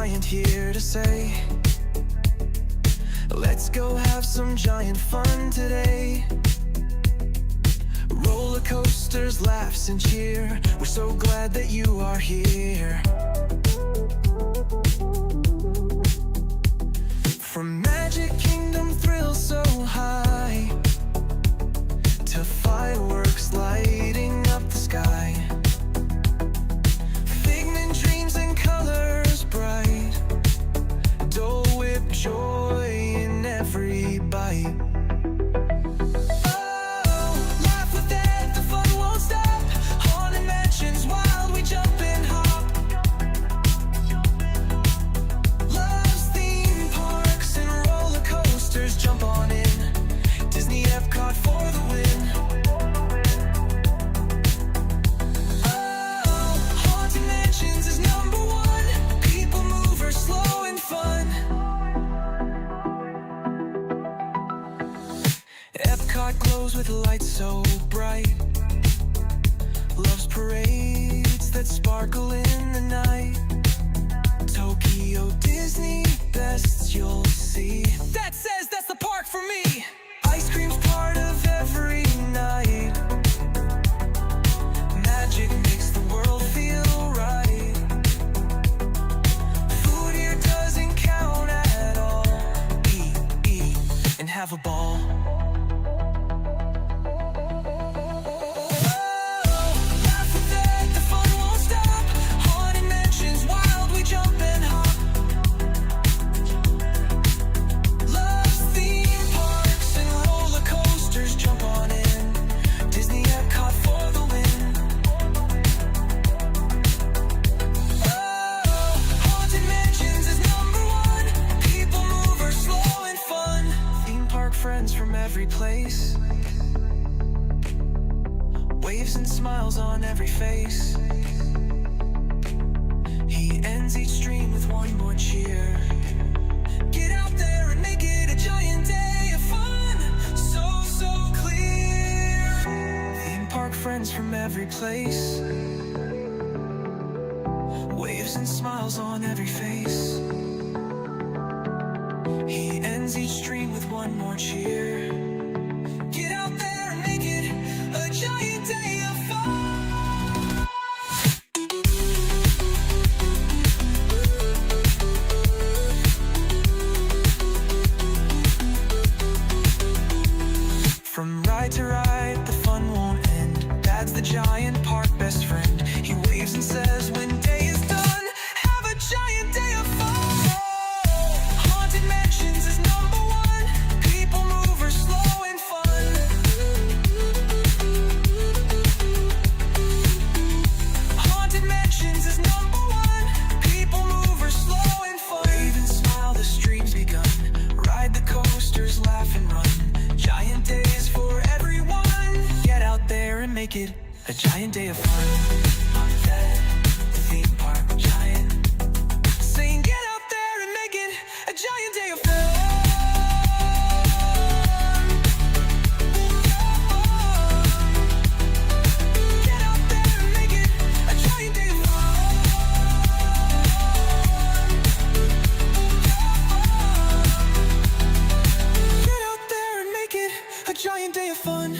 giant here to say, let's go have some giant fun today. Roller coasters, laughs and cheer, we're so glad that you are here. From Magic Kingdom thrills so high to fireworks lighting up the sky, Figment dreams and colors bright, Dole Whip joy in every bite. Oh, laugh with it, the fun won't stop. Haunted mansions, wild, we jump and hop. Loves theme parks and roller coasters, jump on in. Disney Epcot for the win. Epcot glows with lights so bright, loves parades that sparkle in the night. Tokyo Disney bests you'll see. That says that's the park for me. Ice cream's part of every night. Magic makes the world feel right. Food here doesn't count at all. Eat, and have a ball. Friends from every place, waves and smiles on every face. He ends each stream with one more cheer. Get out there and make it a giant day of fun, so clear. Theme park friends from every place, waves and smiles on every face. He ends each stream with one more cheer. Get out there and make it a giant day of fun. From ride to ride, the fun won't end. Dad's the giant park best friend. He waves and says when day is done, have a giant day of fun. Mansions is number one. People mover, slow and fun. Haunted Mansions is number one. People mover, slow and fun. Wave and smile, the stream's begun. Ride the coasters, laugh and run. Giant days for everyone. Get out there and make it a giant day of fun. On the theme park giant, saying get out there and make it a giant day of fun. Get out there and make it a giant day of fun. Get out there and make it a giant day of fun.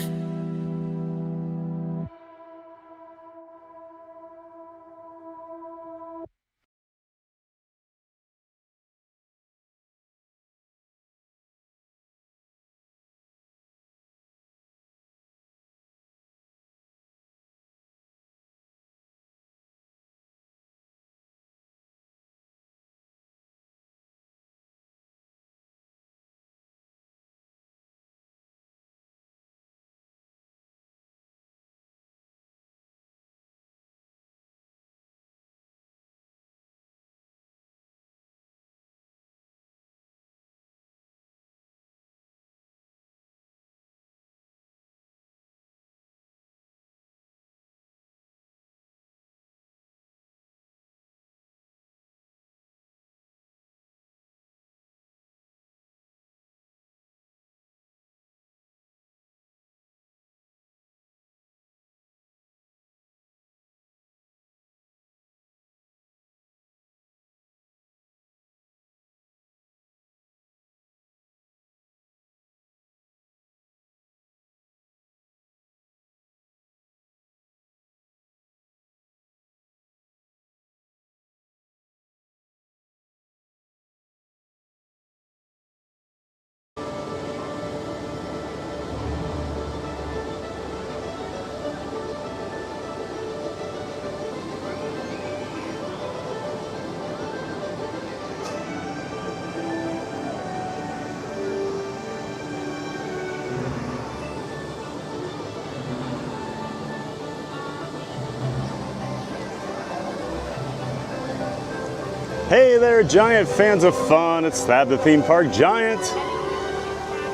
Hey there, giant fans of fun. It's Thad the Theme Park Giant.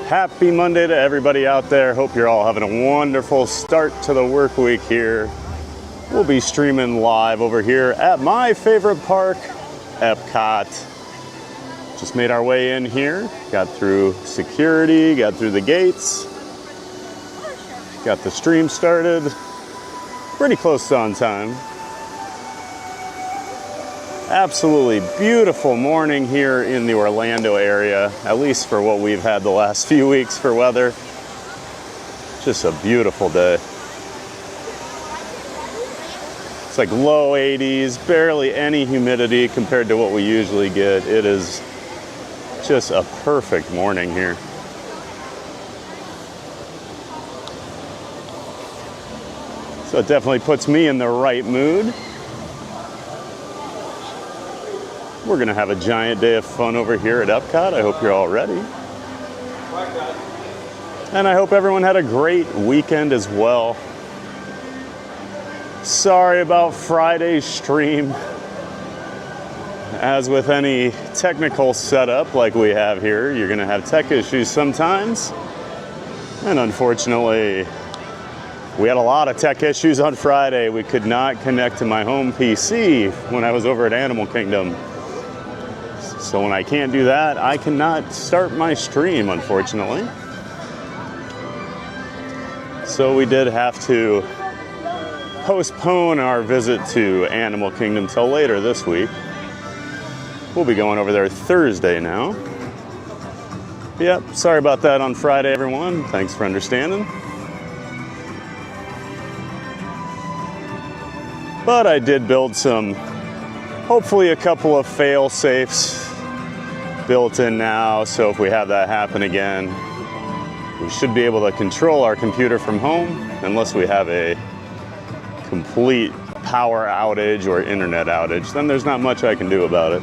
Happy Monday to everybody out there. Hope you're all having a wonderful start to the work week here. We'll be streaming live over here at my favorite park, Epcot. Just made our way in here. Got through security, got through the gates. Got the stream started. Pretty close to on time. Absolutely beautiful morning here in the Orlando area, at least for what we've had the last few weeks for weather. Just a beautiful day. It's like low 80s, barely any humidity compared to what we usually get. It is just a perfect morning here. So it definitely puts me in the right mood. We're gonna have a giant day of fun over here at Epcot. I hope you're all ready. And I hope everyone had a great weekend as well. Sorry about Friday's stream. As with any technical setup like we have here, you're gonna have tech issues sometimes. And unfortunately, we had a lot of tech issues on Friday. We could not connect to my home PC when I was over at Animal Kingdom. So when I can't do that, I cannot start my stream, unfortunately. So we did have to postpone our visit to Animal Kingdom till later this week. We'll be going over there Thursday now. Yep, sorry about that on Friday, everyone. Thanks for understanding. But I did build some, hopefully a couple of fail-safes built in now, so if we have that happen again, we should be able to control our computer from home unless we have a complete power outage or internet outage. Then there's not much I can do about it.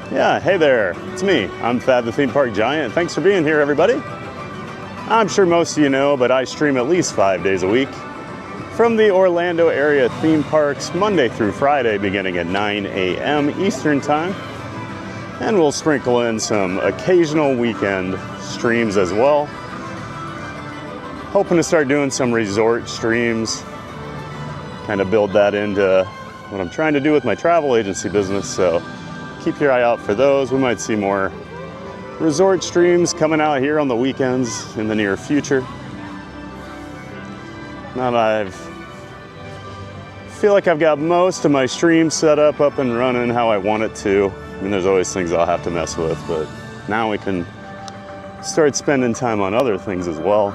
Yeah, hey there, it's me. I'm Thad the Theme Park Giant. Thanks for being here, everybody. I'm sure most of you know, but I stream at least 5 days a week from the Orlando area theme parks, Monday through Friday, beginning at 9 a.m. Eastern Time. And we'll sprinkle in some occasional weekend streams as well. Hoping to start doing some resort streams, kind of build that into what I'm trying to do with my travel agency business. So keep your eye out for those. We might see more resort streams coming out here on the weekends in the near future. Now that I feel like I've got most of my streams set up and running how I want it to. I mean, there's always things I'll have to mess with, but now we can start spending time on other things as well.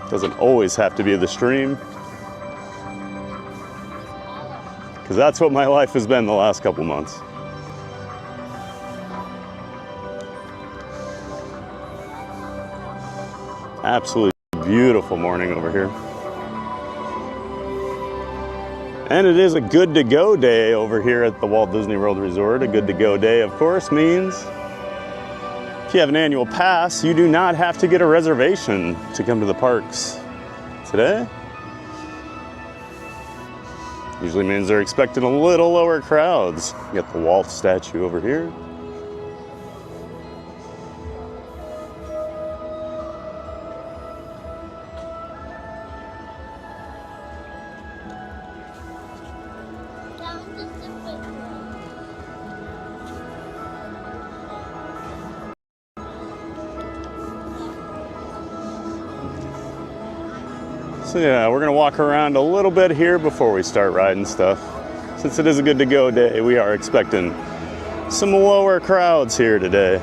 Doesn't always have to be the stream, because that's what my life has been the last couple months. Absolutely beautiful morning over here. And it is a good to go day over here at the Walt Disney World Resort. A good to go day, of course, means if you have an annual pass, you do not have to get a reservation to come to the parks today. Usually means they're expecting a little lower crowds. You got the Walt statue over here. So yeah, we're gonna walk around a little bit here before we start riding stuff. Since it is a good to go day, we are expecting some lower crowds here today.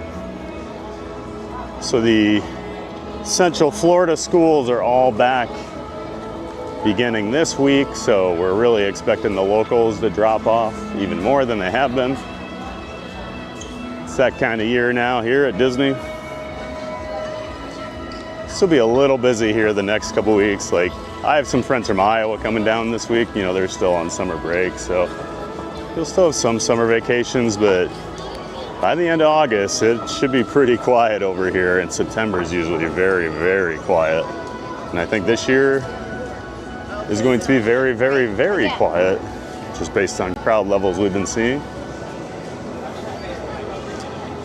So the Central Florida schools are all back beginning this week, so we're really expecting the locals to drop off even more than they have been. It's that kind of year now here at Disney. This will be a little busy here the next couple weeks. Like, I have some friends from Iowa coming down this week. You know, they're still on summer break, so you'll still have some summer vacations, but by the end of August, it should be pretty quiet over here, and September is usually very, very quiet. And I think this year is going to be very, very, very quiet, just based on crowd levels we've been seeing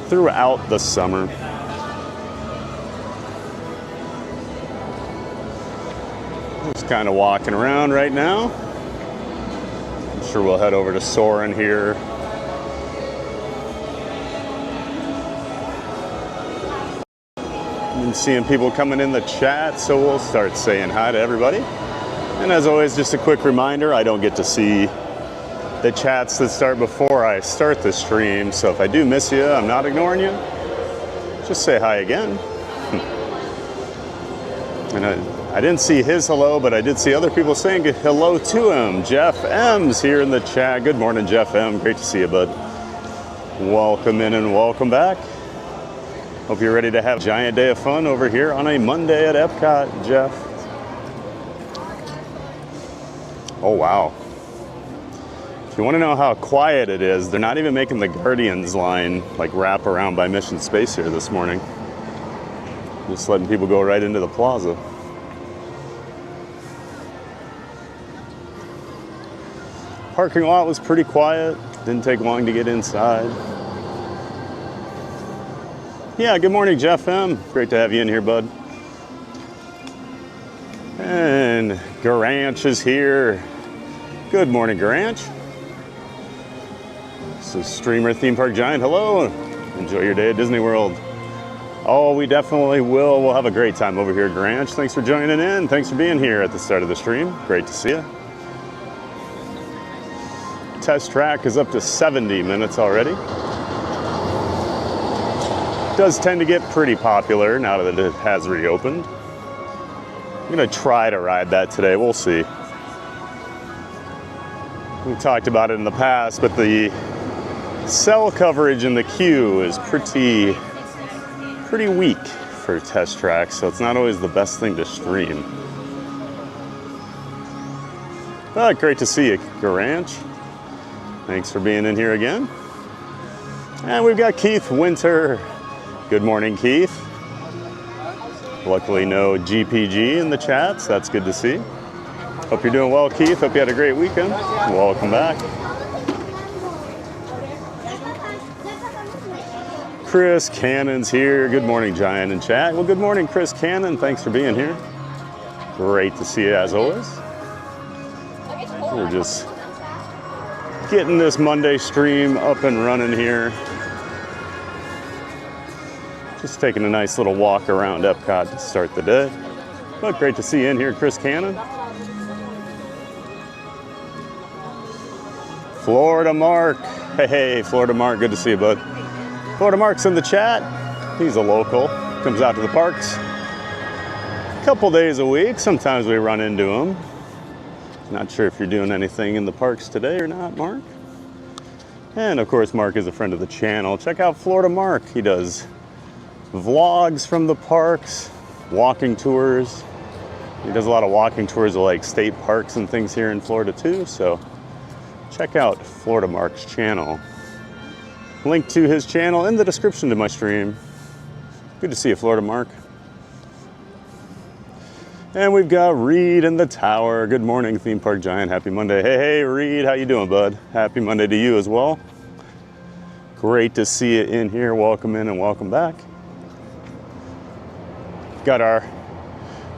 throughout the summer. Just kind of walking around right now. I'm sure we'll head over to Soarin here. Been seeing people coming in the chat, so we'll start saying hi to everybody. And as always, just a quick reminder, I don't get to see the chats that start before I start the stream, so if I do miss you, I'm not ignoring you. Just say hi again. And I didn't see his hello, but I did see other people saying hello to him. Jeff M's here in the chat. Good morning, Jeff M. Great to see you, bud. Welcome in and welcome back. Hope you're ready to have a giant day of fun over here on a Monday at Epcot, Jeff. Oh, wow. If you want to know how quiet it is, they're not even making the Guardians line like wrap around by Mission Space here this morning. Just letting people go right into the plaza. Parking lot was pretty quiet. Didn't take long to get inside. Yeah, good morning, Jeff M. Great to have you in here, bud. And Garanch is here. Good morning, Garanch. This is Streamer Theme Park Giant. Hello. Enjoy your day at Disney World. Oh, we definitely will. We'll have a great time over here, Garanch. Thanks for joining in. Thanks for being here at the start of the stream. Great to see you. Test track is up to 70 minutes already. Does tend to get pretty popular now that it has reopened. I'm gonna try to ride that today, we'll see. We talked about it in the past, but the cell coverage in the queue is pretty weak for test tracks, so it's not always the best thing to stream. But great to see you, Garanch. Thanks for being in here again. And we've got Keith Winter. Good morning, Keith. Luckily, no GPG in the chats. That's good to see. Hope you're doing well, Keith. Hope you had a great weekend. Welcome back. Chris Cannon's here. Good morning, Giant in chat. Well, good morning, Chris Cannon. Thanks for being here. Great to see you as always. We're just getting this Monday stream up and running here. Just taking a nice little walk around Epcot to start the day. But great to see you in here, Chris Cannon. Florida Mark. Hey, Florida Mark, good to see you, bud. Florida Mark's in the chat. He's a local, comes out to the parks a couple days a week. Sometimes we run into him. Not sure if you're doing anything in the parks today or not, Mark. And of course, Mark is a friend of the channel. Check out Florida Mark. He does vlogs from the parks, walking tours. He does a lot of walking tours of like state parks and things here in Florida too, so check out Florida Mark's channel. Link to his channel in the description to my stream. Good to see you, Florida Mark. And we've got Reed in the tower. Good morning, Theme Park Giant. Happy Monday. Hey, Reed, how you doing, bud? Happy Monday to you as well. Great to see you in here. Welcome in and welcome back. Got our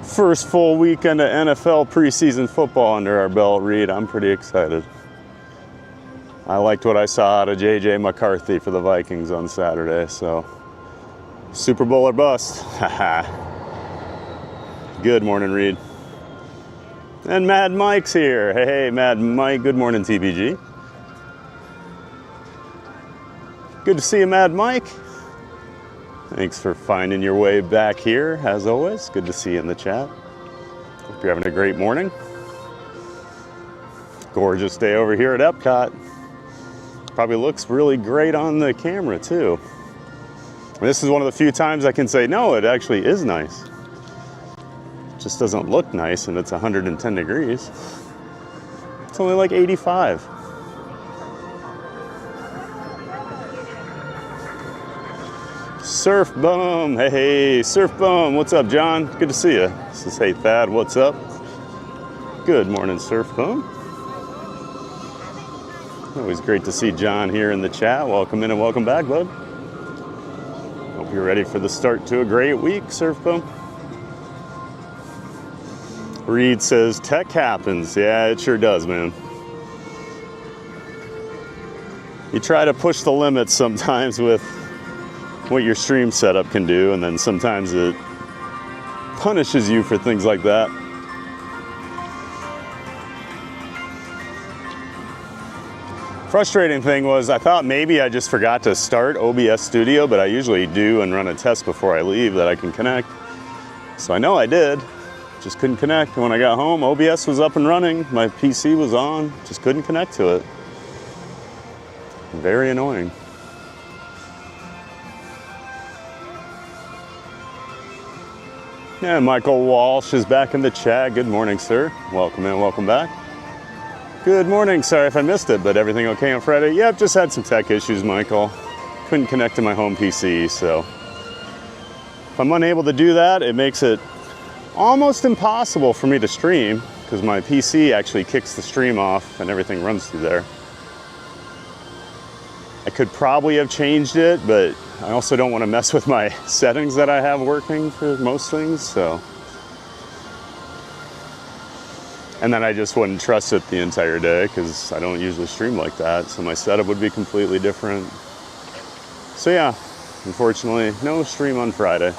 first full weekend of NFL preseason football under our belt, Reed. I'm pretty excited. I liked what I saw out of J.J. McCarthy for the Vikings on Saturday, so Super Bowl or bust. Haha. Good morning, Reed. And Mad Mike's here. Hey, Mad Mike. Good morning, TBG. Good to see you, Mad Mike. Thanks for finding your way back here, as always. Good to see you in the chat. Hope you're having a great morning. Gorgeous day over here at Epcot. Probably looks really great on the camera, too. This is one of the few times I can say, no, it actually is nice. It just doesn't look nice, and it's 110 degrees. It's only like 85. Surf Bum, hey, Surf Bum, what's up, John? Good to see you. This is Hey Thad, what's up? Good morning, Surf Bum. Always great to see John here in the chat. Welcome in and welcome back, bud. Hope you're ready for the start to a great week, Surf Bum. Reed says, tech happens. Yeah, it sure does, man. You try to push the limits sometimes with what your stream setup can do, and then sometimes it punishes you for things like that. Frustrating thing was I thought maybe I just forgot to start OBS Studio, but I usually do and run a test before I leave that I can connect. So I know I did, just couldn't connect. When I got home, OBS was up and running, my PC was on, just couldn't connect to it. Very annoying. Yeah, Michael Walsh is back in the chat. Good morning, sir. Welcome in, welcome back. Good morning. Sorry if I missed it, but everything okay on Friday? Yep, just had some tech issues, Michael. Couldn't connect to my home PC, so if I'm unable to do that, it makes it almost impossible for me to stream because my PC actually kicks the stream off and everything runs through there. I could probably have changed it, but I also don't want to mess with my settings that I have working for most things, so. And then I just wouldn't trust it the entire day because I don't usually stream like that, so my setup would be completely different. So yeah, unfortunately, no stream on Friday.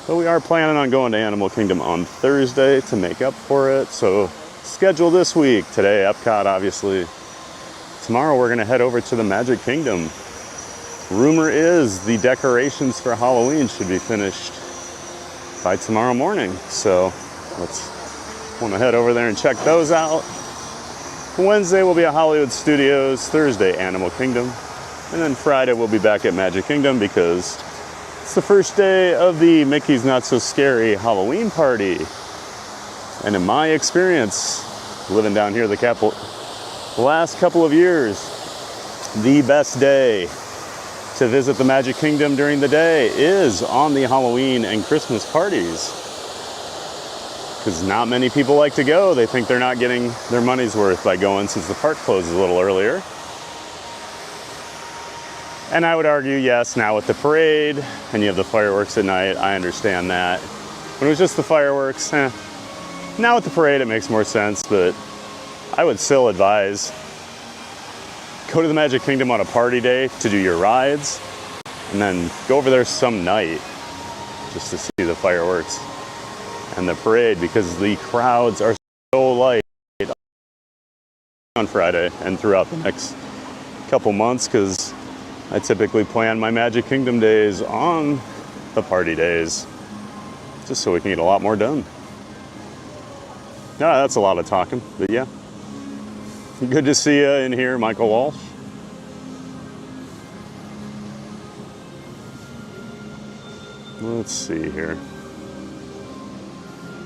But we are planning on going to Animal Kingdom on Thursday to make up for it, so schedule this week. Today, Epcot, obviously. Tomorrow we're gonna head over to the Magic Kingdom. Rumor is the decorations for Halloween should be finished by tomorrow morning. So let's wanna head over there and check those out. Wednesday we'll be at Hollywood Studios, Thursday Animal Kingdom, and then Friday we'll be back at Magic Kingdom because it's the first day of the Mickey's Not So Scary Halloween party. And in my experience, living down here, the last couple of years, the best day to visit the Magic Kingdom during the day is on the Halloween and Christmas parties. Because not many people like to go. They think they're not getting their money's worth by going since the park closes a little earlier. And I would argue, yes, now with the parade and you have the fireworks at night, I understand that. When it was just the fireworks, now with the parade it makes more sense, but I would still advise go to the Magic Kingdom on a party day to do your rides and then go over there some night just to see the fireworks and the parade because the crowds are so light on Friday and throughout the next couple months because I typically plan my Magic Kingdom days on the party days just so we can get a lot more done. Yeah, that's a lot of talking, but yeah. Good to see you in here, Michael Walsh. Let's see here.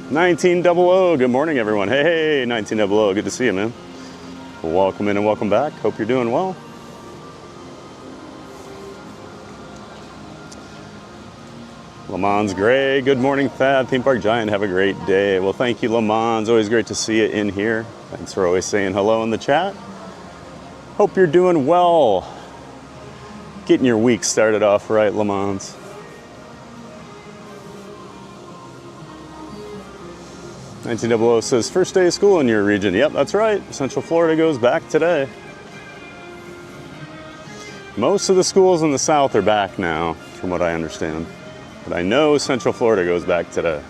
1900, good morning, everyone. Hey, 1900, good to see you, man. Welcome in and welcome back. Hope you're doing well. Lamons Gray, good morning, Thad. Theme Park Giant, have a great day. Well, thank you, Lamons. Always great to see you in here. Thanks for always saying hello in the chat. Hope you're doing well. Getting your week started off right, Lamons. $1900 says, first day of school in your region. Yep, that's right. Central Florida goes back today. Most of the schools in the south are back now, from what I understand. But I know Central Florida goes back today.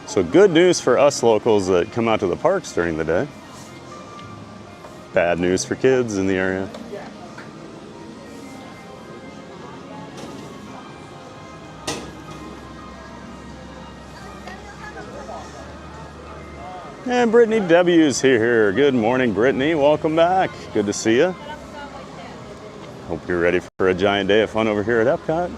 So good news for us locals that come out to the parks during the day. Bad news for kids in the area. And Brittany W's here. Good morning, Brittany. Welcome back. Good to see you. Hope you're ready for a giant day of fun over here at Epcot.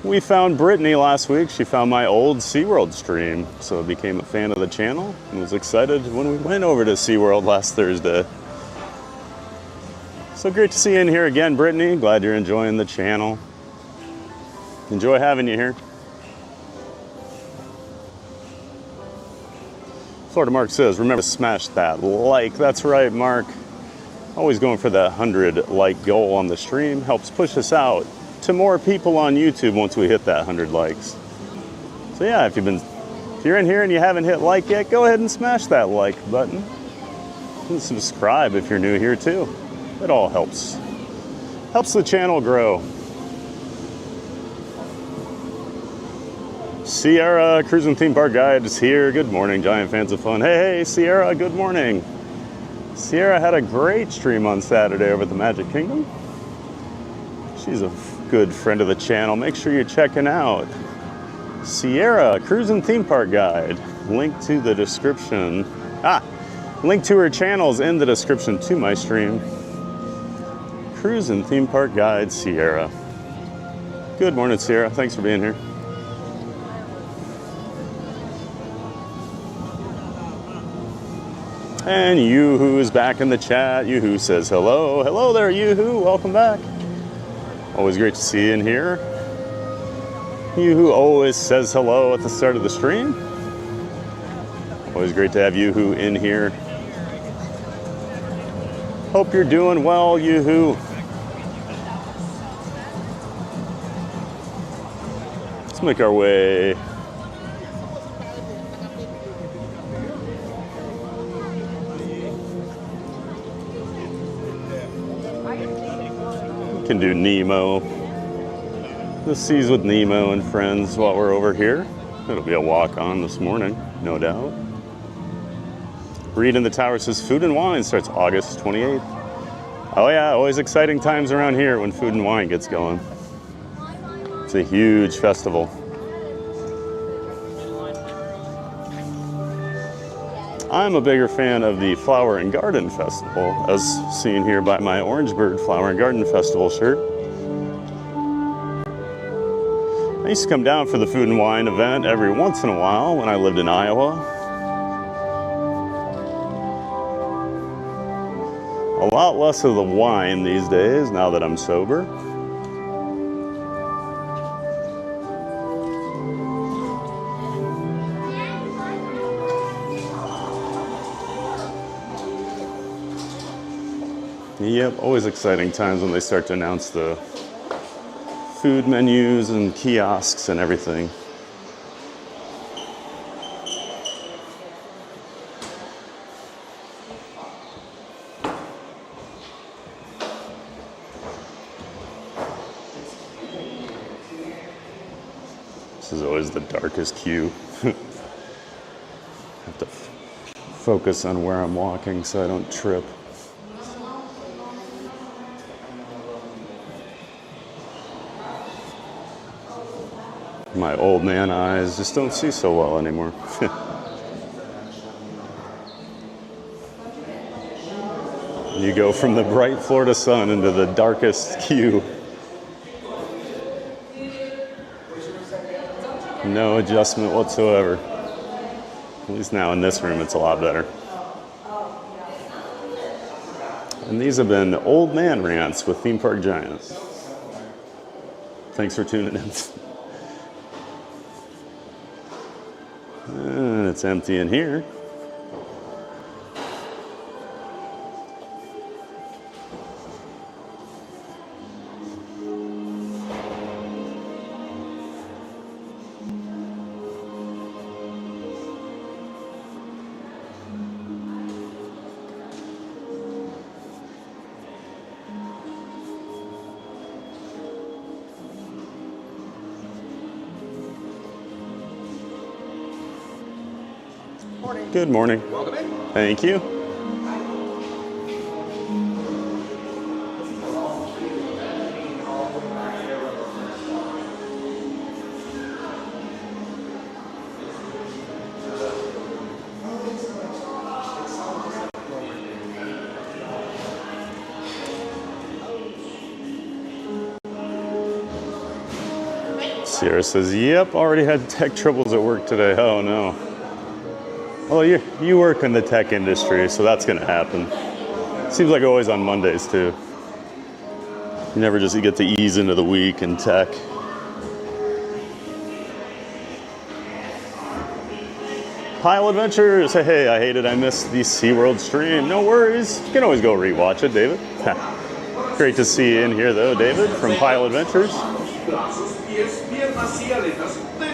We found Brittany last week. She found my old SeaWorld stream, so became a fan of the channel and was excited when we went over to SeaWorld last Thursday. So great to see you in here again, Brittany. Glad you're enjoying the channel. Enjoy having you here. Florida Mark says, remember to smash that like. That's right, Mark. Always going for that 100 like goal on the stream. Helps push us out to more people on YouTube once we hit that 100 likes. So yeah, if you're in here and you haven't hit like yet, go ahead and smash that like button. And subscribe if you're new here too. It all helps. Helps the channel grow. Sierra, Cruising Theme Park Guide is here. Good morning, Giant Fans of Fun. Hey, Sierra, good morning. Sierra had a great stream on Saturday over at the Magic Kingdom. She's a good friend of the channel. Make sure you're checking out Sierra, Cruising Theme Park Guide. Link to the description. Link to her channels in the description to my stream. Cruising Theme Park Guide, Sierra. Good morning, Sierra. Thanks for being here. And Yoo-Hoo is back in the chat. Yoo-Hoo says hello. Hello there, Yoo-Hoo. Welcome back. Always great to see you in here. Yoo-Hoo always says hello at the start of the stream. Always great to have Yoo-Hoo in here. Hope you're doing well, Yoo-Hoo. Let's make our way. Can do Nemo. The Seas with Nemo and friends while we're over here. It'll be a walk on this morning, no doubt. Reed in the Tower says Food and Wine starts August 28th. Oh yeah, always exciting times around here when Food and Wine gets going. It's a huge festival. I'm a bigger fan of the Flower and Garden Festival, as seen here by my Orangeburg Flower and Garden Festival shirt. I used to come down for the Food and Wine event every once in a while when I lived in Iowa. A lot less of the wine these days now that I'm sober. Yep, always exciting times when they start to announce the food menus and kiosks and everything. This is always the darkest queue. Have to focus on where I'm walking so I don't trip. My old man eyes just don't see so well anymore. You go from the bright Florida sun into the darkest queue. No adjustment whatsoever. At least now in this room it's a lot better. And these have been old man rants with Theme Park Giants. Thanks for tuning in. And it's empty in here. Good morning. Welcome in. Thank you. Sierra says, yep, already had tech troubles at work today. Oh no. Well, you work in the tech industry, so that's gonna happen. Seems like always on Mondays too. You never just get to ease into the week in tech. Pile Adventures, hey, I hate it, I missed the SeaWorld stream. No worries, you can always go rewatch it, David. Great to see you in here though, David, from Pile Adventures.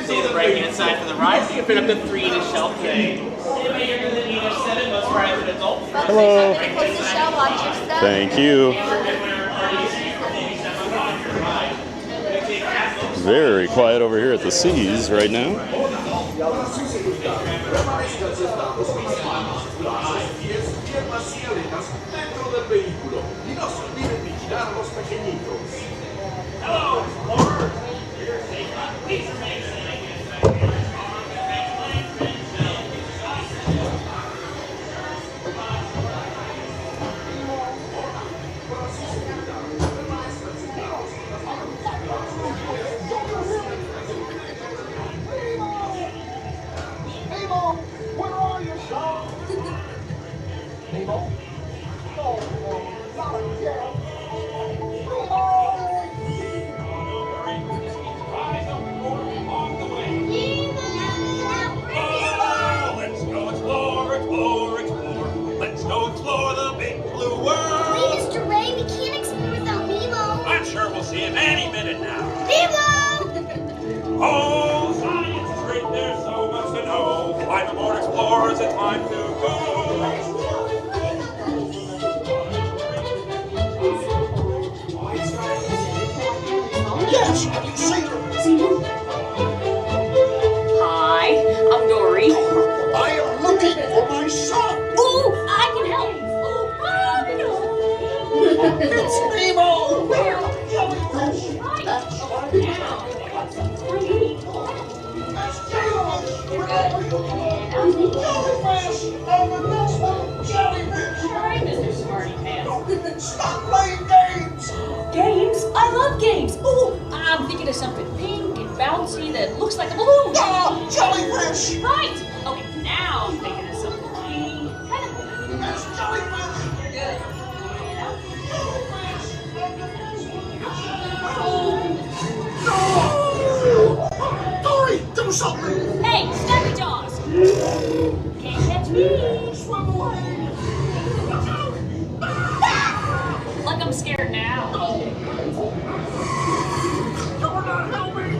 See the right hand side for the ride. You can fit up to 3 in a shelf today. Anybody here to the need of 7, most private adult? Hello. Thank you. Very quiet over here at the Seas right now. Let's go explore the big blue world. Wait, Mr. Ray, we can't explore without Nemo. I'm sure we'll see him any minute now. Nemo! Oh, science is great, there's so much to know. Climb aboard, explorers, it's time to go. Yes, I can see her. Hi, I'm Dory. I am looking for my son. Ooh, I can help. Oh, It's Nemo. Jellyfish. That's right. Jellyfish. And the next one, jellyfish. hi, Mr. Smarty Pants. Stop playing games. Games? I love games. Ooh, I'm thinking of something pink and bouncy that looks like a balloon. Ah, jellyfish. Right. Okay, now I'm thinking of something pink. Kind of. That's jellyfish. Good. Dory, do something. Hey, snappy jaws. Can't catch me. Swim away. Like I'm scared now. You're not helping.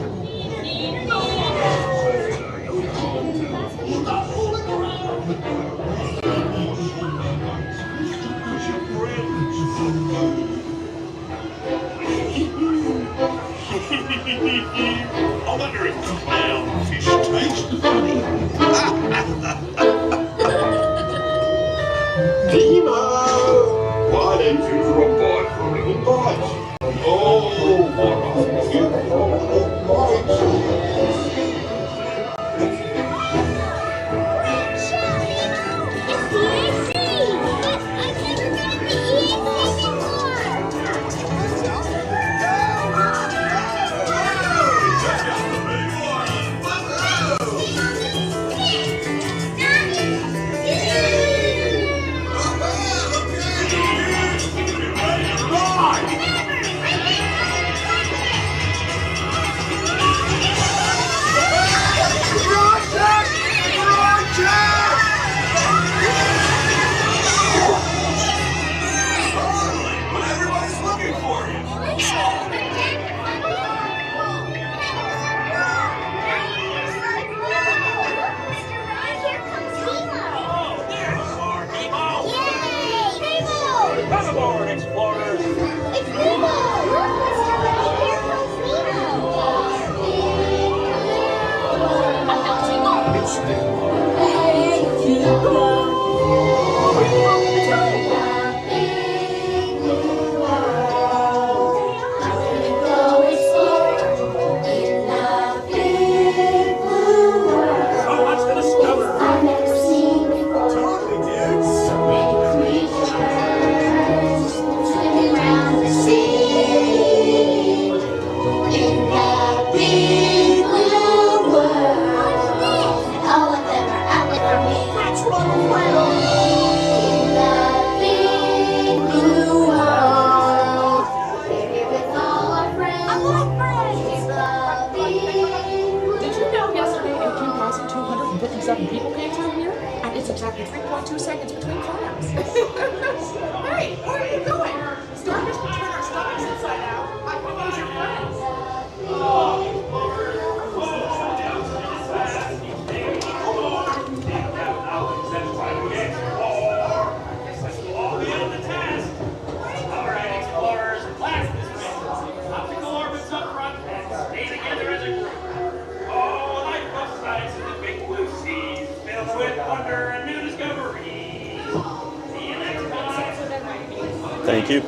Stop fooling around. I wonder if clownfish taste funny. Nemo, why don't you drop by for a little bite? Oh, what a beautiful little bite. people came through here, and it's exactly 3.2 seconds between clams. Hey, where are you going? Starfish can turn our stomachs inside out. I propose your friends. Thank you.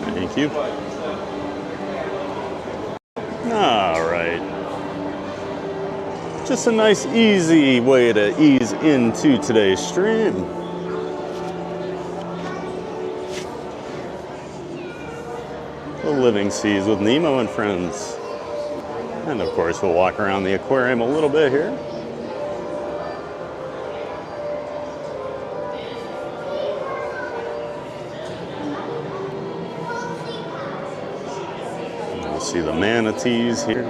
Thank you. All right. Just a nice, easy way to ease into today's stream. The Living Seas with Nemo and friends. And of course, we'll walk around the aquarium a little bit here. You'll see the manatees here.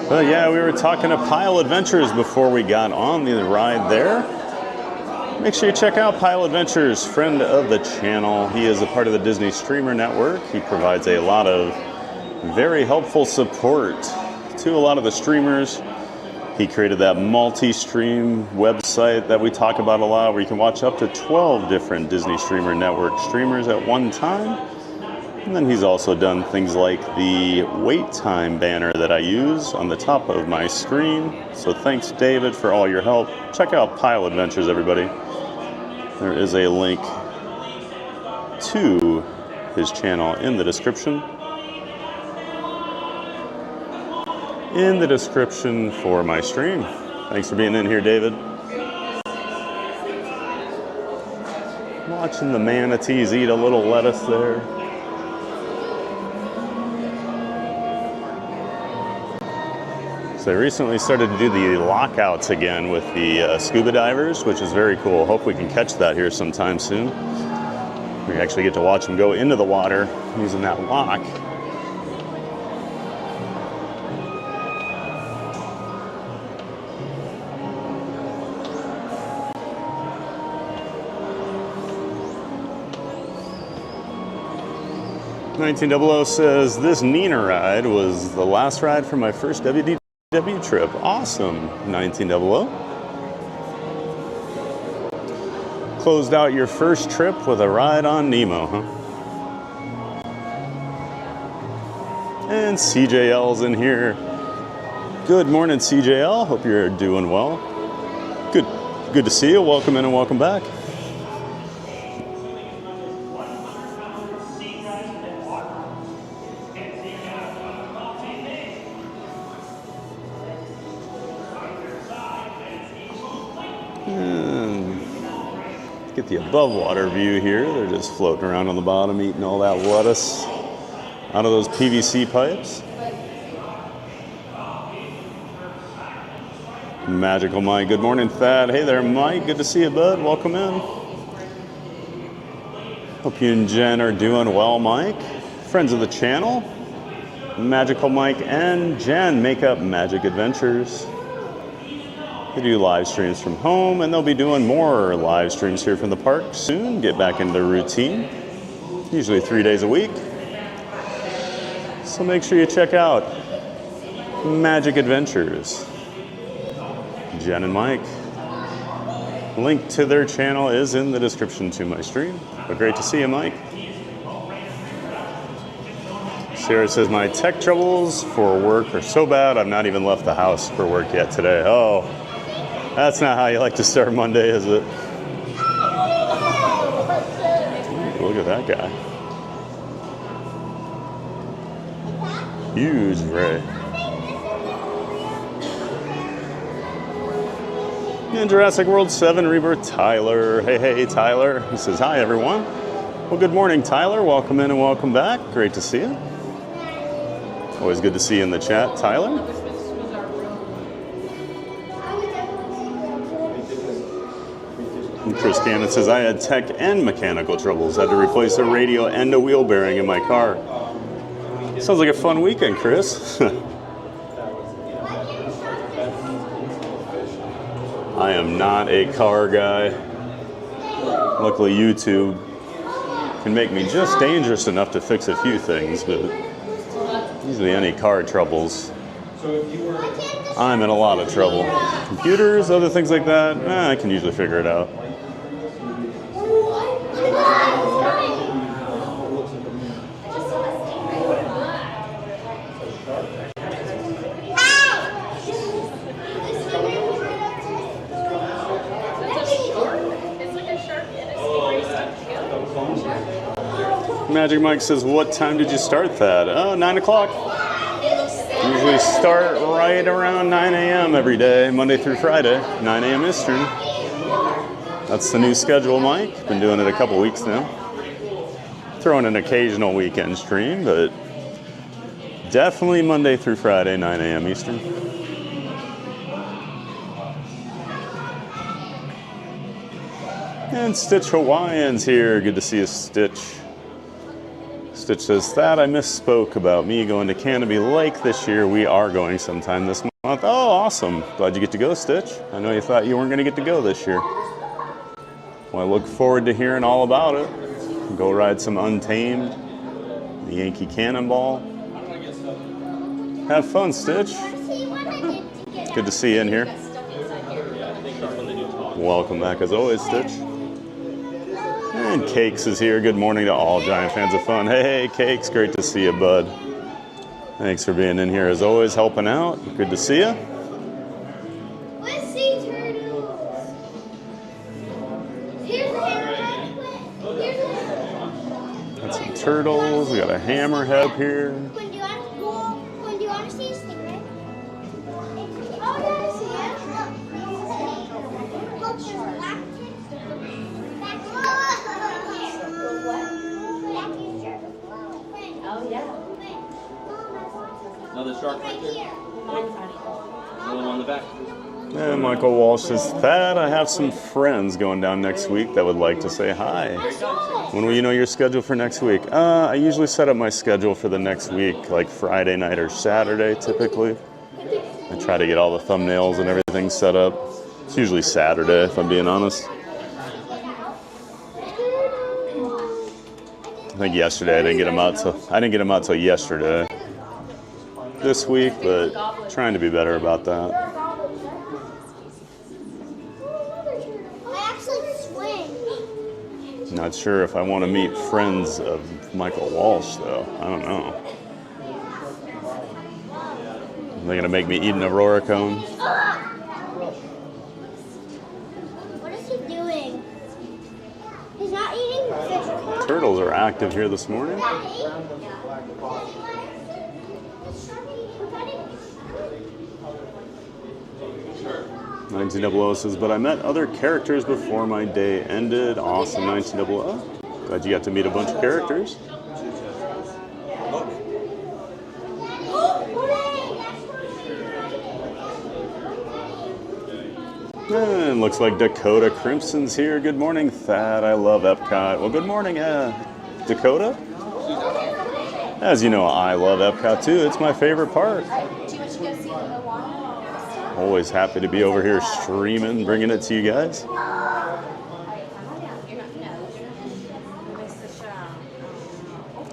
Well, yeah, we were talking to Pile Adventures before we got on the ride there. Make sure you check out Pile Adventures, friend of the channel. He is a part of the Disney Streamer Network. He provides a lot of very helpful support to a lot of the streamers. He created that multi-stream website that we talk about a lot, where you can watch up to 12 different Disney Streamer Network streamers at one time. And then he's also done things like the wait time banner that I use on the top of my screen. So thanks, David, for all your help. Check out Pile Adventures, everybody. There is a link to his channel in the description. In the description for my stream. Thanks for being in here, David. Watching the manatees eat a little lettuce there. So they recently started to do the lockouts again with the scuba divers, which is very cool. Hope we can catch that here sometime soon. We actually get to watch them go into the water using that lock. $1900 says, this Nina ride was the last ride for my first WDW trip. Awesome, 1900. Closed out your first trip with a ride on Nemo, huh? And CJL's in here. Good morning, CJL. Hope you're doing well. Good to see you. Welcome in and welcome back. Get the above water view here. They're just floating around on the bottom, eating all that lettuce out of those PVC pipes. Magical Mike. Good morning, Thad. Hey there, Mike. Good to see you, bud. Welcome in. Hope you and Jen are doing well, Mike. Friends of the channel, Magical Mike and Jen make up Magic Adventures. They do live streams from home, and they'll be doing more live streams here from the park soon. Get back into the routine, usually 3 days a week. So make sure you check out Magic Adventures. Jen and Mike. Link to their channel is in the description to my stream. But great to see you, Mike. Sarah says, my tech troubles for work are so bad, I've not even left the house for work yet today. Oh, that's not how you like to start Monday, is it? Ooh, look at that guy. Huge Ray. In Jurassic World 7 Rebirth, Tyler. Hey, Tyler. He says, hi, everyone. Well, good morning, Tyler. Welcome in and welcome back. Great to see you. Always good to see you in the chat, Tyler. And Chris Cannon says, I had tech and mechanical troubles. Had to replace a radio and a wheel bearing in my car. Sounds like a fun weekend, Chris. I am not a car guy. Luckily, YouTube can make me just dangerous enough to fix a few things, but usually any car troubles, I'm in a lot of trouble. Computers, other things like that, I can usually figure it out. Magic Mike says, what time did you start that? Oh, 9 o'clock. Usually start right around 9 a.m. every day, Monday through Friday, 9 a.m. Eastern. That's the new schedule, Mike. Been doing it a couple weeks now. Throwing an occasional weekend stream, but definitely Monday through Friday, 9 a.m. Eastern. And Stitch Hawaiian's here. Good to see you, Stitch. Stitch says, Thad, I misspoke about me going to Canopy Lake this year. We are going sometime this month. Oh, awesome. Glad you get to go, Stitch. I know you thought you weren't going to get to go this year. Well, I look forward to hearing all about it. Go ride some Untamed, the Yankee Cannonball. Have fun, Stitch. Good to see you in here. Welcome back as always, Stitch. And Cakes is here. Good morning to all giant fans of fun. Hey, Cakes, great to see you, bud. Thanks for being in here as always, helping out. Good to see you. Let's see turtles. Here's a hammerhead. Here's a hammerhead. Got some turtles. We got a hammerhead here. When do you want to see a stingray? Oh, yeah, I see it. Look, there's black Oh, yeah. Another shark right there. Another one on the back. And Michael Walsh says, Thad, I have some friends going down next week that would like to say hi. When will you know your schedule for next week? I usually set up my schedule for the next week, like Friday night or Saturday, typically. I try to get all the thumbnails and everything set up. It's usually Saturday, if I'm being honest. I think yesterday I didn't get them out till yesterday. This week, but trying to be better about that. I actually swing. Not sure if I want to meet friends of Michael Walsh, though. I don't know. Are they gonna make me eat an Aurora cone? What is he doing? He's not eating fish. Turtles are active here this morning. 1900 says, but I met other characters before my day ended. Awesome, 1900. Glad you got to meet a bunch of characters. And looks like Dakota Crimson's here. Good morning, Thad. I love Epcot. Well, good morning, Dakota. As you know, I love Epcot too. It's my favorite park. Always happy to be over here streaming, bringing it to you guys.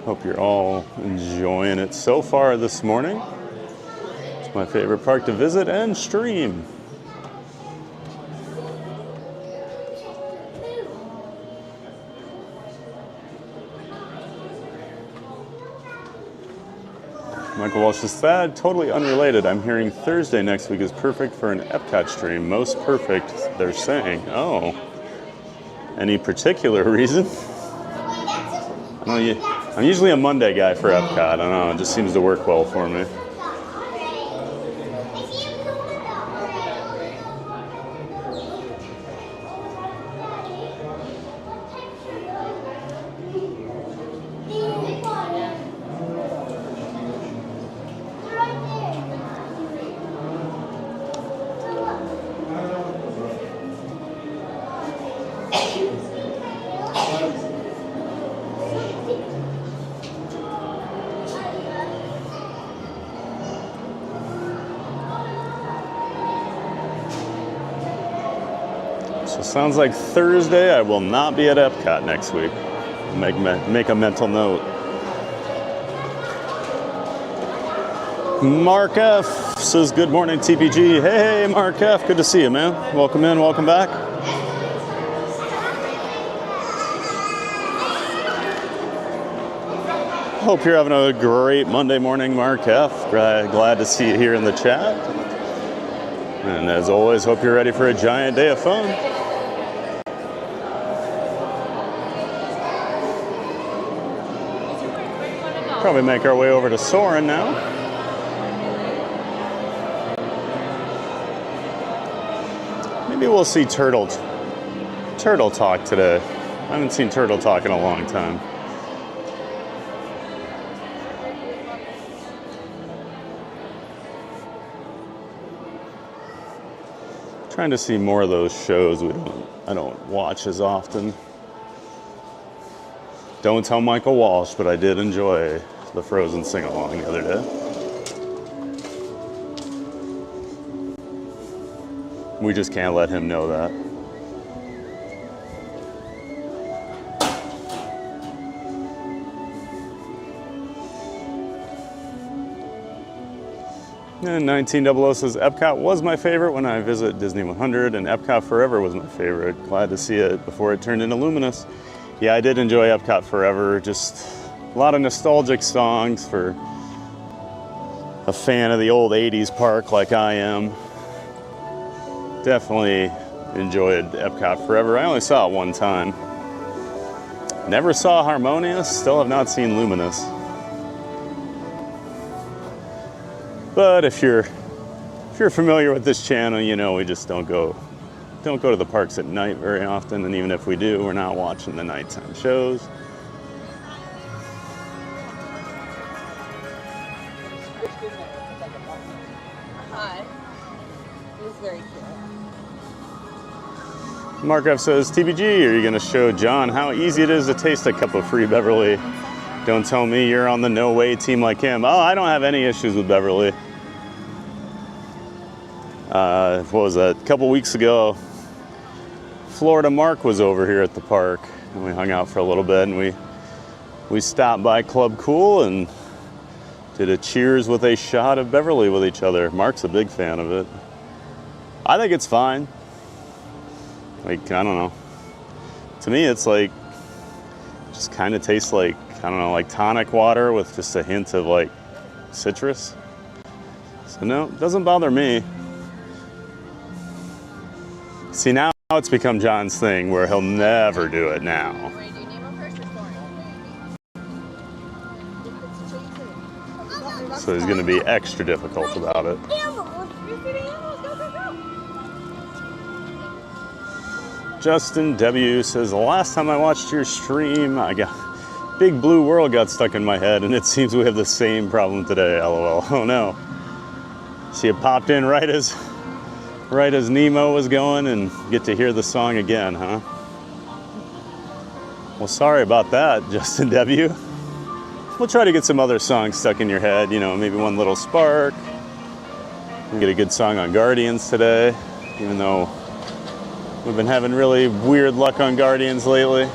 Hope you're all enjoying it so far this morning. It's my favorite park to visit and stream. Michael Walsh is sad, totally unrelated. I'm hearing Thursday next week is perfect for an Epcot stream. Most perfect, they're saying. Oh. Any particular reason? I don't know, I'm usually a Monday guy for Epcot. I don't know, it just seems to work well for me. So sounds like Thursday I will not be at Epcot next week. Make a mental note. Mark F says good morning TPG. Hey Mark F, good to see you, man. Welcome in, welcome back. Hope you're having a great Monday morning, Mark F. Glad to see you here in the chat. And as always, hope you're ready for a giant day of fun. Probably make our way over to Soarin now. Maybe we'll see Turtle Talk today. I haven't seen Turtle Talk in a long time. Trying to see more of those shows I don't watch as often. Don't tell Michael Walsh, but I did enjoy the Frozen sing-along the other day. We just can't let him know that. And 1900 says, Epcot was my favorite when I visit Disney 100, and Epcot Forever was my favorite. Glad to see it before it turned into Luminous. Yeah, I did enjoy Epcot Forever. Just a lot of nostalgic songs for a fan of the old 80s park like I am. Definitely enjoyed Epcot Forever. I only saw it one time. Never saw Harmonious, still have not seen Luminous. But if you're familiar with this channel, you know we just don't go to the parks at night very often, and even if we do, we're not watching the nighttime shows. Hi. It was very cute. Mark F says, TBG, are you going to show John how easy it is to taste a cup of free Beverly? Don't tell me you're on the no way team like him. Oh, I don't have any issues with Beverly. What was that? A couple weeks ago, Florida Mark was over here at the park, and we hung out for a little bit, and we stopped by Club Cool and did a cheers with a shot of Beverly with each other. Mark's a big fan of it. I think it's fine. Like, I don't know. To me, it's like, just kind of tastes like, I don't know, like tonic water with just a hint of like citrus. So no, it doesn't bother me. See, now it's become John's thing where he'll never do it now. So he's gonna be extra difficult about it. Justin W says, the last time I watched your stream, I got Big Blue World got stuck in my head, and it seems we have the same problem today, LOL. Oh no. See, it popped in right as Nemo was going, and get to hear the song again, huh? Well, sorry about that, Justin W. We'll try to get some other songs stuck in your head, you know, maybe One Little Spark. We'll get a good song on Guardians today, even though we've been having really weird luck on Guardians lately.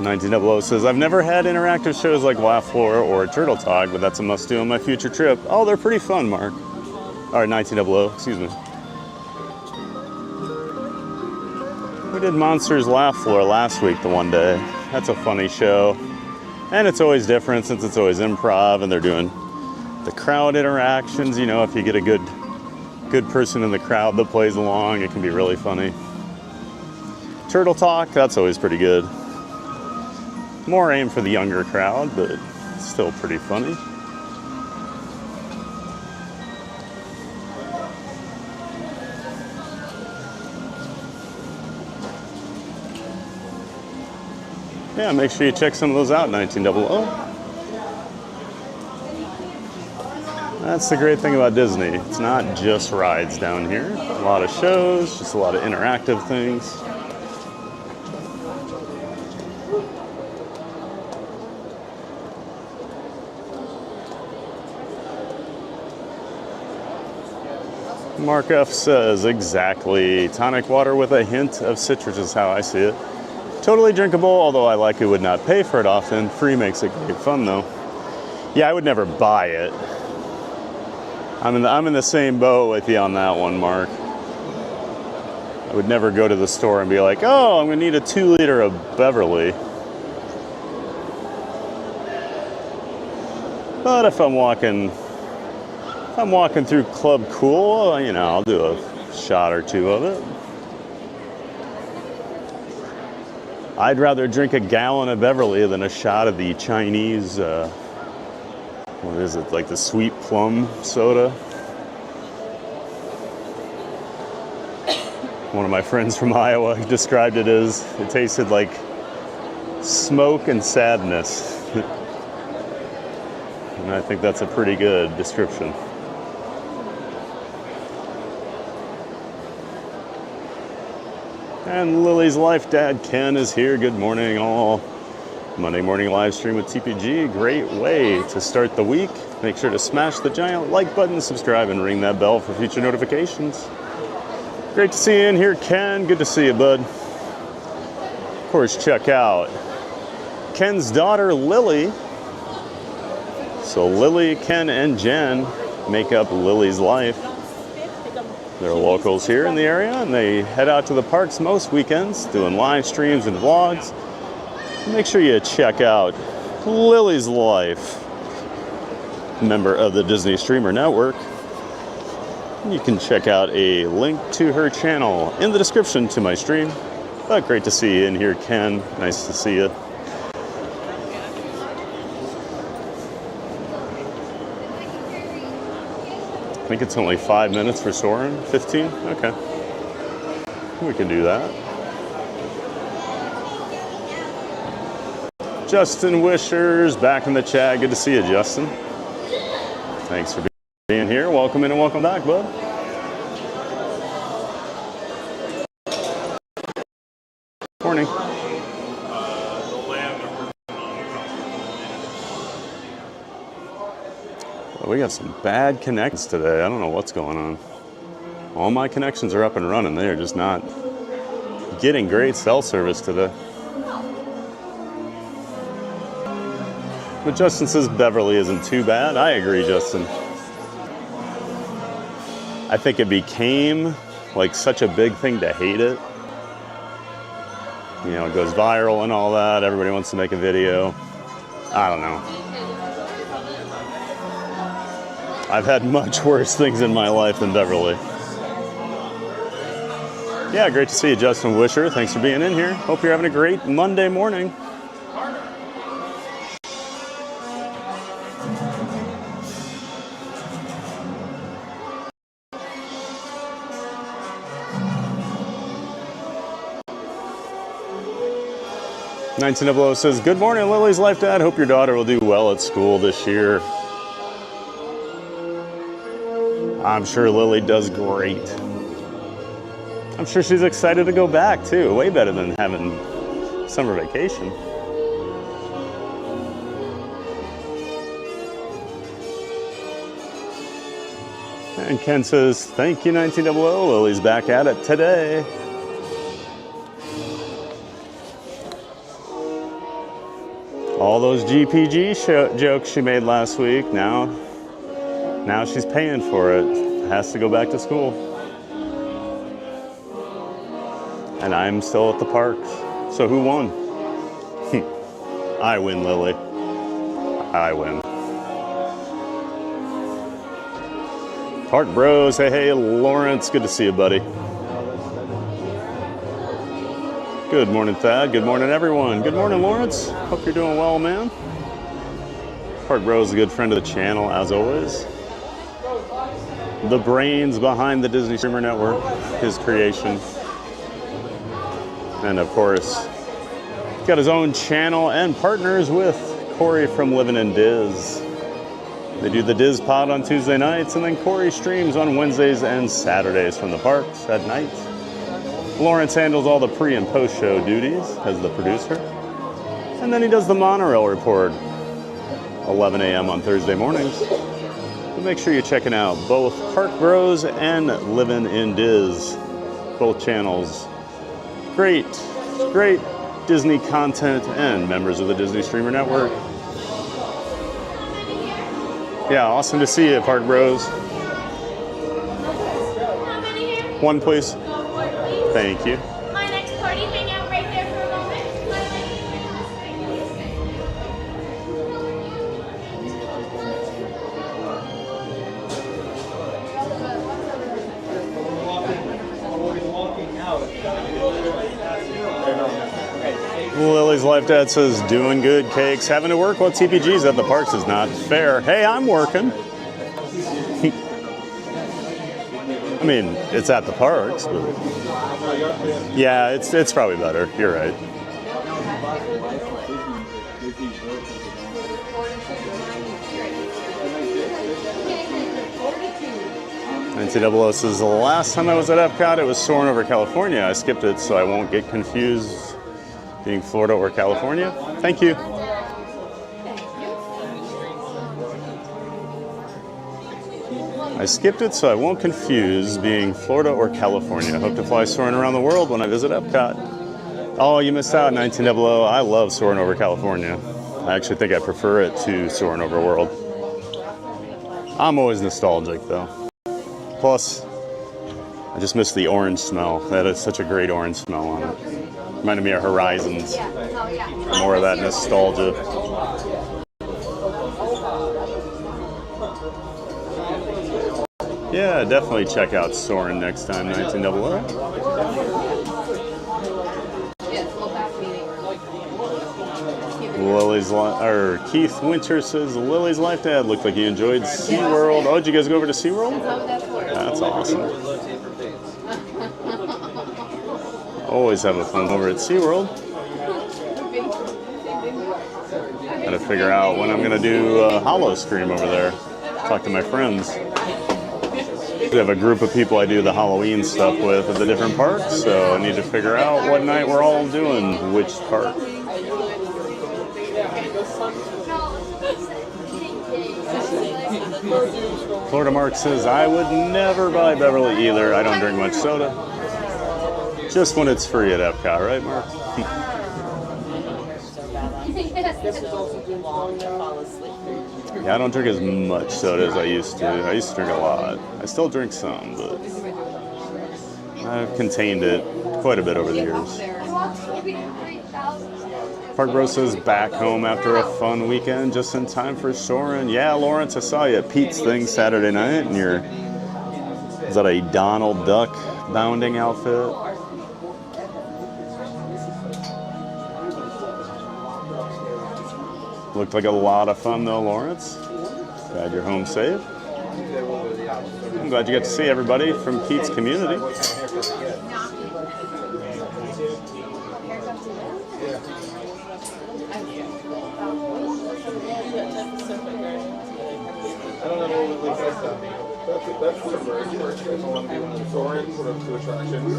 $1900 says, I've never had interactive shows like Laugh Floor or Turtle Talk, but that's a must-do on my future trip. Oh, they're pretty fun, Mark. Or 1900, excuse me. We did Monsters Laugh Floor last week, the one day. That's a funny show. And it's always different since it's always improv and they're doing the crowd interactions. You know, if you get a good person in the crowd that plays along, it can be really funny. Turtle Talk, that's always pretty good. More aimed for the younger crowd, but still pretty funny. Yeah, make sure you check some of those out, 1900. That's the great thing about Disney. It's not just rides down here. A lot of shows, just a lot of interactive things. Mark F says, exactly. Tonic water with a hint of citrus is how I see it. Totally drinkable, although I likely would not pay for it often. Free makes it great fun, though. Yeah, I would never buy it. I'm in the same boat with you on that one, Mark. I would never go to the store and be like, oh, I'm gonna need a 2-liter of Beverly. But if I'm walking through Club Cool, you know, I'll do a shot or two of it. I'd rather drink a gallon of Beverly than a shot of the Chinese, what is it, like the sweet plum soda? One of my friends from Iowa described it as, it tasted like smoke and sadness. And I think that's a pretty good description. And Lily's Life Dad Ken is here. Good morning, all. Monday morning live stream with TPG. Great way to start the week. Make sure to smash the giant like button, subscribe, and ring that bell for future notifications. Great to see you in here, Ken. Good to see you, bud. Of course, check out Ken's daughter, Lily. So Lily, Ken, and Jen make up Lily's Life. They're locals here in the area, and they head out to the parks most weekends, doing live streams and vlogs. Make sure you check out Lily's Life, member of the Disney Streamer Network. You can check out a link to her channel in the description to my stream. But great to see you in here, Ken. Nice to see you. I think it's only 5 minutes for Soarin'. 15? Okay. We can do that. Justin Wishers back in the chat. Good to see you, Justin. Thanks for being here. Welcome in and welcome back, bud. Morning. We got some bad connections today. I don't know what's going on. All my connections are up and running. They are just not getting great cell service today. But Justin says Beverly isn't too bad. I agree, Justin. I think it became like such a big thing to hate it. You know, it goes viral and all that. Everybody wants to make a video. I don't know. I've had much worse things in my life than Beverly. Yeah, great to see you, Justin Wisher. Thanks for being in here. Hope you're having a great Monday morning. $1900 says, good morning, Lily's Life Dad. Hope your daughter will do well at school this year. I'm sure Lily does great. I'm sure she's excited to go back too. Way better than having summer vacation. And Ken says, thank you, 1900. Lily's back at it today. All those GPG jokes she made last week, now she's paying for it. has to go back to school. And I'm still at the parks. So who won? I win, Lily. I win. Park Bros, hey, Lawrence, good to see you, buddy. Good morning, Thad. Good morning, everyone. Good morning, Lawrence. Hope you're doing well, man. Park Bros is a good friend of the channel, as always. The brains behind the Disney Streamer Network, his creation. And of course, he's got his own channel and partners with Corey from Living in Diz. They do the Diz Pod on Tuesday nights, and then Corey streams on Wednesdays and Saturdays from the parks at night. Lawrence handles all the pre and post show duties as the producer. And then he does the monorail report, 11 a.m. on Thursday mornings. But make sure you're checking out both Park Bros and Living in Diz, both channels. Great Disney content and members of the Disney Streamer Network. Yeah, awesome to see you, Park Bros. One, please. Thank you. My next party, hang out right there for a moment. Lily's Life Dad says, doing good, Cakes. Having to work while TPG's at the parks is not fair. Hey, I'm working. I mean, it's at the parks, but yeah, it's probably better. You're right. NCAA says, the last time I was at Epcot, it was Soarin' over California. I skipped it so I won't get confused being Florida or California. Thank you. I skipped it so I won't confuse being Florida or California. Hope to fly Soarin' around the world when I visit Epcot. Oh, you missed out, 1900. I love Soarin' over California. I actually think I prefer it to Soarin' over World. I'm always nostalgic though. Plus, I just miss the orange smell. That is such a great orange smell on it. Reminded me of Horizons. More of that nostalgia. Yeah, definitely check out Soarin' next time, 1900. Keith Winter says, Lily's Life Dad looked like you enjoyed SeaWorld. Oh, did you guys go over to SeaWorld? That's awesome. Always have a fun over at SeaWorld. Gotta figure out when I'm gonna do a Hollow Scream over there. Talk to my friends. We have a group of people I do the Halloween stuff with at the different parks, so I need to figure out what night we're all doing which park. Florida Mark says, I would never buy Beverly either. I don't drink much soda. Just when it's free at Epcot, right, Mark? Yeah, I don't drink as much soda as I used to. I used to drink a lot. I still drink some, but I've contained it quite a bit over the years. Park Bros says, back home after a fun weekend, just in time for Soarin'. Yeah, Lawrence, I saw you at Pete's thing Saturday night, and is that a Donald Duck bounding outfit? Looked like a lot of fun though, Lawrence. Glad you're home safe. I'm glad you got to see everybody from Pete's community. That's the merge. Merge is one of the Soarin' sort of two attractions.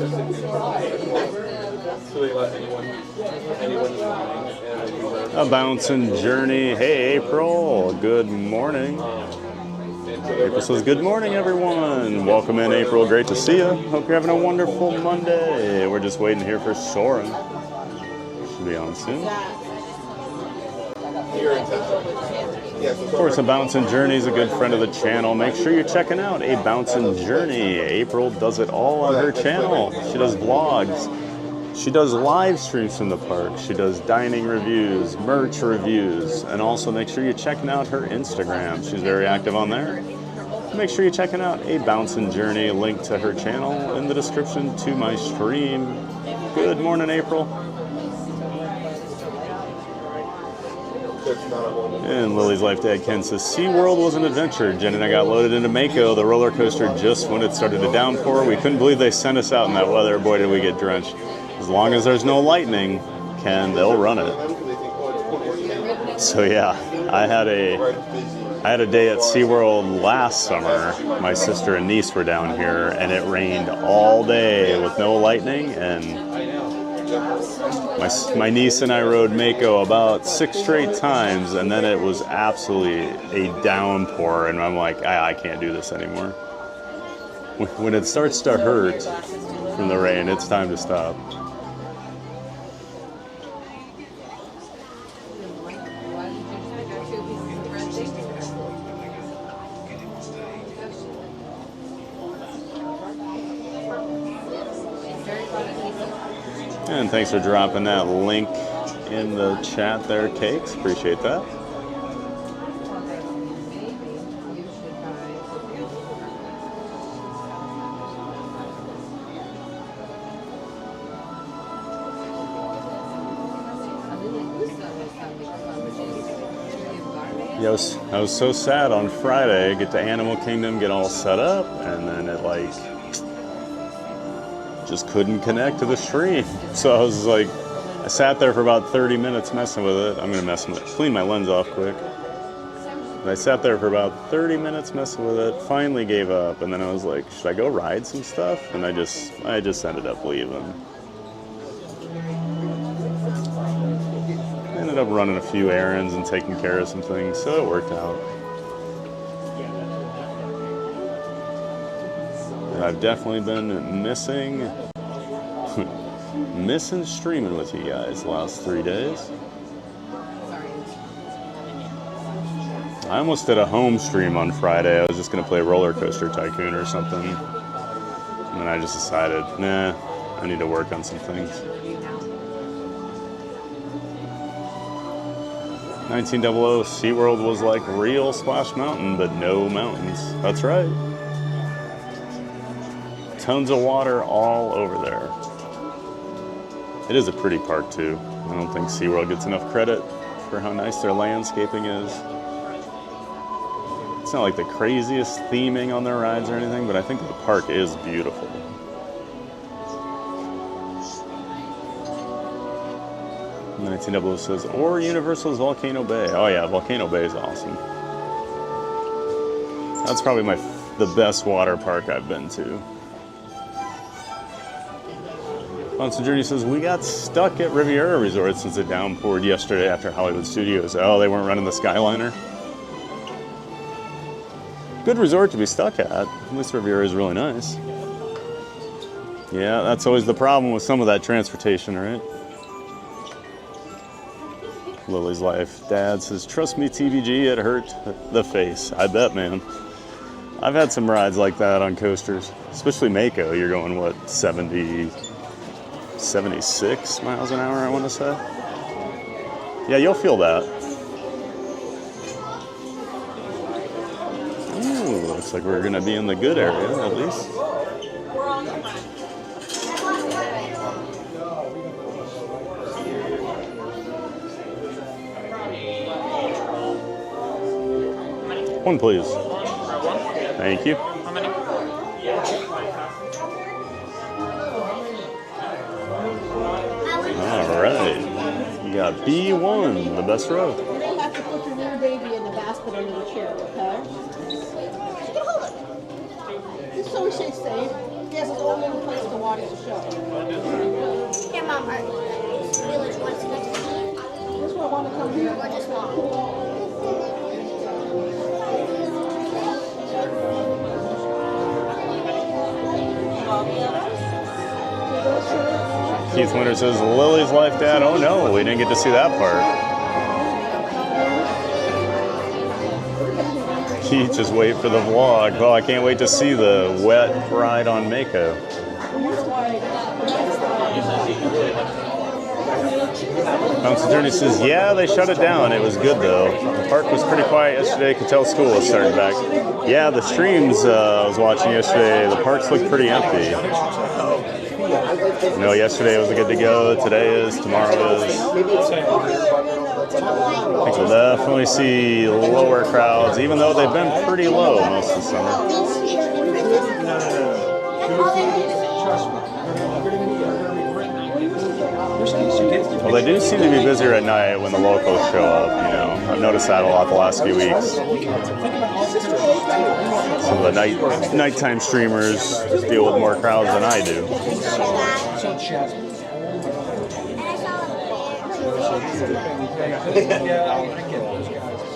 So they let anyone A bouncing journey. Hey, April. Good morning. April says, good morning, everyone. Welcome in, April. Great to see you. Hope you're having a wonderful Monday. We're just waiting here for Soarin'. Should be on soon. Of course, A Bouncin' Journey is a good friend of the channel. Make sure you're checking out A Bouncin' Journey. April does it all on her channel. She does vlogs. She does live streams from the park. She does dining reviews, merch reviews, and also make sure you're checking out her Instagram. She's very active on there. Make sure you're checking out A Bouncin' Journey. Link to her channel in the description to my stream. Good morning, April. And Lily's Life Dad Ken says, SeaWorld was an adventure. Jen and I got loaded into Mako, the roller coaster, just when it started to downpour. We couldn't believe they sent us out in that weather. Boy, did we get drenched. As long as there's no lightning, Ken, they'll run it. So yeah, I had a day at SeaWorld last summer. My sister and niece were down here, and it rained all day with no lightning, and my niece and I rode Mako about 6 straight times, and then it was absolutely a downpour, and I'm like, I can't do this anymore. When it starts to hurt from the rain, it's time to stop. And thanks for dropping that link in the chat there, Cakes. Appreciate that. Yeah, I was so sad on Friday. Get to Animal Kingdom, get all set up, and then it just couldn't connect to the stream. So I was like, I sat there for about 30 minutes messing with it. I'm gonna clean my lens off quick. And I sat there for about 30 minutes messing with it, finally gave up, and then I was like, should I go ride some stuff? And I just ended up leaving. I ended up running a few errands and taking care of some things, so it worked out. I've definitely been missing streaming with you guys the last 3 days. I almost did a home stream on Friday. I was just going to play Roller Coaster Tycoon or something. And then I just decided, nah, I need to work on some things. 1900 SeaWorld was like real Splash Mountain, but no mountains. That's right. Tons of water all over there. It is a pretty park too. I don't think SeaWorld gets enough credit for how nice their landscaping is. It's not like the craziest theming on their rides or anything, but I think the park is beautiful. And 1900 says, or Universal's Volcano Bay. Oh yeah, Volcano Bay is awesome. That's probably the best water park I've been to. Constant Journey says, we got stuck at Riviera Resort since it downpoured yesterday after Hollywood Studios. Oh, they weren't running the Skyliner? Good resort to be stuck at. At least Riviera is really nice. Yeah, that's always the problem with some of that transportation, right? Lily's Life Dad says, trust me, TVG, it hurt the face. I bet, man. I've had some rides like that on coasters, especially Mako. You're going, what, 76 miles an hour, I want to say. Yeah, you'll feel that. Ooh, looks like we're going to be in the good area, at least. One, please. Thank you. How many? All right. You got B1, the best row. You're going to have to put your new baby in the basket under the chair, okay? You can hold it. Just so we stay safe. Yes, it's all in the place to watch the show. Here, Mom, Village wants to go to the sea. This one want to come here. Or just Mom. Keith Winter says, Lily's Life Dad. Oh no, we didn't get to see that part. Pete, just wait for the vlog. Well, I can't wait to see the wet ride on Mako. Bounce Journey says, yeah, they shut it down. It was good, though. The park was pretty quiet yesterday. Could tell school was starting back. Yeah, the streams I was watching yesterday, the parks looked pretty empty. You know, yesterday was good to go. Today is. Tomorrow is. I think we'll definitely see lower crowds, even though they've been pretty low most of the summer. Well, they do seem to be busier at night when the locals show up, you know. I've noticed that a lot the last few weeks. Some of the nighttime streamers deal with more crowds than I do.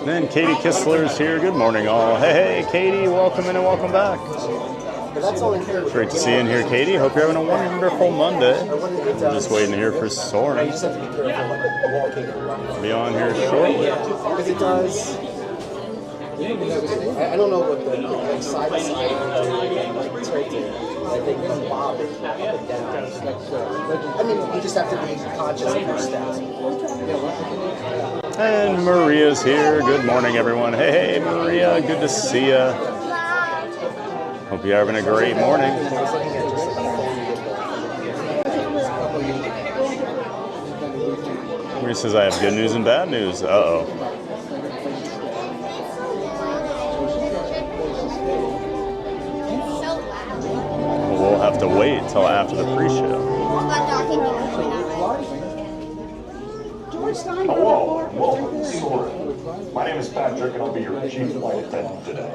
Then Katie Kistler's here. Good morning, all. Hey, Katie, welcome in and welcome back. Great to see you in here, Katie. Hope you're having a wonderful Monday. I'm just waiting to hear for Soarin. Be on here shortly. I don't know what the side to side tilting. I think it's bobbing up and down. I mean, you just have to be conscious of your steps. And Maria's here. Good morning, everyone. Hey, Maria. Good to see you. Hope you're having a great morning. Maria says, I have good news and bad news. Uh-oh. We'll have to wait till after the pre-show. Hello, welcome to Soarin. My name is Patrick and I'll be your chief flight attendant today.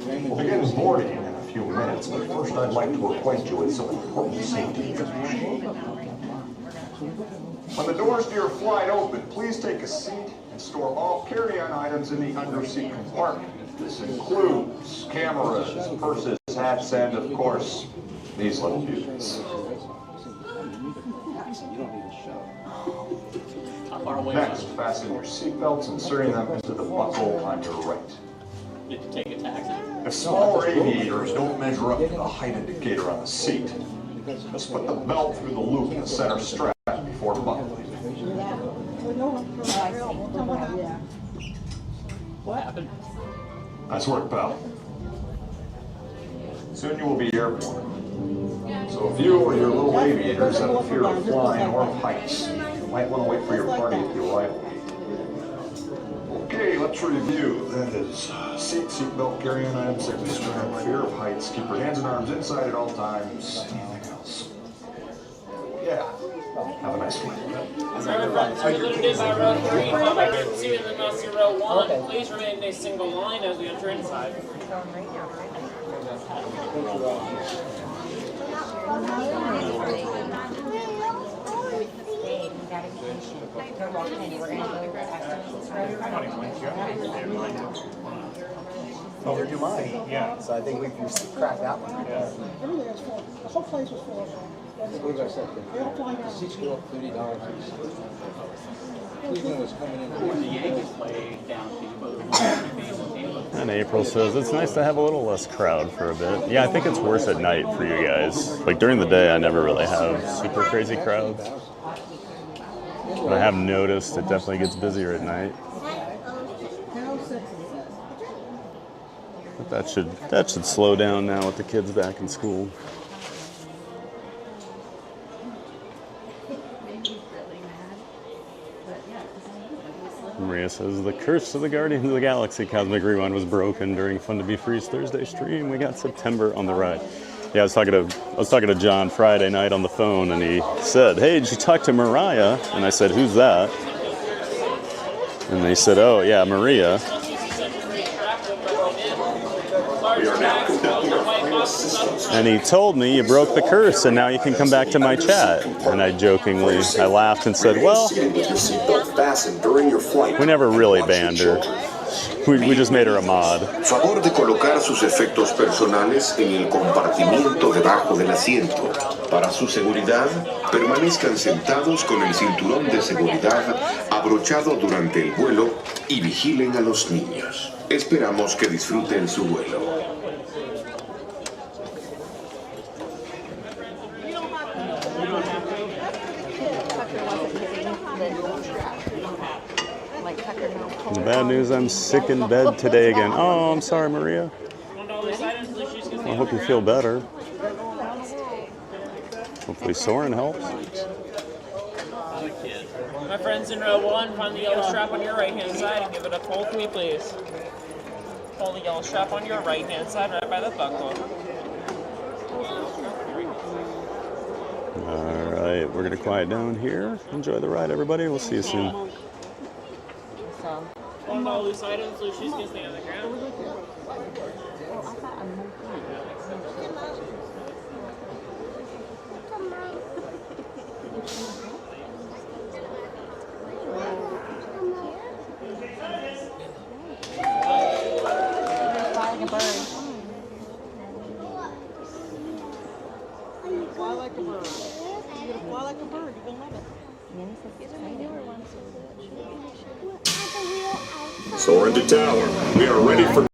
We'll begin boarding in a few minutes, but first I'd like to acquaint you with some important safety information. When the doors to your flight open, please take a seat and store all carry-on items in the underseat compartment. This includes cameras, purses, hats, and of course, these little beauties. Next, fasten your seatbelts, inserting them into the buckle on your right. Did you take a taxi? If smaller aviators don't measure up to the height indicator on the seat, just put the belt through the loop in the center strap before buckling. What happened? Nice work, pal. Soon you will be airborne. So if you or your little aviators have a fear of flying or of heights, you might want to wait for your party at the arrival gate. Okay, let's review. That is seatbelt, carry-on items, safety strap, fear of heights, keep your hands and arms inside at all times. Anything else? Yeah. Have a nice flight. Everyone, saluted by row 3, followed by row 2, and then Nazi row 1. Please remain in a single line as we enter inside. Oh, they're do mine. Yeah. So I think we can crack that one. Everything is full. The whole place was full. They all flying out. Seats go up $30. Cleveland was coming in. The Yankees play down to And April says, it's nice to have a little less crowd for a bit. Yeah, I think it's worse at night for you guys. Like during the day, I never really have super crazy crowds. But I have noticed it definitely gets busier at night. But that should slow down now with the kids back in school. Maria says, the curse of the Guardians of the Galaxy Cosmic Rewind was broken during Fun to Be Free's Thursday stream. We got September on the ride. Yeah, I was talking to John Friday night on the phone, and he said, hey, did you talk to Mariah? And I said, who's that? And they said, oh, yeah, Maria. And he told me you broke the curse and now you can come back to my chat. And I laughed and said, well, we never really banned her. We just made her a mod. Favor de colocar sus efectos personales en el compartimiento debajo del asiento. Para su seguridad, permanezcan sentados con el cinturón de seguridad abrochado durante el vuelo y vigilen a los niños. Esperamos que disfruten su vuelo. The bad news, I'm sick in bed today again. Oh, I'm sorry, Maria. I hope you feel better. Hopefully Soarin helps. My friends in row 1, find the yellow strap on your right-hand side and give it a pull for me, please. Pull the yellow strap on your right-hand side, right by the buckle. All right, we're going to quiet down here. Enjoy the ride, everybody. We'll see you soon. Hold all loose items, loose shoes can stay on the ground. Fly like a bird. You're gonna fly like a bird. You're gonna love it. Soarin to tower. We are ready for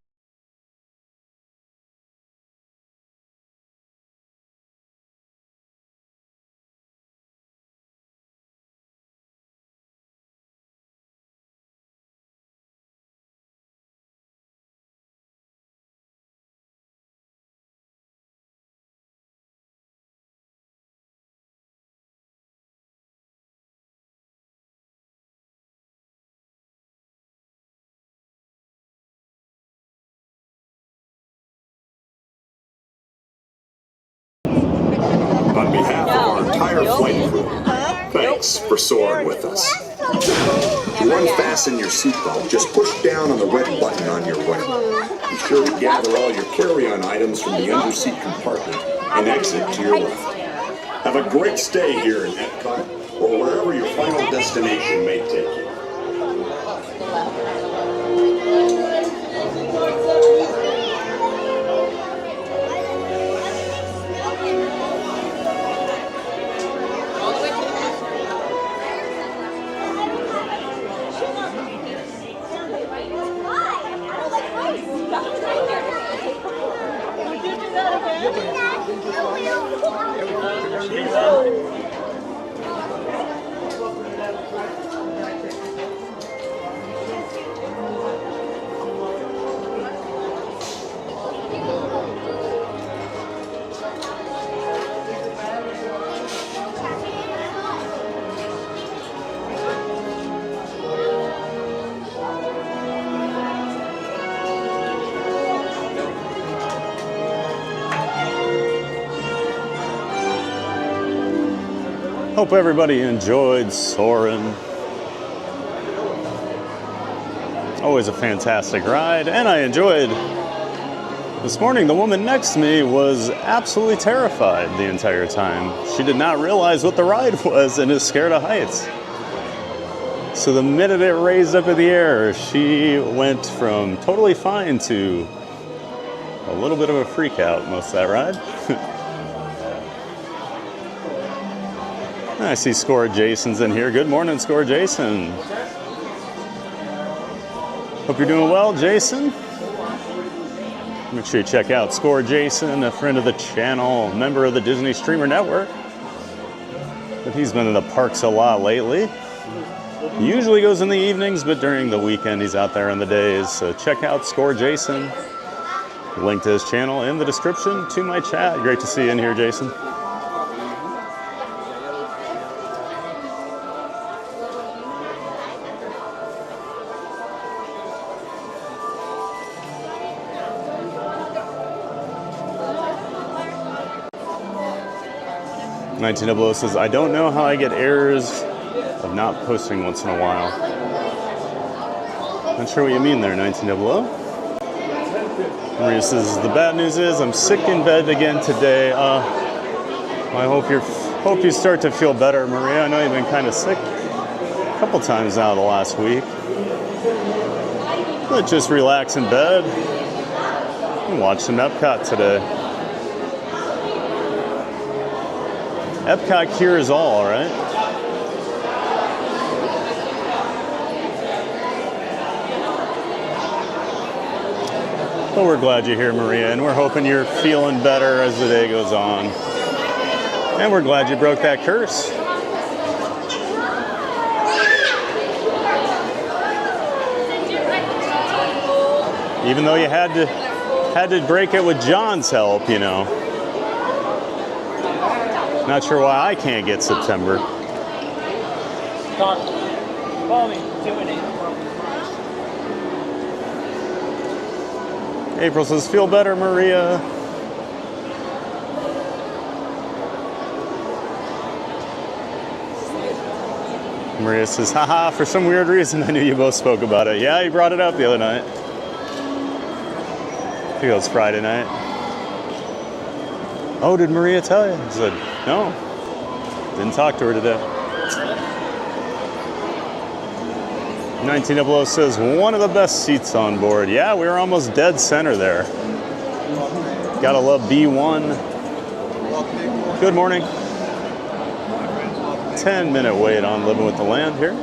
On behalf of our entire flight crew, thanks for soaring with us. To unfasten your seatbelt, just push down on the red button on your right. Be sure to gather all your carry-on items from the underseat compartment and exit to your left. Have a great stay here in Epcot or wherever your final destination may take you. Hope everybody enjoyed Soarin. Always a fantastic ride, and I enjoyed. This morning, the woman next to me was absolutely terrified the entire time. She did not realize what the ride was and is scared of heights. So the minute it raised up in the air, she went from totally fine to a little bit of a freak out most of that ride. I see Score Jason's in here. Good morning, Score Jason. Hope you're doing well, Jason. Make sure you check out Score Jason, a friend of the channel, member of the Disney Streamer Network. But he's been in the parks a lot lately. He usually goes in the evenings, but during the weekend he's out there in the days. So check out Score Jason. Link to his channel in the description to my chat. Great to see you in here, Jason. $1900 says, I don't know how I get errors of not posting once in a while. Not sure what you mean there, 1900. Maria says, the bad news is I'm sick in bed again today. I hope you start to feel better, Maria. I know you've been kind of sick a couple times now the last week. But just relax in bed and watch some Epcot today. Epcot cures all, right? But we're glad you're here, Maria, and we're hoping you're feeling better as the day goes on. And we're glad you broke that curse. Even though you had to break it with John's help, you know. Not sure why I can't get September. Doc, Bobby, doing it. April says, feel better, Maria. Maria says, haha, for some weird reason I knew you both spoke about it. Yeah, you brought it up the other night. I think it was Friday night. Oh, did Maria tell you? I said, no. Didn't talk to her today. 1900 says, one of the best seats on board. Yeah, we were almost dead center there. Gotta love B1. Good morning. 10-minute wait on Living with the Land here.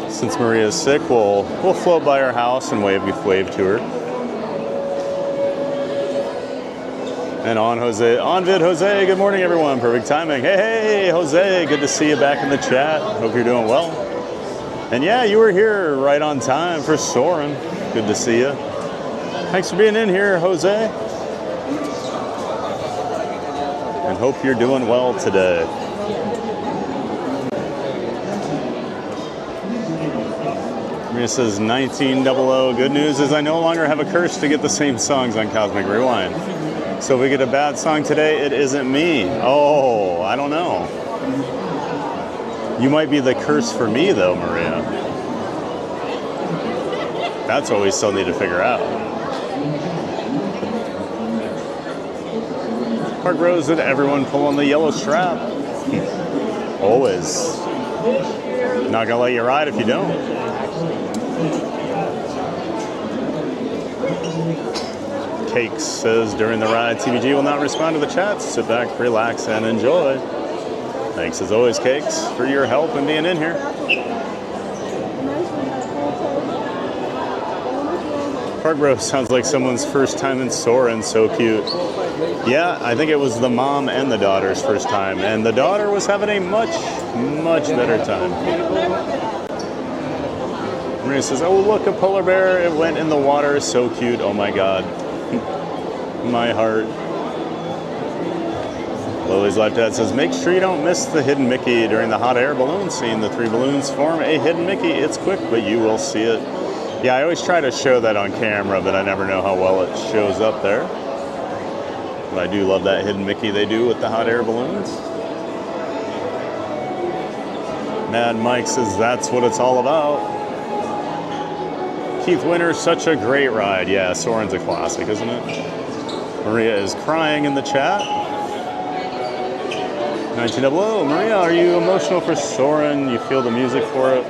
Since Maria's sick, we'll float by her house and wave to her. And on vid Jose, good morning everyone, perfect timing. Hey Jose, good to see you back in the chat. Hope you're doing well. And yeah, you were here right on time for Soarin. Good to see you. Thanks for being in here, Jose. And hope you're doing well today. Maria says 1900. Good news is I no longer have a curse to get the same songs on Cosmic Rewind. So if we get a bad song today, it isn't me. Oh, I don't know. You might be the curse for me though, Maria. That's what we still need to figure out. Park Rose, did everyone pull on the yellow strap? Always. Not gonna let you ride if you don't. Cakes says, during the ride, TVG will not respond to the chats. Sit back, relax, and enjoy. Thanks as always, Cakes, for your help and being in here. Park Rose sounds like someone's first time in Soarin', so cute. Yeah, I think it was the mom and the daughter's first time, and the daughter was having a much, much better time. Maria says, oh, look, a polar bear. It went in the water. So cute. Oh, my God. My heart. Lily's Life Dad says, make sure you don't miss the hidden Mickey during the hot air balloon scene. The 3 balloons form a hidden Mickey. It's quick, but you will see it. Yeah, I always try to show that on camera, but I never know how well it shows up there. But I do love that hidden Mickey they do with the hot air balloons. Mad Mike says, that's what it's all about. Keith Winter, such a great ride. Yeah, Soarin's a classic, isn't it? Maria is crying in the chat. 1900, Maria, are you emotional for Soarin'? You feel the music for it?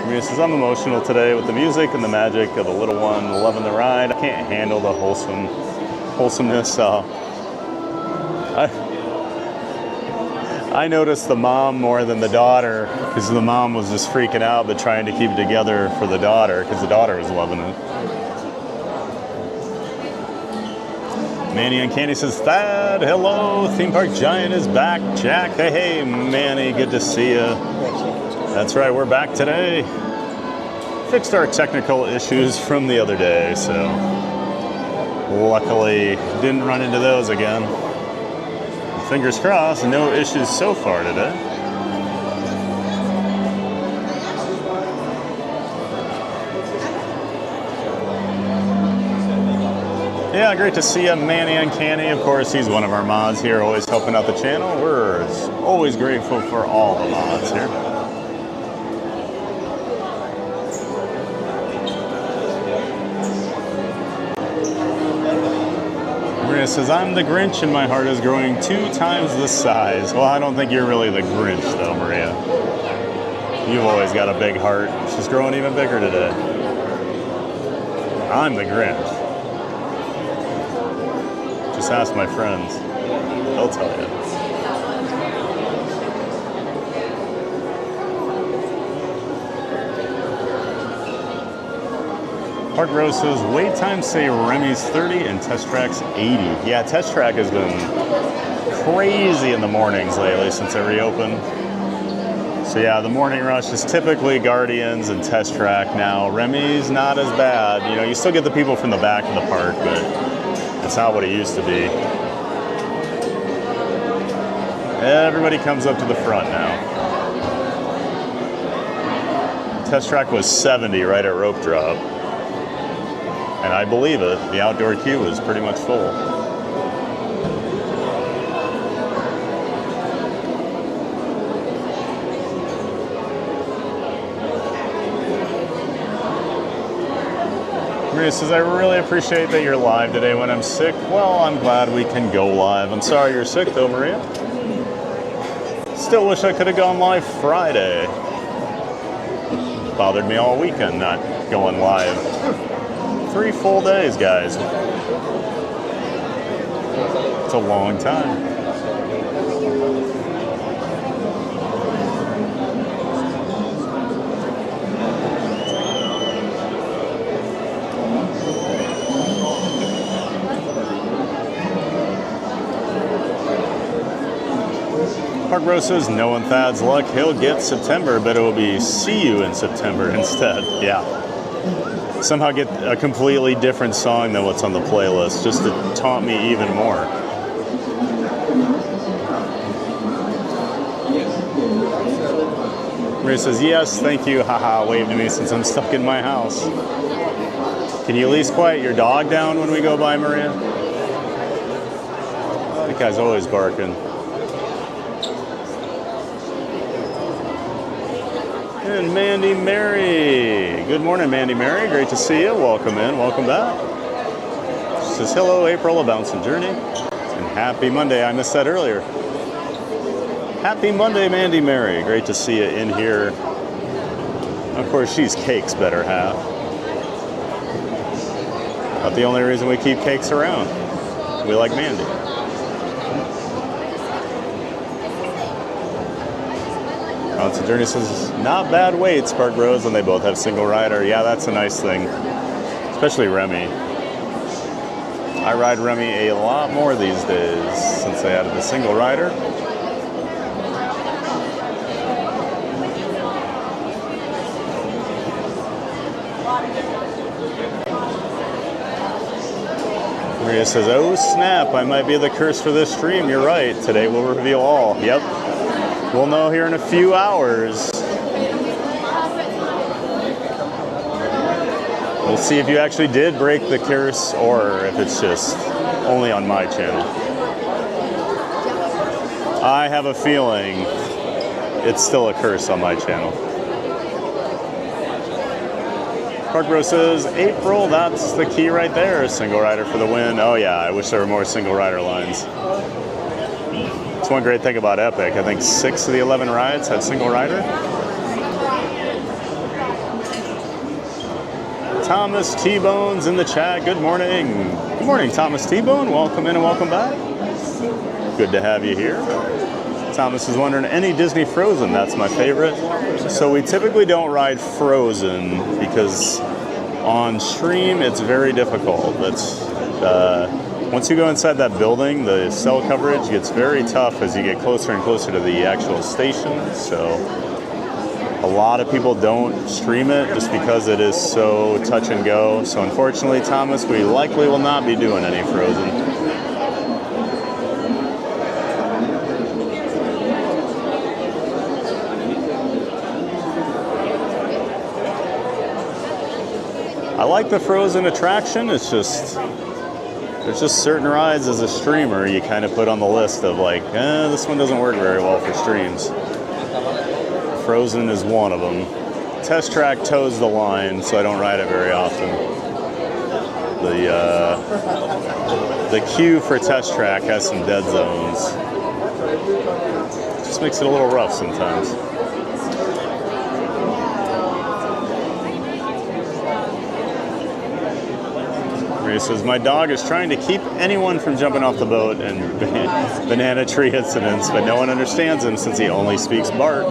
Maria says, I'm emotional today with the music and the magic of the little one loving the ride. I can't handle the wholesomeness. I noticed the mom more than the daughter because the mom was just freaking out but trying to keep it together for the daughter because the daughter was loving it. Manny Uncanny says, Thad, hello, Theme Park Giant is back. Jack, hey, Manny, good to see you. That's right, we're back today. Fixed our technical issues from the other day, so luckily didn't run into those again. Fingers crossed, no issues so far today. Yeah, great to see you, Manny Uncanny. Of course, he's one of our mods here, always helping out the channel. We're always grateful for all the mods here. Maria says, I'm the Grinch and my heart is growing 2 times the size. Well, I don't think you're really the Grinch, though, Maria. You've always got a big heart. She's growing even bigger today. I'm the Grinch. Just ask my friends. They'll tell you. Park Rose says, wait times say Remy's 30 and Test Track's 80. Yeah, Test Track has been crazy in the mornings lately since it reopened. So yeah, the morning rush is typically Guardians and Test Track now. Remy's not as bad. You know, you still get the people from the back of the park, but it's not what it used to be. Everybody comes up to the front now. Test Track was 70 right at rope drop. And I believe it, the outdoor queue was pretty much full. Maria says, I really appreciate that you're live today when I'm sick. Well, I'm glad we can go live. I'm sorry you're sick though, Maria. Still wish I could have gone live Friday. Bothered me all weekend not going live. 3 full days, guys. It's a long time. Park Rose says, knowing Thad's luck, he'll get September, but it will be see you in September instead. Yeah. Somehow get a completely different song than what's on the playlist, just to taunt me even more. Maria says, yes, thank you, haha, wave to me since I'm stuck in my house. Can you at least quiet your dog down when we go by, Maria? That guy's always barking. And Mandy Mary. Good morning, Mandy Mary. Great to see you. Welcome in. Welcome back. She says, hello, April, a bouncing journey. And happy Monday. I missed that earlier. Happy Monday, Mandy Mary. Great to see you in here. Of course, she's Cake's better half. Not the only reason we keep Cakes around. We like Mandy. Bouncing Journey says, not bad weights, Park Rose, and they both have single rider. Yeah, that's a nice thing. Especially Remy. I ride Remy a lot more these days since they added the single rider. Maria says, oh snap, I might be the curse for this stream. You're right. Today we'll reveal all. Yep. We'll know here in a few hours. We'll see if you actually did break the curse or if it's just only on my channel. I have a feeling it's still a curse on my channel. Park Rose says, April, that's the key right there. Single rider for the win. Oh yeah, I wish there were more single rider lines. That's one great thing about Epic. I think 6 of the 11 rides had single rider. Thomas T-Bone's in the chat. Good morning. Good morning, Thomas T-Bone. Welcome in and welcome back. Good to have you here. Thomas is wondering, any Disney Frozen? That's my favorite. So we typically don't ride Frozen because on stream it's very difficult. It's once you go inside that building, the cell coverage gets very tough as you get closer and closer to the actual station. So a lot of people don't stream it just because it is so touch and go. So unfortunately, Thomas, we likely will not be doing any Frozen. I like the Frozen attraction. It's just, there's just certain rides as a streamer you kind of put on the list of like, this one doesn't work very well for streams. Frozen is one of them. Test Track toes the line, so I don't ride it very often. The queue for Test Track has some dead zones. Just makes it a little rough sometimes. He says, my dog is trying to keep anyone from jumping off the boat and banana tree incidents, but no one understands him since he only speaks bark.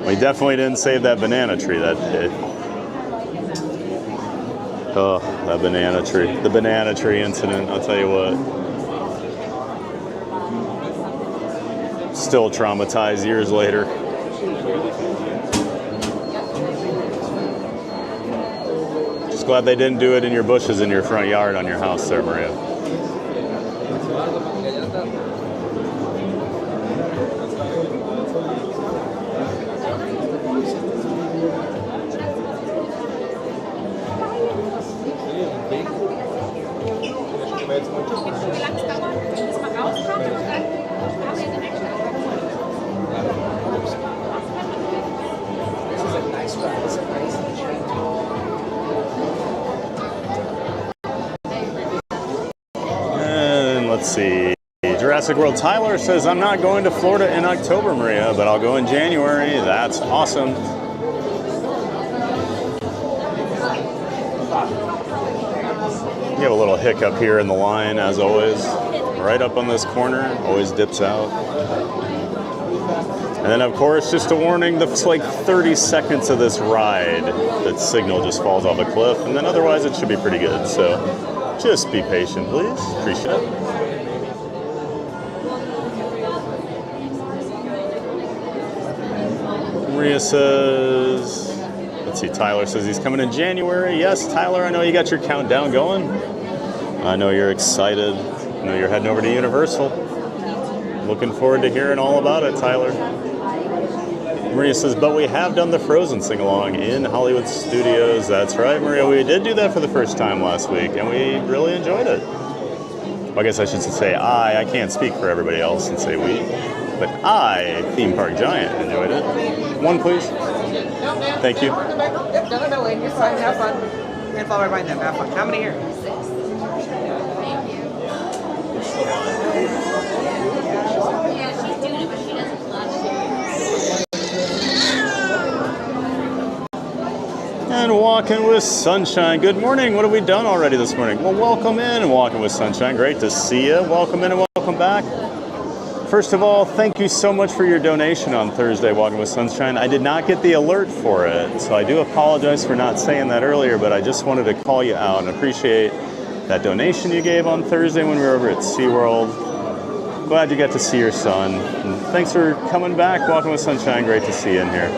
We definitely didn't save that banana tree that day. Oh, that banana tree. The banana tree incident, I'll tell you what. Still traumatized years later. Just glad they didn't do it in your bushes in your front yard on your house there, Maria. Let's see. Jurassic World Tyler says, I'm not going to Florida in October, Maria, but I'll go in January. That's awesome. You have a little hiccup here in the line, as always. Right up on this corner, always dips out. And then, of course, just a warning, that's like 30 seconds of this ride, that signal just falls off a cliff, and then otherwise it should be pretty good. So just be patient, please. Appreciate it. Maria says, let's see, Tyler says he's coming in January. Yes, Tyler, I know you got your countdown going. I know you're excited. I know you're heading over to Universal. Looking forward to hearing all about it, Tyler. Maria says, but we have done the Frozen sing-along in Hollywood Studios. That's right, Maria. We did do that for the first time last week, and we really enjoyed it. Well, I guess I should say I can't speak for everybody else and say we. But I, Theme Park Giant, enjoyed it. One, please. Thank you. No, you're fine. Have fun. And follow right by them. Have fun. How many here? 6. And Walking with Sunshine. Good morning. What have we done already this morning? Well, welcome in, Walking with Sunshine. Great to see you. Welcome in and welcome back. First of all, thank you so much for your donation on Thursday, Walking with Sunshine. I did not get the alert for it, so I do apologize for not saying that earlier, but I just wanted to call you out and appreciate that donation you gave on Thursday when we were over at SeaWorld. Glad you got to see your son. And thanks for coming back, Walking with Sunshine. Great to see you in here.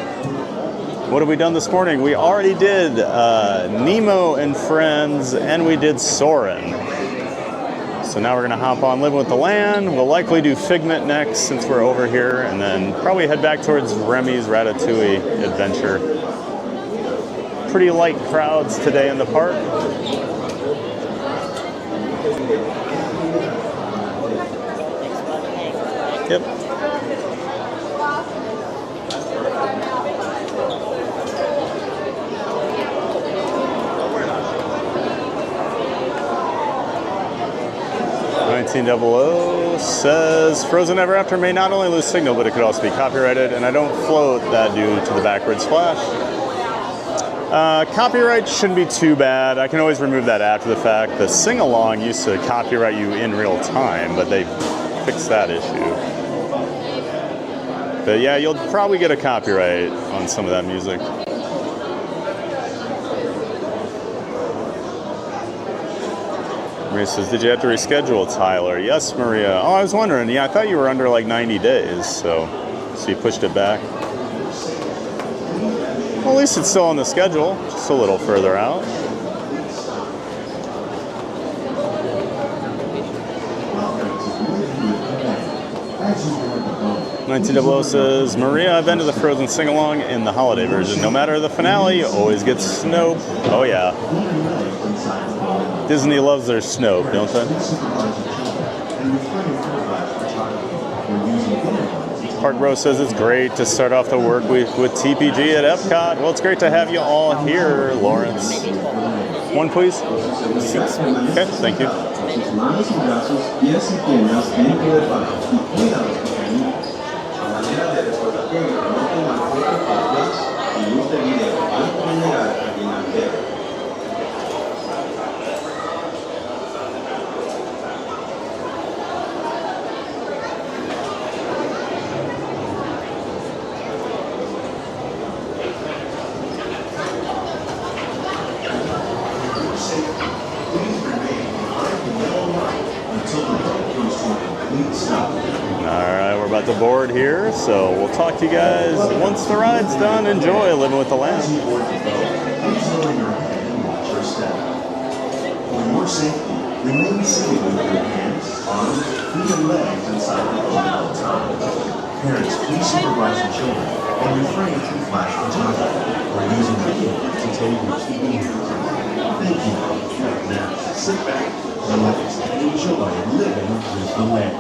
What have we done this morning? We already did Nemo and Friends, and we did Soarin. So now we're going to hop on Living with the Land. We'll likely do Figment next since we're over here, and then probably head back towards Remy's Ratatouille adventure. Pretty light crowds today in the park. Yep. $19.00 says Frozen Ever After may not only lose signal, but it could also be copyrighted, and I don't float that due to the backward splash. Copyright shouldn't be too bad. I can always remove that after the fact. The sing-along used to copyright you in real time, but they fixed that issue. But yeah, you'll probably get a copyright on some of that music. Maria says, did you have to reschedule, Tyler? Yes, Maria. Oh, I was wondering. Yeah, I thought you were under like 90 days, so you pushed it back. Well, at least it's still on the schedule, just a little further out. $19.00 says, Maria, I've been to the Frozen sing-along in the holiday version. No matter the finale, you always get Snope. Oh, yeah. Disney loves their Snope, don't they? Park Bro says it's great to start off the work week with TPG at Epcot. Well, it's great to have you all here, Lawrence. One, please. Okay, thank you. board here, so we'll talk to you guys once the ride's done. Enjoy living with the land. For your safety, remain seated with your hands, arms, feet, and legs inside the boat at all times. Parents, please supervise your children and refrain from flash photography or using video to take your TV news. Thank you. Now, sit back, relax, and enjoy living with the land.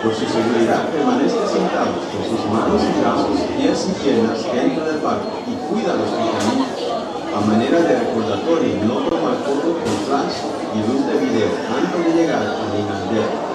Por su seguridad, permanezca sentado con sus manos y brazos, pies y piernas dentro del barco y cuida los picanos. A manera de recordatorio, no tomar fotos con flash y luz de video antes de llegar a Nemo.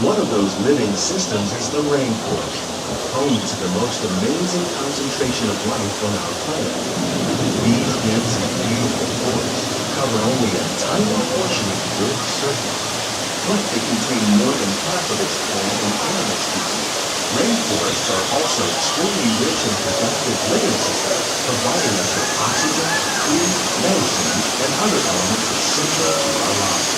One of those living systems is the rainforest, home to the most amazing concentration of life on our planet. These dense and beautiful forests cover only a tiny portion of the Earth's surface, but they contain more than half of its plant and animal species. Rainforests are also extremely rich and productive living systems, providing us with oxygen, food, medicine, and other elements essential to our lives.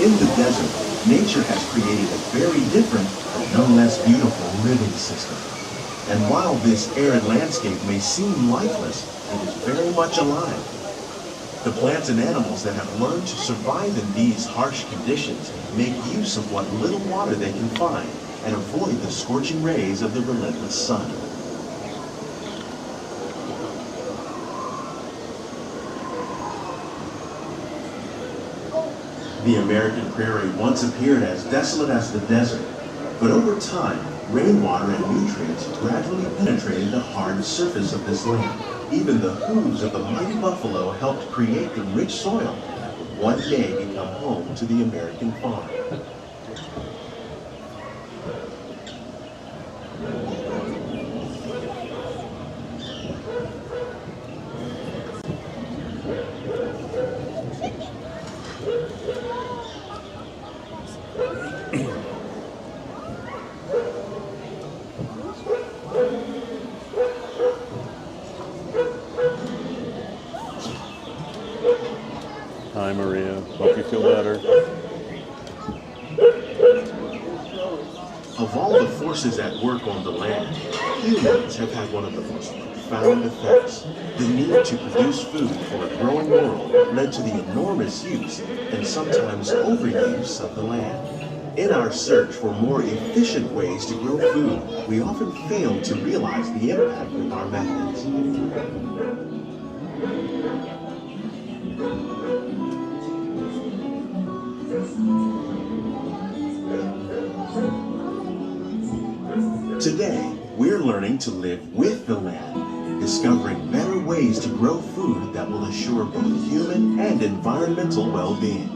In the desert, nature has created a very different, but no less beautiful living system. And while this arid landscape may seem lifeless, it is very much alive. The plants and animals that have learned to survive in these harsh conditions make use of what little water they can find and avoid the scorching rays of the relentless sun. The American prairie once appeared as desolate as the desert, but over time, rainwater and nutrients gradually penetrated the hard surface of this land. Even the hooves of the mighty buffalo helped create the rich soil that would one day become home to the American farm. Hi, Maria. Hope you feel better. Of all the forces at work on the land, humans have had one of the most profound effects. The need to produce food for a growing world led to the enormous use and sometimes overuse of the land. In our search for more efficient ways to grow food, we often fail to realize the impact of our methods. Today, we're learning to live with the land, discovering better ways to grow food that will assure both human and environmental well-being.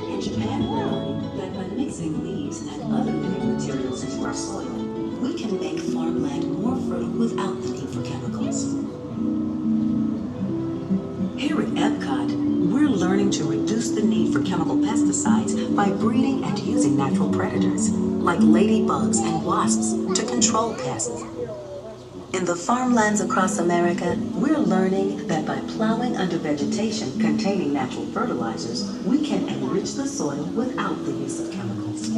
In Japan, we learned that by mixing leaves and other living materials into our soil, we can make farmland more fertile without the need for chemicals. Here at Epcot, we're learning to reduce the need for chemical pesticides by breeding and using natural predators, like ladybugs and wasps, to control pests. In the farmlands across America, we're learning that by plowing under vegetation containing natural fertilizers, we can enrich the soil without the use of chemicals.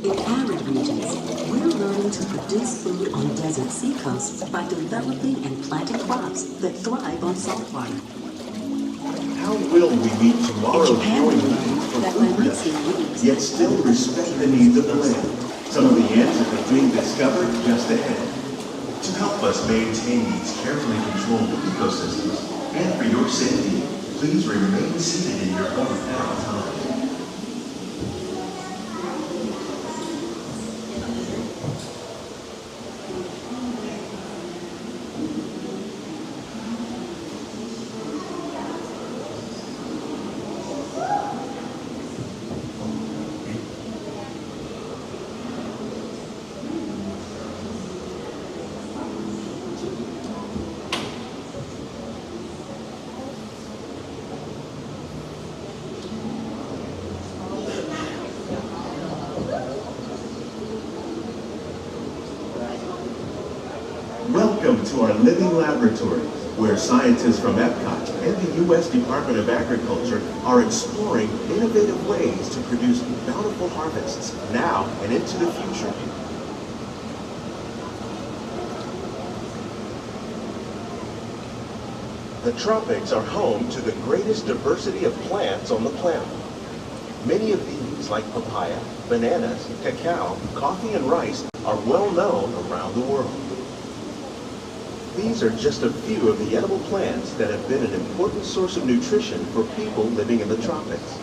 In arid regions, we're learning to produce food on desert seacoasts by developing and planting crops that thrive on salt water. How will we meet tomorrow's growing need for food production, yet still respect the needs of the land? Some of the answers are being discovered just ahead. To help us maintain these carefully controlled ecosystems, and for your safety, please remain seated in your boat at all times. Welcome to our living laboratory, where scientists from Epcot and the U.S. Department of Agriculture are exploring innovative ways to produce bountiful harvests now and into the future. The tropics are home to the greatest diversity of plants on the planet. Many of these, like papaya, bananas, cacao, coffee, and rice, are well known around the world. These are just a few of the edible plants that have been an important source of nutrition for people living in the tropics.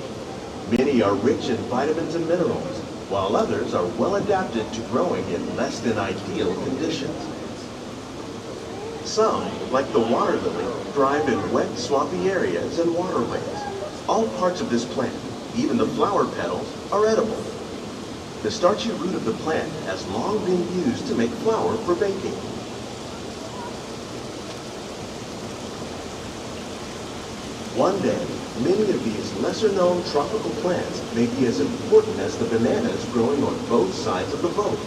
Many are rich in vitamins and minerals, while others are well adapted to growing in less than ideal conditions. Some, like the water lily, thrive in wet, swampy areas and waterways. All parts of this plant, even the flower petals, are edible. The starchy root of the plant has long been used to make flour for baking. One day, many of these lesser-known tropical plants may be as important as the bananas growing on both sides of the boat.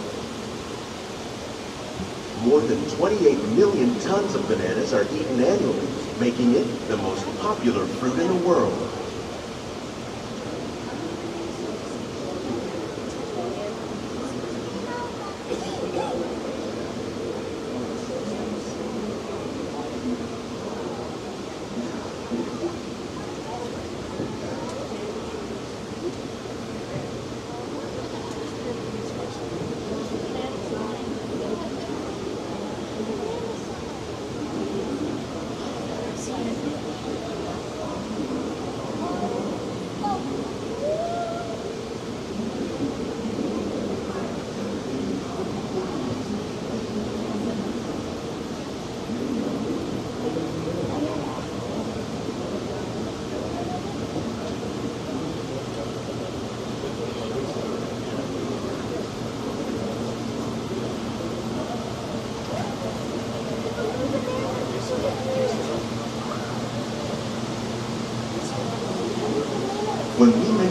More than 28 million tons of bananas are eaten annually, making it the most popular fruit in the world.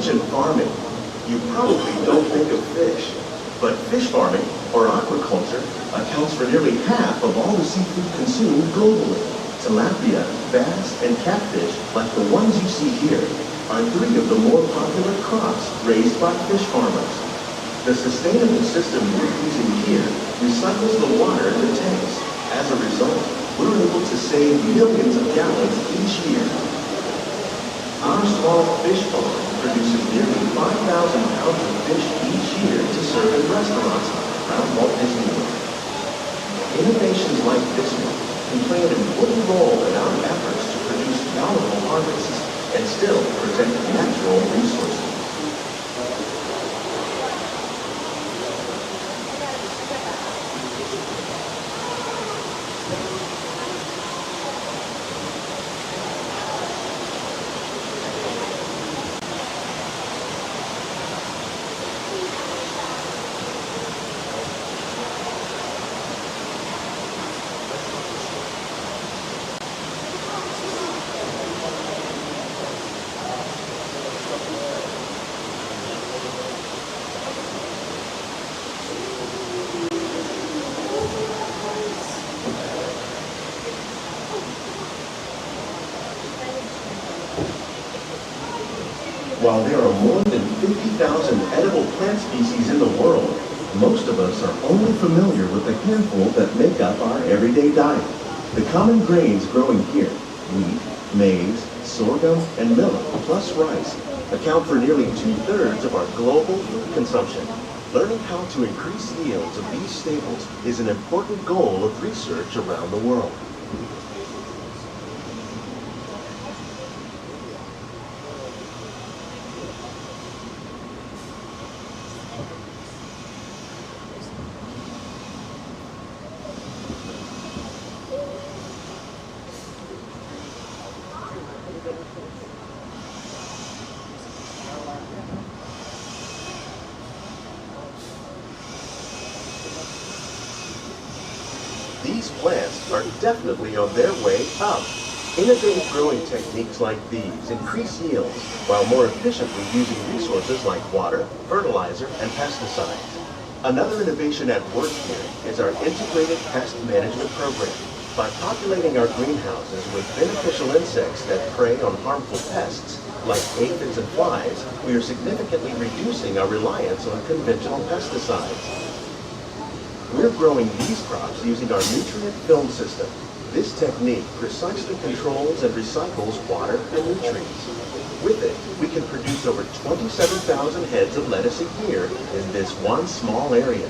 mention farming, you probably don't think of fish. But fish farming, or aquaculture, accounts for nearly half of all the seafood consumed globally. Tilapia, bass, and catfish, like the ones you see here, are 3 of the more popular crops raised by fish farmers. The sustainable system we're using here recycles the water in the tanks. As a result, we're able to save millions of gallons each year. Our small fish farm produces nearly 5,000 pounds of fish each year to serve in restaurants around Walt Disney World. Innovations like this one can play an important role in our efforts to produce bountiful harvests and still protect natural resources. While there are more than 50,000 edible plant species in the world, most of us are only familiar with the handful that make up our everyday diet. The common grains growing here, wheat, maize, sorghum, and millet, plus rice, account for nearly 2/3 of our global food consumption. Learning how to increase yields of these staples is an important goal of research around the world. These plants are definitely on their way up. Innovative growing techniques like these increase yields while more efficiently using resources like water, fertilizer, and pesticides. Another innovation at work here is our integrated pest management program. By populating our greenhouses with beneficial insects that prey on harmful pests, like aphids and flies, we are significantly reducing our reliance on conventional pesticides. We're growing these crops using our nutrient film system. This technique precisely controls and recycles water and nutrients. With it, we can produce over 27,000 heads of lettuce a year in this one small area.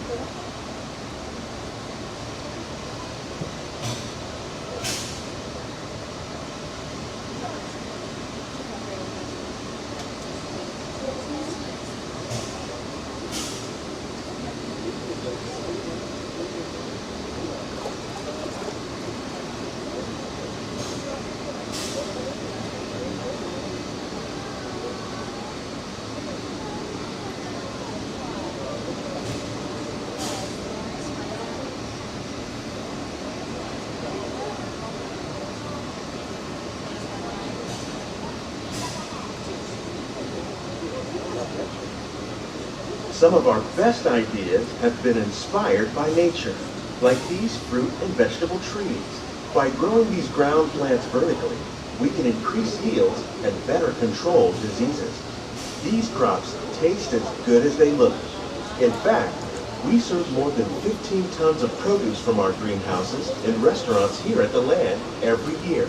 Some of our best ideas have been inspired by nature, like these fruit and vegetable trees. By growing these ground plants vertically, we can increase yields and better control diseases. These crops taste as good as they look. In fact, we serve more than 15 tons of produce from our greenhouses in restaurants here at the land every year.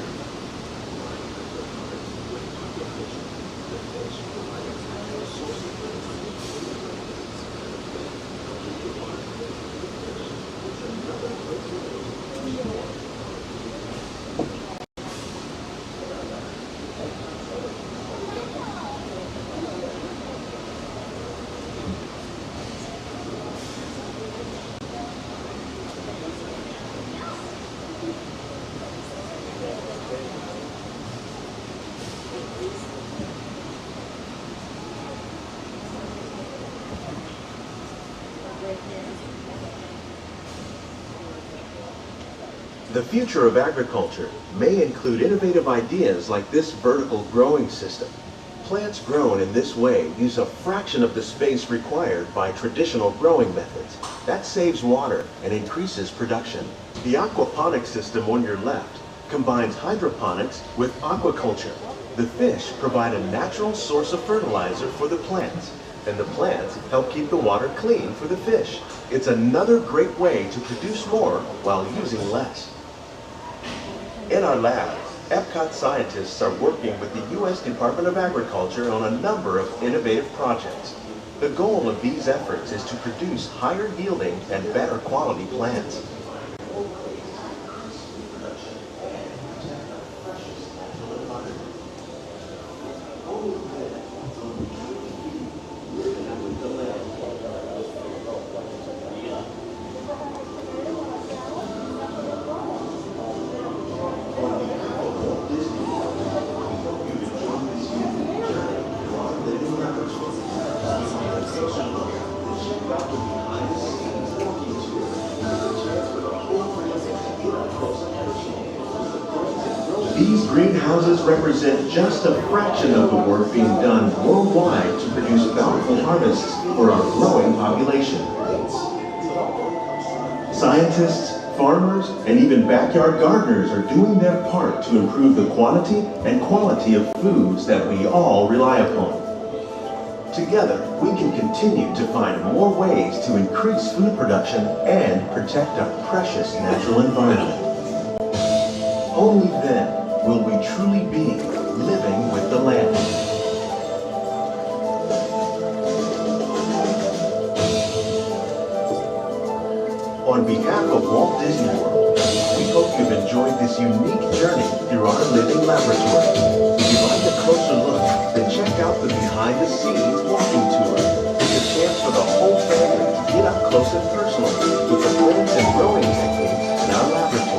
The future of agriculture may include innovative ideas like this vertical growing system. Plants grown in this way use a fraction of the space required by traditional growing methods. That saves water and increases production. The aquaponics system on your left combines hydroponics with aquaculture. The fish provide a natural source of fertilizer for the plants, and the plants help keep the water clean for the fish. It's another great way to produce more while using less. In our lab, Epcot scientists are working with the U.S. Department of Agriculture on a number of innovative projects. The goal of these efforts is to produce higher yielding and better quality plants. These greenhouses represent just a fraction of the work being done worldwide to produce bountiful harvests for our growing population. Scientists, farmers, and even backyard gardeners are doing their part to improve the quantity and quality of foods that we all rely upon. Together, we can continue to find more ways to increase food production and protect our precious natural environment. Only then will we truly be living with the land. On behalf of Walt Disney World, we hope you've enjoyed this unique journey through our living laboratory. If you'd like a closer look, then check out the behind-the-scenes walking tour. It's a chance for the whole family to get up close and personal with the plants and growing techniques in our laboratory.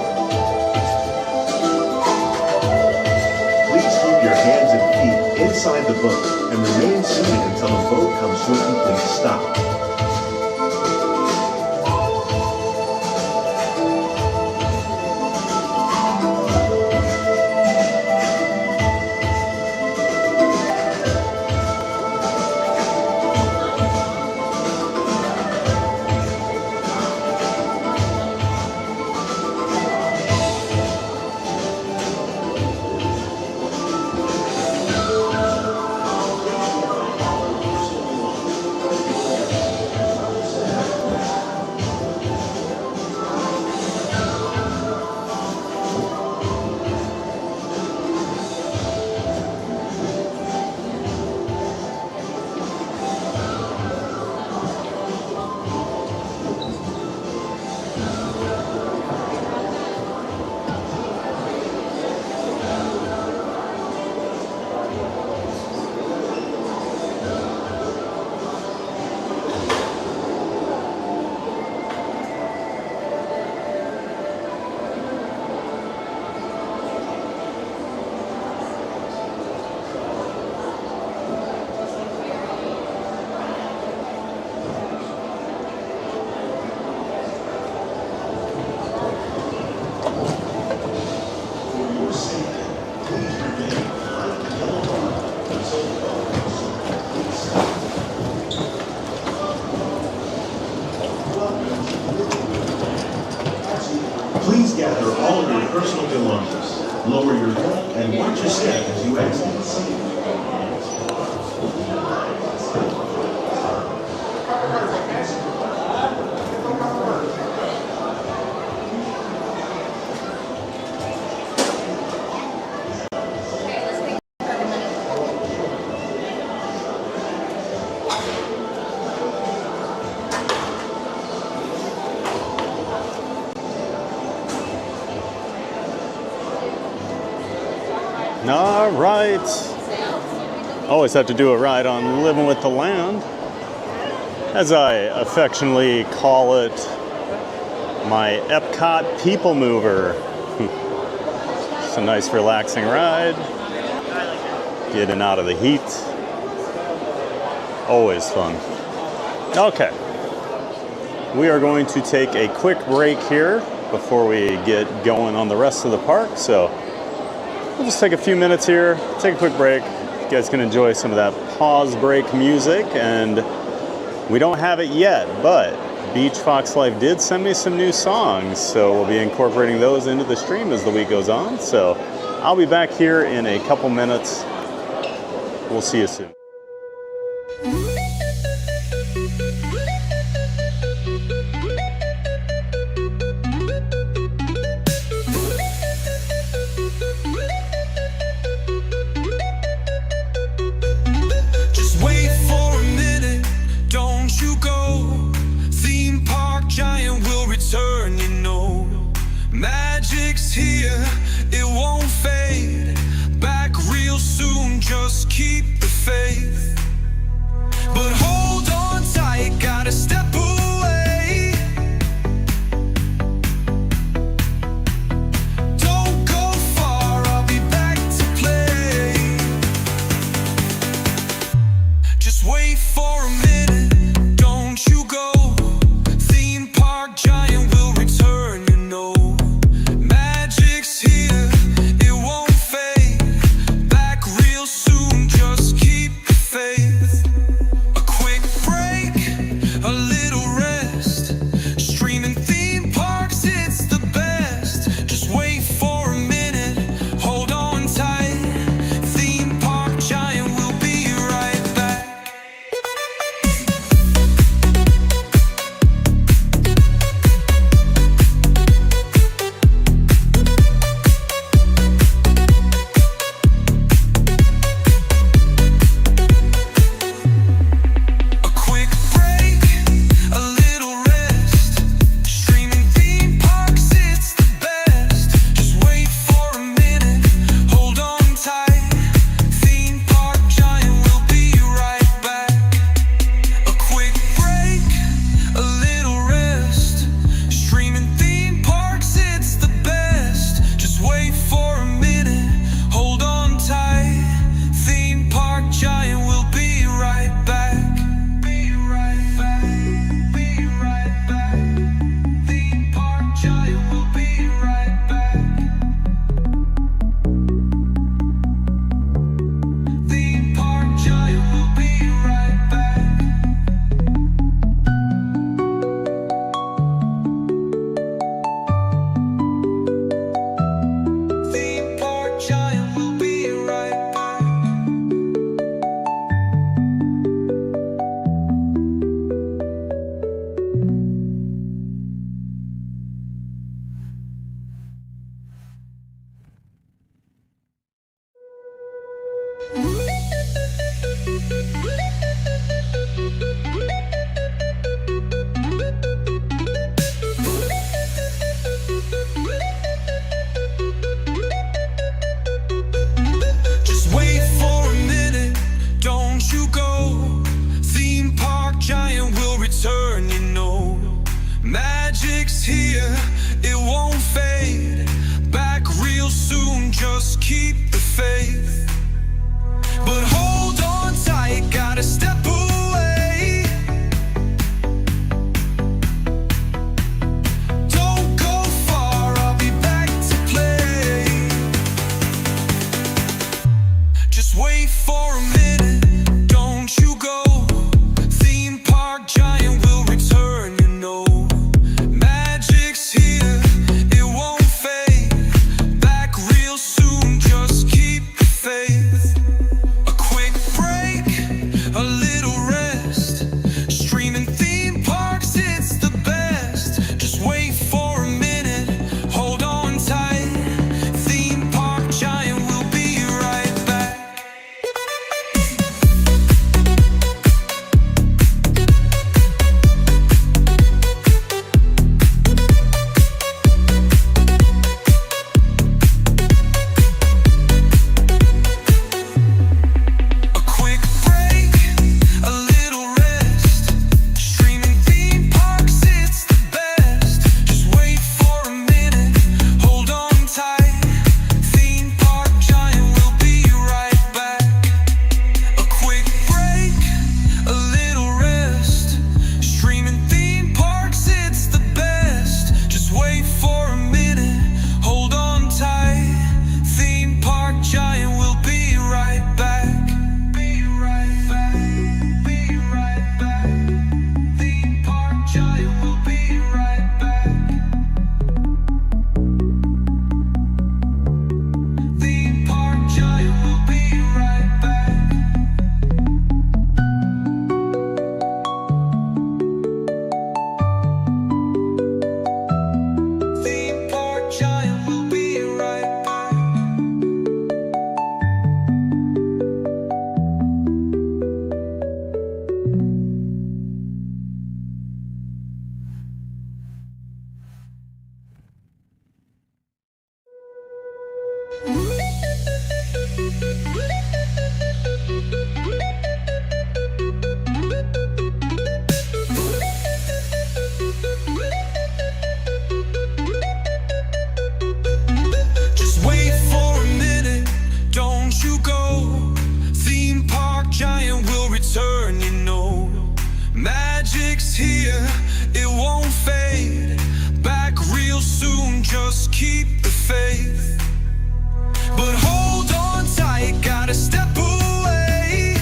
Please keep your hands and feet inside the boat and remain seated until the boat comes to a complete stop. Please gather all of your personal belongings. Lower your head and watch your step as you exit. All right. Always have to do a ride on Living with the Land, as I affectionately call it, my Epcot People Mover. It's a nice relaxing ride. Getting out of the heat. Always fun. Okay. We are going to take a quick break here before we get going on the rest of the park. So we'll just take a few minutes here, take a quick break, You guys can enjoy some of that pause break music, and we don't have it yet, but Beach Fox Life did send me some new songs, so we'll be incorporating those into the stream as the week goes on. So I'll be back here in a couple minutes. We'll see you soon. Just wait for a minute, don't you go. Theme park giant will return, you know. Magic's here, it won't fade. Back real soon, just keep the faith. just keep the faith. But hold on tight, gotta step away.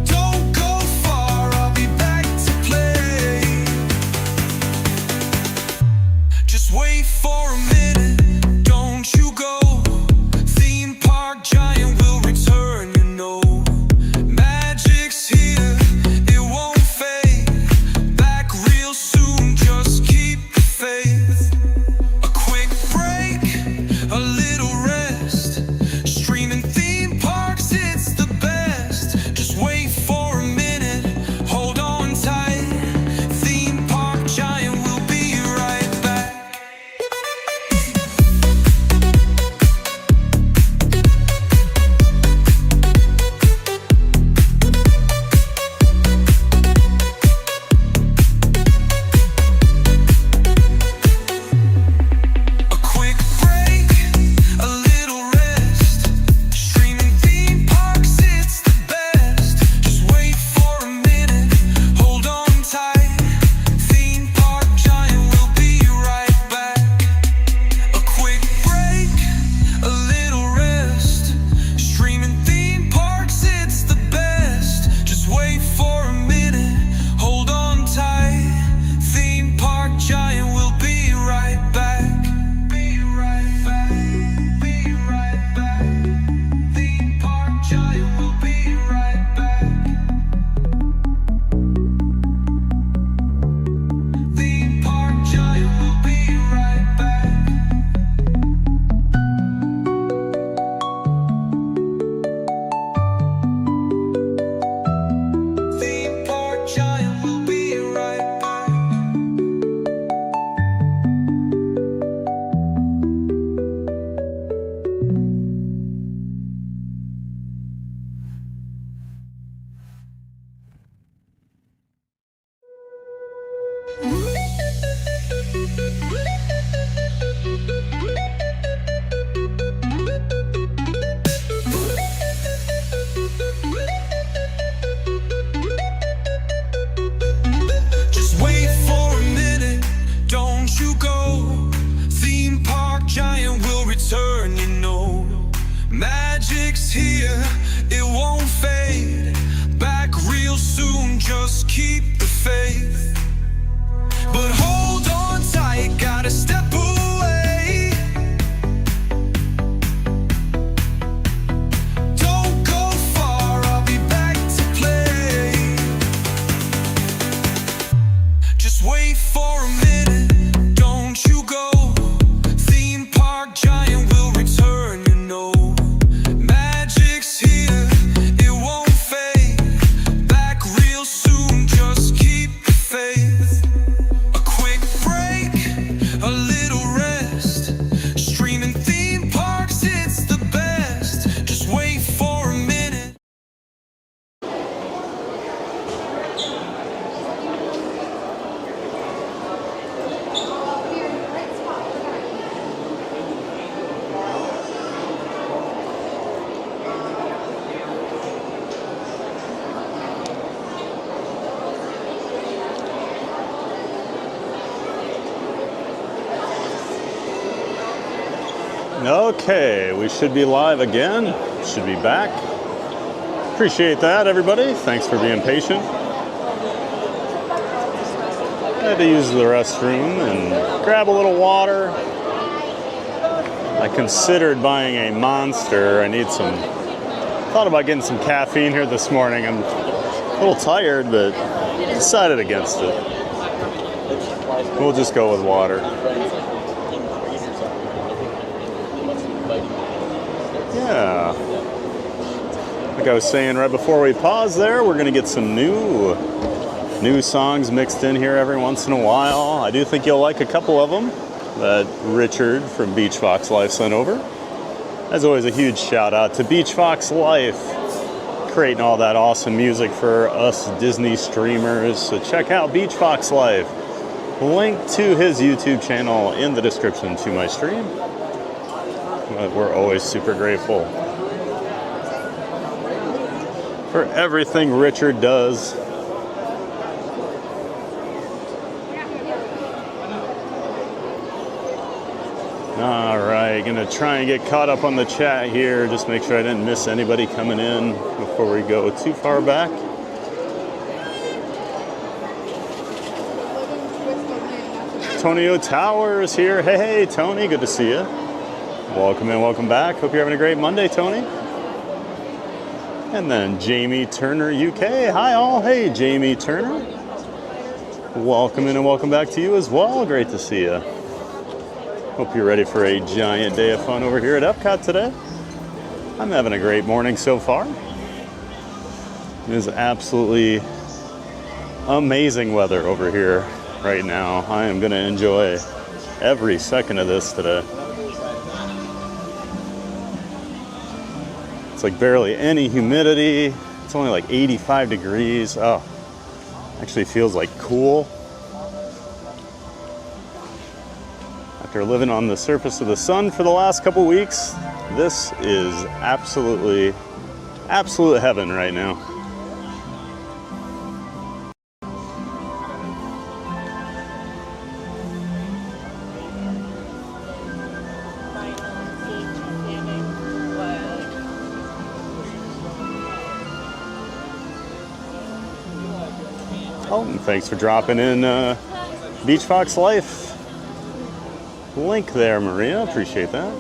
Don't go far, I'll be back to play. Just wait for a minute, don't you go. Theme park giant will return, you know. Magic's here, it won't fade. Back real soon, just keep the faith. A quick break, a little rest. Streaming theme parks, it's the best. Just wait for a minute, hold on tight. Theme park giant will be right back. A quick break, a little rest. Streaming theme parks, it's the best. Just wait for a minute, hold on tight. Theme park giant will be right back. A quick break, a little rest. Streaming theme parks, it's the best. Just wait for a minute, hold on tight. Theme park giant will be right back. Be right back. Be right back. Theme park giant will be right back. Theme park giant will be right back. Theme park giant will be right back. Just wait for a minute, don't you go. Theme park giant will return, you know. Magic's here, it won't fade. Back real soon, just keep the faith. But hold on tight, gotta step away. Don't go far, I'll be back to play. Just wait for a minute, don't you go. Theme park giant will return, you know. Magic's here, it won't fade. Back real soon, just keep the faith. A quick break, a little rest. Streaming theme parks, it's the best. Just wait for a minute. Okay, we should be live again. Should be back. Appreciate that, everybody. Thanks for being patient. I had to use the restroom and grab a little water. I considered buying a Monster. I need some, thought about getting some caffeine here this morning. I'm a little tired, but decided against it. We'll just go with water. Yeah. Like I was saying right before we pause there, we're going to get some new songs mixed in here every once in a while. I do think you'll like a couple of them that Richard from Beach Fox Life sent over. As always, a huge shout out to Beach Fox Life, creating all that awesome music for us Disney streamers. So check out Beach Fox Life. Link to his YouTube channel in the description to my stream. We're always super grateful for everything Richard does. All right, gonna try and get caught up on the chat here. Just make sure I didn't miss anybody coming in before we go too far back. Tonio Towers here. Hey, Tony, good to see you. Welcome in, welcome back. Hope you're having a great Monday, Tony. And then Jamie Turner, UK. Hi, all. Hey, Jamie Turner. Welcome in and welcome back to you as well. Great to see you. Hope you're ready for a giant day of fun over here at Epcot today. I'm having a great morning so far. It is absolutely amazing weather over here right now. I am going to enjoy every second of this today. It's like barely any humidity. It's only like 85 degrees. Oh, actually feels like cool. After living on the surface of the sun for the last couple weeks, this is absolute heaven right now. Oh, and thanks for dropping in Beach Fox Life link there, Maria. Appreciate that.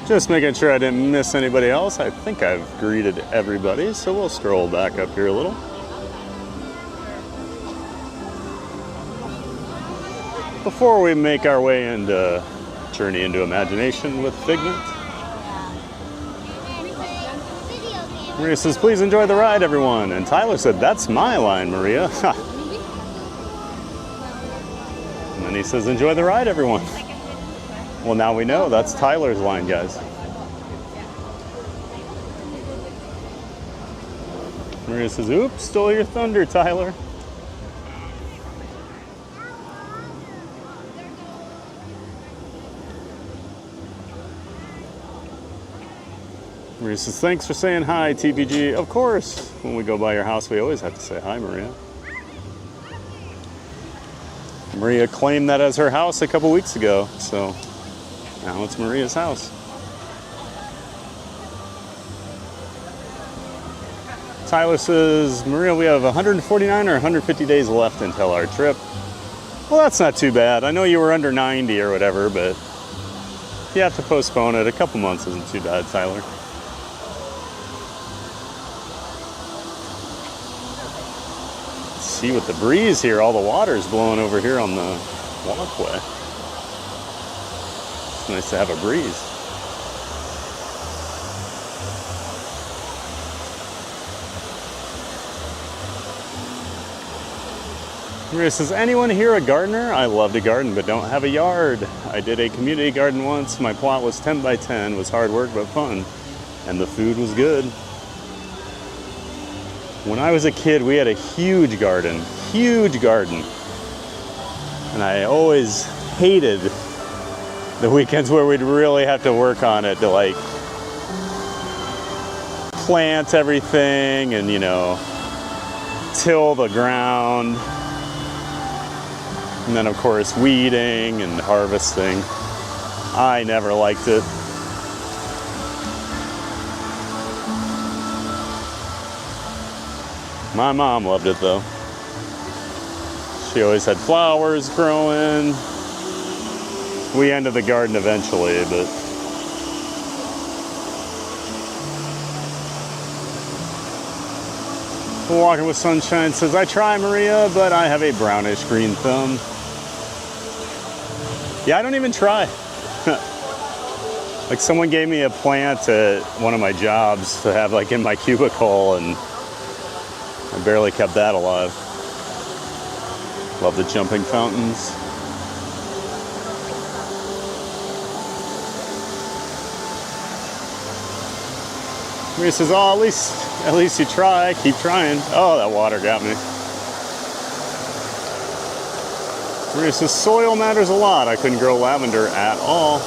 Just making sure I didn't miss anybody else. I think I've greeted everybody, so we'll scroll back up here a little. Before we make our way into Journey into Imagination with Figment. Maria says, please enjoy the ride, everyone. And Tyler said, that's my line, Maria. And then he says, enjoy the ride, everyone. Well, now we know that's Tyler's line, guys. Maria says, oops, stole your thunder, Tyler. Maria says, thanks for saying hi, TPG. Of course, when we go by your house, we always have to say hi, Maria. Maria claimed that as her house a couple weeks ago, so now it's Maria's house. Tyler says, Maria, we have 149 or 150 days left until our trip. Well, that's not too bad. I know you were under 90 or whatever, but if you have to postpone it, a couple months isn't too bad, Tyler. Let's see with the breeze here, all the water's blowing over here on the walkway. It's nice to have a breeze. Maria says, anyone here a gardener? I love to garden, but don't have a yard. I did a community garden once. My plot was 10 by 10. It was hard work, but fun. And the food was good. When I was a kid, we had a huge garden. And I always hated the weekends where we'd really have to work on it to like plant everything and, you know, till the ground. And then, of course, weeding and harvesting. I never liked it. My mom loved it, though. She always had flowers growing. We ended the garden eventually, but Walking with Sunshine says, I try, Maria, but I have a brownish green thumb. Yeah, I don't even try. Like someone gave me a plant at one of my jobs to have like in my cubicle, and I barely kept that alive. Love the jumping fountains. Maria says, oh, at least you try. Keep trying. Oh, that water got me. Maria says, soil matters a lot. I couldn't grow lavender at all.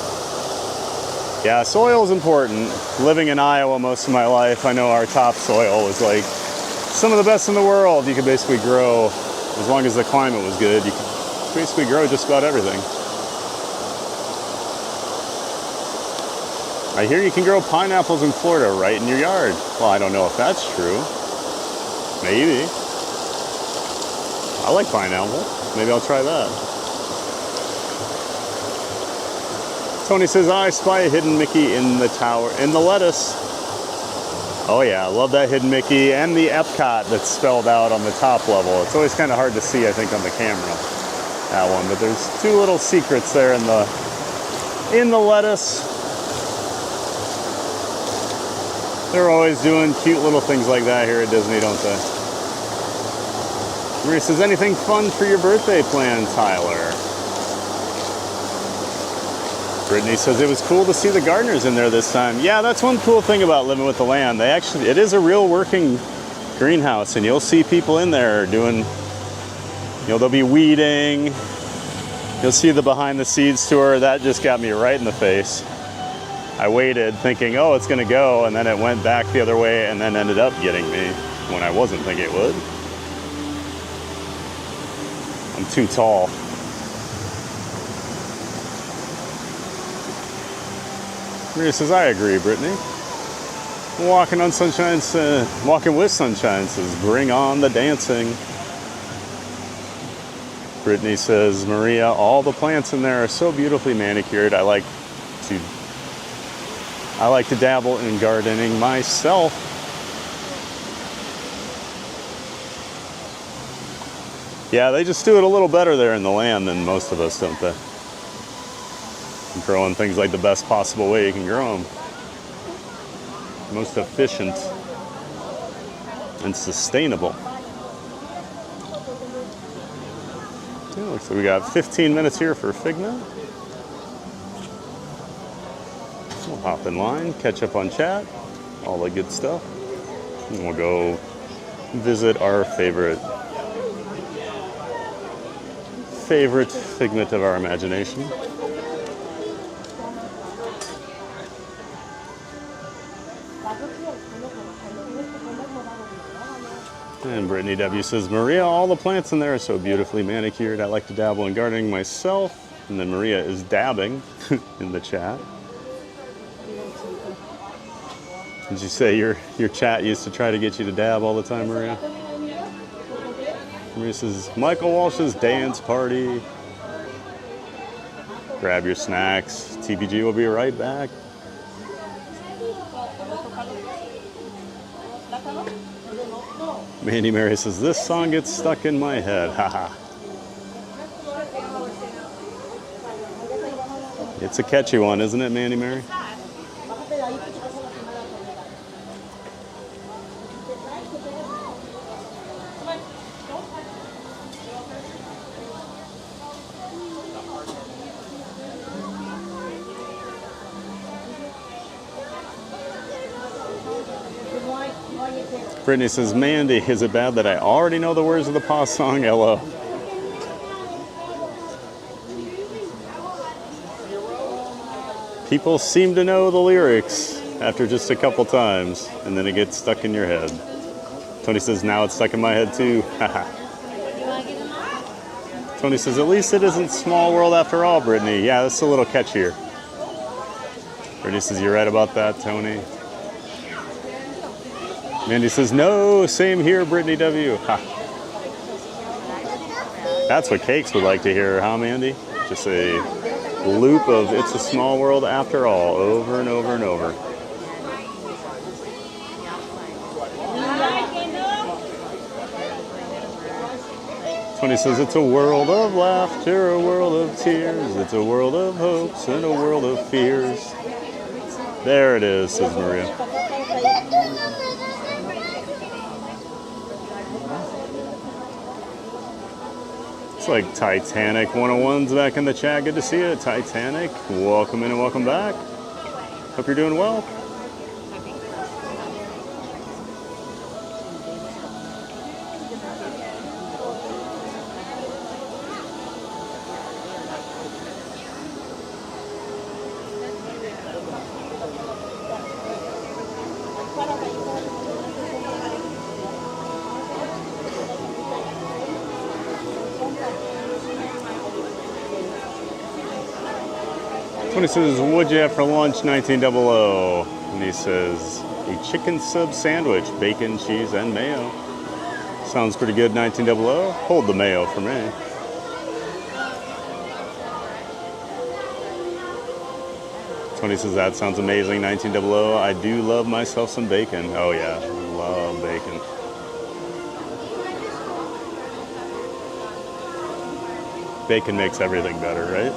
Yeah, soil is important. Living in Iowa most of my life, I know our topsoil was like some of the best in the world. You could basically grow, as long as the climate was good, you could basically grow just about everything. I hear you can grow pineapples in Florida right in your yard. Well, I don't know if that's true. Maybe. I like pineapple. Maybe I'll try that. Tony says, I spy a hidden Mickey in the tower, in the lettuce. Oh yeah, I love that hidden Mickey and the Epcot that's spelled out on the top level. It's always kind of hard to see, I think, on the camera, that one. But there's two little secrets there in the lettuce. They're always doing cute little things like that here at Disney, don't they? Maria says, anything fun for your birthday plan, Tyler? Brittany says, it was cool to see the gardeners in there this time. Yeah, that's one cool thing about living with the land. It is a real working greenhouse, and you'll see people in there doing, they'll be weeding. You'll see the behind the scenes tour. That just got me right in the face. I waited thinking, oh, it's gonna go, and then it went back the other way and then ended up getting me when I wasn't thinking it would. I'm too tall. Maria says, I agree, Brittany. Walking with Sunshine says, bring on the dancing. Brittany says, Maria, all the plants in there are so beautifully manicured. I like to dabble in gardening myself. Yeah, they just do it a little better there in the land than most of us, don't they? Growing things like the best possible way you can grow them. Most efficient and sustainable. Yeah, looks like we got 15 minutes here for Figment. We'll hop in line, catch up on chat, all the good stuff. And we'll go visit our favorite figment of our imagination. And Brittany W says, Maria, all the plants in there are so beautifully manicured. I like to dabble in gardening myself. And then Maria is dabbing in the chat. Did you say your chat used to try to get you to dab all the time, Maria? Maria says, Michael Walsh's dance party. Grab your snacks. TPG will be right back. Mandy Mary says, this song gets stuck in my head. Haha. It's a catchy one, isn't it, Mandy Mary? Brittany says, Mandy, is it bad that I already know the words of the Paw song? LO. People seem to know the lyrics after just a couple times, and then it gets stuck in your head. Tony says, now it's stuck in my head too. Tony says, at least it isn't Small World after all, Brittany. Yeah, that's a little catchier. Brittany says, you're right about that, Tony. Mandy says, no, same here, Brittany W. Ha. That's what Cakes would like to hear, huh, Mandy? Just a loop of It's a Small World After All, over and over and over. Tony says, it's a world of laughter, a world of tears, it's a world of hopes and a world of fears. There it is, says Maria. It's like Titanic 101's back in the chat. Good to see you, Titanic. Welcome in and welcome back. Hope you're doing well. Tony says, what'd you have for lunch, 1900? And he says, a chicken sub sandwich, bacon, cheese, and mayo. Sounds pretty good, 1900. Hold the mayo for me. Tony says, that sounds amazing, 1900. I do love myself some bacon. Oh yeah, love bacon. Bacon makes everything better, right?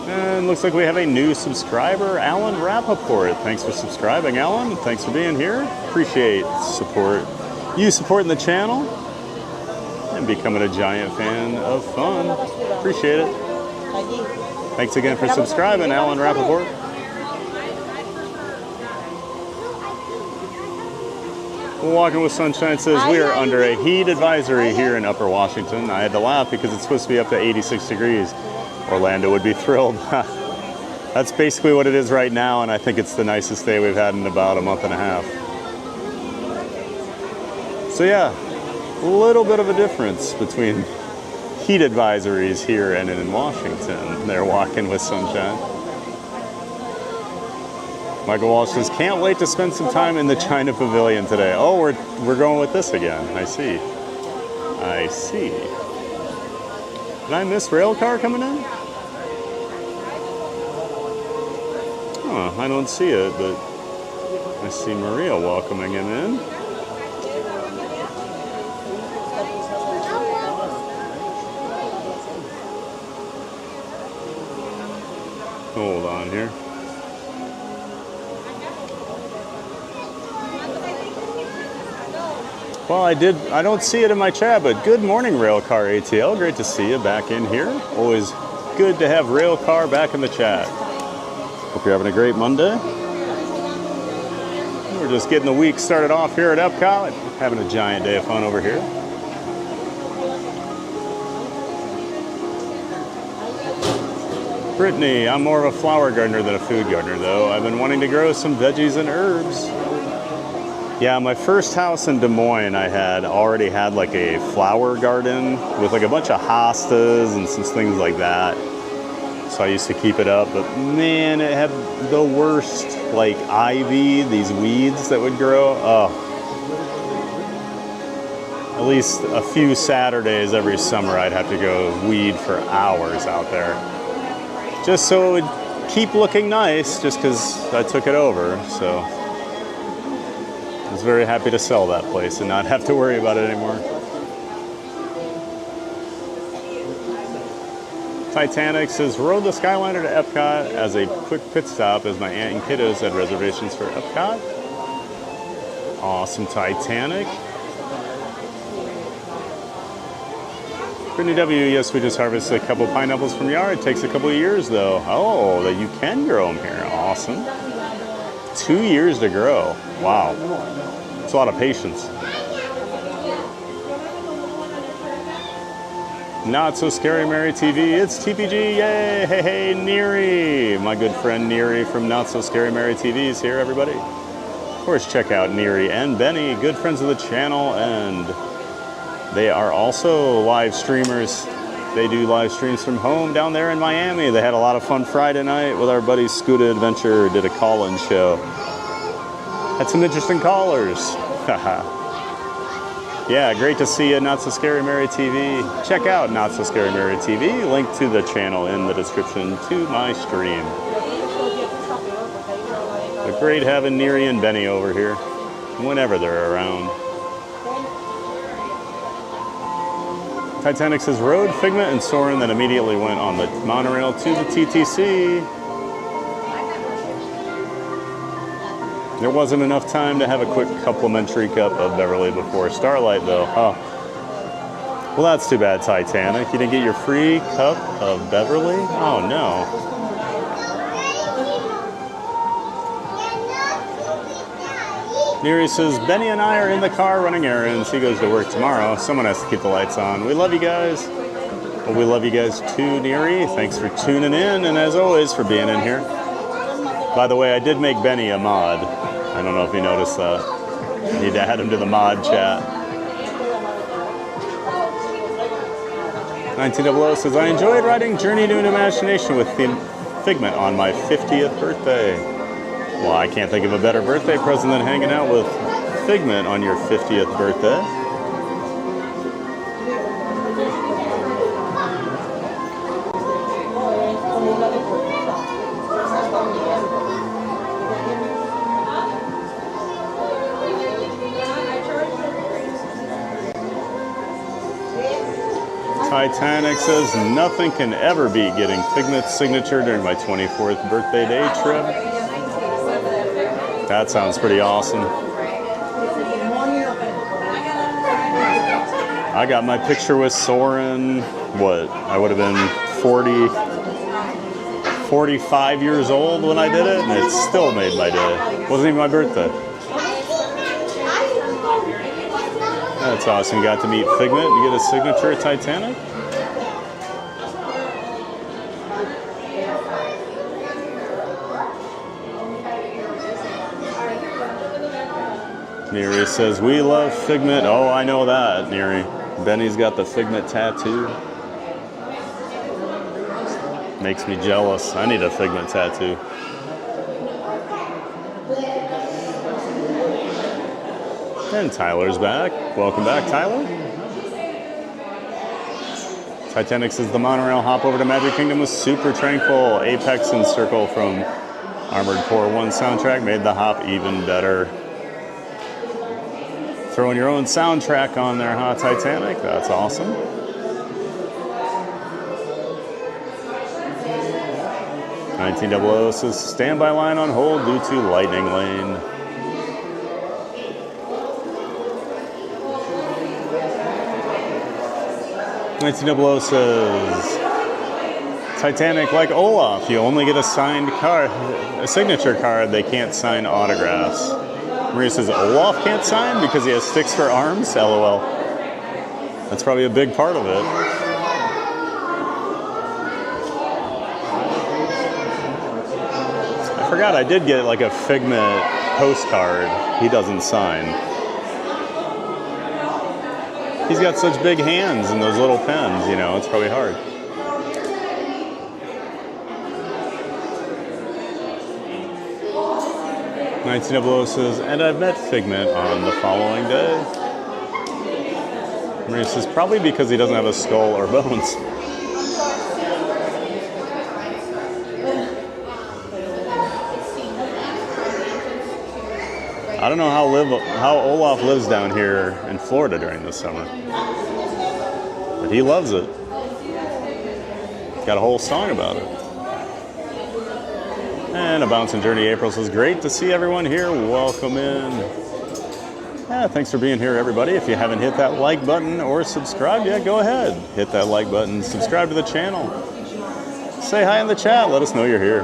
And looks like we have a new subscriber, Alan Rappaport. Thanks for subscribing, Alan. Thanks for being here. Appreciate support. You supporting the channel and becoming a giant fan of fun. Appreciate it. Thanks again for subscribing, Alan Rappaport. Walking with Sunshine says, we are under a heat advisory here in Upper Washington. I had to laugh because it's supposed to be up to 86 degrees. Orlando would be thrilled. That's basically what it is right now, and I think it's the nicest day we've had in about a month and a half. So yeah, a little bit of a difference between heat advisories here and in Washington. They're walking with Sunshine. Michael Walsh says, can't wait to spend some time in the China Pavilion today. Oh, we're going with this again. I see. I see. Did I miss rail car coming in? Oh, I don't see it, but I see Maria welcoming him in. Hold on here. Well, I don't see it in my chat, but good morning, Railcar ATL. Great to see you back in here. Always good to have Railcar back in the chat. Hope you're having a great Monday. We're just getting the week started off here at Epcot. Having a giant day of fun over here. Brittany, I'm more of a flower gardener than a food gardener, though. I've been wanting to grow some veggies and herbs. Yeah, my first house in Des Moines, I had already had like a flower garden with like a bunch of hostas and some things like that. So I used to keep it up, but man, it had the worst like ivy, these weeds that would grow. Oh. At least a few Saturdays every summer, I'd have to go weed for hours out there. Just so it would keep looking nice, just because I took it over, so. I was very happy to sell that place and not have to worry about it anymore. Titanic says, rode the Skyliner to Epcot as a quick pit stop as my aunt and kiddos had reservations for Epcot. Awesome, Titanic. Brittany W, yes, we just harvested a couple pineapples from yard. It takes a couple of years though. Oh, that you can grow them here. Awesome. 2 years to grow. Wow. It's a lot of patience. Not So Scary Mary TV. It's TPG. Yay. Hey, hey, Neary. My good friend Neary from Not So Scary Mary TV is here, everybody. Of course, check out Neary and Benny, good friends of the channel, and they are also live streamers. They do live streams from home down there in Miami. They had a lot of fun Friday night with our buddy Scooter Adventure, did a call-in show. Had some interesting callers. Yeah, great to see you, Not So Scary Mary TV. Check out Not So Scary Mary TV. Link to the channel in the description to my stream. But great having Neary and Benny over here whenever they're around. Titanic says, rode Figment and Soarin, then immediately went on the monorail to the TTC. There wasn't enough time to have a quick complimentary cup of Beverly before Starlight, though. Oh. Well, that's too bad, Titanic. You didn't get your free cup of Beverly? Oh, no. Neary says, Benny and I are in the car running errands. He goes to work tomorrow. Someone has to keep the lights on. We love you guys. Well, we love you guys too, Neary. Thanks for tuning in, and as always, for being in here. By the way, I did make Benny a mod. I don't know if you noticed that. Need to add him to the mod chat. 1900 says, I enjoyed riding Journey to an Imagination with Figment on my 50th birthday. Well, I can't think of a better birthday present than hanging out with Figment on your 50th birthday. Titanic says, nothing can ever beat getting Figment's signature during my 24th birthday day trip. That sounds pretty awesome. I got my picture with Soarin, what, I would have been 45 years old when I did it, and it still made my day. Wasn't even my birthday. That's awesome. You got to meet Figment. You get a signature at Titanic. Neri says, we love Figment. Oh, I know that, Neri. Benny's got the Figment tattoo. Makes me jealous. I need a Figment tattoo. And Tyler's back. Welcome back, Tyler. Titanic says the monorail hop over to Magic Kingdom was super tranquil. Apex and Circle from Armored Core 1 soundtrack made the hop even better. Throwing your own soundtrack on there, huh, Titanic? That's awesome. $19.00 says standby line on hold due to lightning lane. $19.00 says Titanic, like Olaf, you only get a signed card, a signature card. They can't sign autographs. Maria says Olaf can't sign because he has sticks for arms. LOL. That's probably a big part of it. I forgot I did get like a Figment postcard. He doesn't sign. He's got such big hands and those little pens, you know, it's probably hard. $19.00 says, and I've met Figment on the following day. Maria says, probably because he doesn't have a skull or bones. I don't know how Olaf lives down here in Florida during the summer, but he loves it. Got a whole song about it. And a Bouncing Journey April says, great to see everyone here. Welcome in. Yeah, thanks for being here, everybody. If you haven't hit that like button or subscribe yet, go ahead. Hit that like button, subscribe to the channel. Say hi in the chat, let us know you're here.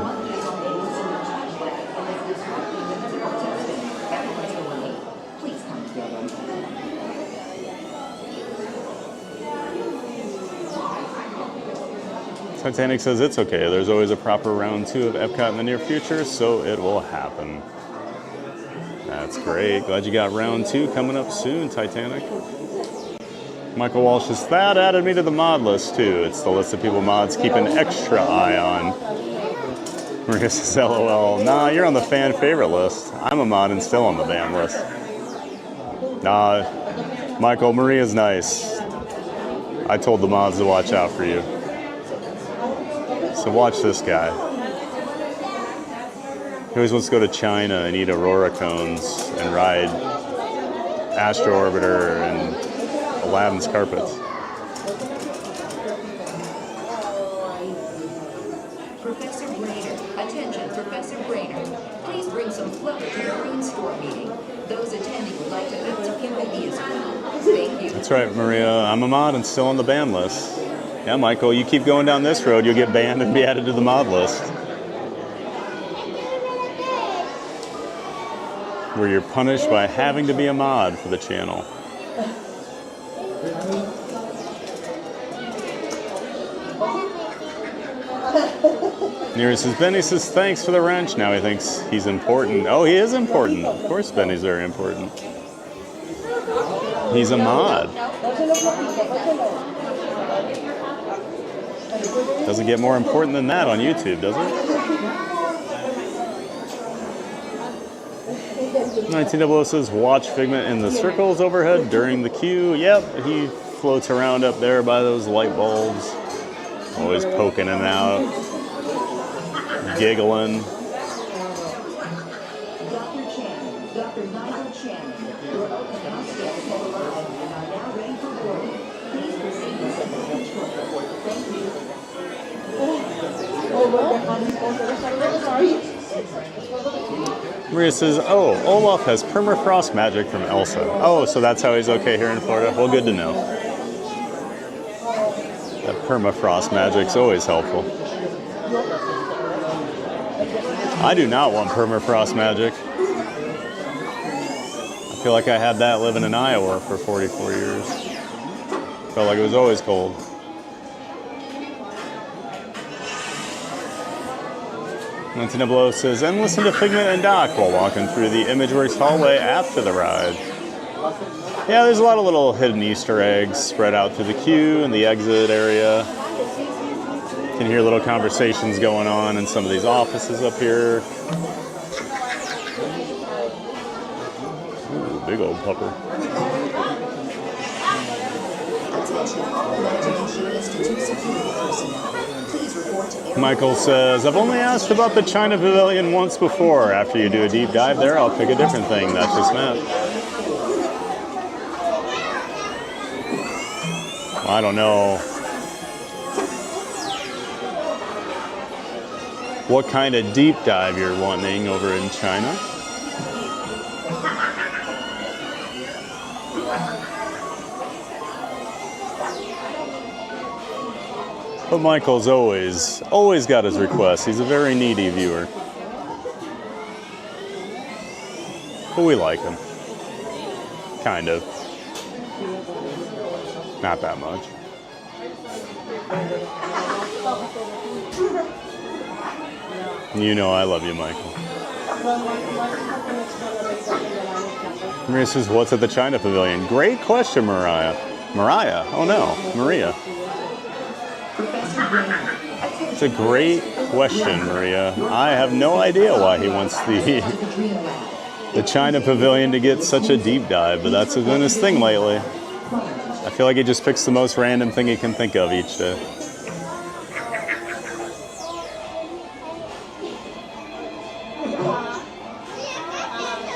Titanic says it's okay. There's always a proper round 2 of Epcot in the near future, so it will happen. That's great. Glad you got round 2 coming up soon, Titanic. Michael Walsh says, that added me to the mod list too. It's the list of people mods keep an extra eye on. Maria says, LOL. Nah, you're on the fan favorite list. I'm a mod and still on the ban list. Nah, Michael, Maria's nice. I told the mods to watch out for you. So watch this guy. He always wants to go to China and eat Aurora cones and ride Astro Orbiter and Aladdin's carpets. Professor Brainerd, attention, Professor Brainerd. Please bring some flour to the Green Store meeting. Those attending would like to bounce a few ideas around. Thank you. That's right, Maria. I'm a mod and still on the ban list. Yeah, Michael, you keep going down this road, you'll get banned and be added to the mod list. Where you're punished by having to be a mod for the channel. Neri says, Benny says, thanks for the wrench. Now he thinks he's important. Oh, he is important. Of course Benny's very important. He's a mod. Doesn't get more important than that on YouTube, does it? 1900 says, watch Figment in the circles overhead during the queue. Yep, he floats around up there by those light bulbs. Always poking in and out. Giggling. Maria says, oh, Olaf has permafrost magic from Elsa. Oh, so that's how he's okay here in Florida? Well, good to know. That permafrost magic's always helpful. I do not want permafrost magic. I feel like I had that living in Iowa for 44 years. Felt like it was always cold. Below says, and listen to Figment and Doc while walking through the ImageWorks hallway after the ride. Yeah, there's a lot of little hidden Easter eggs spread out through the queue and the exit area. You can hear little conversations going on in some of these offices up here. Ooh, big old pupper. Michael says, I've only asked about the China Pavilion once before. After you do a deep dive there, I'll pick a different thing. That's just Matt. I don't know what kind of deep dive you're wanting over in China. But Michael's always got his requests. He's a very needy viewer. But we like him. Kind of. Not that much. You know I love you, Michael. Maria says, what's at the China Pavilion? Great question, Mariah. Mariah? Oh no, Maria. It's a great question, Maria. I have no idea why he wants the China Pavilion to get such a deep dive, but that's been his thing lately. I feel like he just picks the most random thing he can think of each day.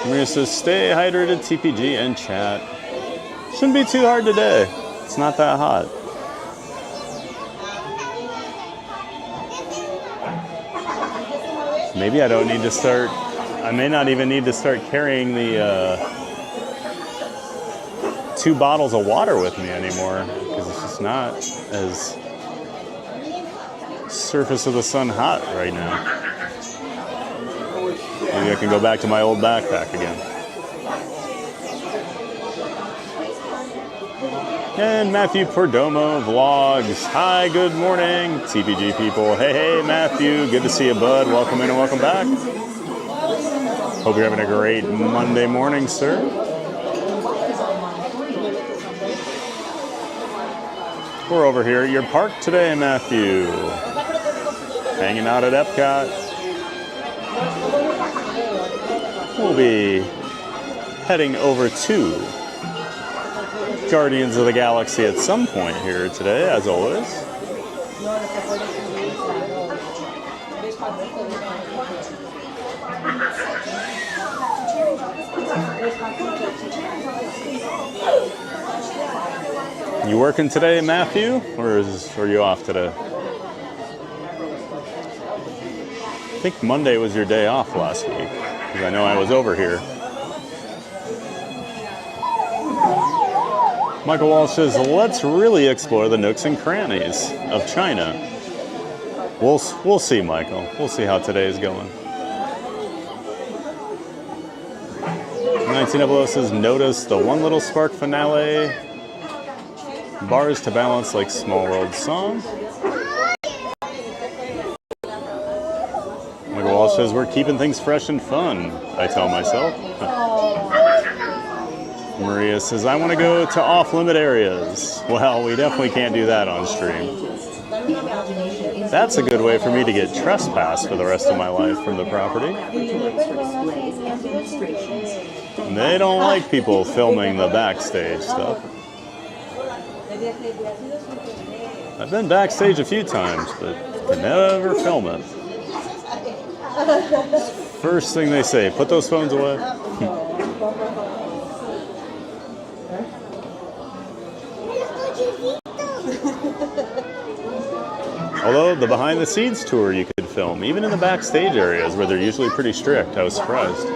Maria says, stay hydrated, TPG, and chat. Shouldn't be too hard today. It's not that hot. Maybe I don't need to start, I may not even need to start carrying the 2 bottles of water with me anymore, because it's just not as surface of the sun hot right now. Maybe I can go back to my old backpack again. And Matthew Perdomo vlogs. Hi, good morning, TPG people. Hey, Matthew. Good to see you, bud. Welcome in and welcome back. Hope you're having a great Monday morning, sir. We're over here at your park today, Matthew. Hanging out at Epcot. We'll be heading over to Guardians of the Galaxy at some point here today, as always. You working today, Matthew, or are you off today? I think Monday was your day off last week, because I know I was over here. Michael Walsh says, let's really explore the nooks and crannies of China. We'll see, Michael. We'll see how today is going. 1900 says, notice the One Little Spark finale. Bars to balance like Small World song. Michael Walsh says, we're keeping things fresh and fun, I tell myself. Maria says, I want to go to off-limit areas. Well, we definitely can't do that on stream. That's a good way for me to get trespassed for the rest of my life from the property. They don't like people filming the backstage stuff. I've been backstage a few times, but can never film it. First thing they say, put those phones away. Although the behind the scenes tour you could film, even in the backstage areas where they're usually pretty strict. I was surprised.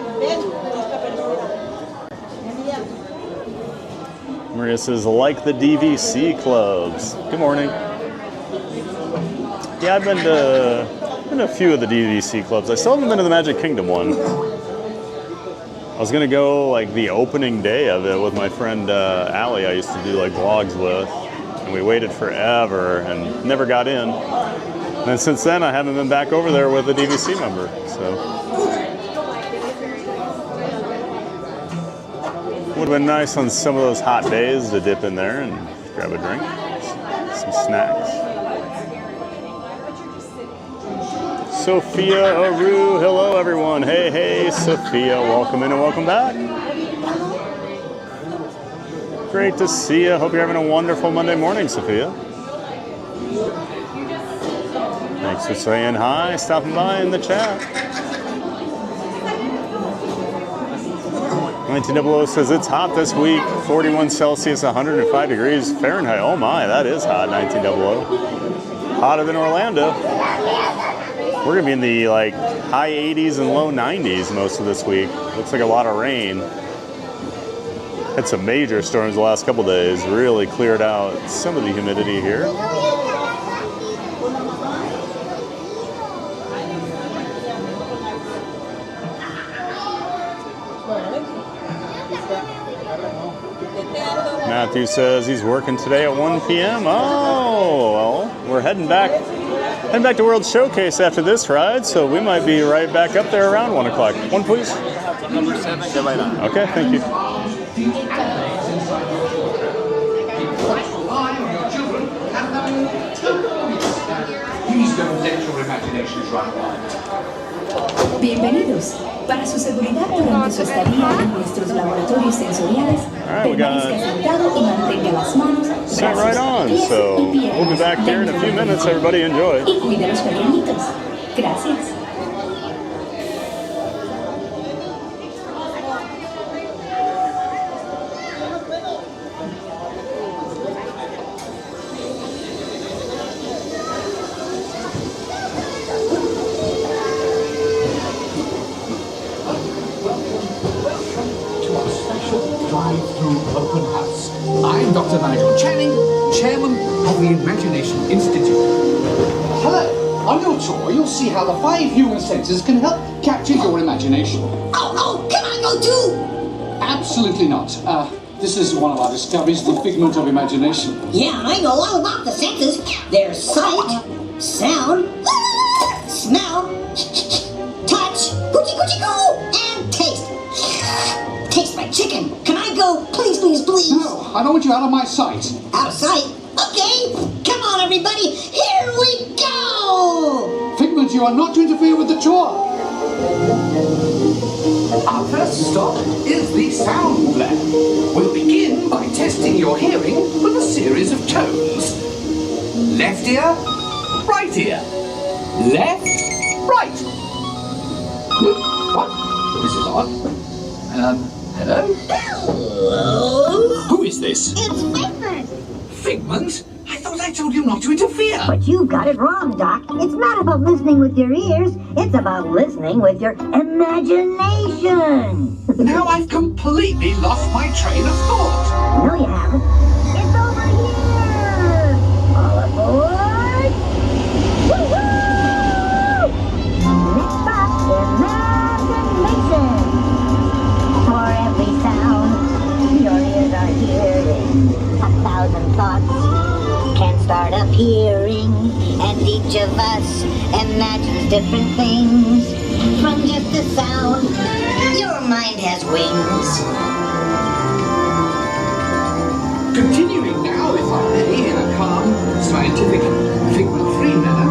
Maria says, like the DVC clubs. Good morning. Yeah, I've been to a few of the DVC clubs. I still haven't been to the Magic Kingdom one. I was gonna go like the opening day of it with my friend Allie I used to do like vlogs with. And we waited forever and never got in. And since then, I haven't been back over there with a DVC member. So would have been nice on some of those hot days to dip in there and grab a drink, some snacks. Sophia Aru, hello everyone. Hey, hey, Sophia, welcome in and welcome back. Great to see you. Hope you're having a wonderful Monday morning, Sophia. Thanks for saying hi, stopping by in the chat. 1900 says it's hot this week. 41 Celsius, 105 degrees Fahrenheit. Oh my, that is hot, 1900. Hotter than Orlando. We're gonna be in the like high 80s and low 90s most of this week. Looks like a lot of rain. Had some major storms the last couple days, really cleared out some of the humidity here. Matthew says he's working today at 1 p.m. Oh, well, we're heading back to World Showcase after this ride, so we might be right back up there around 1 o'clock. One, please. Number 7, get right on. Okay, thank you. Please don't let your imaginations run wild. Bienvenidos. Para su seguridad durante su estadía en nuestros laboratorios sensoriales, permanezca sentado y mantenga las manos, Set right on, so we'll be back here in a few minutes. Everybody enjoy. y cuide los pequeñitos. Gracias. Open house. I'm Dr. Nigel Channing, Chairman of the Imagination Institute. Hello. On your tour, you'll see how the 5 human senses can help capture your imagination. Oh, can I go too? Absolutely not. This is one of our discoveries, the figment of imagination. Yeah, I know all about the senses. There's sight, sound, smell, touch, coochie-coochie-coo, and taste. Taste my chicken. Can I go, please, please, please? No, I don't want you out of my sight. Out of sight? Okay. Come on, everybody. Here we go. Figment, you are not to interfere with the tour. Our first stop is the sound lab. We'll begin by testing your hearing with a series of tones. Left ear, right ear. Left, right. What? This is odd. Hello? Hello? Who is this? It's Figment. Figment? I thought I told you not to interfere. But you got it wrong, Doc. It's not about listening with your ears. It's about listening with your imagination. Now I've completely lost my train of thought. No, you haven't. It's over here. All aboard. Woo-hoo! Next stop, imagination. For every sound, your ears are hearing 1,000 thoughts. Can start appearing, and each of us imagines different things from just a sound. Your mind has wings. Continuing now, if I may, in a calm, scientific, figment-free manner,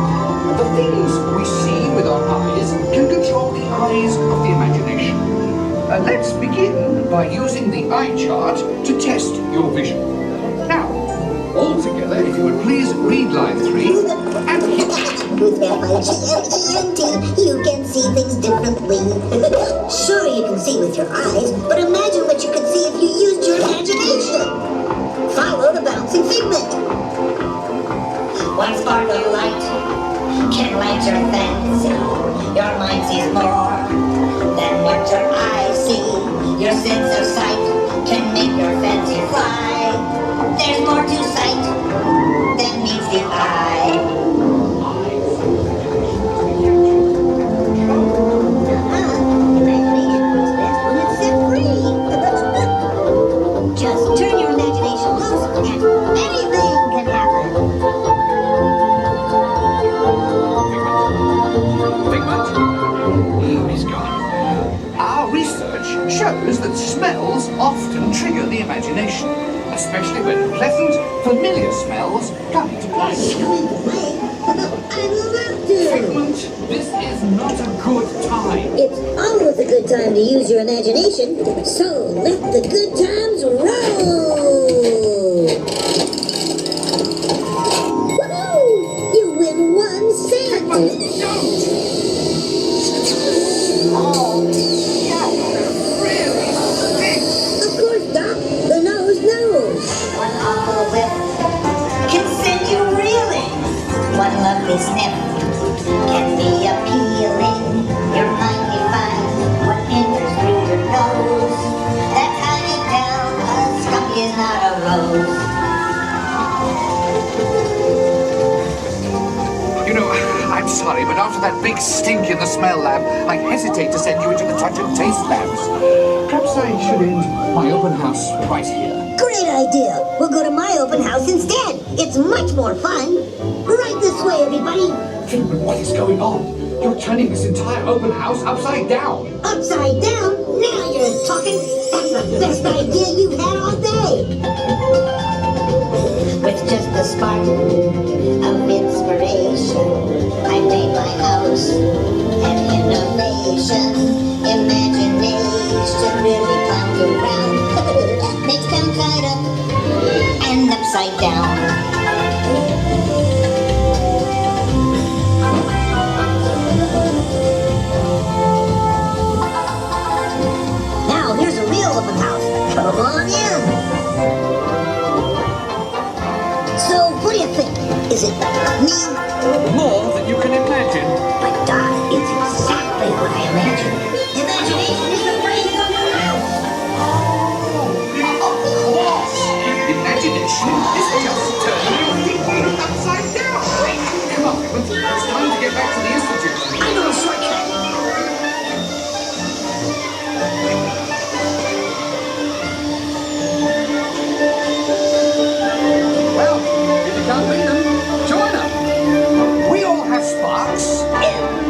by using the eye chart to test your vision. Now, all together, if you would please read line 3 and hit. With F-I-G-M-E-N-T, you can see things differently. Sure, you can see with your eyes, but imagine what you could see if you used your imagination. Follow the bouncing figment. One spark of light can light your fancy. Your mind sees more than what your eyes see. Your sense of sight can make your fancy fly. There's more to sight than meets the eye. Imagination works best when it's set free. Just turn your imagination loose and anything can happen. Figment? Oh, he's gone. Our research shows that smells often trigger the imagination, especially when pleasant, familiar smells come into play. I love to. Figment, this is not a good time. It's always a good time to use your imagination, so let the good times roll! Woohoo! You win 1 cent! Oh, that really stinks! Of course, Doc. The nose knows. One awful whiff can send you reeling. One lovely sniff can be appealing. Your mind defines what enters through your nose. That's how you tell a skunk is not a rose. You know, I'm sorry, but after that big stink in the smell lab, I hesitate to send you into the touch and taste labs. Perhaps I should end my open house right here. Great idea. We'll go to my open house instead. It's much more fun. Right this way, everybody. Figment, what is going on? You're turning this entire open house upside down. Upside down? Now you're talking. That's the best idea you've had all day. With just a spark of inspiration, I made my house an innovation. Imagination really clowns around. Makes downside up and upside down. Now here's a real open house. Come on in. So, what do you think? Is it me? More than you can imagine. But Doc, it's exactly what I imagined. Imagination is the brains of your house. Of course! Imagination is just turning your thinking upside down. Come on, Figment. It's time to get back to the Institute. I know a shortcut. Well, if you can't beat them, join them. We all have sparks.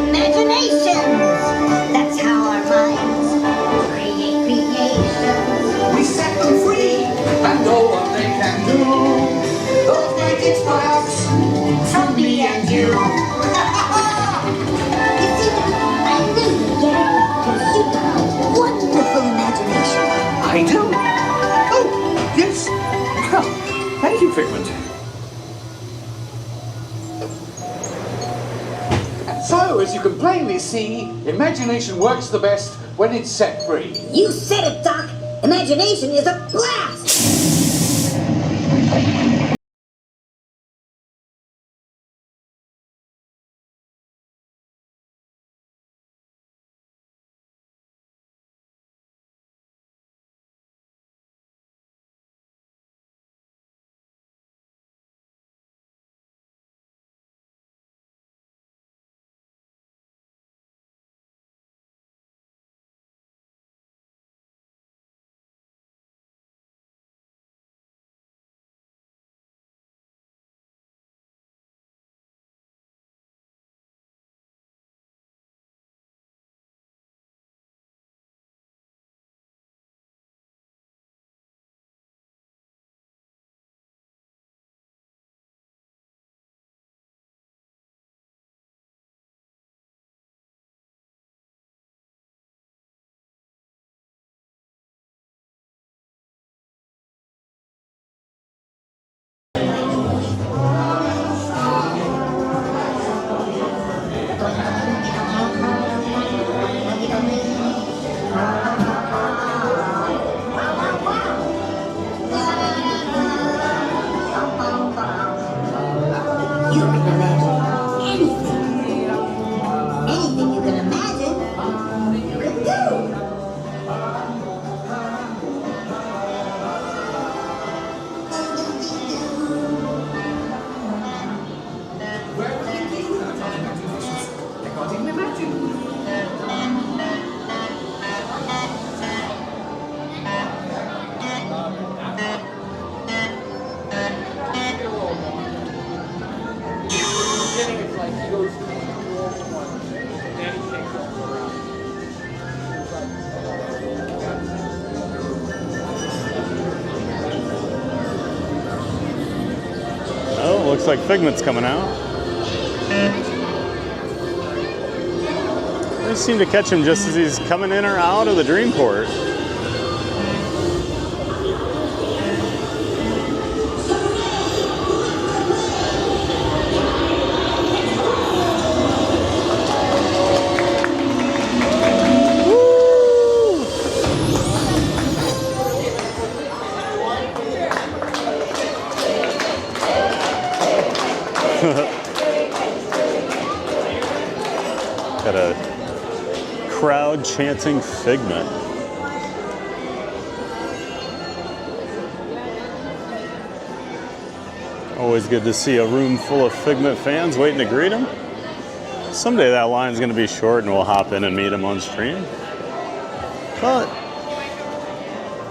Imaginations! That's how our minds create creations. We set them free. And all what they can do. Those magic sparks from me and you. You see, I knew you'd get it. Because you've got a wonderful imagination. I do. Oh, yes. Well, thank you, Figment. So, as you can plainly see, imagination works the best when it's set free. You said it, Doc. Imagination is a blast. Looks like Figment's coming out. I seem to catch him just as he's coming in or out of the Dreamport. Got a crowd chanting Figment. Always good to see a room full of Figment fans waiting to greet him. Someday that line's going to be short and we'll hop in and meet him on stream. But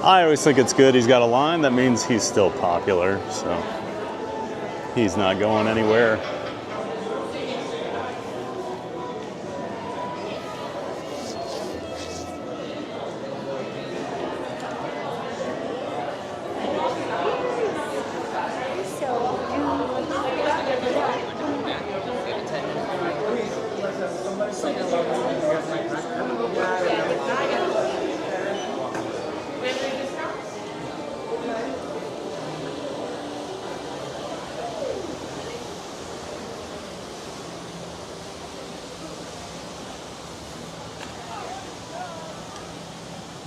I always think it's good he's got a line. That means he's still popular, so he's not going anywhere.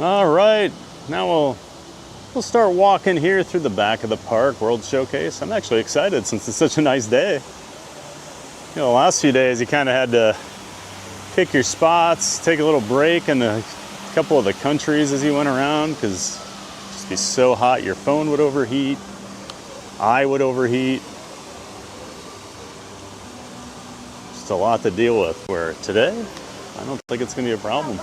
All right, now we'll start walking here through the back of the park, World Showcase. I'm actually excited since it's such a nice day. You know, the last few days you kind of had to pick your spots, take a little break in a couple of the countries as you went around because it'd just be so hot your phone would overheat, I would overheat. Just a lot to deal with, where today, I don't think it's gonna be a problem.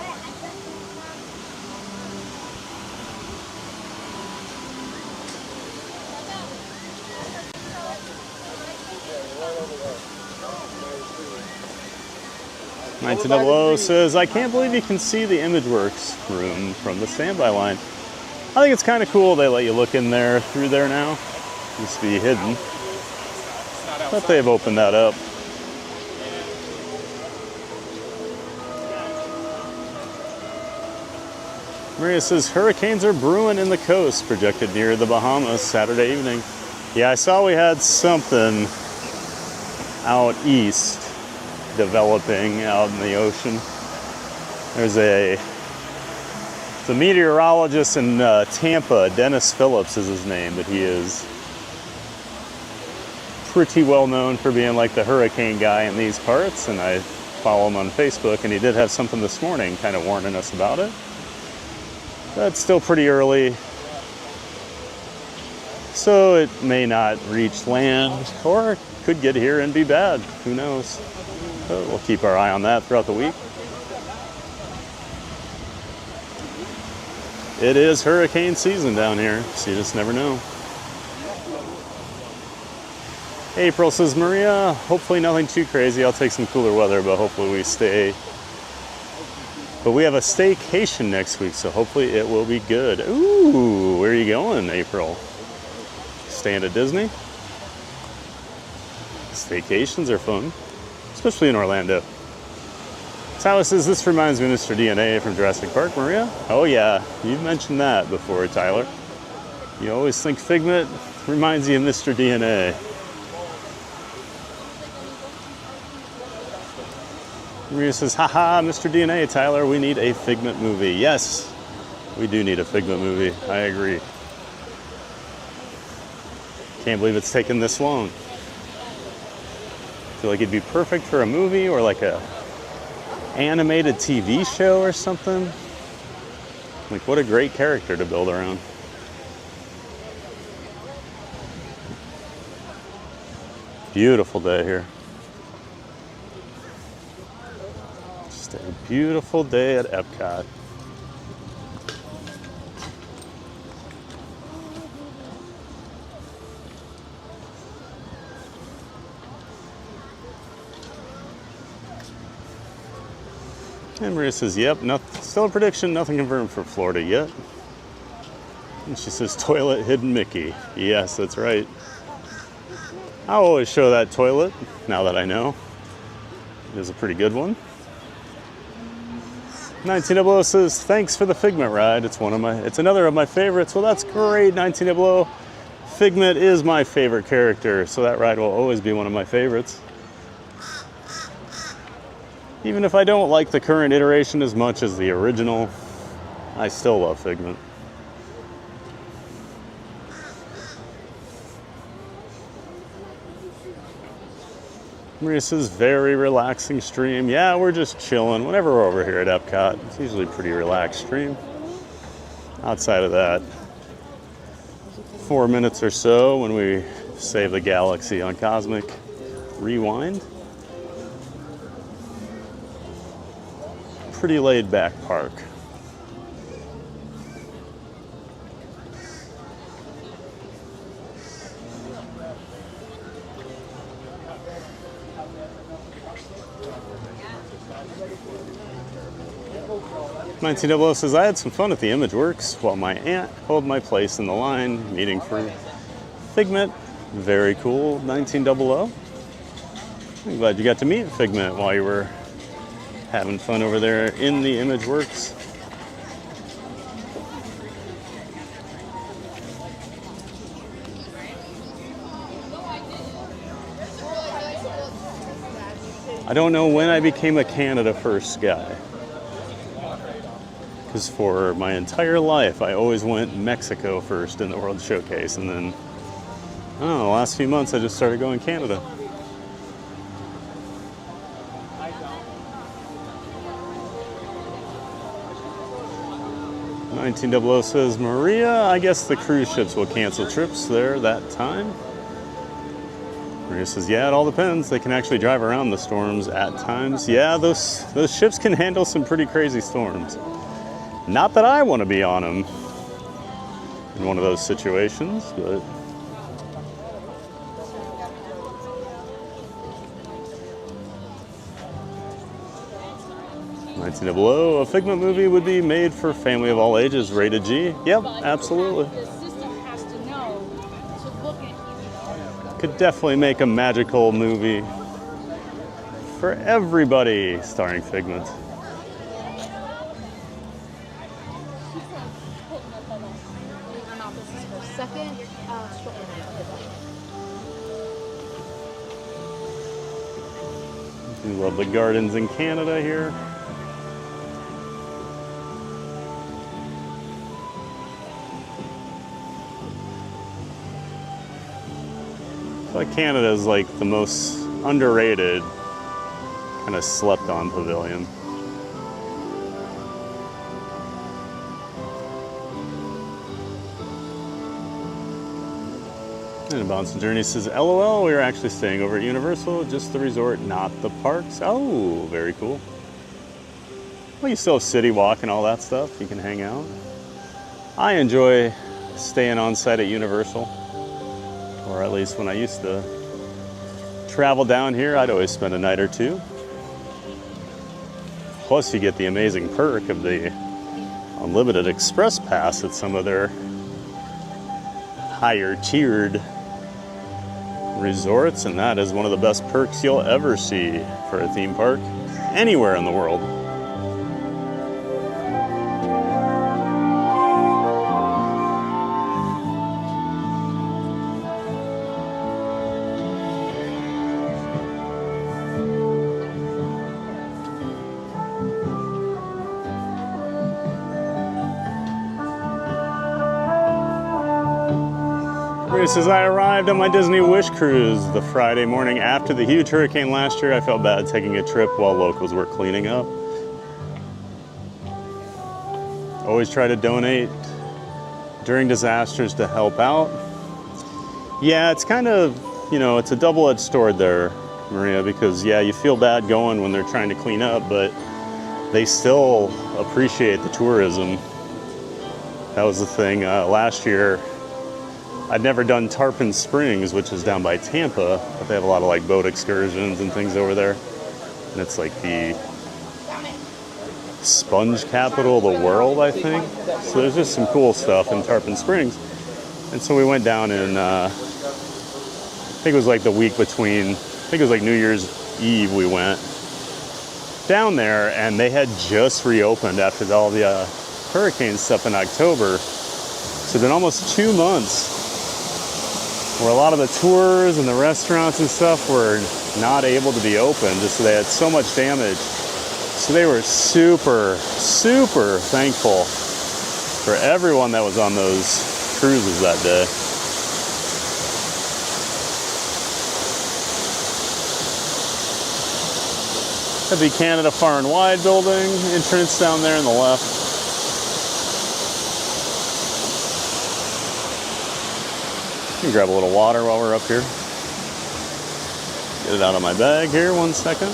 $1900 says, I can't believe you can see the ImageWorks room from the standby line. I think it's kind of cool they let you look in there through there now. It used to be hidden. But they've opened that up. Maria says, hurricanes are brewing in the coast, projected near the Bahamas Saturday evening. Yeah, I saw we had something out east developing out in the ocean. There's the meteorologist in Tampa, Dennis Phillips is his name, but he is pretty well known for being like the hurricane guy in these parts, and I follow him on Facebook, and he did have something this morning kind of warning us about it. That's still pretty early, so it may not reach land, or it could get here and be bad, who knows. But we'll keep our eye on that throughout the week. It is hurricane season down here, so you just never know. April says, Maria, hopefully nothing too crazy. I'll take some cooler weather, but hopefully we stay. But we have a staycation next week, so hopefully it will be good. Ooh, where are you going, April? Staying at Disney? Staycations are fun, especially in Orlando. Tyler says, this reminds me of Mr. DNA from Jurassic Park, Maria. Oh yeah, you've mentioned that before, Tyler. You always think Figment reminds you of Mr. DNA. Maria says, haha, Mr. DNA, Tyler, we need a Figment movie. Yes, we do need a Figment movie. I agree. Can't believe it's taken this long. I feel like it'd be perfect for a movie or like a animated TV show or something. Like, what a great character to build around. Beautiful day here. Just a beautiful day at Epcot. And Maria says, yep, still a prediction, nothing confirmed for Florida yet. And she says, toilet hidden Mickey. Yes, that's right. I'll always show that toilet, now that I know. It is a pretty good one. 1900 says, thanks for the Figment ride. It's another of my favorites. Well, that's great, 1900. Figment is my favorite character, so that ride will always be one of my favorites. Even if I don't like the current iteration as much as the original, I still love Figment. Maria says, very relaxing stream. Yeah, we're just chilling. Whenever we're over here at Epcot, it's usually a pretty relaxed stream. Outside of that, 4 minutes or so when we save the galaxy on Cosmic Rewind. Pretty laid back park. $1900 says, I had some fun at the Image Works while my aunt held my place in the line, meeting for Figment. Very cool, 1900. I'm glad you got to meet Figment while you were having fun over there in the Image Works. I don't know when I became a Canada First guy. Because for my entire life, I always went Mexico first in the World Showcase. And then, I don't know, the last few months I just started going Canada. $1900 says, Maria, I guess the cruise ships will cancel trips there that time. Maria says, yeah, it all depends. They can actually drive around the storms at times. Yeah, those ships can handle some pretty crazy storms. Not that I want to be on them in one of those situations, but $1900, a Figment movie would be made for family of all ages, rated G. Yep, absolutely. Could definitely make a magical movie for everybody starring Figment. We love the gardens in Canada here. I feel like Canada is like the most underrated, kind of slept on pavilion. And Bouncing Journey says, LOL, we were actually staying over at Universal, just the resort, not the parks. Oh, very cool. Well, you still have City Walk and all that stuff. You can hang out. I enjoy staying on site at Universal, or at least when I used to travel down here, I'd always spend a night or two. Plus, you get the amazing perk of the unlimited express pass at some of their higher tiered resorts, and that is one of the best perks you'll ever see for a theme park anywhere in the world. It says, I arrived on my Disney Wish cruise the Friday morning after the huge hurricane last year. I felt bad taking a trip while locals were cleaning up. Always try to donate during disasters to help out. Yeah, it's kind of, you know, it's a double-edged sword there, Maria, because yeah, you feel bad going when they're trying to clean up, but they still appreciate the tourism. That was the thing last year. I'd never done Tarpon Springs, which is down by Tampa, but they have a lot of like boat excursions and things over there. And it's like the sponge capital of the world, I think. So there's just some cool stuff in Tarpon Springs. And so we went down and think it was like the week between, I think it was like New Year's Eve we went down there, and they had just reopened after all the hurricane stuff in October. So it's been almost 2 months where a lot of the tours and the restaurants and stuff were not able to be open just so they had so much damage. So they were super, super thankful for everyone that was on those cruises that day. That'd be Canada Far and Wide building, entrance down there on the left. You can grab a little water while we're up here. Get it out of my bag here, 1 second.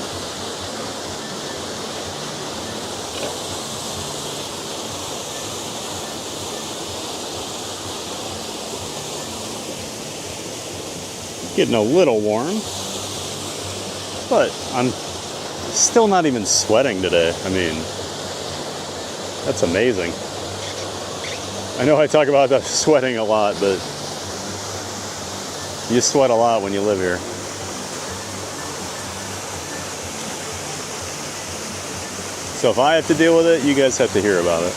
Getting a little warm, but I'm still not even sweating today. I mean, that's amazing. I know I talk about the sweating a lot, but you sweat a lot when you live here. So if I have to deal with it, you guys have to hear about it.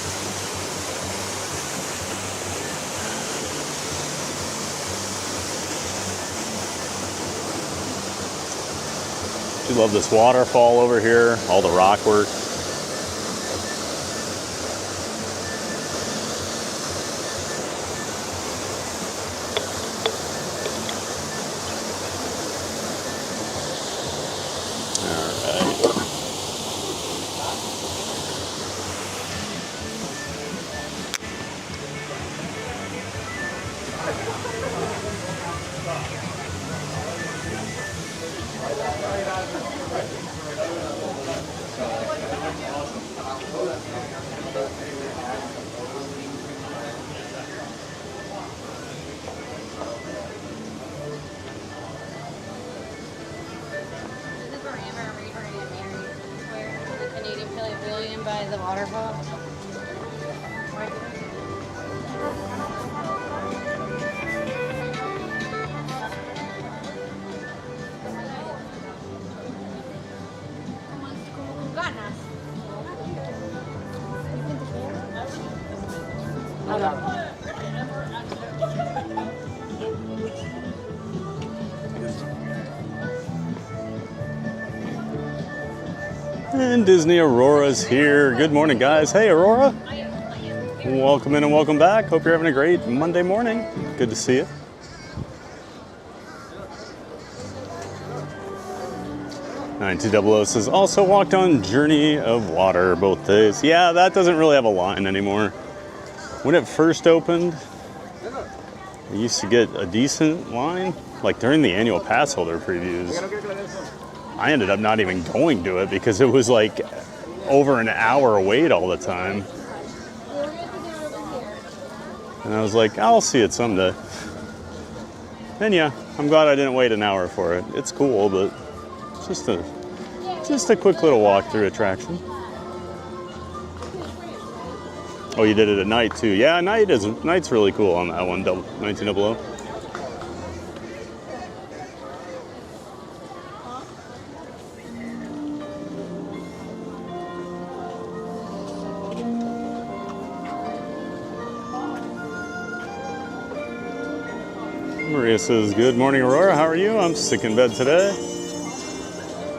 I love this waterfall over here, all the rock work. Pavilion by the waterfall. And Disney Aurora's here. Good morning, guys. Hey, Aurora. Welcome in and welcome back. Hope you're having a great Monday morning. Good to see you. $9200 says, also walked on Journey of Water both days. Yeah, that doesn't really have a line anymore. When it first opened, I used to get a decent line, like during the annual pass holder previews. I ended up not even going to it because it was like over an hour wait all the time. And I was like, I'll see it someday. And yeah, I'm glad I didn't wait an hour for it. It's cool, but it's just a quick little walkthrough attraction. Oh, you did it at night too. Yeah, night's really cool on that one, 1900. Maria says, good morning, Aurora. How are you? I'm sick in bed today.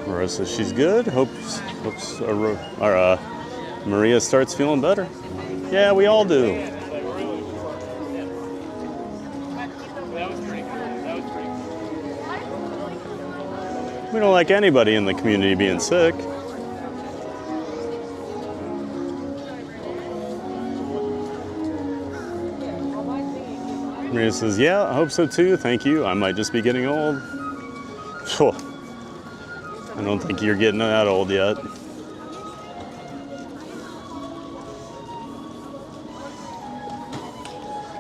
Maria says she's good. Hopes Maria starts feeling better. Yeah, we all do. We don't like anybody in the community being sick. Maria says, yeah, I hope so too. Thank you. I might just be getting old. I don't think you're getting that old yet.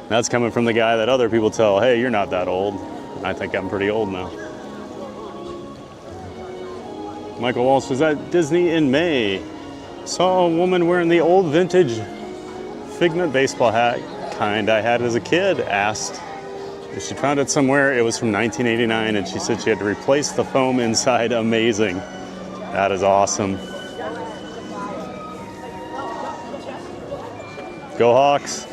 That's coming from the guy that other people tell, hey, you're not that old. I think I'm pretty old now. Michael Walsh was at Disney in May. Saw a woman wearing the old vintage Figment baseball hat kind I had as a kid. Asked She found it somewhere. It was from 1989, and she said she had to replace the foam inside. Amazing. That is awesome. Go Hawks.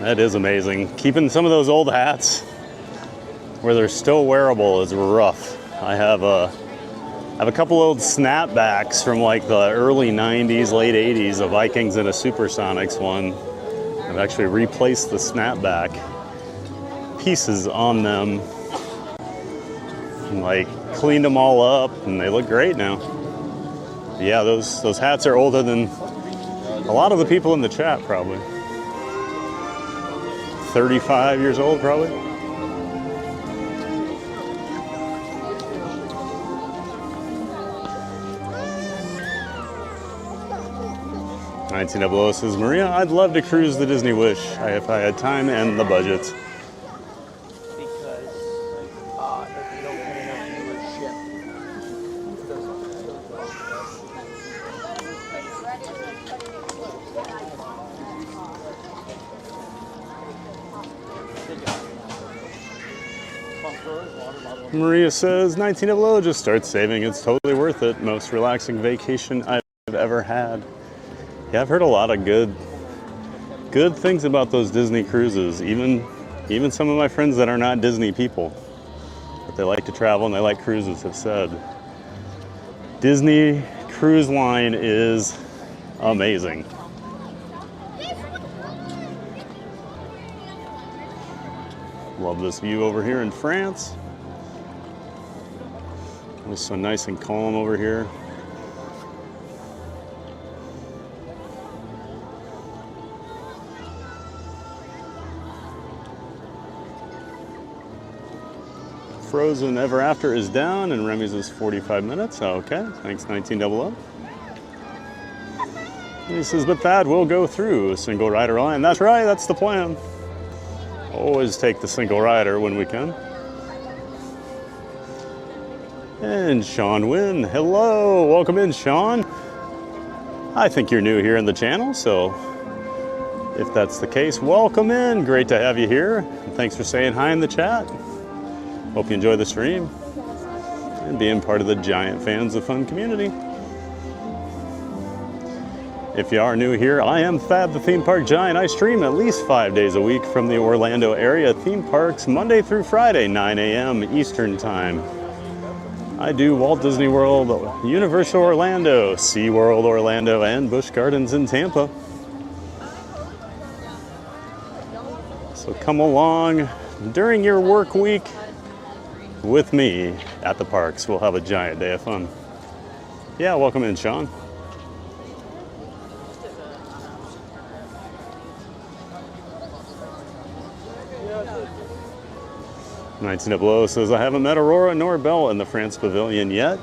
That is amazing. Keeping some of those old hats where they're still wearable is rough. I have a couple old snapbacks from like the early 90s, late 80s, a Vikings and a Supersonics one. I've actually replaced the snapback pieces on them and like cleaned them all up, and they look great now. Yeah, those hats are older than a lot of the people in the chat, probably. 35 years old, probably. $1900 says, Maria, I'd love to cruise the Disney Wish if I had time and the budget. Maria says, 1900, just start saving. It's totally worth it. Most relaxing vacation I've ever had. Yeah, I've heard a lot of good things about those Disney cruises. Even some of my friends that are not Disney people, but they like to travel and they like cruises, have said Disney Cruise Line is amazing. Love this view over here in France. It's so nice and calm over here. Frozen Ever After is down, and Remy's is 45 minutes. Okay, thanks 1900. He says, but that will go through a single rider line. That's right, that's the plan. Always take the single rider when we can. And Sean Wynn, hello, welcome in, Sean. I think you're new here in the channel, so if that's the case, welcome in. Great to have you here. And thanks for saying hi in the chat. Hope you enjoy the stream and being part of the Giant Fans of Fun community. If you are new here, I am Thad the Theme Park Giant. I stream at least 5 days a week from the Orlando area theme parks, Monday through Friday, 9 a.m. Eastern Time. I do Walt Disney World, Universal Orlando, SeaWorld Orlando, and Busch Gardens in Tampa. So come along during your work week with me at the parks. We'll have a giant day of fun. Yeah, welcome in, Sean. $1900 says, I haven't met Aurora nor Belle in the France Pavilion yet.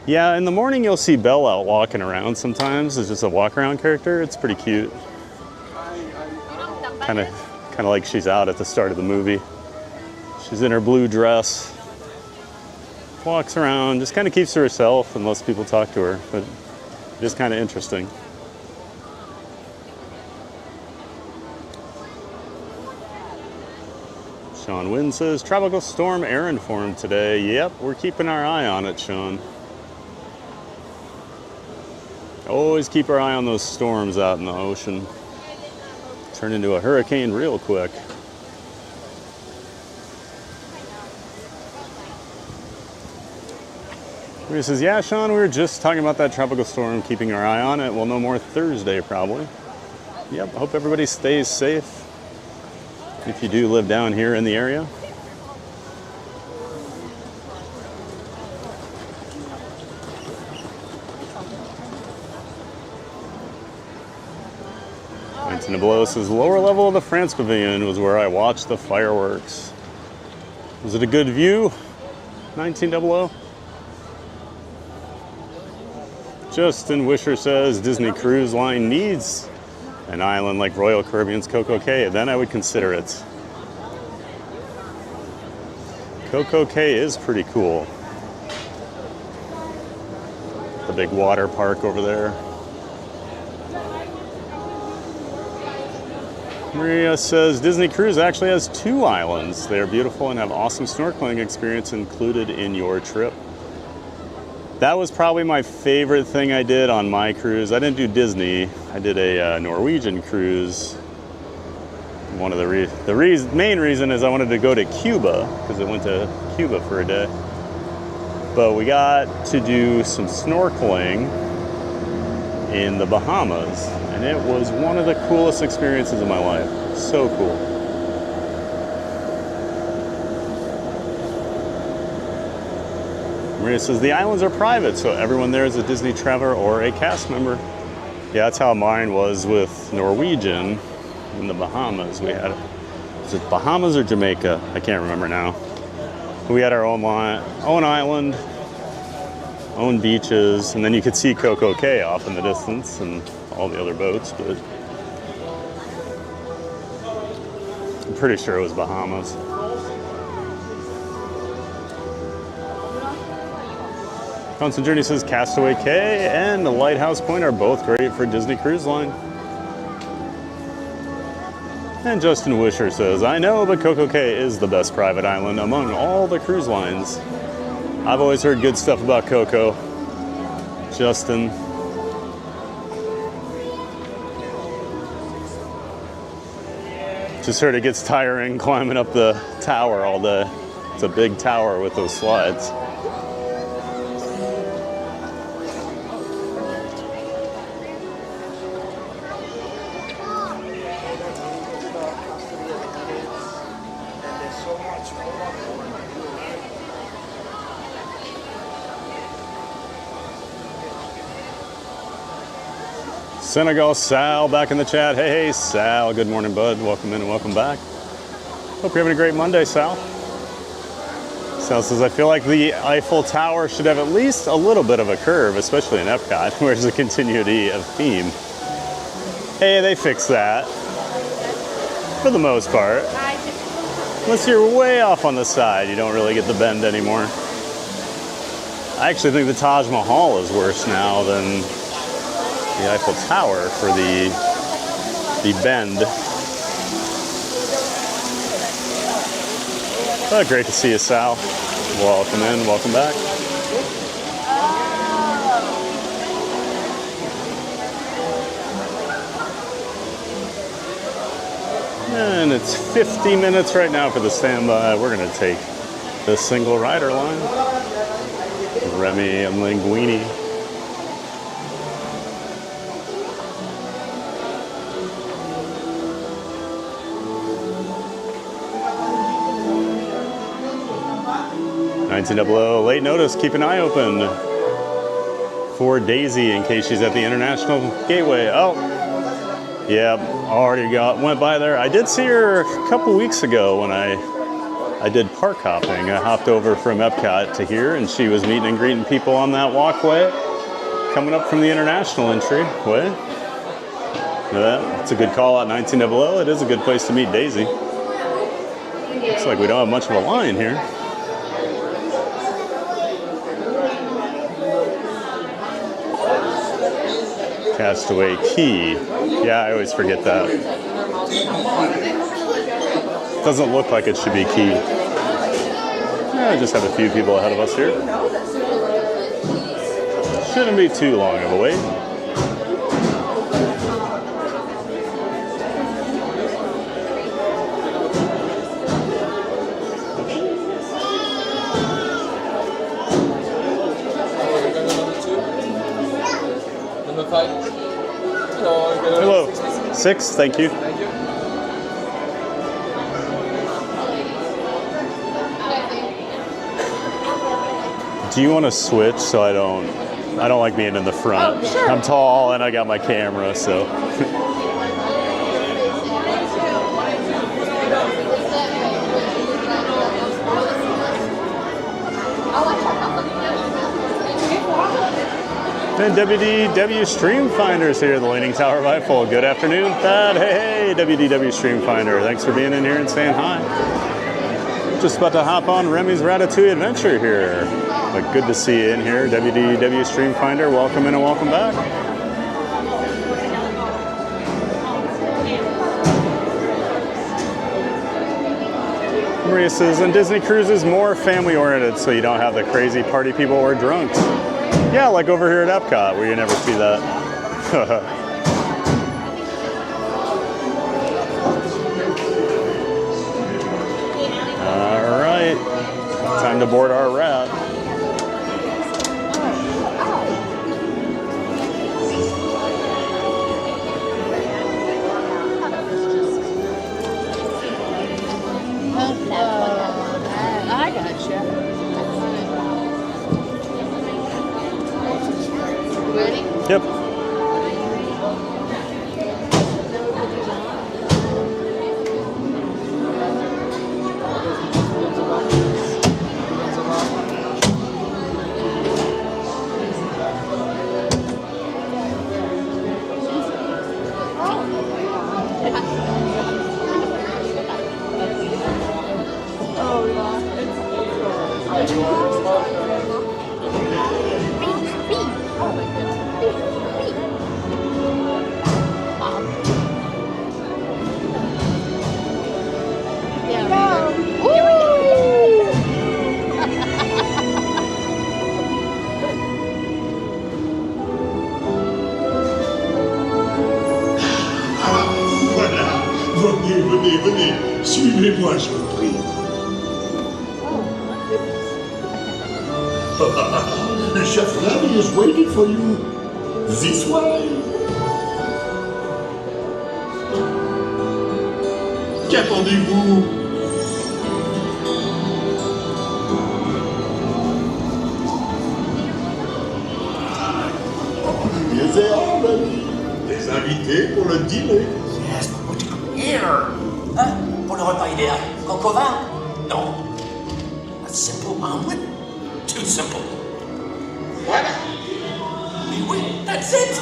Yeah, in the morning you'll see Belle out walking around sometimes. It's just a walk-around character. It's pretty cute. Kind of like she's out at the start of the movie. She's in her blue dress, walks around, just kind of keeps to herself unless people talk to her, but just kind of interesting. Sean Wynn says, tropical storm errand formed today. Yep, we're keeping our eye on it, Sean. Always keep our eye on those storms out in the ocean. Turn into a hurricane real quick. He says, yeah, Sean, we were just talking about that tropical storm, keeping our eye on it. We'll know more Thursday, probably. Yep, hope everybody stays safe if you do live down here in the area. $1900 says, lower level of the France Pavilion was where I watched the fireworks. Was it a good view? $1900. Justin Wisher says, Disney Cruise Line needs an island like Royal Caribbean's Coco Cay. Then I would consider it. Coco Cay is pretty cool. the big water park over there. Maria says Disney Cruise actually has 2 islands. They are beautiful and have awesome snorkeling experience included in your trip. That was probably my favorite thing I did on my cruise. I didn't do Disney. I did a Norwegian cruise. One of the main reason is I wanted to go to Cuba because I went to Cuba for a day. But we got to do some snorkeling in the Bahamas, and it was one of the coolest experiences of my life. So cool. Maria says the islands are private, so everyone there is a Disney traveler or a cast member. Yeah, that's how mine was with Norwegian in the Bahamas. We had, was it Bahamas or Jamaica? I can't remember now. We had our own island, own beaches, and then you could see Coco Cay off in the distance and all the other boats, but I'm pretty sure it was Bahamas. Constant Journey says Castaway Cay and Lighthouse Point are both great for Disney Cruise Line. And Justin Wisher says, I know, but Coco Cay is the best private island among all the cruise lines. I've always heard good stuff about Coco. Justin. Just heard it gets tiring climbing up the tower all day. It's a big tower with those slides. Senegal Sal back in the chat. Hey Sal, good morning bud. Welcome in and welcome back. Hope you're having a great Monday, Sal. Sal says, I feel like the Eiffel Tower should have at least a little bit of a curve, especially in Epcot, where there's a continuity of theme. Hey, they fixed that. For the most part. Unless you're way off on the side, you don't really get the bend anymore. I actually think the Taj Mahal is worse now than the Eiffel Tower for the bend. Oh, great to see you, Sal. Welcome in, welcome back. And it's 50 minutes right now for the standby. We're gonna take the single rider line. Remy and Linguini. Late notice, keep an eye open for Daisy in case she's at the International Gateway. Oh, yeah, already went by there. I did see her a couple weeks ago when I did park hopping. I hopped over from Epcot to here, and she was meeting and greeting people on that walkway coming up from the International entryway. That's a good call out, 1900. It is a good place to meet Daisy. Looks like we don't have much of a line here. Castaway Key. Yeah, I always forget that. Doesn't look like it should be Key. Yeah, I just have a few people ahead of us here. Shouldn't be too long of a wait. Hello. 6, thank you. Do you want to switch so I don't like being in the front. Oh, sure. I'm tall and I got my camera, so. And WDW Streamfinder's here, the Leaning Tower of Eiffel. Good afternoon, Thad. Hey, WDW Streamfinder. Thanks for being in here and saying hi. Just about to hop on Remy's Ratatouille adventure here. But good to see you in here. WDW Stream Finder, welcome in and welcome back. Maria says, and Disney Cruise is more family oriented, so you don't have the crazy party people or drunks. Yeah, like over here at Epcot, where you never see that. All right, time to board our rat. I gotcha. Ready? Yep. Venez, venez, venez. Suivez-moi, je vous prie. Chef Remy is waiting for you. This way. Qu'attendez-vous? Les heures, Remy. Des invités pour le dîner. Yes, but what do you here? Hein? Pour le repas idéal. Coq au vin? Non. A simple omelet? Too simple. Voilà. Mais oui, that's it.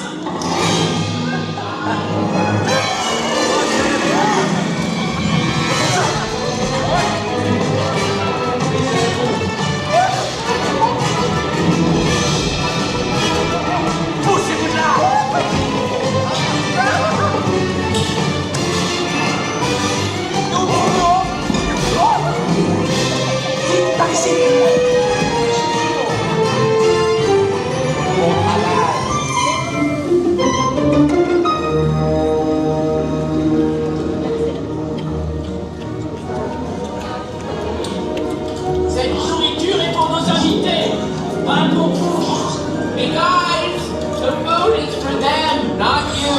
Poussez-vous de là! Par ici! Cette nourriture est pour nos invités, pas pour vous. Hey guys, the food is for them, not you.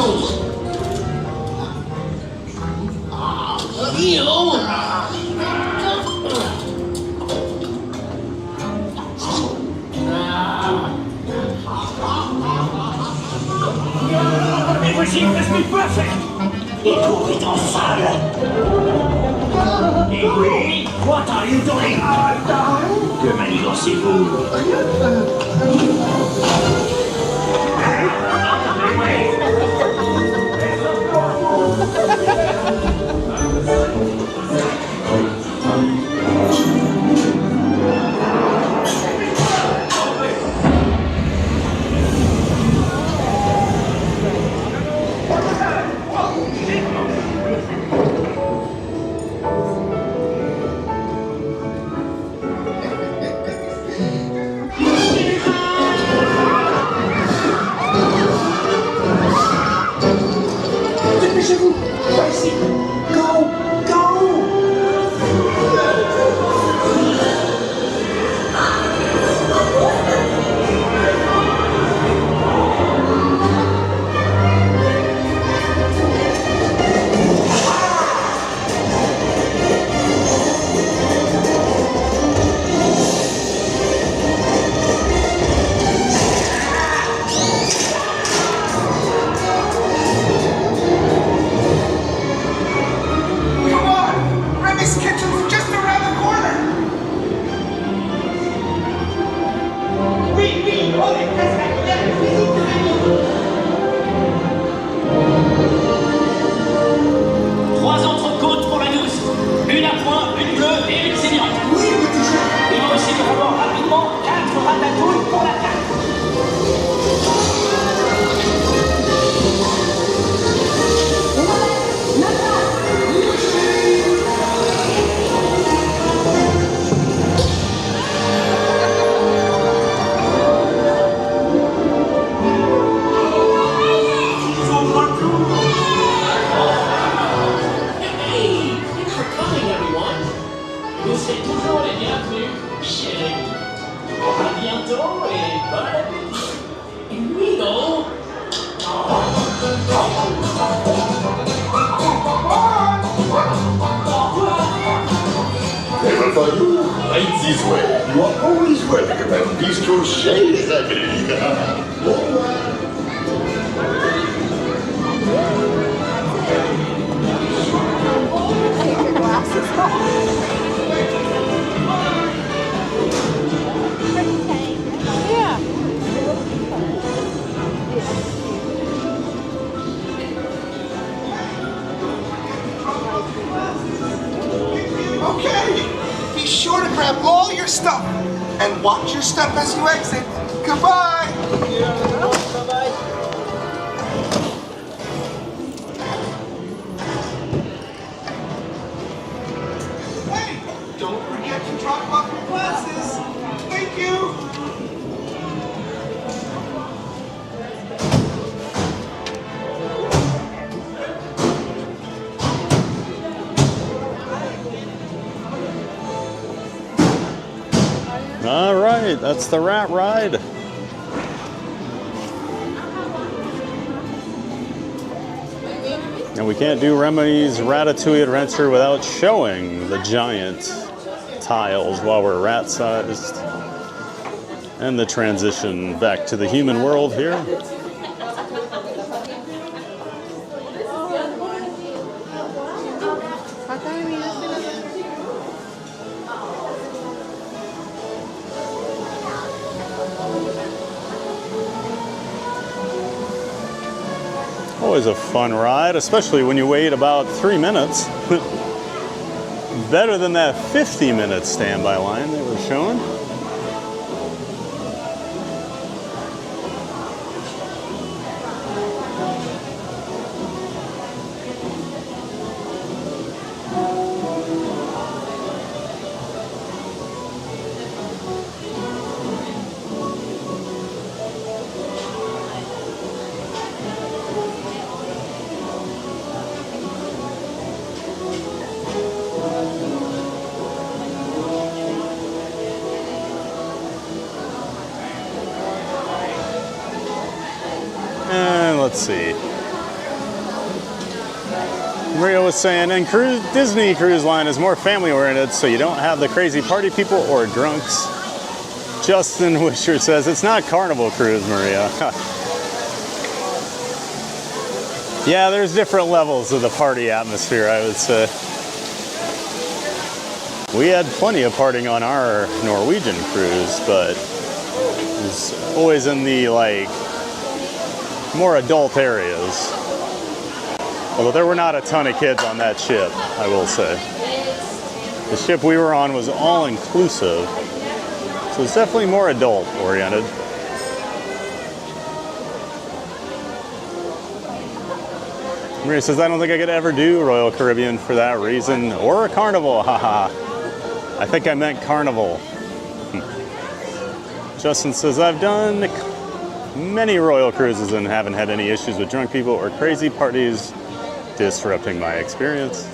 Everything must be perfect. Et tout est en salle. Et oui, what are you doing? Que manigancez-vous? Never for you, right this way. You are always welcome at Bistro Chez Amis. Take your glasses off. Okay, be sure to grab all your stuff and watch your step as you exit. Goodbye. Hey, don't forget to drop off your glasses. Thank you. All right, that's the rat ride. And we can't do Remy's Ratatouille adventure without showing the giant tiles while we're rat-sized. And the transition back to the human world here. Always a fun ride, especially when you wait about 3 minutes. Better than that 50-minute standby line they were showing. Let's see. Maria was saying, and Disney Cruise Line is more family-oriented, so you don't have the crazy party people or drunks. Justin Wisher says, it's not Carnival Cruise, Maria. Yeah, there's different levels of the party atmosphere, I would say. We had plenty of partying on our Norwegian cruise, but it was always in the, like, more adult areas. Although there were not a ton of kids on that ship, I will say. The ship we were on was all inclusive, so it's definitely more adult oriented. Maria says, I don't think I could ever do Royal Caribbean for that reason, or a Carnival, haha. I think I meant Carnival. Justin says, I've done many Royal Cruises and haven't had any issues with drunk people or crazy parties disrupting my experience.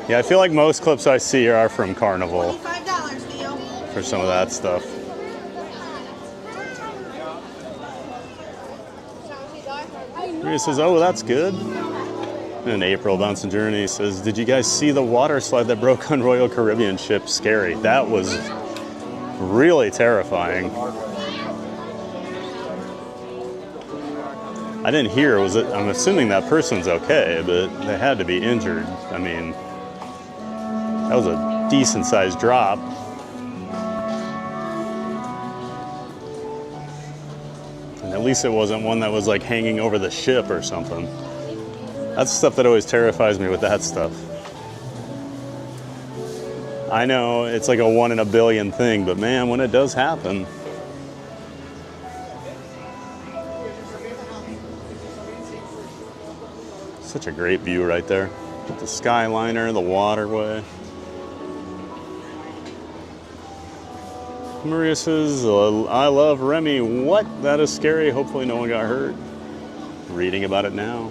Yeah, I feel like most clips I see are from Carnival for some of that stuff. Maria says, oh, that's good. And April Bouncing Journey says, did you guys see the water slide that broke on Royal Caribbean ship? Scary. That was really terrifying. I didn't hear, was it? I'm assuming that person's okay, but they had to be injured. I mean, that was a decent sized drop. And at least it wasn't one that was like hanging over the ship or something. That's stuff that always terrifies me with that stuff. I know it's like a 1 in a billion thing, but man, when it does happen. Such a great view right there. The Skyliner, the waterway. Maria says, I love Remy. What? That is scary. Hopefully no one got hurt. Reading about it now.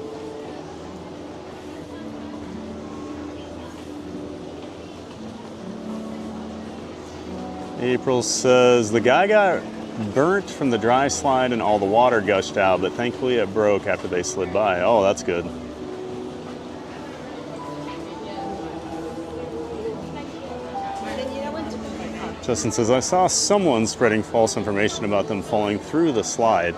April says the guy got burnt from the dry slide and all the water gushed out, but thankfully it broke after they slid by. Oh, that's good. Justin says, I saw someone spreading false information about them falling through the slide.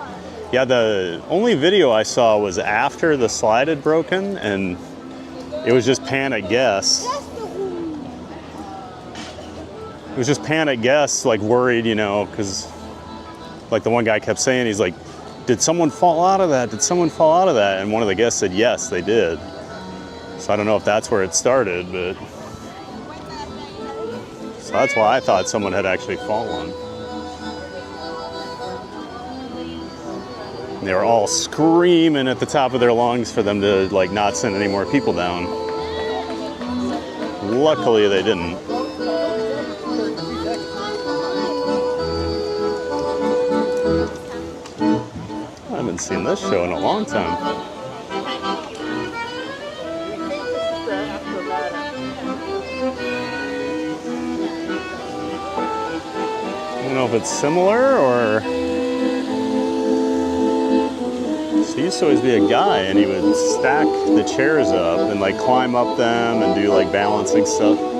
Yeah, the only video I saw was after the slide had broken, and it was just panic guess. It was just panic guess, like worried, you know, because like the one guy kept saying, he's like, did someone fall out of that? Did someone fall out of that? And one of the guests said, yes, they did. So I don't know if that's where it started, but so that's why I thought someone had actually fallen. And they were all screaming at the top of their lungs for them to like not send any more people down. Luckily they didn't. I haven't seen this show in a long time. I don't know if it's similar or... So he used to always be a guy and he would stack the chairs up and like climb up them and do like balancing stuff.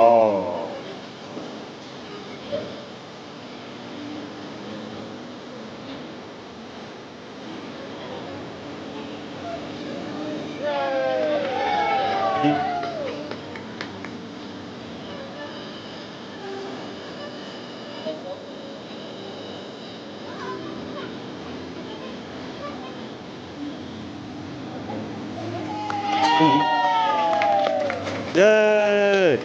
Oh. Yay!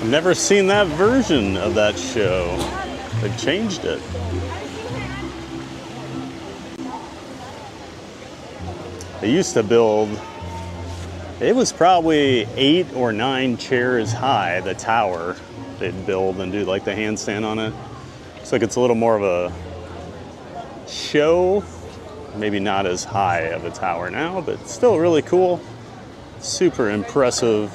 I've never seen that version of that show. They've changed it. They used to build, it was probably 8 or 9 chairs high, the tower they'd build and do like the handstand on it. Looks like it's a little more of a show, maybe not as high of a tower now, but still really cool. Super impressive.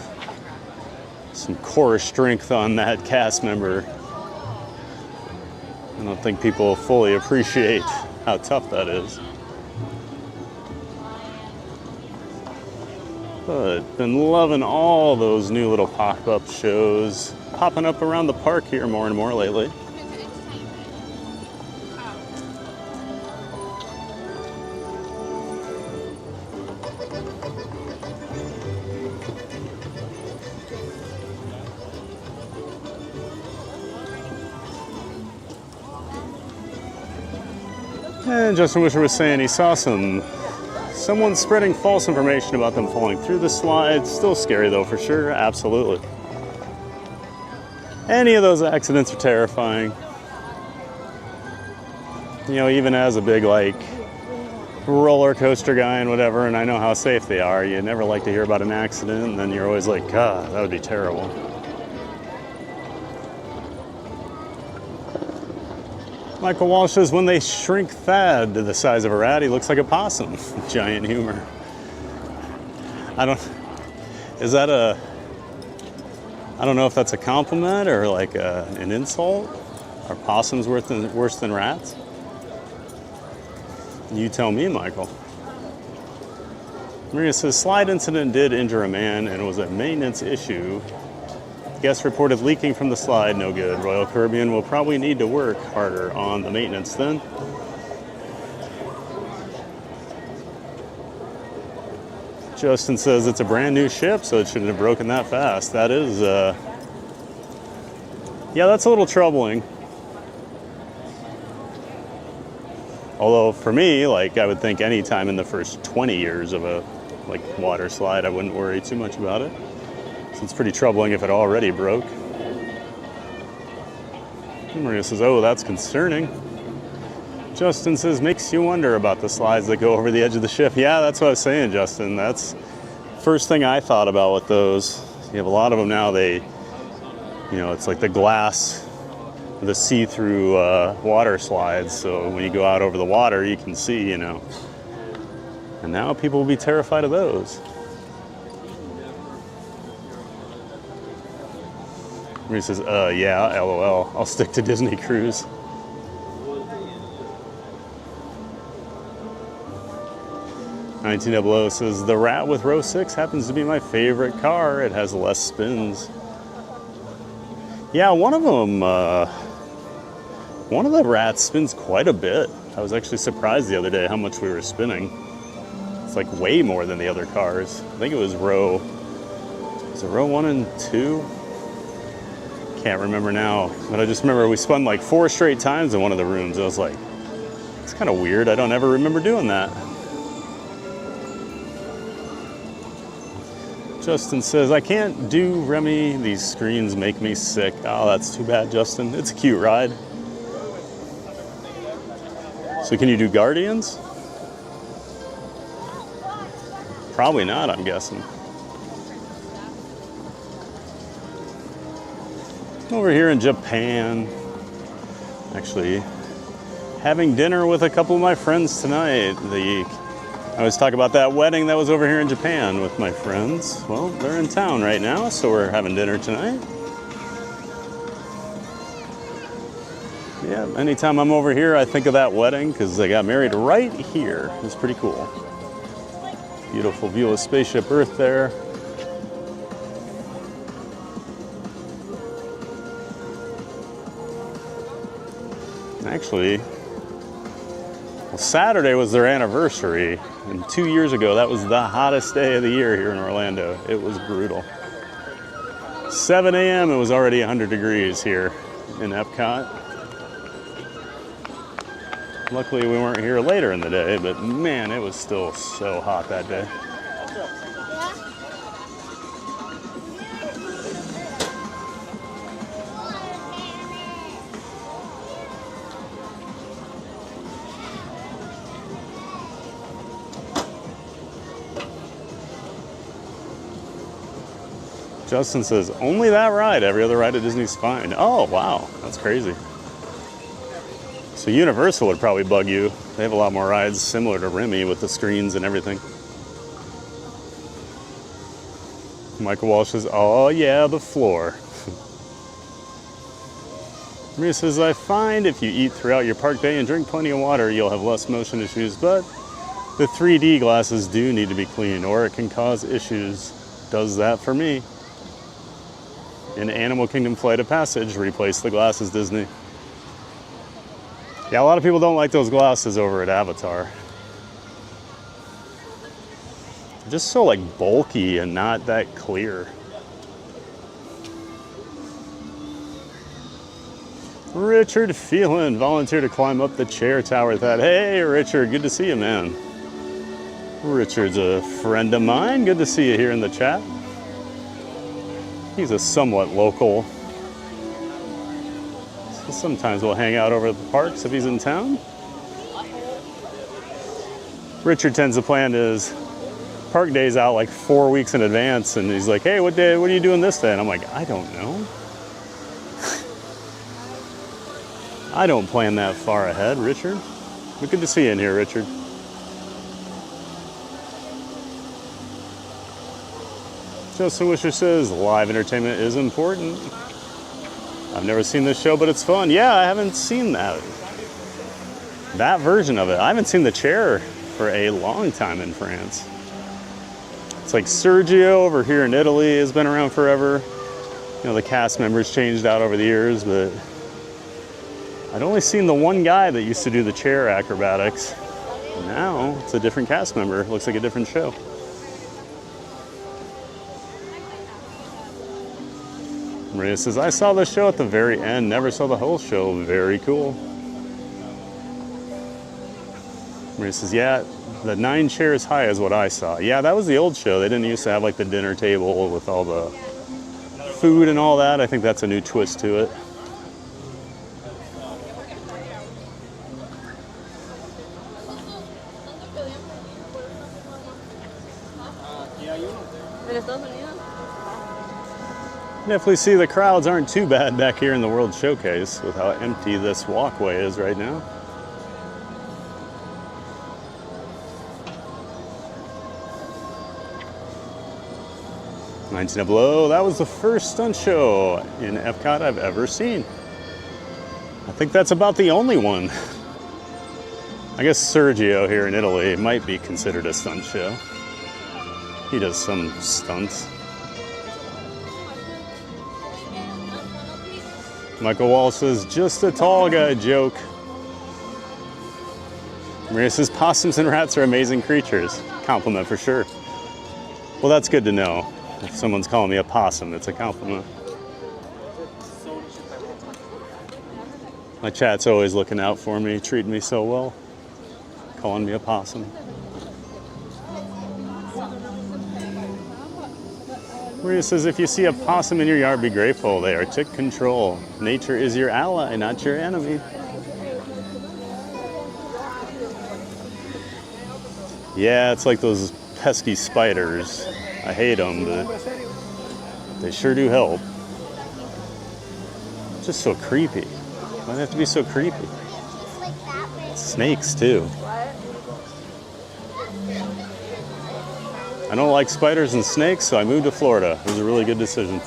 Some core strength on that cast member. I don't think people fully appreciate how tough that is. But been loving all those new little pop-up shows popping up around the park here more and more lately. And Justin Wisher was saying he saw someone spreading false information about them falling through the slides. Still scary though, for sure. Absolutely. Any of those accidents are terrifying. you know, even as a big like roller coaster guy and whatever, and I know how safe they are, you never like to hear about an accident, and then you're always like, God, that would be terrible. Michael Walsh says, when they shrink Thad to the size of a rat, he looks like a possum. Giant humor. I don't know if that's a compliment or like an insult. Are possums worse than rats? You tell me, Michael. Maria says, slide incident did injure a man and was a maintenance issue. Guest reported leaking from the slide, no good. Royal Caribbean will probably need to work harder on the maintenance then. Justin says it's a brand new ship, so it shouldn't have broken that fast. That is, yeah, that's a little troubling. Although for me, like I would think any time in the first 20 years of a like water slide, I wouldn't worry too much about it. So it's pretty troubling if it already broke. Maria says, oh, that's concerning. Justin says, makes you wonder about the slides that go over the edge of the ship. Yeah, that's what I was saying, Justin. That's first thing I thought about with those. You have a lot of them now, you know, it's like the glass, the see-through water slides, so when you go out over the water you can see, you know. And now people will be terrified of those. He says, yeah, LOL, I'll stick to Disney Cruise. $1900 says, the Rat with row 6 happens to be my favorite car. It has less spins. Yeah, one of them, one of the Rats spins quite a bit. I was actually surprised the other day how much we were spinning. It's like way more than the other cars. I think it was row 1 and 2? Can't remember now, but I just remember we spun like 4 straight times in one of the rooms. I was like, it's kind of weird. I don't ever remember doing that. Justin says, I can't do Remy. These screens make me sick. Oh, that's too bad, Justin. It's a cute ride. So can you do Guardians? Probably not, I'm guessing. Over here in Japan, actually having dinner with a couple of my friends tonight. I always talk about that wedding that was over here in Japan with my friends. Well, they're in town right now, so we're having dinner tonight. Yeah, anytime I'm over here, I think of that wedding because they got married right here. It's pretty cool. Beautiful view of Spaceship Earth there. Actually, well, Saturday was their anniversary, and 2 years ago, that was the hottest day of the year here in Orlando. It was brutal. 7 a.m., it was already 100 degrees here in Epcot. Luckily, we weren't here later in the day, but man, it was still so hot that day. Justin says, only that ride. Every other ride at Disney's fine. Oh, wow. That's crazy. So Universal would probably bug you. They have a lot more rides similar to Remy with the screens and everything. Michael Walsh says, oh, yeah, the floor. Maria says, I find if you eat throughout your park day and drink plenty of water, you'll have less motion issues, but the 3D glasses do need to be cleaned or it can cause issues. Does that for me. In Animal Kingdom Flight of Passage, replace the glasses, Disney. Yeah, a lot of people don't like those glasses over at Avatar. They're just so like bulky and not that clear. Richard Phelan volunteered to climb up the chair tower with that. Hey, Richard, good to see you, man. Richard's a friend of mine. Good to see you here in the chat. He's a somewhat local. So sometimes we'll hang out over at the parks if he's in town. Richard tends to plan his park days out like 4 weeks in advance, and he's like, hey, what are you doing this day? And I'm like, I don't know. I don't plan that far ahead, Richard. But good to see you in here, Richard. Joseph Wisher says, live entertainment is important. I've never seen this show, but it's fun. Yeah, I haven't seen that version of it. I haven't seen the chair for a long time in France. It's like Sergio over here in Italy has been around forever. You know, the cast members changed out over the years, but I'd only seen the one guy that used to do the chair acrobatics. Now it's a different cast member. Looks like a different show. Maria says, I saw the show at the very end, never saw the whole show. Very cool. Maria says, yeah, the 9 chairs high is what I saw. Yeah, that was the old show. They didn't used to have like the dinner table with all the food and all that. I think that's a new twist to it. Definitely see the crowds aren't too bad back here in the World Showcase with how empty this walkway is right now. Below, that was the first stunt show in Epcot I've ever seen. I think that's about the only one. I guess Sergio here in Italy might be considered a stunt show. He does some stunts. Michael Wall says, just a tall guy joke. Maria says, possums and rats are amazing creatures. Compliment for sure. Well, that's good to know. If someone's calling me a possum, it's a compliment. My chat's always looking out for me, treating me so well. Calling me a possum. Maria says, if you see a possum in your yard, be grateful. They are tick control. Nature is your ally, not your enemy. Yeah, it's like those pesky spiders. I hate them, but they sure do help. It's just so creepy. Why do they have to be so creepy? Snakes, too. I don't like spiders and snakes, so I moved to Florida. It was a really good decision.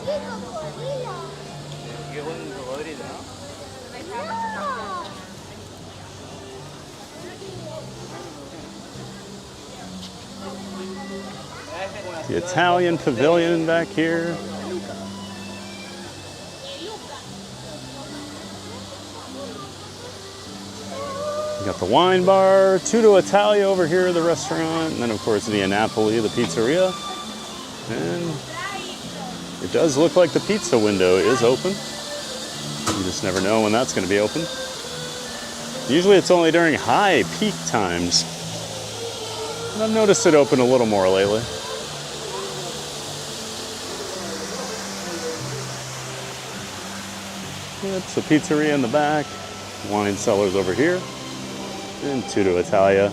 The Italian Pavilion back here. We got the wine bar, Tutto Italia over here, the restaurant, and then of course Via Napoli, the pizzeria. And it does look like the pizza window is open. You just never know when that's going to be open. Usually it's only during high peak times. And I've noticed it open a little more lately. It's a pizzeria in the back, wine cellars over here, and Tutto Italia,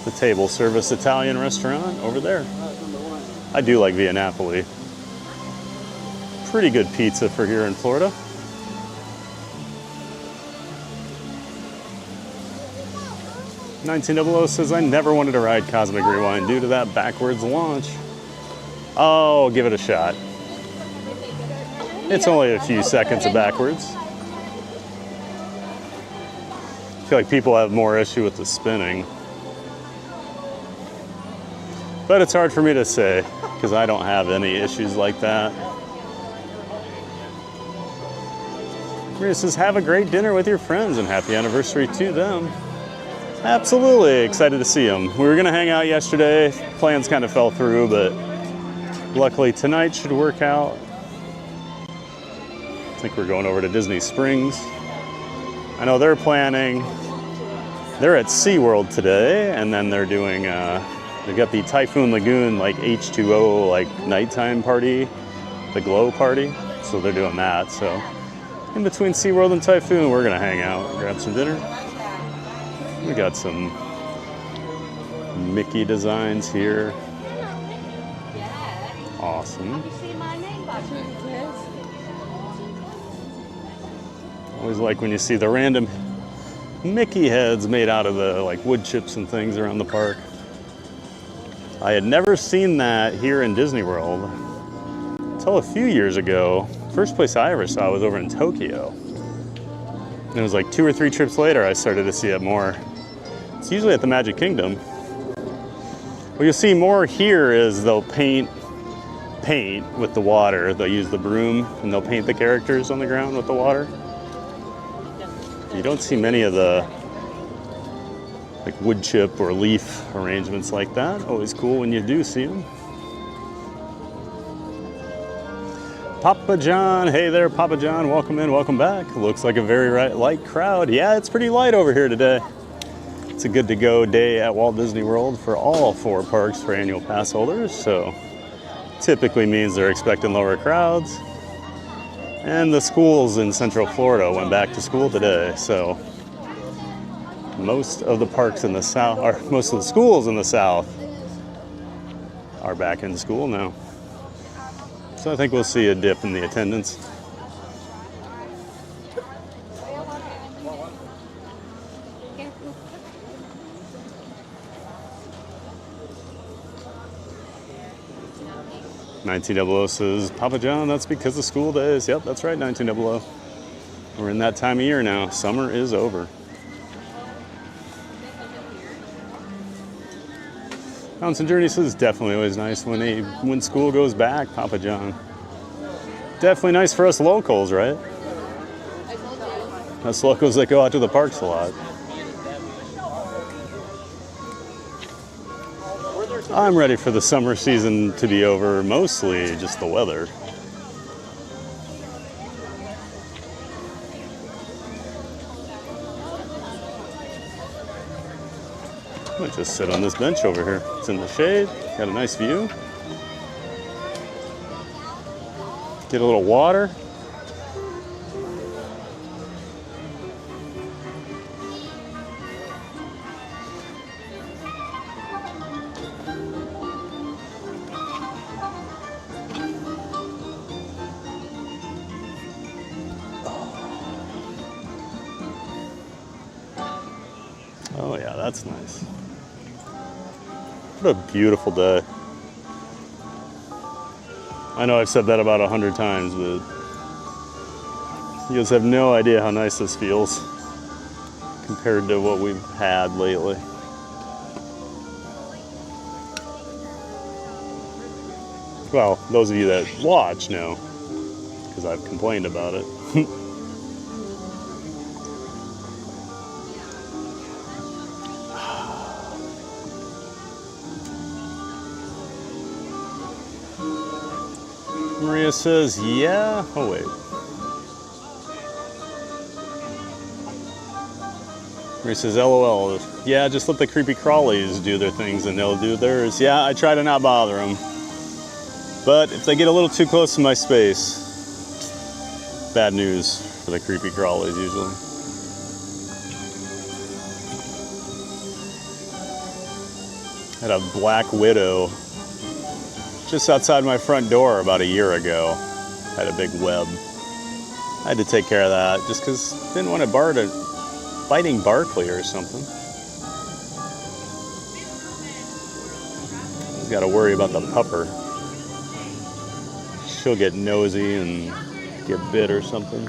the table service Italian restaurant over there. I do like Via Napoli. Pretty good pizza for here in Florida. $1900 says, I never wanted to ride Cosmic Rewind due to that backwards launch. Oh, give it a shot. It's only a few seconds of backwards. I feel like people have more issue with the spinning. But it's hard for me to say, because I don't have any issues like that. Maria says, have a great dinner with your friends and happy anniversary to them. Absolutely, excited to see them. We were gonna hang out yesterday. Plans kind of fell through, but luckily tonight should work out. I think we're going over to Disney Springs. I know they're planning, they're at SeaWorld today, and then they're doing, they've got the Typhoon Lagoon, like H2O, like nighttime party, the glow party. So they're doing that. So in between SeaWorld and Typhoon, we're gonna hang out, grab some dinner. We got some Mickey designs here. Awesome. Always like when you see the random Mickey heads made out of the like wood chips and things around the park. I had never seen that here in Disney World until a few years ago. First place I ever saw was over in Tokyo. And it was like 2 or 3 trips later I started to see it more. It's usually at the Magic Kingdom. What you'll see more here is they'll paint with the water. They'll use the broom and they'll paint the characters on the ground with the water. You don't see many of the like wood chip or leaf arrangements like that. Always cool when you do see them. Papa John, hey there Papa John, welcome in, welcome back. Looks like a very light crowd. Yeah, it's pretty light over here today. It's a good to go day at Walt Disney World for all 4 parks for annual pass holders, so typically means they're expecting lower crowds. And the schools in Central Florida went back to school today, so most of the parks in the south, or most of the schools in the south are back in school now. So I think we'll see a dip in the attendance. $19.00 says, Papa John, that's because of school days. Yep, that's right, $19.00. We're in that time of year now. Summer is over. Mountain Journey says, definitely always nice when school goes back, Papa John. Definitely nice for us locals, right? Us locals that go out to the parks a lot. I'm ready for the summer season to be over, mostly just the weather. I might just sit on this bench over here. It's in the shade, got a nice view. Get a little water. Oh yeah, that's nice. What a beautiful day. I know I've said that about 100 times, but you guys have no idea how nice this feels compared to what we've had lately. Well, those of you that watch know, because I've complained about it. Maria says, yeah. Oh, wait. Maria says, LOL. Yeah, just let the creepy crawlies do their things and they'll do theirs. Yeah, I try to not bother them. But if they get a little too close to my space, bad news for the creepy crawlies usually. I had a black widow just outside my front door about a year ago. Had a big web. I had to take care of that just because I didn't want it biting Barkley or something. Just got to worry about the pupper. She'll get nosy and get bit or something.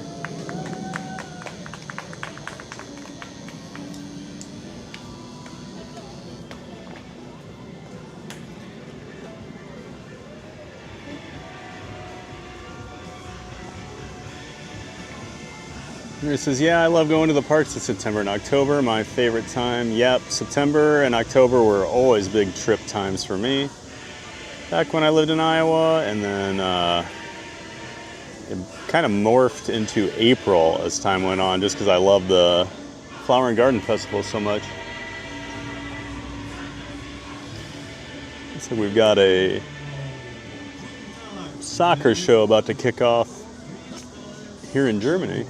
It says, yeah, I love going to the parks in September and October. My favorite time. Yep, September and October were always big trip times for me. Back when I lived in Iowa, and then it kind of morphed into April as time went on, just because I love the Flower and Garden Festival so much. So we've got a soccer show about to kick off here in Germany.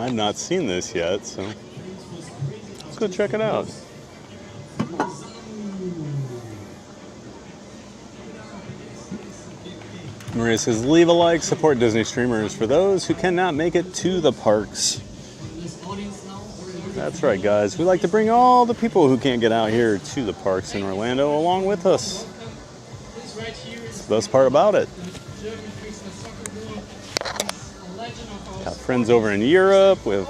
I've not seen this yet, so let's go check it out. Maria says, leave a like, support Disney streamers for those who cannot make it to the parks. That's right, guys. We like to bring all the people who can't get out here to the parks in Orlando along with us. It's the best part about it. Got friends over in Europe with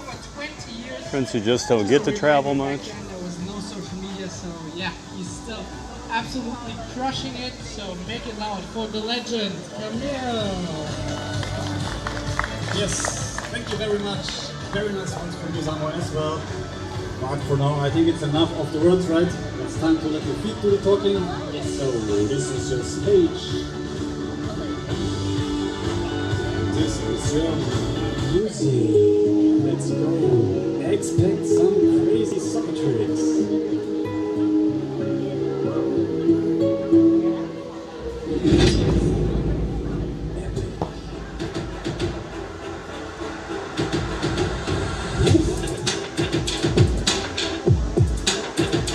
friends who just don't get to travel much. There was no social media, so yeah, he's still absolutely crushing it. So make it loud for the legend, Camille. Yes, thank you very much. Very nice ones from you, Samuel, as well. But for now, I think it's enough of the words, right? It's time to let your feet do the talking. Yes. So this is your stage. This is your music. Let's go. Expect some crazy soccer tricks.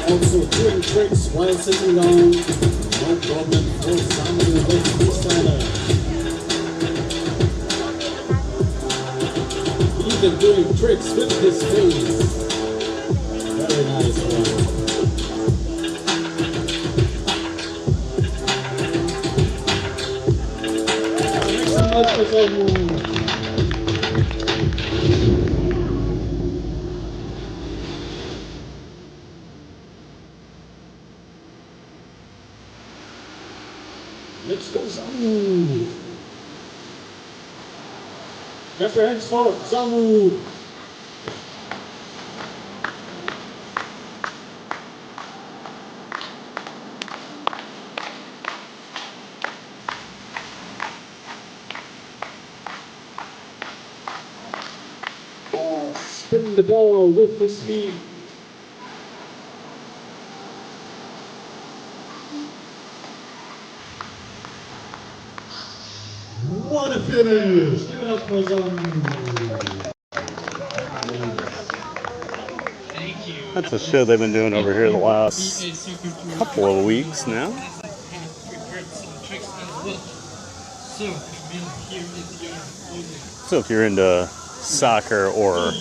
Also doing tricks while sitting down, no problem for some of the best freestylers. Even doing tricks with his face. Very nice one. Make some noise for Samu. Let's go, Samu! Grab your hands forward, Samu! Spin the ball with the speed. What a finish! Give it up for Samu. Thank you. That's a show they've been doing over here the last couple of weeks now. So if you're into soccer or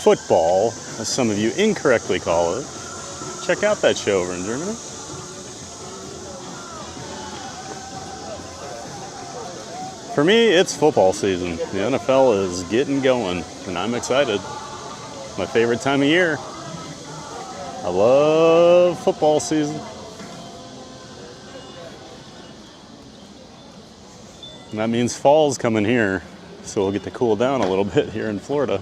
football, as some of you incorrectly call it, check out that show over in Germany. For me, it's football season. The NFL is getting going, and I'm excited. My favorite time of year. I love football season. And that means fall's coming here, so we'll get to cool down a little bit here in Florida.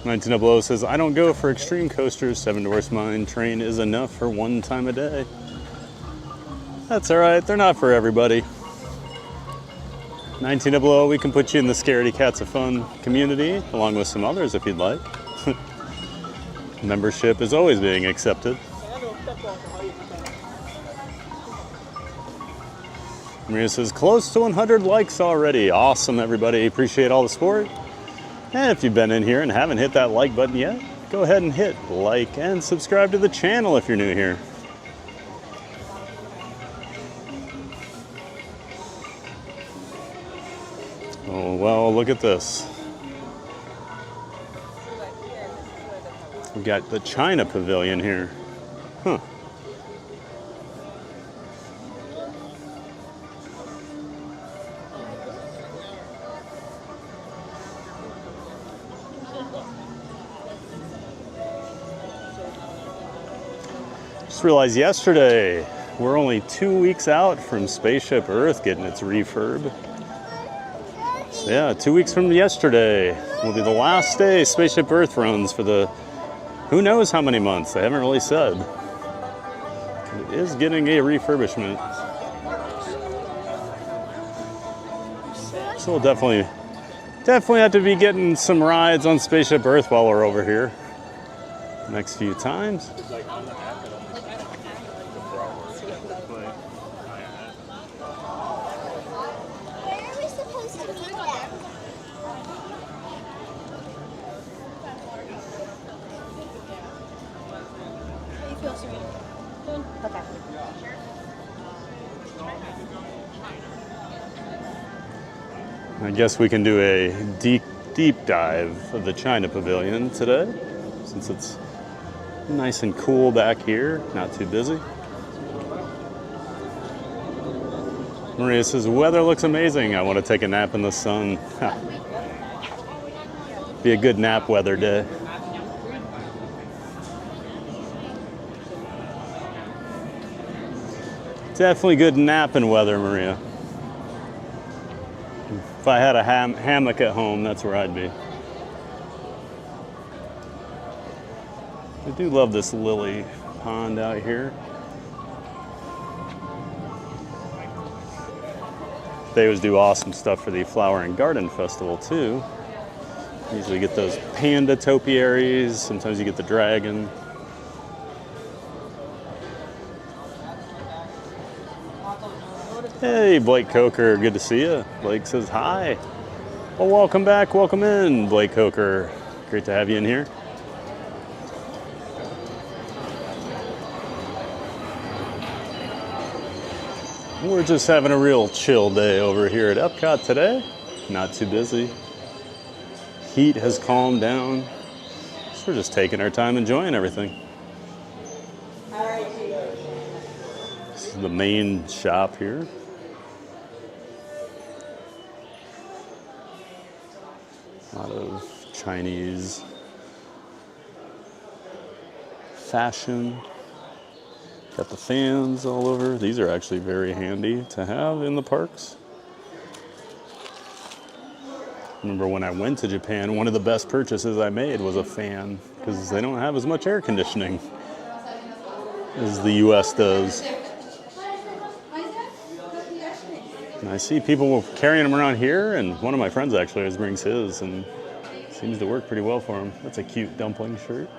$1900 says, I don't go for extreme coasters. Seven Dwarfs Mine Train is enough for one time a day. That's all right. They're not for everybody. 1900, we can put you in the Scaredy Cats of Fun community, along with some others if you'd like. Membership is always being accepted. Maria says, close to 100 likes already. Awesome, everybody. Appreciate all the support. And if you've been in here and haven't hit that like button yet, go ahead and hit like and subscribe to the channel if you're new here. Oh, well, look at this. We've got the China Pavilion here. Huh. Just realized yesterday, we're only 2 weeks out from Spaceship Earth getting its refurb. So yeah, 2 weeks from yesterday will be the last day Spaceship Earth runs for the who knows how many months. They haven't really said. It is getting a refurbishment. So we'll definitely have to be getting some rides on Spaceship Earth while we're over here the next few times. feel serene. Okay. I guess we can do a deep dive of the China Pavilion today, since it's nice and cool back here, not too busy. Maria says, weather looks amazing. I want to take a nap in the sun. Be a good nap weather day. Definitely good napping weather, Maria. If I had a hammock at home, that's where I'd be. I do love this lily pond out here. They always do awesome stuff for the Flower and Garden Festival too. Usually get those panda topiaries, sometimes you get the dragon. Hey, Blake Coker, good to see you. Blake says hi. Well, welcome back, welcome in, Blake Coker. Great to have you in here. We're just having a real chill day over here at Epcot today. Not too busy. Heat has calmed down. So we're just taking our time enjoying everything. This is the main shop here. A lot of Chinese fashion. Got the fans all over. These are actually very handy to have in the parks. Remember when I went to Japan, one of the best purchases I made was a fan, because they don't have as much air conditioning as the US does. And I see people carrying them around here, and one of my friends actually always brings his, and it seems to work pretty well for him. That's a cute dumpling shirt.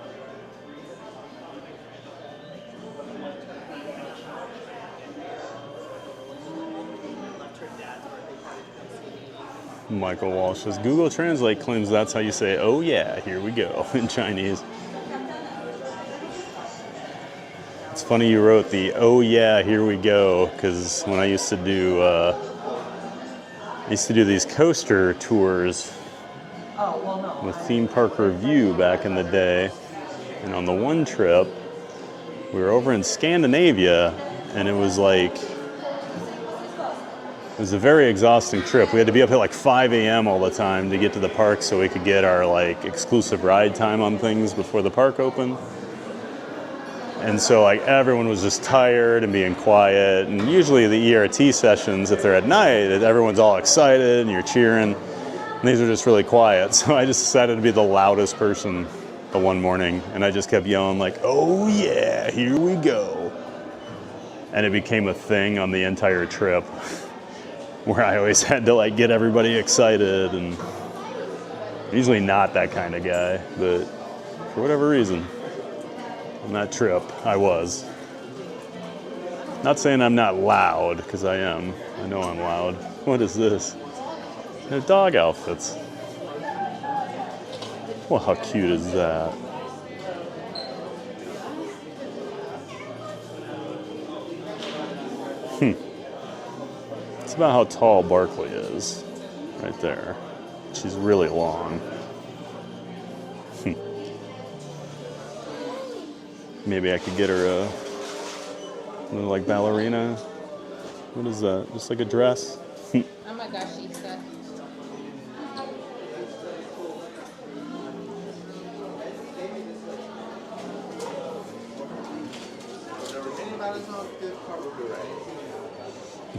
Michael Walsh says, Google Translate claims that's how you say, oh yeah, here we go, in Chinese. It's funny you wrote the, oh yeah, here we go, because when I used to do these coaster tours with Theme Park Review back in the day, and on the one trip, we were over in Scandinavia, and it was like, it was a very exhausting trip. We had to be up at like 5 a.m. all the time to get to the park so we could get our like exclusive ride time on things before the park opened. And so like everyone was just tired and being quiet. And usually the ERT sessions, if they're at night, everyone's all excited and you're cheering. And these are just really quiet. So I just decided to be the loudest person the one morning. And I just kept yelling like, oh yeah, here we go. And it became a thing on the entire trip, where I always had to like get everybody excited, and I'm usually not that kind of guy, but for whatever reason, on that trip, I was. Not saying I'm not loud, because I am. I know I'm loud. What is this? They're dog outfits. Well, how cute is that? It's about how tall Barkley is, right there. She's really long. Maybe I could get her a little like ballerina. What is that? Just like a dress? Oh my gosh, she's stuck.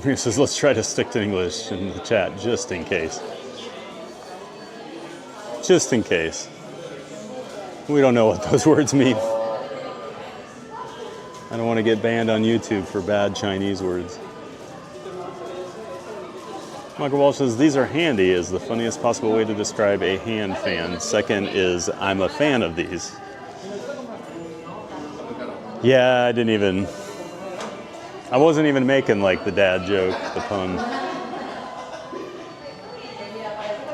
He says, let's try to stick to English in the chat, just in case. Just in case. We don't know what those words mean. I don't want to get banned on YouTube for bad Chinese words. Michael Walsh says, these are handy is the funniest possible way to describe a hand fan. Second is, I'm a fan of these. Yeah, I wasn't even making like the dad joke, the pun.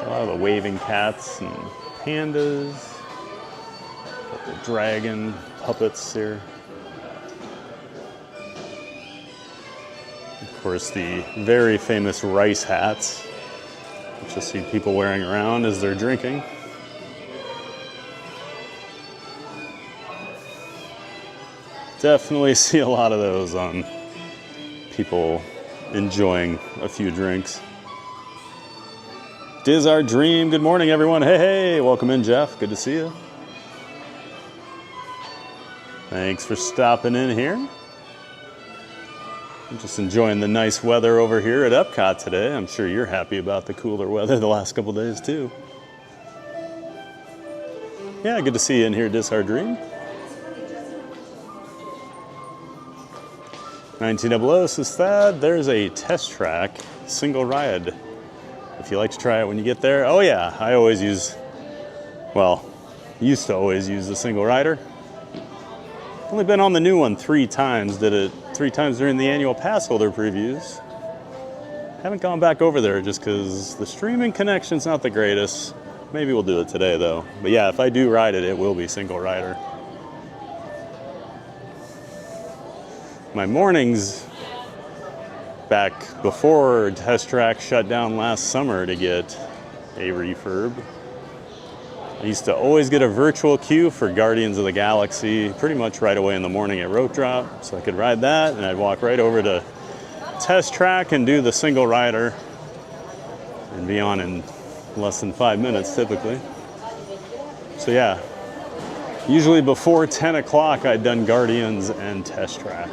A lot of the waving cats and pandas. Got the dragon puppets here. course, the very famous rice hats, which I see people wearing around as they're drinking. Definitely see a lot of those on people enjoying a few drinks. Diz Our Dream, good morning everyone. Hey, hey, welcome in Jeff, good to see you. Thanks for stopping in here. I'm just enjoying the nice weather over here at Epcot today. I'm sure you're happy about the cooler weather the last couple days too. Yeah, good to see you in here, Diz Our Dream. 1900 says Thad, there's a test track single ride. If you like to try it when you get there. Oh yeah, I always use, well, used to always use the single rider. Only been on the new one 3 times, did it 3 times during the annual pass holder previews. Haven't gone back over there just because the streaming connection's not the greatest. Maybe we'll do it today though. But yeah, if I do ride it, it will be single rider. My mornings back before Test Track shut down last summer to get a refurb, I used to always get a virtual queue for Guardians of the Galaxy pretty much right away in the morning at Rope Drop, so I could ride that and I'd walk right over to Test Track and do the single rider and be on in less than 5 minutes typically. So yeah, usually before 10 o'clock I'd done Guardians and Test Track.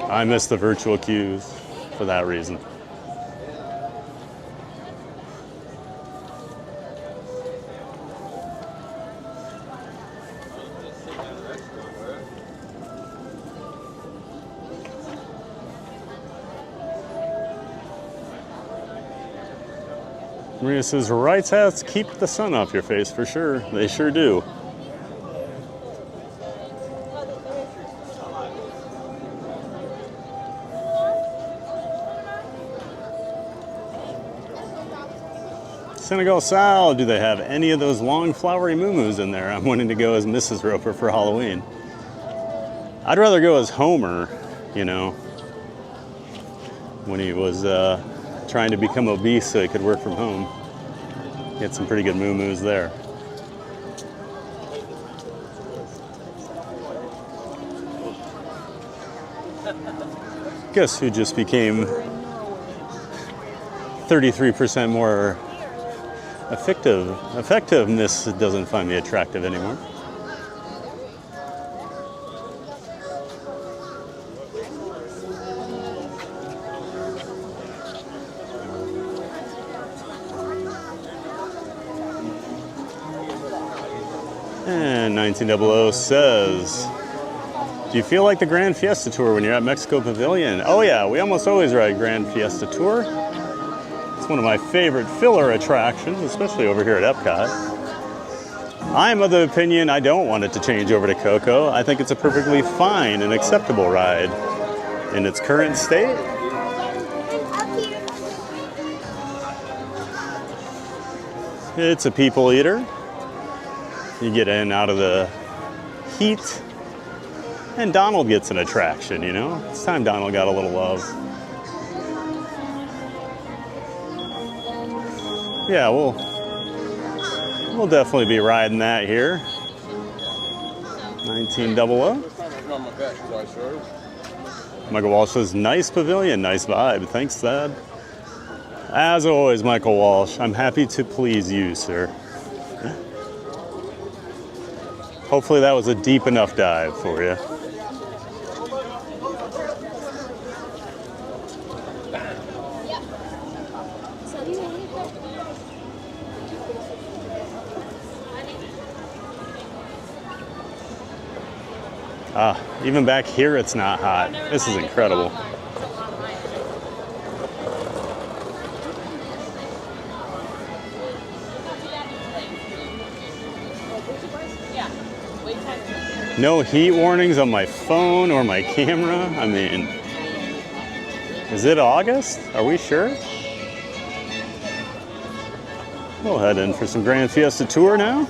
I miss the virtual queues for that reason. Maria says, rights hats keep the sun off your face for sure. They sure do. Senegal Sal, do they have any of those long flowery moo-moos in there? I'm wanting to go as Mrs. Roper for Halloween. I'd rather go as Homer, you know, when he was trying to become obese so he could work from home. Get some pretty good moo-moos there. Guess who just became 33% more effectiveness doesn't find me attractive anymore. And 1900 says, do you feel like the Grand Fiesta Tour when you're at Mexico Pavilion? Oh yeah, we almost always ride Grand Fiesta Tour. It's one of my favorite filler attractions, especially over here at Epcot. I'm of the opinion I don't want it to change over to Coco. I think it's a perfectly fine and acceptable ride in its current state. It's a people eater. You get in out of the heat, and Donald gets an attraction, you know? It's time Donald got a little love. Yeah, we'll definitely be riding that here. 1900. Michael Walsh says, nice pavilion, nice vibe. Thanks, Thad. As always, Michael Walsh, I'm happy to please you, sir. Hopefully that was a deep enough dive for you. Even back here it's not hot. This is incredible. No heat warnings on my phone or my camera. I mean, is it August? Are we sure? We'll head in for some Grand Fiesta Tour now.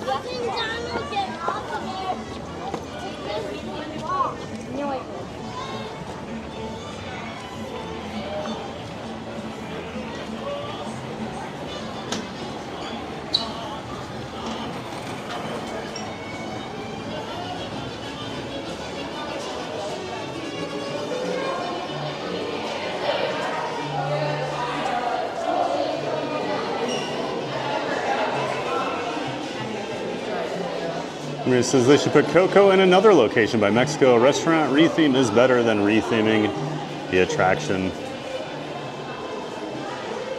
It says they should put Coco in another location by Mexico. Restaurant retheme is better than retheming the attraction.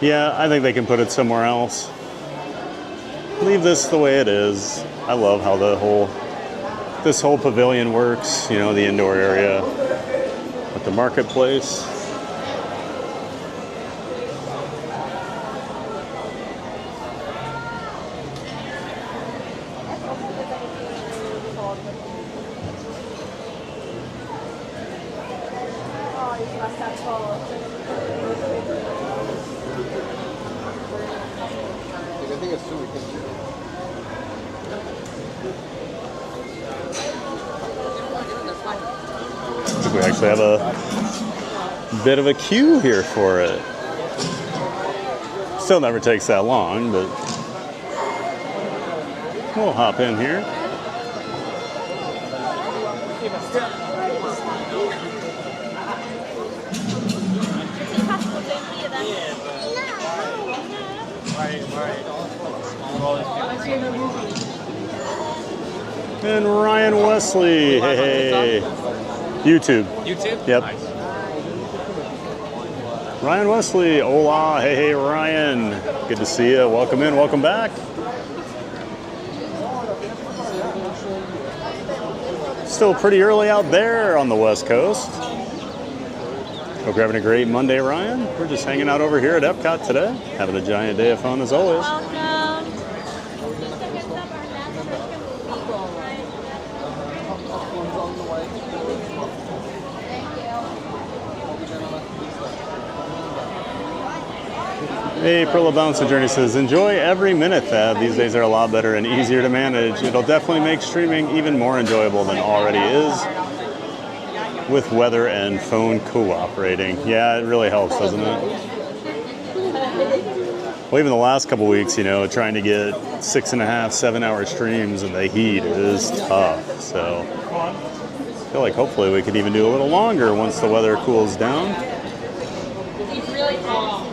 Yeah, I think they can put it somewhere else. Leave this the way it is. I love how this whole pavilion works, you know, the indoor area with the marketplace. We actually have a bit of a queue here for it. Still never takes that long, but we'll hop in here. And Ryan Wesley, hey. YouTube. YouTube? Yep. Nice. Ryan Wesley, hola, hey Ryan. Good to see you. Welcome in, welcome back. Still pretty early out there on the West Coast. Hope you're having a great Monday, Ryan. We're just hanging out over here at Epcot today, having a giant day of fun as always. April of Bounce and Journey says, enjoy every minute, Thad. These days are a lot better and easier to manage. It'll definitely make streaming even more enjoyable than already is with weather and phone cooperating. Yeah, it really helps, doesn't it? Well, even the last couple weeks, you know, trying to get 6.5, 7 hour streams in the heat is tough. So I feel like hopefully we could even do a little longer once the weather cools down. He's really tall.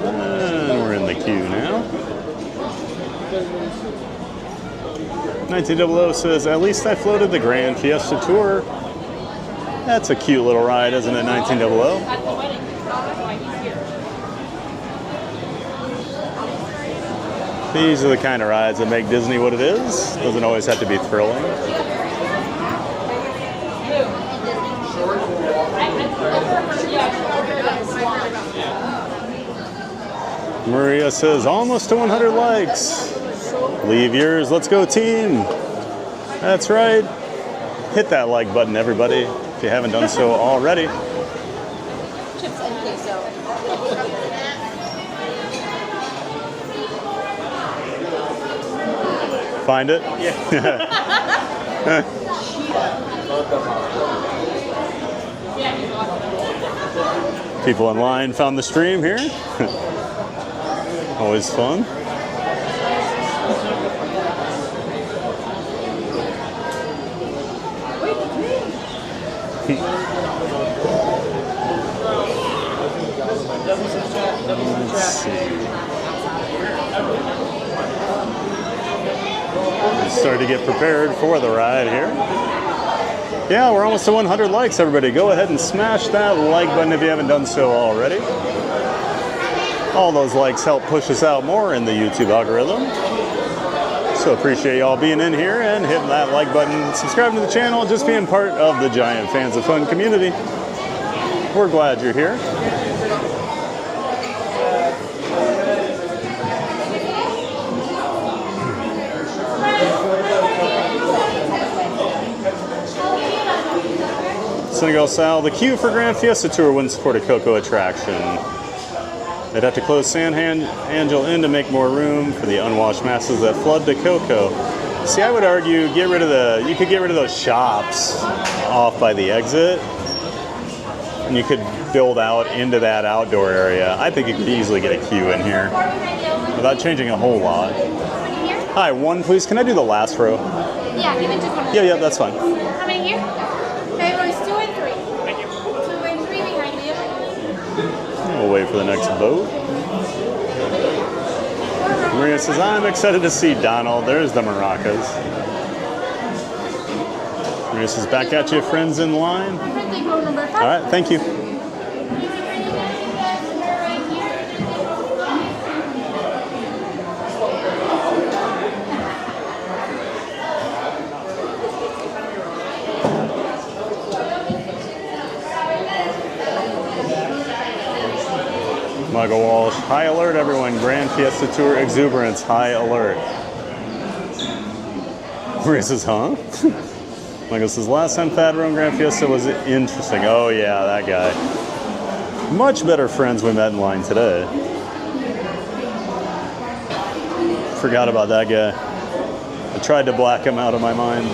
And we're in the queue now. 1900 says, at least I floated the Grand Fiesta Tour. That's a cute little ride, isn't it, 1900? These are the kind of rides that make Disney what it is. Doesn't always have to be thrilling. Maria says, almost to 100 likes. Leave yours. Let's go, team. That's right. Hit that like button, everybody, if you haven't done so already. Chips and queso. Find it? People in line found the stream here. Always fun. Let's see. Start to get prepared for the ride here. Yeah, we're almost to 100 likes, everybody. Go ahead and smash that like button if you haven't done so already. All those likes help push us out more in the YouTube algorithm. So appreciate y'all being in here and hitting that like button, subscribing to the channel, just being part of the giant Fans of Fun community. We're glad you're here. Senegal Sal, the queue for Grand Fiesta Tour wouldn't support a Coco attraction. They'd have to close San Angel in to make more room for the unwashed masses that flood to Coco. See, I would argue you could get rid of those shops off by the exit, and you could build out into that outdoor area. I think you could easily get a queue in here without changing a whole lot. Hi, one please. Can I do the last row? Yeah, give it just one. Yeah, that's fine. How many here? Okay, rows 2 and 3. Thank you. 2 and 3 behind you. We'll wait for the next boat. Maria says, I'm excited to see Donald. There's the maracas. Maria says, back at you, friends in line. All right, thank you. Michael Walsh, high alert everyone, Grand Fiesta Tour exuberance, high alert. Maria says, huh? Michael says, last time Thad rode Grand Fiesta was interesting. Oh yeah, that guy. Much better friends we met in line today. Forgot about that guy. I tried to black him out of my mind.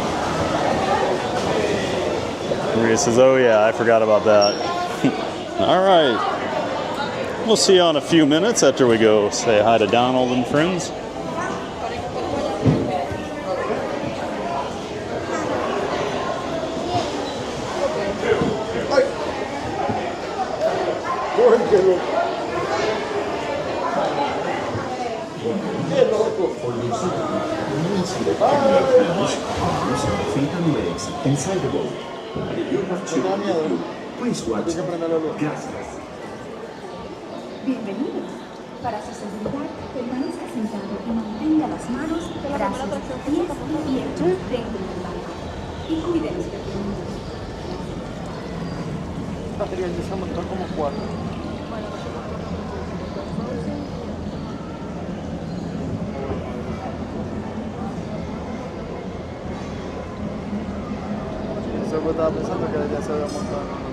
Maria says, oh yeah, I forgot about that. All right. We'll see you in a few minutes after we go say hi to Donald and friends. Inside the boat. You have children. Please watch. Gracias. Bienvenidos. Para su seguridad, permanezca sentado y mantenga las manos, brazos, pies y piernas dentro del barco. Y cuídense de los niños. Materializamos como cuatro. Eso estaba pensando que ya se había montado.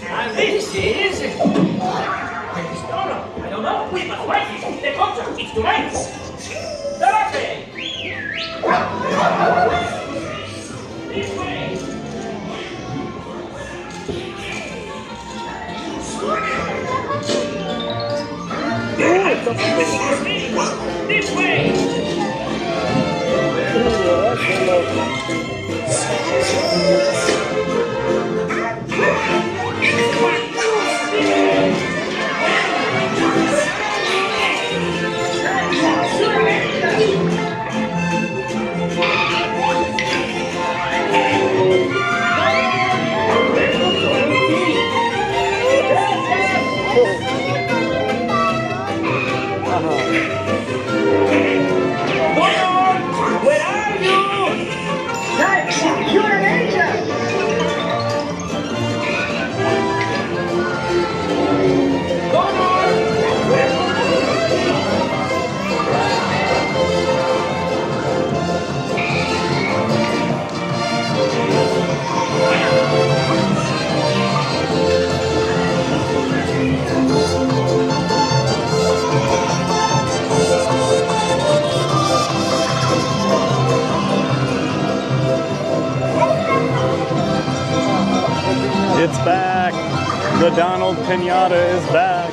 And this is... No, I don't know. We must write it. The contract is to write. This way. This way. It's back. The Donald Pinata is back.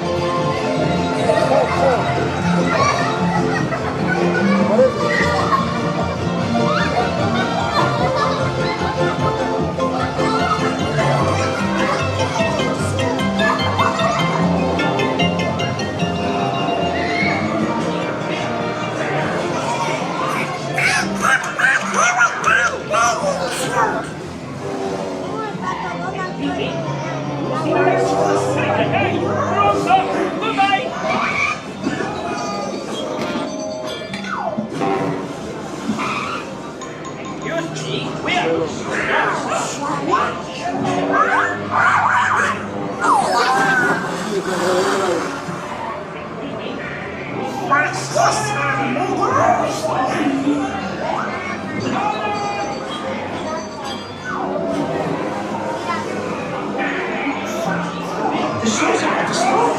The show's about to start.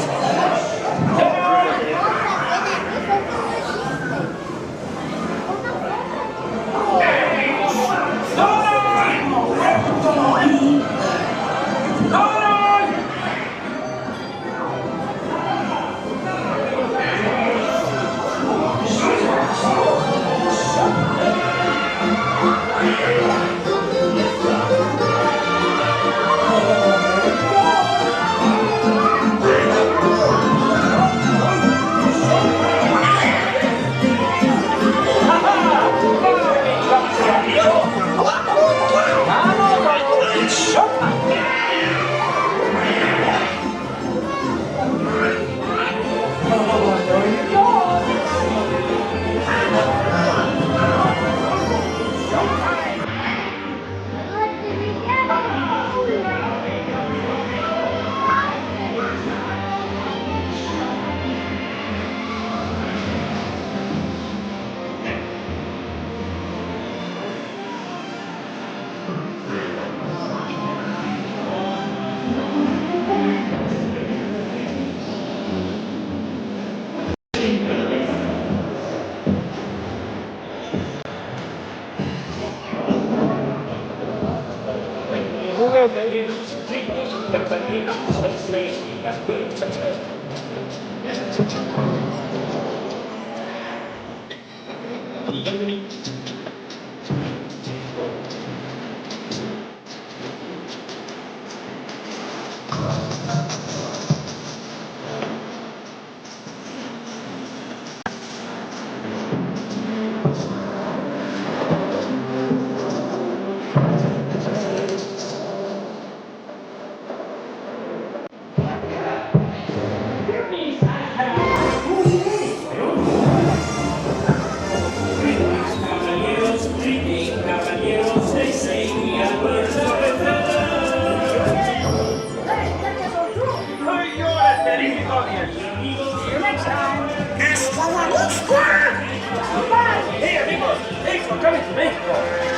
Hey, amigos! Thanks for coming to Mexico!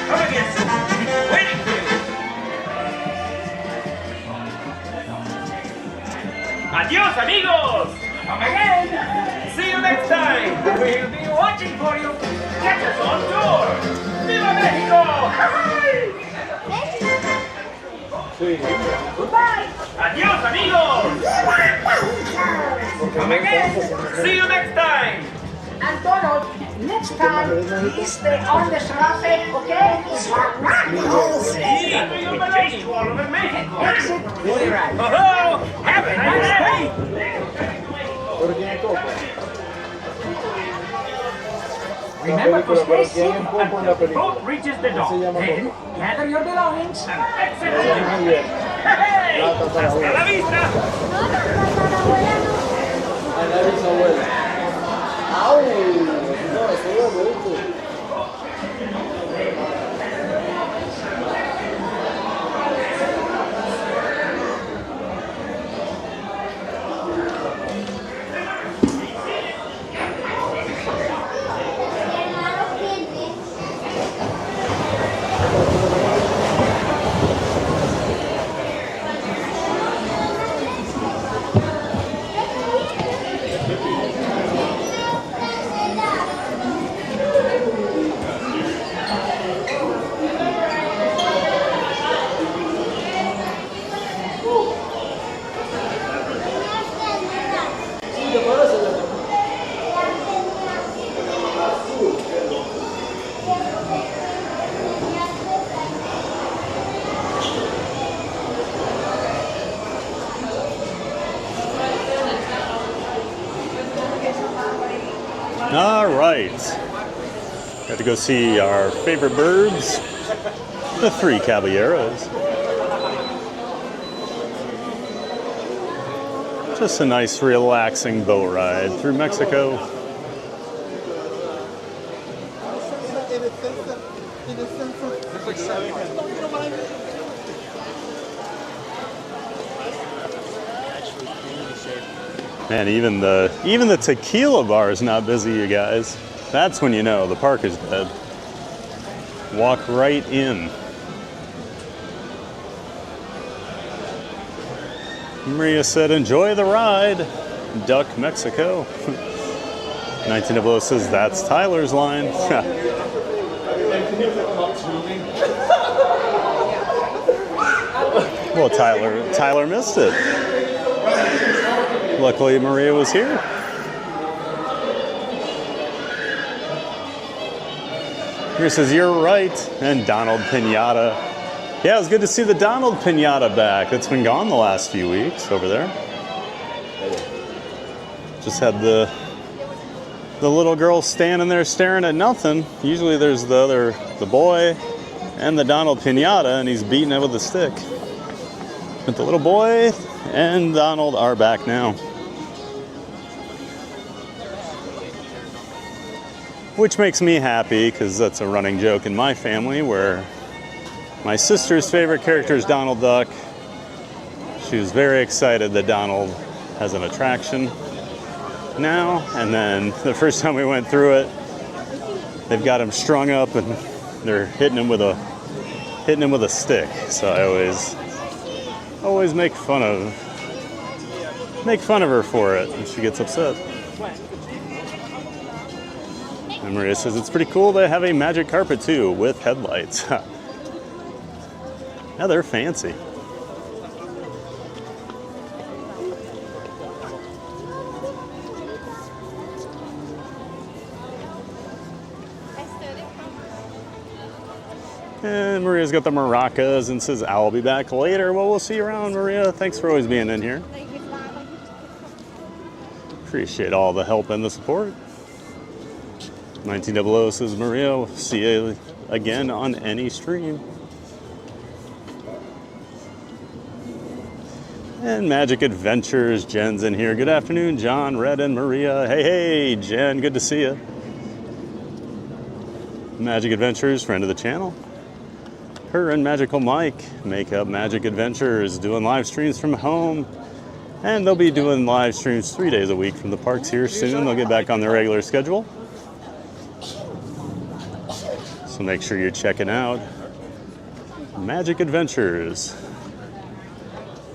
Come again soon! Waiting for you! Adios, amigos! Come again! See you next time! We'll be watching for you! Catch us on tour! Viva Mexico! Goodbye! Adios, amigos! Come again! See you next time! And Donald, next time, please stay on the Strasse, okay? See, you'll be chased all over Mexico! Exit to the right. Oh, have a nice day! Remember to stay safe until the boat reaches the dock. Then, gather your belongings. And exit the dock. Hey! Hasta la vista! All right. Got to go see our favorite birds, the three caballeros. Just a nice, relaxing boat ride through Mexico. Man, even the tequila bar is not busy, you guys. That's when you know the park is dead. Walk right in. Maria said, enjoy the ride. Duck, Mexico. 1900 says, that's Tyler's line. Well, Tyler missed it. Luckily, Maria was here. Maria says, you're right. And Donald Pinata. Yeah, it was good to see the Donald Pinata back. It's been gone the last few weeks over there. Just had the little girl standing there staring at nothing. Usually there's the boy and the Donald Pinata, and he's beating it with a stick. But the little boy and Donald are back now. Which makes me happy, because that's a running joke in my family, where my sister's favorite character is Donald Duck. She was very excited that Donald has an attraction now, and then the first time we went through it, they've got him strung up and they're hitting him with a stick. So I always make fun of her for it, and she gets upset. And Maria says it's pretty cool they have a magic carpet too with headlights. Yeah, they're fancy. And Maria's got the maracas and says, I'll be back later. Well, we'll see you around, Maria. Thanks for always being in here. Appreciate all the help and the support. 1900 says, Maria, we'll see you again on any stream. And Magic Adventures, Jen's in here. Good afternoon, John, Red, and Maria. Hey, Jen, good to see you. Magic Adventures, friend of the channel. Her and Magical Mike make up Magic Adventures, doing live streams from home. And they'll be doing live streams 3 days a week from the parks here soon. They'll get back on their regular schedule. So make sure you're checking out Magic Adventures,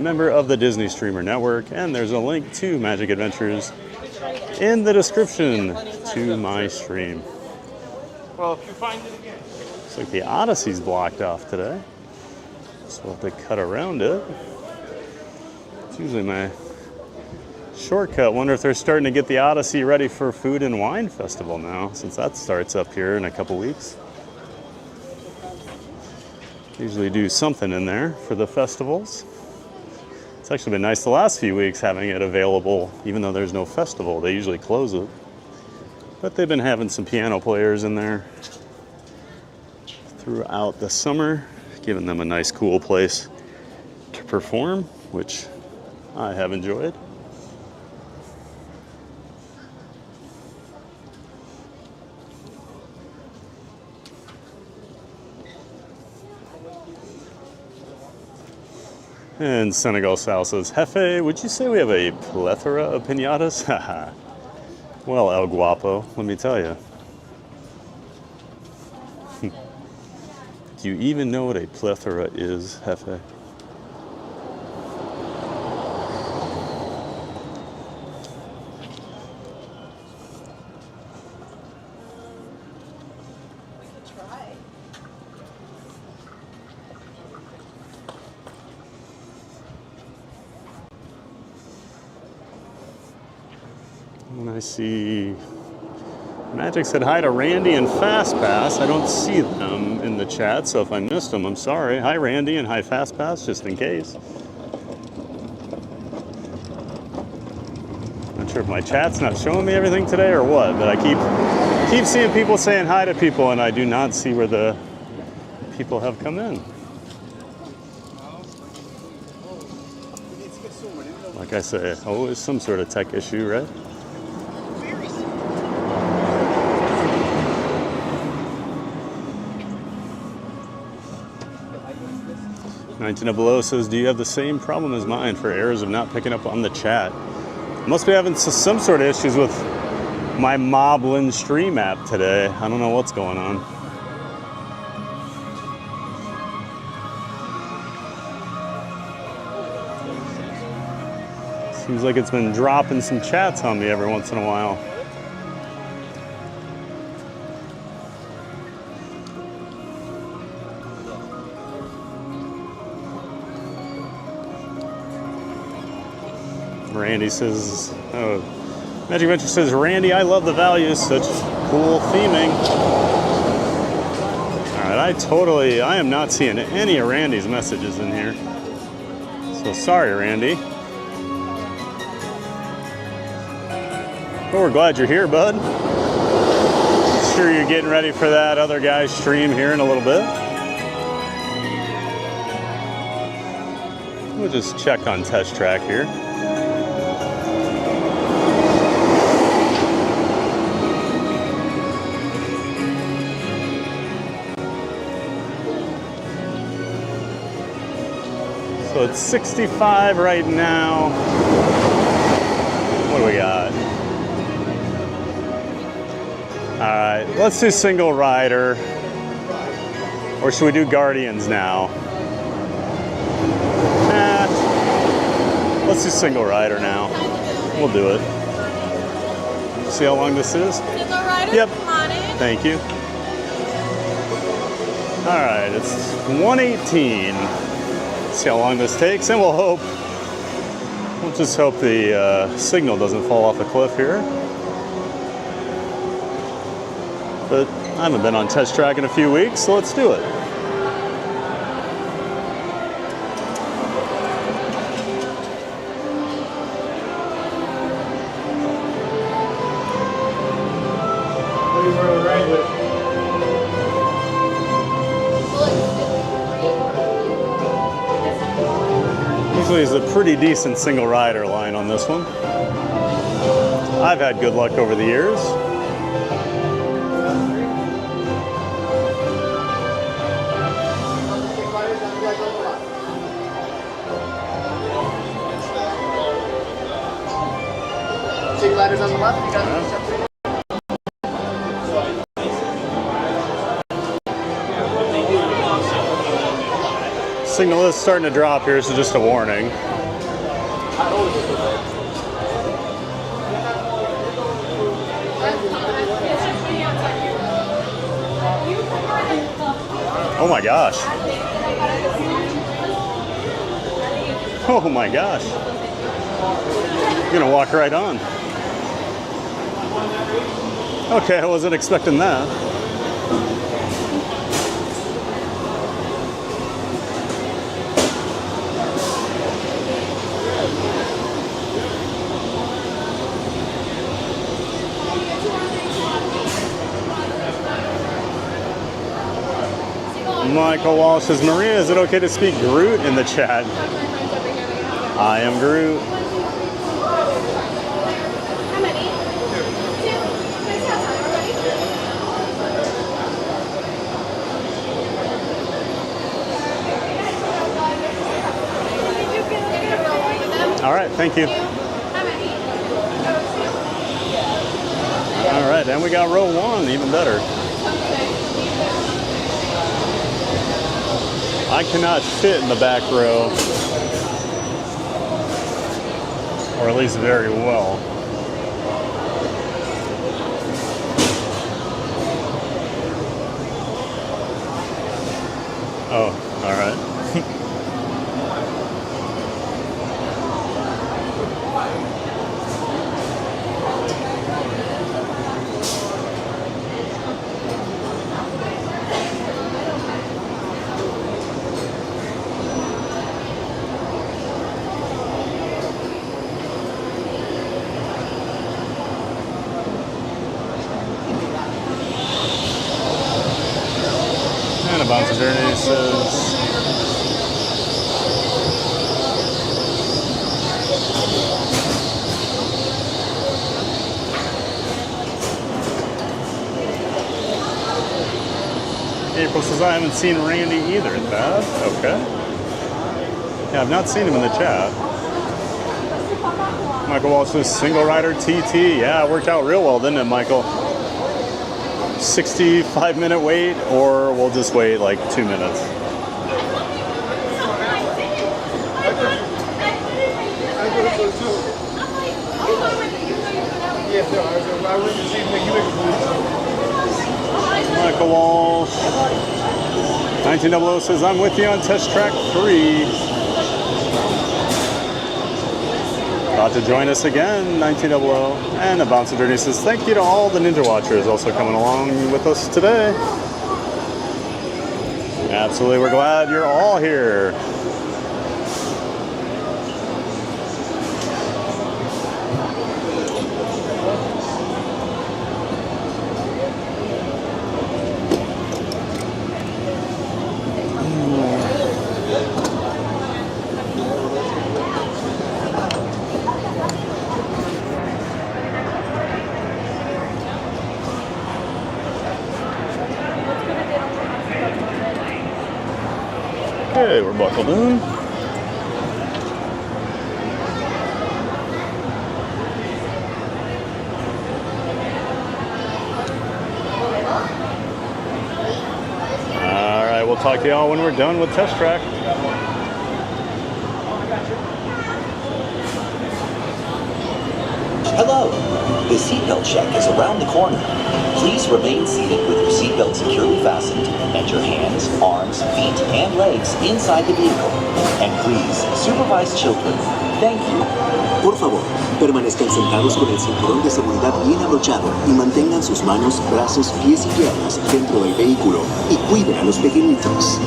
member of the Disney Streamer Network. And there's a link to Magic Adventures in the description to my stream. Well, if you find it again. Looks like the Odyssey's blocked off today, so we'll have to cut around it. It's usually my shortcut. Wonder if they're starting to get the Odyssey ready for Food and Wine Festival now, since that starts up here in a couple weeks. Usually do something in there for the festivals. It's actually been nice the last few weeks having it available, even though there's no festival. They usually close it. But they've been having some piano players in there throughout the summer, giving them a nice, cool place to perform, which I have enjoyed. And Senegal Sal says, Jefe, would you say we have a plethora of piñatas? Haha. Well, El Guapo, let me tell you. Do you even know what a plethora is, Jefe? And I see Magic said hi to Randy and FastPass. I don't see them in the chat, so if I missed them, I'm sorry. Hi, Randy, and hi, FastPass, just in case. Not sure if my chat's not showing me everything today or what, but I keep seeing people saying hi to people, and I do not see where the people have come in. Like I say, always some sort of tech issue, right? 1900 says, do you have the same problem as mine for errors of not picking up on the chat? Must be having some sort of issues with my Moblin stream app today. I don't know what's going on. Seems like it's been dropping some chats on me every once in a while. Randy says, oh, Magic Venture says, Randy, I love the values, such cool theming. All right, I am not seeing any of Randy's messages in here. So sorry, Randy. But we're glad you're here, bud. Sure you're getting ready for that other guy's stream here in a little bit. We'll just check on Test Track here. So it's 65 right now. What do we got? All right, let's do single rider. Or should we do Guardians now? Let's do single rider now. We'll do it. See how long this is? Single rider? Yep. Come on in. Thank you. All right, it's 1:18. See how long this takes, and we'll just hope the signal doesn't fall off a cliff here. But I haven't been on Test Track in a few weeks, so let's do it. Usually is a pretty decent single rider line on this one. I've had good luck over the years. Take ladders on the left, you got it. Signal is starting to drop here, so just a warning. Oh my gosh. Oh my gosh. You're gonna walk right on. Okay, I wasn't expecting that. Michael Walsh says, Maria, is it okay to speak Groot in the chat? I am Groot. All right, thank you. All right, and we got row one, even better. I cannot fit in the back row, or at least very well. Oh, all right. Bouncer Journey says, April says, I haven't seen Randy either. That? Okay. Yeah, I've not seen him in the chat. Michael Walsh says single rider TT. Yeah, it worked out real well, didn't it, Michael? 65-minute wait, or we'll just wait like 2 minutes. Michael Walsh. 1900 says, I'm with you on test track 3. About to join us again, 1900. And a Bouncer Dirty says, thank you to all the Ninja Watchers also coming along with us today. Absolutely, we're glad you're all here. Okay, we're buckled in. All right, we'll talk to y'all when we're done with test track. Hello! The seatbelt check is around the corner. Please remain seated with your seatbelt securely fastened and your hands, arms, feet, and legs inside the vehicle. And please, supervise children. Thank you. Por favor, permanezcan sentados con el cinturón de seguridad bien abrochado y mantengan sus manos, brazos, pies y piernas dentro del vehículo y cuiden a los pequeñitos.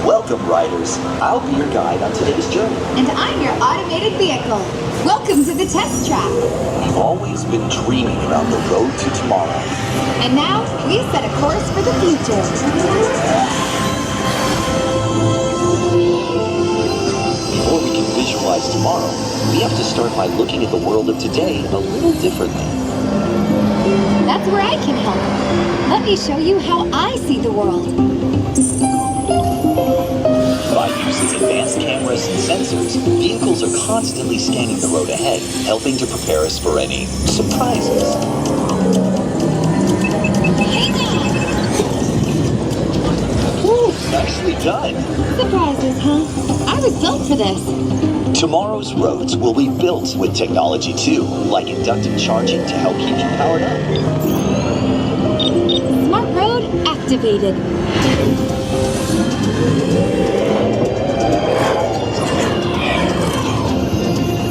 Welcome, riders. I'll be your guide on today's journey. And I'm your automated vehicle. Welcome to the test track. We've always been dreaming about the road to tomorrow. And now, we set a course for the future. Before we can visualize tomorrow, we have to start by looking at the world of today a little differently. That's where I can help. Let me show you how I see the world. By using advanced cameras and sensors, vehicles are constantly scanning the road ahead, helping to prepare us for any surprises. Woo, nicely done. Surprises, huh? I was built for this. Tomorrow's roads will be built with technology too, like inductive charging to help keep you powered up. Smart road activated.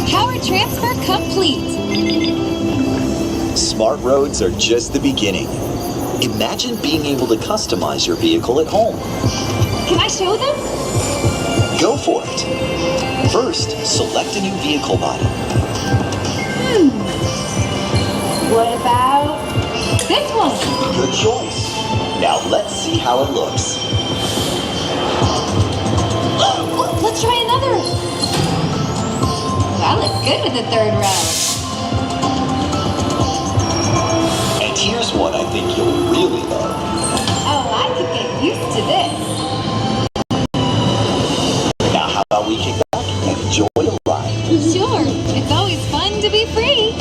Power transfer complete. Smart roads are just the beginning. Imagine being able to customize your vehicle at home. Can I show them? Go for it. First, select a new vehicle body. What about this one? Good choice. Now let's see how it looks. Let's try another. That looks good with the third row. And here's one I think you'll really love. Oh, I could get used to this. Now how about we kick back and enjoy a ride? Sure, it's always fun to be free.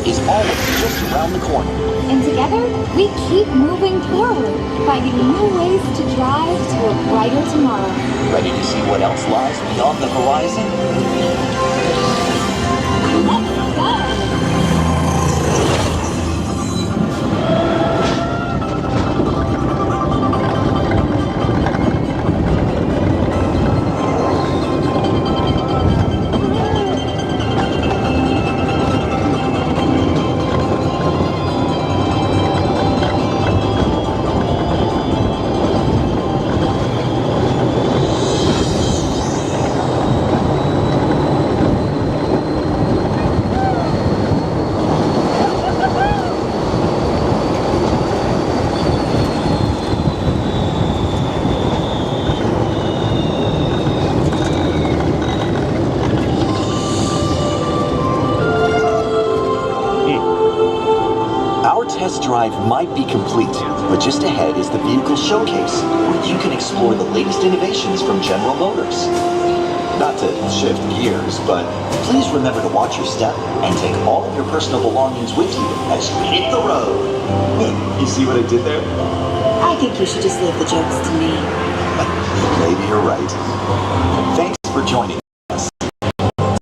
future is always just around the corner. And together, we keep moving forward, finding new ways to drive to a brighter tomorrow. Ready to see what else lies beyond the horizon? Let's go! Test drive might be complete, but just ahead is the vehicle showcase, where you can explore the latest innovations from General Motors. Not to shift gears, but please remember to watch your step and take all of your personal belongings with you as you hit the road. You see what I did there? I think you should just leave the jokes to me. Maybe you're right. Thanks for joining us.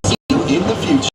See you in the future.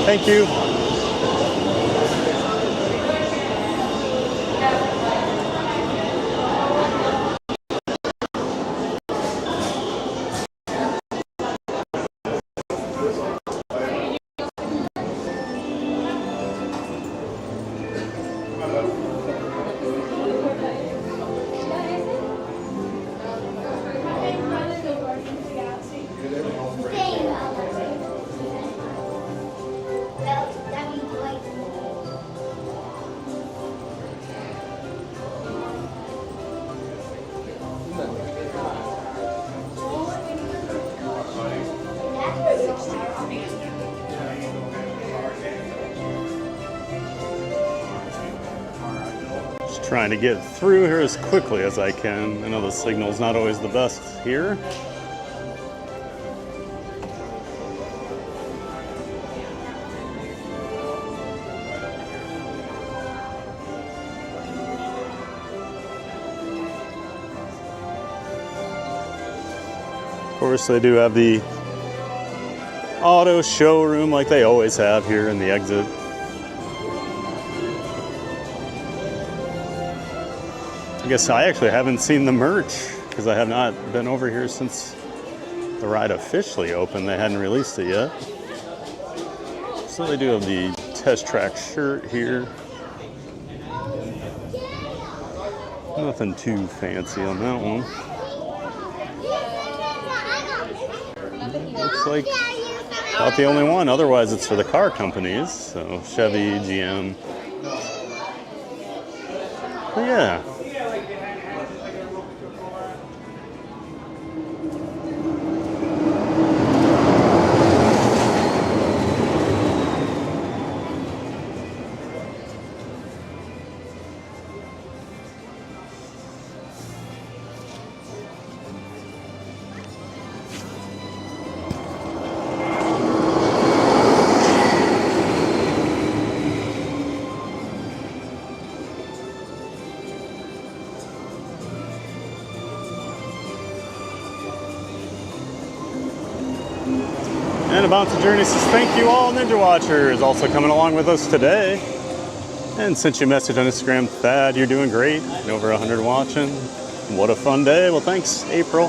Thank you. Trying to get through here as quickly as I can. I know the signal's not always the best here. Of course, they do have the auto showroom like they always have here in the exit. I guess I actually haven't seen the merch because I have not been over here since the ride officially opened. They hadn't released it yet. So they do have the test track shirt here. Nothing too fancy on that one. Looks like about the only one. Otherwise, it's for the car companies. So Chevy, GM. But yeah. And About the Journey says, thank you all Ninja Watchers also coming along with us today. And sent you a message on Instagram, Thad, you're doing great. And over 100 watching. What a fun day. Well, thanks, April.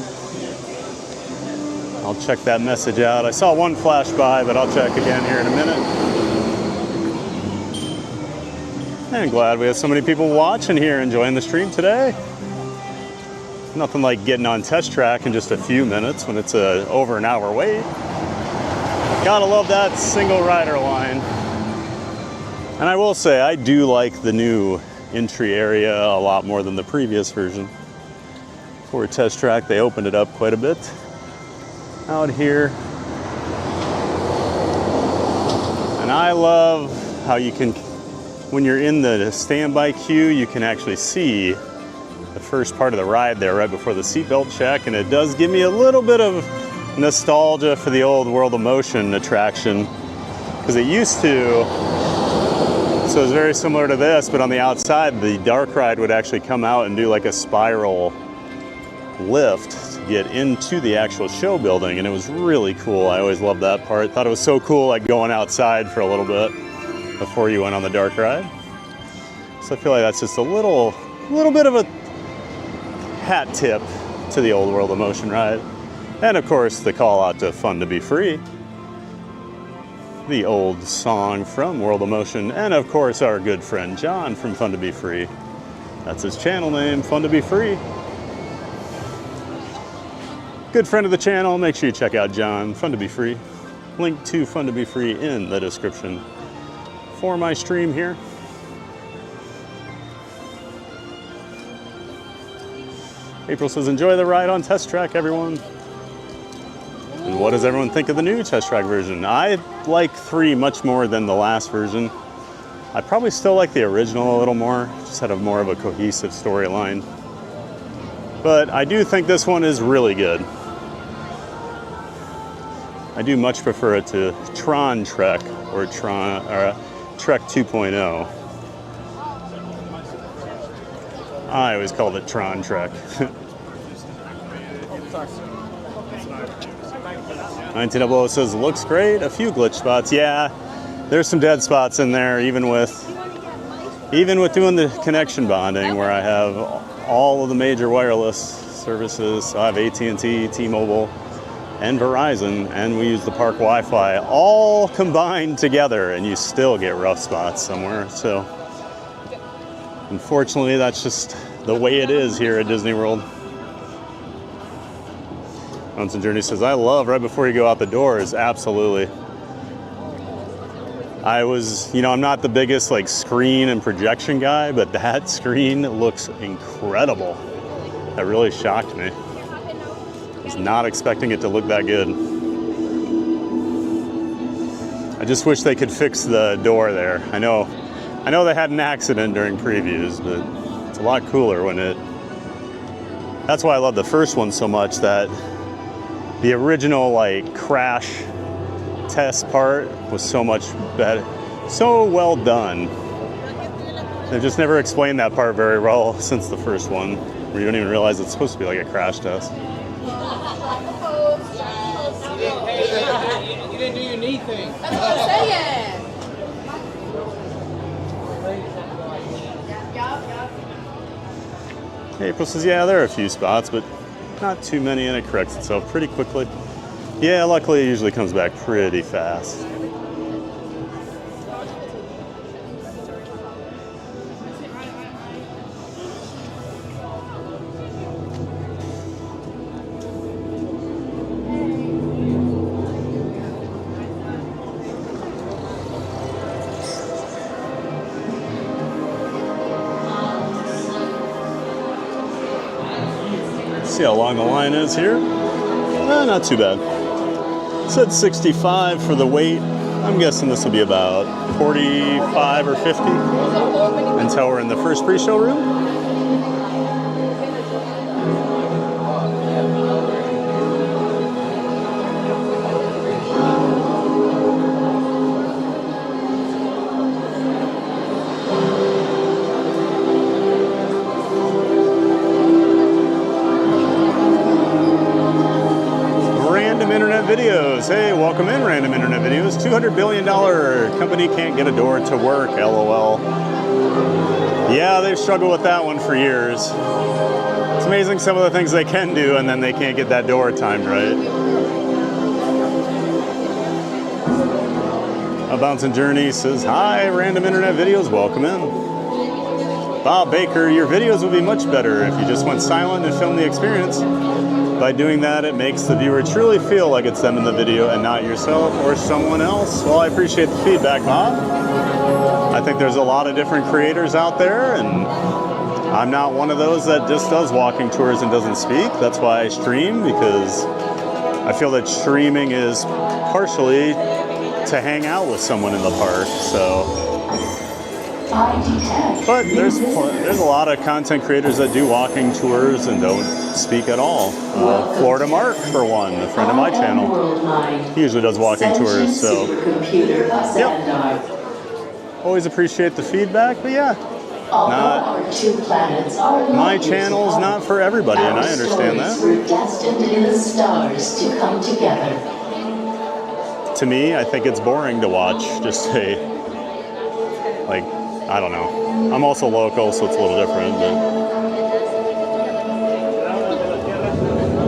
I'll check that message out. I saw one flash by, but I'll check again here in a minute. And glad we have so many people watching here, enjoying the stream today. Nothing like getting on test track in just a few minutes when it's over an hour wait. Gotta love that single rider line. And I will say, I do like the new entry area a lot more than the previous version. For test track, they opened it up quite a bit. Out here. And I love how you can, when you're in the standby queue, you can actually see the first part of the ride there right before the seatbelt check, and it does give me a little bit of nostalgia for the old World of Motion attraction, because it used to, so it's very similar to this, but on the outside, the dark ride would actually come out and do like a spiral lift to get into the actual show building, and it was really cool. I always loved that part. Thought it was so cool, like going outside for a little bit before you went on the dark ride. So I feel like that's just a little bit of a hat tip to the old World of Motion ride. And of course, the call out to Fun to Be Free, the old song from World of Motion, and of course our good friend John from Fun to Be Free. That's his channel name, Fun to Be Free. Good friend of the channel. Make sure you check out John, Fun to Be Free. Link to Fun to Be Free in the description for my stream here. April says, enjoy the ride on test track, everyone. And what does everyone think of the new test track version? I like 3 much more than the last version. I probably still like the original a little more, just had more of a cohesive storyline. But I do think this one is really good. I do much prefer it to Tron Trek or Trek 2.0. I always called it Tron Trek. 1900 says, looks great, a few glitch spots. Yeah, there's some dead spots in there, even with doing the connection bonding, where I have all of the major wireless services. So I have AT&T, T-Mobile, and Verizon, and we use the park Wi-Fi all combined together, and you still get rough spots somewhere. So unfortunately, that's just the way it is here at Disney World. Mountain Journey says, I love right before you go out the doors. Absolutely. I'm not the biggest like screen and projection guy, but that screen looks incredible. That really shocked me. I was not expecting it to look that good. I just wish they could fix the door there. I know they had an accident during previews, but it's a lot cooler when that's why I love the first one so much, that the original like crash test part was so much better, so well done. They've just never explained that part very well since the first one, where you don't even realize it's supposed to be like a crash test. You didn't do your knee thing. That's what I'm saying. April says, yeah, there are a few spots, but not too many, and it corrects itself pretty quickly. Yeah, luckily it usually comes back pretty fast. See how long the line is here. Not too bad. It said 65 for the wait. I'm guessing this will be about 45 or 50 until we're in the first pre-show room. Videos. Hey, welcome in, Random Internet Videos. $200 billion company can't get a door to work, LOL. Yeah, they've struggled with that one for years. It's amazing some of the things they can do, and then they can't get that door timed right. A Bouncing Journey says, hi, Random Internet Videos, welcome in. Bob Baker, your videos would be much better if you just went silent and filmed the experience. By doing that, it makes the viewer truly feel like it's them in the video and not yourself or someone else. Well, I appreciate the feedback, Bob. I think there's a lot of different creators out there, and I'm not one of those that just does walking tours and doesn't speak. That's why I stream, because I feel that streaming is partially to hang out with someone in the park. So, but there's a lot of content creators that do walking tours and don't speak at all. Florida Mark, for one, a friend of my channel, he usually does walking tours. So, yep. Always appreciate the feedback, but yeah. My channel's not for everybody, and I understand that. We're destined in the stars to come together. To me, I think it's boring to watch just a, like, I don't know. I'm also local, so it's a little different, but.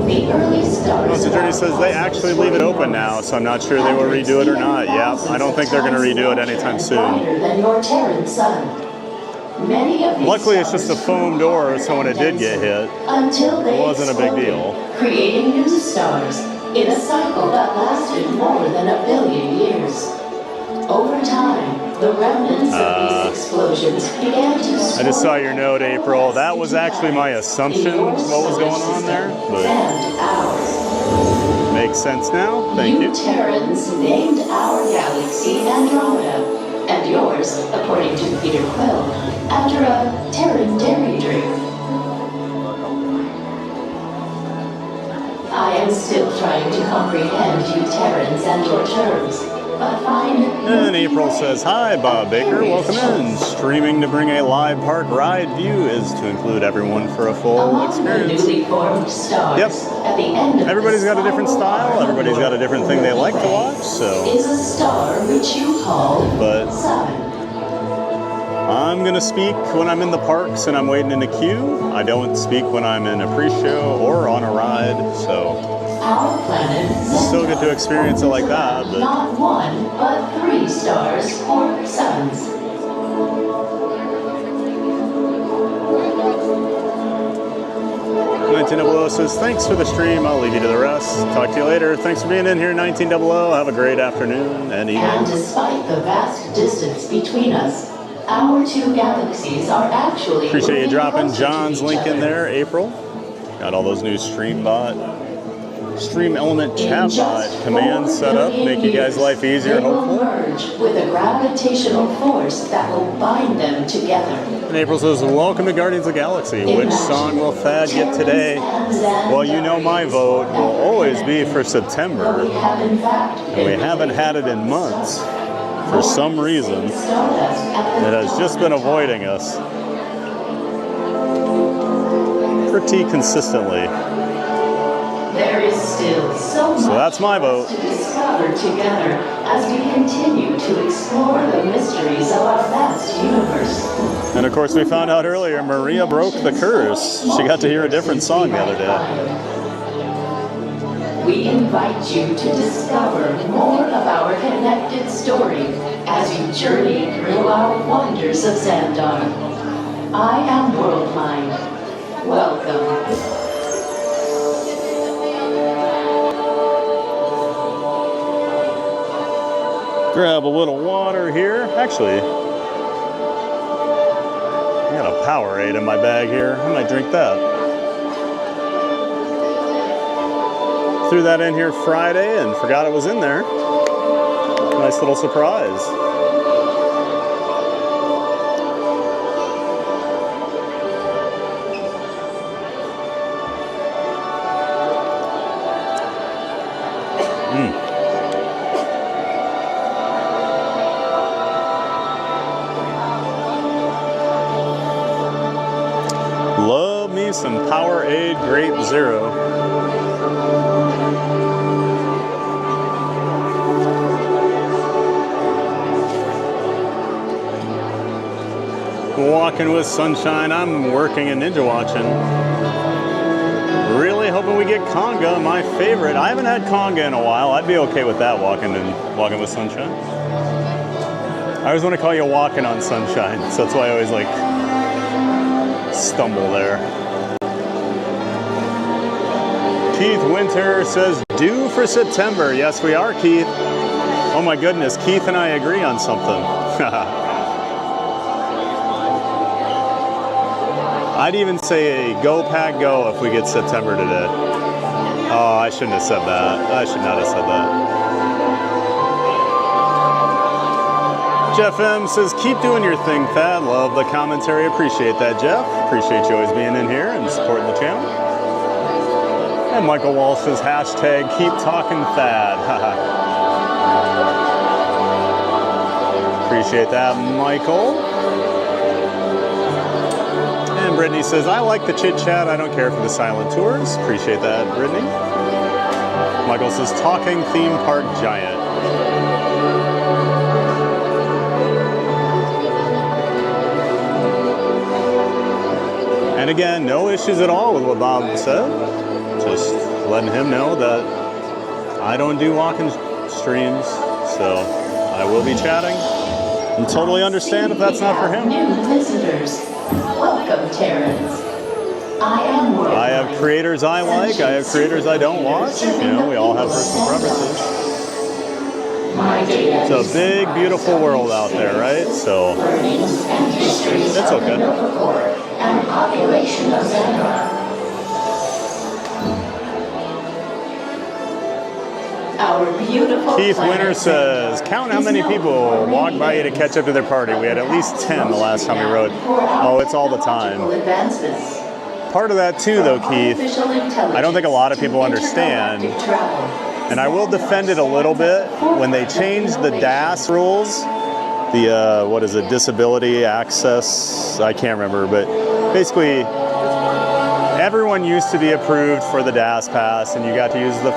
The early stars. The Journey says they actually leave it open now, so I'm not sure they will redo it or not. Yeah, I don't think they're going to redo it anytime soon. Than your Terran sun. Many of these Luckily, it's just a foam door, so when it did get hit, it wasn't a big deal. Creating new stars in a cycle that lasted more than 1 billion years. Over time, the remnants of these explosions began to I just saw your note, April. That was actually my assumption, what was going on there, but makes sense now. Thank you. Terrans named our galaxy Andromeda, and yours, according to Peter Quill, after a Terran dairy drink. I am still trying to comprehend you Terrans and your terms, but find... And April says, hi, Bob Baker, welcome in. Streaming to bring a live park ride view is to include everyone for a full experience. Yep. At the end of everybody's got a different style, everybody's got a different thing they like to watch, so... is a star which you call but sun. I'm going to speak when I'm in the parks and I'm waiting in a queue. I don't speak when I'm in a pre-show or on a ride, so... Our planet still get to experience it like that, but... Not 1, but 3 stars or suns. 1900 says, thanks for the stream. I'll leave you to the rest. Talk to you later. Thanks for being in here, 1900. Have a great afternoon and evening. And despite the vast distance between us, our 2 galaxies are actually... Appreciate you dropping John's link in there, April. Got all those new Stream Element chatbot commands set up, make you guys' life easier, hopefully. Merge with a gravitational force that will bind them together. And April says, welcome to Guardians of the Galaxy. Which song will Thad get today? Well, you know my vote will always be for September. And we haven't had it in months. For some reason, it has just been avoiding us pretty consistently. There is still so much that's my vote. to discover together as we continue to explore the mysteries of our vast universe. And of course, we found out earlier, Maria broke the curse. She got to hear a different song the other day. We invite you to discover more of our connected story as you journey through our wonders of Xandar. I am Worldmind. Welcome. Grab a little water here. Actually, I got a Powerade in my bag here. I might drink that. Threw that in here Friday and forgot it was in there. Nice little surprise. Love me some Powerade Grape Zero. Walking with sunshine. I'm working and ninja watching. Really hoping we get conga, my favorite. I haven't had conga in a while. I'd be okay with that, walking with sunshine. I always want to call you walking on sunshine, so that's why I always like stumble there. Keith Winter says, due for September. Yes, we are, Keith. Oh my goodness, Keith and I agree on something. I'd even say go pack go if we get September today. Oh, I shouldn't have said that. I should not have said that. Jeff M says, keep doing your thing, Thad. Love the commentary. Appreciate that, Jeff. Appreciate you always being in here and supporting the channel. And Michael Walsh says, hashtag keep talking Thad. Appreciate that, Michael. And Brittany says, I like the chit chat. I don't care for the silent tours. Appreciate that, Brittany. Michael says, talking theme park giant. And again, no issues at all with what Bob said. Just letting him know that I don't do walking streams, so I will be chatting. And totally understand if that's not for him. New visitors, welcome, Terrence. I have creators I like. I have creators I don't watch. You know, we all have personal preferences. It's a big, beautiful world out there, right? So it's okay. And population of Xandar. Our beautiful Keith Winter says, count how many people walk by you to catch up to their party. We had at least 10 the last time we rode. Oh, it's all the time. Part of that too, though, Keith, I don't think a lot of people understand, and I will defend it a little bit, when they changed the DAS rules, the, what is it, disability access, I can't remember, but basically everyone used to be approved for the DAS pass, and you got to use the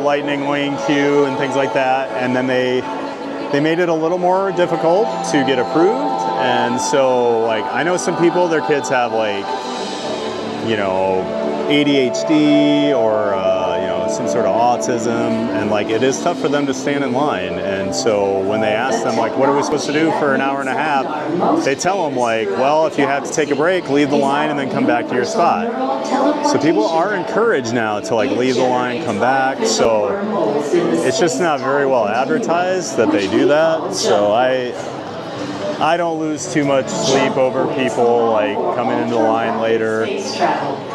lightning lane queue and things like that, and then they made it a little more difficult to get approved. And so, like, I know some people, their kids have, like, you know, ADHD or you know, some sort of autism, and like it is tough for them to stand in line. And so when they ask them, like, what are we supposed to do for an hour and a half, they tell them, like, well, if you have to take a break, leave the line and then come back to your spot. So people are encouraged now to, like, leave the line, come back. So it's just not very well advertised that they do that. So I don't lose too much sleep over people, like, coming into the line later.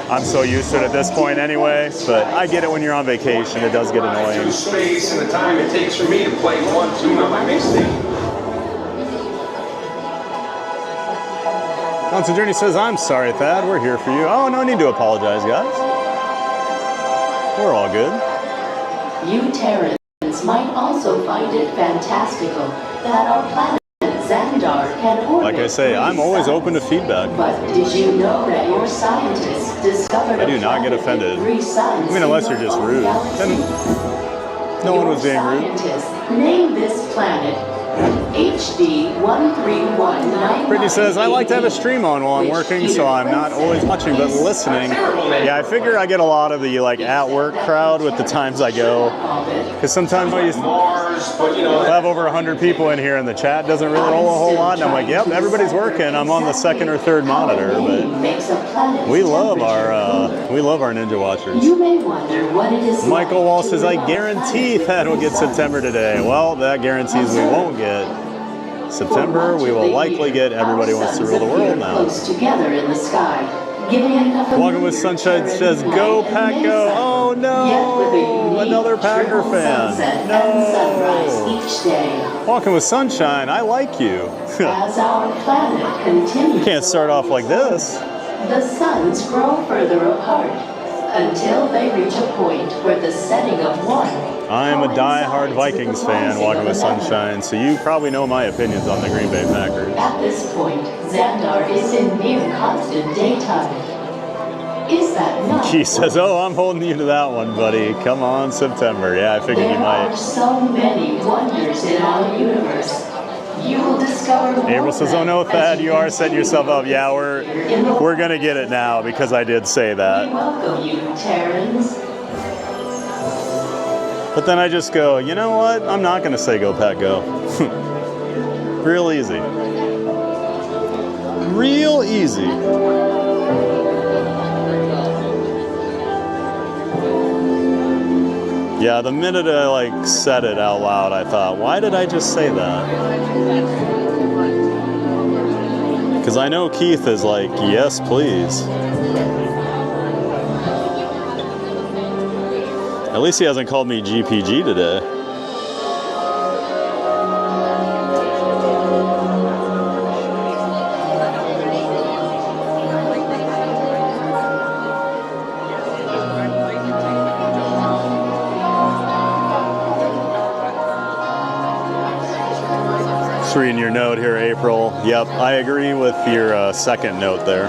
I'm so used to it at this point anyway, but I get it when you're on vacation. It does get annoying. The space and the time it takes for me to play one tune on my mixtape. Constant Journey says, I'm sorry, Thad. We're here for you. Oh, no need to apologize, guys. We're all good. You Terrans might also find it fantastical that our planet Xandar can orbit. Like I say, I'm always open to feedback. But did you know that your scientists discovered I do not get offended. I mean, unless you're just rude. Then no one was being rude. Name this planet HD 1319. Brittany says, I like to have a stream on while I'm working, so I'm not always watching, but listening. Yeah, I figure I get a lot of the, like, at work crowd with the times I go. Because sometimes I have over 100 people in here and the chat doesn't really roll a whole lot. And I'm like, yep, everybody's working. I'm on the second or third monitor, but we love our Ninja Watchers. You may wonder what it is. Michael Wall says, I guarantee that we'll get September today. Well, that guarantees we won't get September. We will likely get Everybody Wants to Rule the World now. Together in the sky. Walking with Sunshine says, go Pack Go. Oh no, another Packer fan. No. Walking with Sunshine, I like you. As our planet continues, You can't start off like this. the suns grow further apart until they reach a point where the setting of one. I am a die-hard Vikings fan, Walking with Sunshine, so you probably know my opinions on the Green Bay Packers. At this point, Xandar is in near constant daytime. Is that not? He says, oh, I'm holding you to that one, buddy. Come on, September. Yeah, I figured you There are might. so many wonders in our universe. You will discover more. April says, oh no, Thad, you are setting yourself up. Yeah, we're going to get it now because I did say that. We welcome you, Terrans. But then I just go, you know what? I'm not going to say go Pack Go. Real easy. Real easy. Yeah, the minute I like said it out loud, I thought, why did I just say that? Because I know Keith is like, yes, please. At least he hasn't called me GPG today. Just reading your note here, April. Yep, I agree with your second note there.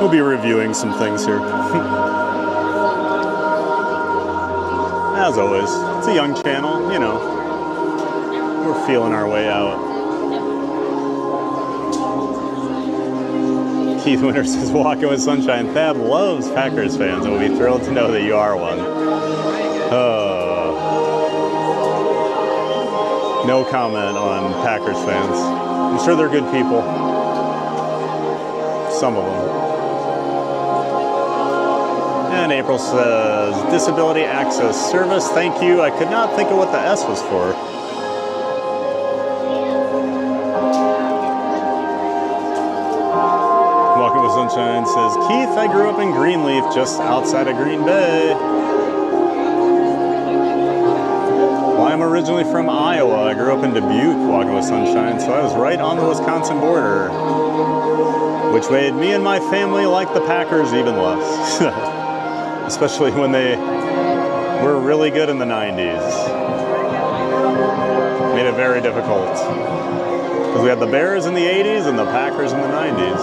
We'll be reviewing some things here. As always, it's a young channel, you know. We're feeling our way out. Keith Winter says, walking with sunshine. Thad loves Packers fans and will be thrilled to know that you are one. No comment on Packers fans. I'm sure they're good people. Some of them. And April says, Disability Access Service, thank you. I could not think of what the S was for. Walking with Sunshine says, Keith, I grew up in Greenleaf, just outside of Green Bay. Well, I'm originally from Iowa. I grew up in Dubuque, Walking with Sunshine, so I was right on the Wisconsin border, which made me and my family like the Packers even less. Especially when they were really good in the 90s. Made it very difficult. Because we had the Bears in the 80s and the Packers in the 90s.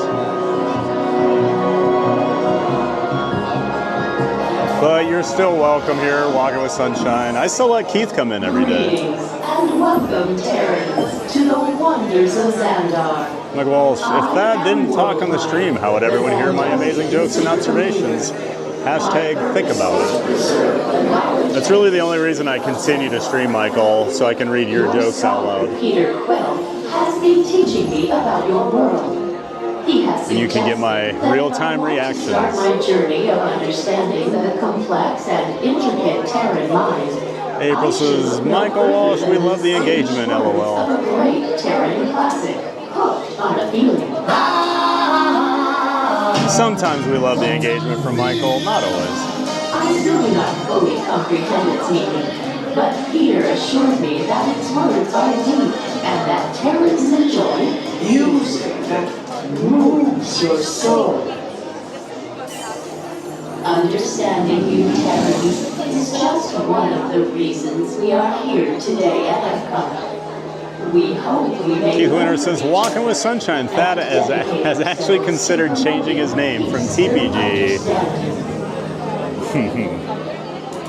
But you're still welcome here, Walking with Sunshine. I still let Keith come in every day. Greetings and welcome, Terrans, to the wonders of Xandar. Like, well, if that didn't talk on the stream, how would everyone hear my amazing jokes and observations? Hashtag think about it. That's really the only reason I continue to stream, Michael, so I can read your jokes out loud. Peter Quill has been teaching me about your world. He has And you can get my real-time reactions. start my journey of understanding the complex and intricate Terran mind. April says, Michael Walsh, we love the engagement, Of LOL. a great Terran classic, hooked on a feeling. Sometimes we love the engagement from Michael, not always. I still do not fully comprehend its meaning, but Peter assured me that its words are deep and that Terrans enjoy music that moves your soul. Understanding you, Terrans, is just one of the reasons we are here today at Epcot. We hope we may. Keith Winter says, Walking with Sunshine, Thad has actually considered changing his name from TPG.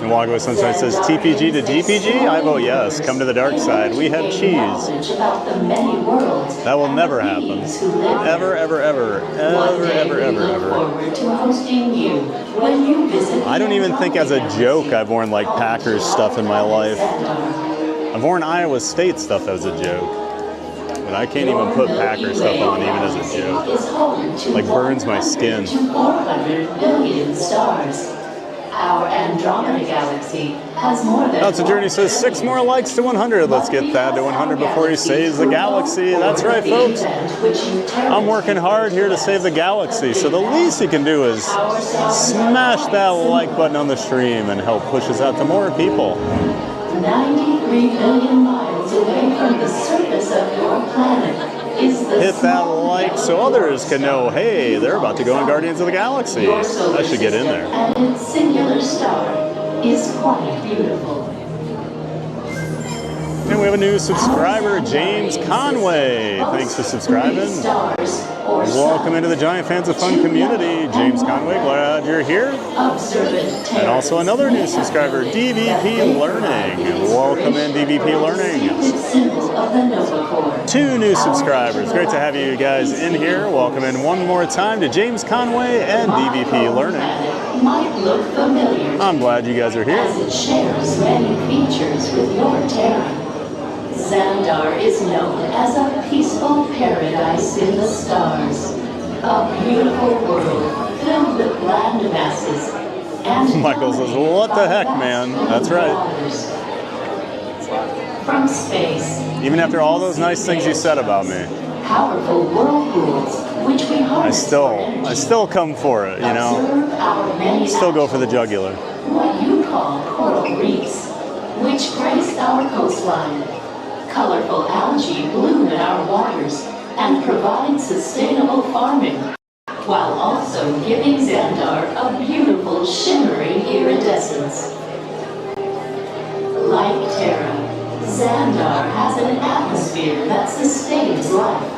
And Walking with Sunshine says, TPG to DPG? I vote yes. Come to the dark side. We have cheese. That will never happen. Ever, ever, ever. Ever, ever, ever, ever. I don't even think as a joke I've worn like Packers stuff in my life. I've worn Iowa State stuff as a joke. But I can't even put Packer stuff on even as a joke. Like burns my skin. 400 billion stars. Our Andromeda galaxy has more than. That's a Journey says 6 more likes to 100. Let's get that to 100 before he saves the galaxy. That's right, folks. I'm working hard here to save the galaxy. So the least you can do is smash that like button on the stream and help push us out to more people. 93 billion miles away from the surface of your planet is the Hit that like so others can know, hey, they're about to go on Guardians of the Galaxy. I should get in there. And its singular star is quite beautiful. And we have a new subscriber, James Conway. Thanks for subscribing. Welcome into the Giant Fans of Fun community, James Conway. Glad you're here. And also another new subscriber, DVP Learning. Welcome in, DVP Learning. 2 new subscribers. Great to have you guys in here. Welcome in one more time to James Conway and DVP Learning. Might look familiar. I'm glad you guys are here. As it shares many features with your Terra. Xandar is known as a peaceful paradise in the stars. A beautiful world filled with land masses and Michael says, what the heck, man? That's right. From space, Even after all those nice things you said about me, powerful whirlpools, which we I harness still come for it, you know? observe our many Still go for the jugular. what you call coral reefs, which grace our coastline. Colorful algae bloom in our waters and provide sustainable farming, while also giving Xandar a beautiful shimmering iridescence. Like Terra, Xandar has an atmosphere that sustains life.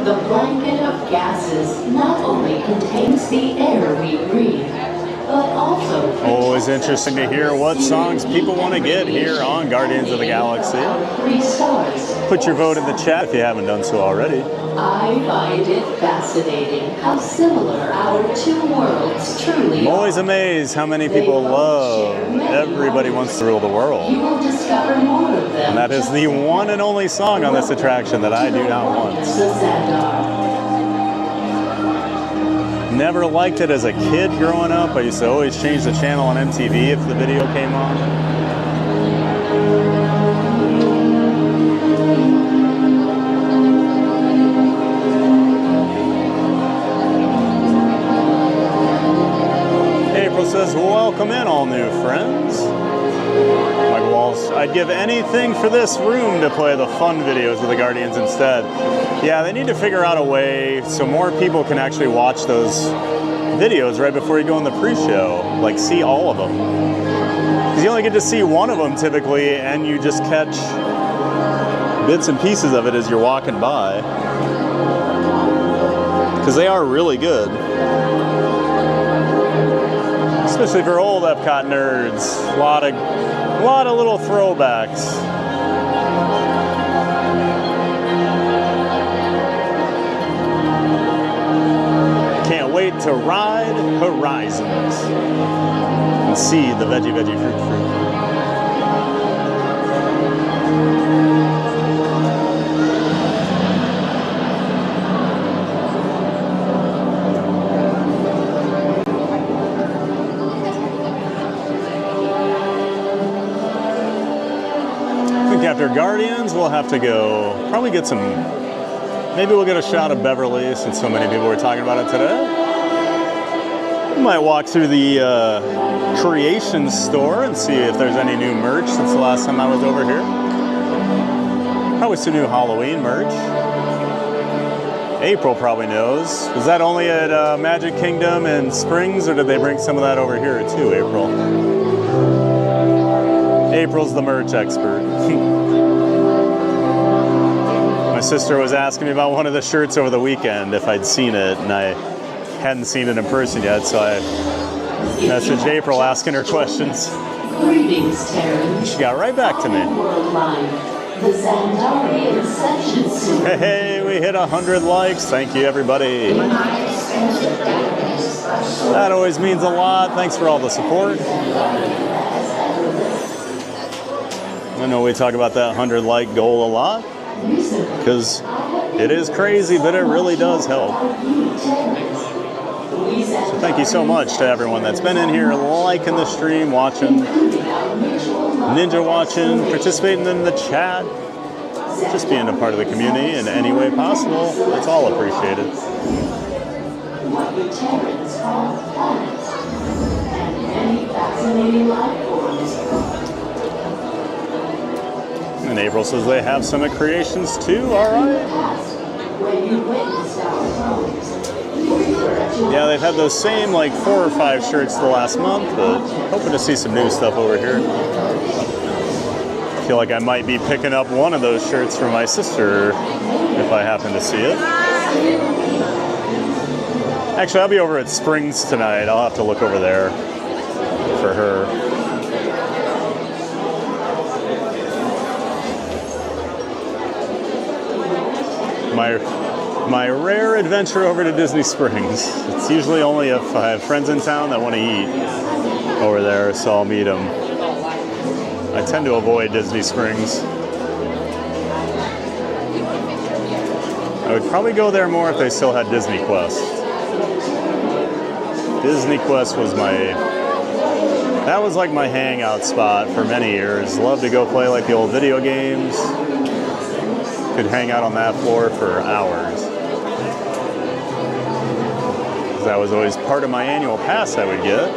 The blanket of gases not only contains the air we breathe, but also Always interesting to hear what songs people want to get here on Guardians of the Galaxy. 3 stars. Put your vote in the chat if you haven't done so already. I find it fascinating how similar our two worlds truly I'm are. always amazed how many people love Everybody Wants to Rule the World. You will discover more of them. And that is the one and only song on this attraction that I do not want. Never liked it as a kid growing up. I used to always change the channel on MTV if the video came on. April says, welcome in, all new friends. Mike Walsh, I'd give anything for this room to play the fun videos of the Guardians instead. Yeah, they need to figure out a way so more people can actually watch those videos right before you go in the pre-show. Like, see all of them. Because you only get to see one of them typically, and you just catch bits and pieces of it as you're walking by. Because they are really good. Especially for old Epcot nerds. A lot of little throwbacks. Can't wait to ride Horizons and see the Veggie Fruit. After Guardians, we'll have to go probably get some, maybe we'll get a shot of Beverly since so many people were talking about it today. We might walk through the Creations store and see if there's any new merch since the last time I was over here. Probably some new Halloween merch. April probably knows. Was that only at Magic Kingdom and Springs, or did they bring some of that over here too, April? April's the merch expert. My sister was asking me about one of the shirts over the weekend, if I'd seen it, and I hadn't seen it in person yet, so I messaged April asking her questions. Greetings, Terran. She got right back to me. The Xandarian Ascension Suit. Hey, we hit 100 likes. Thank you, everybody. That always means a lot. Thanks for all the support. I know we talk about that 100 like goal a lot because it is crazy, but it really does help. So thank you so much to everyone that's been in here liking the stream, watching, ninja watching, participating in the chat, just being a part of the community in any way possible. It's all appreciated. What the Terrans call planets and many fascinating life forms. And April says they have some at Creations too, alright. Yeah, they've had those same like 4 or 5 shirts the last month, but hoping to see some new stuff over here. I feel like I might be picking up one of those shirts for my sister if I happen to see it. Actually, I'll be over at Springs tonight. I'll have to look over there for her. My rare adventure over to Disney Springs. It's usually only if I have friends in town that want to eat over there, so I'll meet them. I tend to avoid Disney Springs. I would probably go there more if they still had Disney Quest. Disney Quest was my That was like my hangout spot for many years. Loved to go play like the old video games. Could hang out on that floor for hours. That was always part of my annual pass I would get.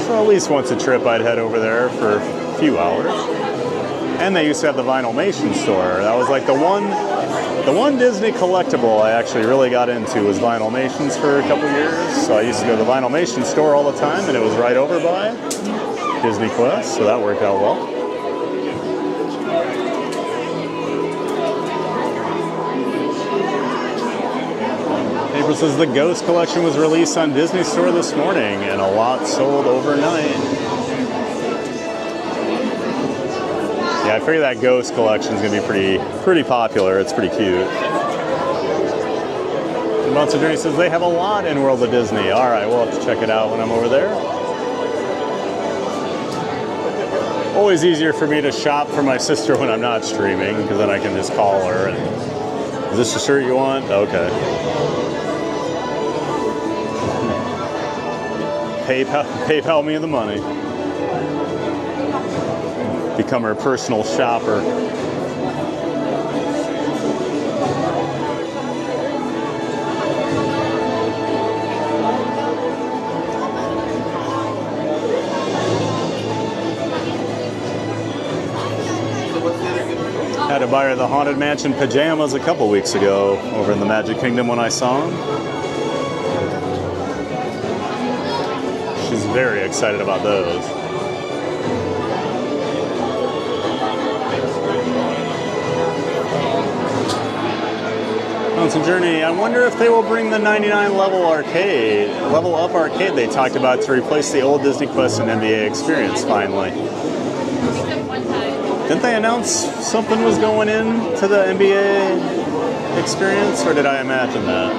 So at least once a trip I'd head over there for a few hours. And they used to have the Vinylmation store. That was like the one Disney collectible I actually really got into was Vinylmations for a couple years. So I used to go to the Vinylmation store all the time, and it was right over by Disney Quest, so that worked out well. April says the Ghost collection was released on Disney Store this morning, and a lot sold overnight. Yeah, I figure that Ghost collection is going to be pretty popular. It's pretty cute. Monster Journey says they have a lot in World of Disney. All right, we'll have to check it out when I'm over there. Always easier for me to shop for my sister when I'm not streaming, because then I can just call her and, is this the shirt you want? Okay. PayPal me the money. Become her personal shopper. Had to buy her the Haunted Mansion pajamas a couple weeks ago over in the Magic Kingdom when I saw them. She's very excited about those. Mountain Journey, I wonder if they will bring the 99 level up arcade they talked about to replace the old Disney Quest and NBA experience finally. Didn't they announce something was going in to the NBA experience, or did I imagine that?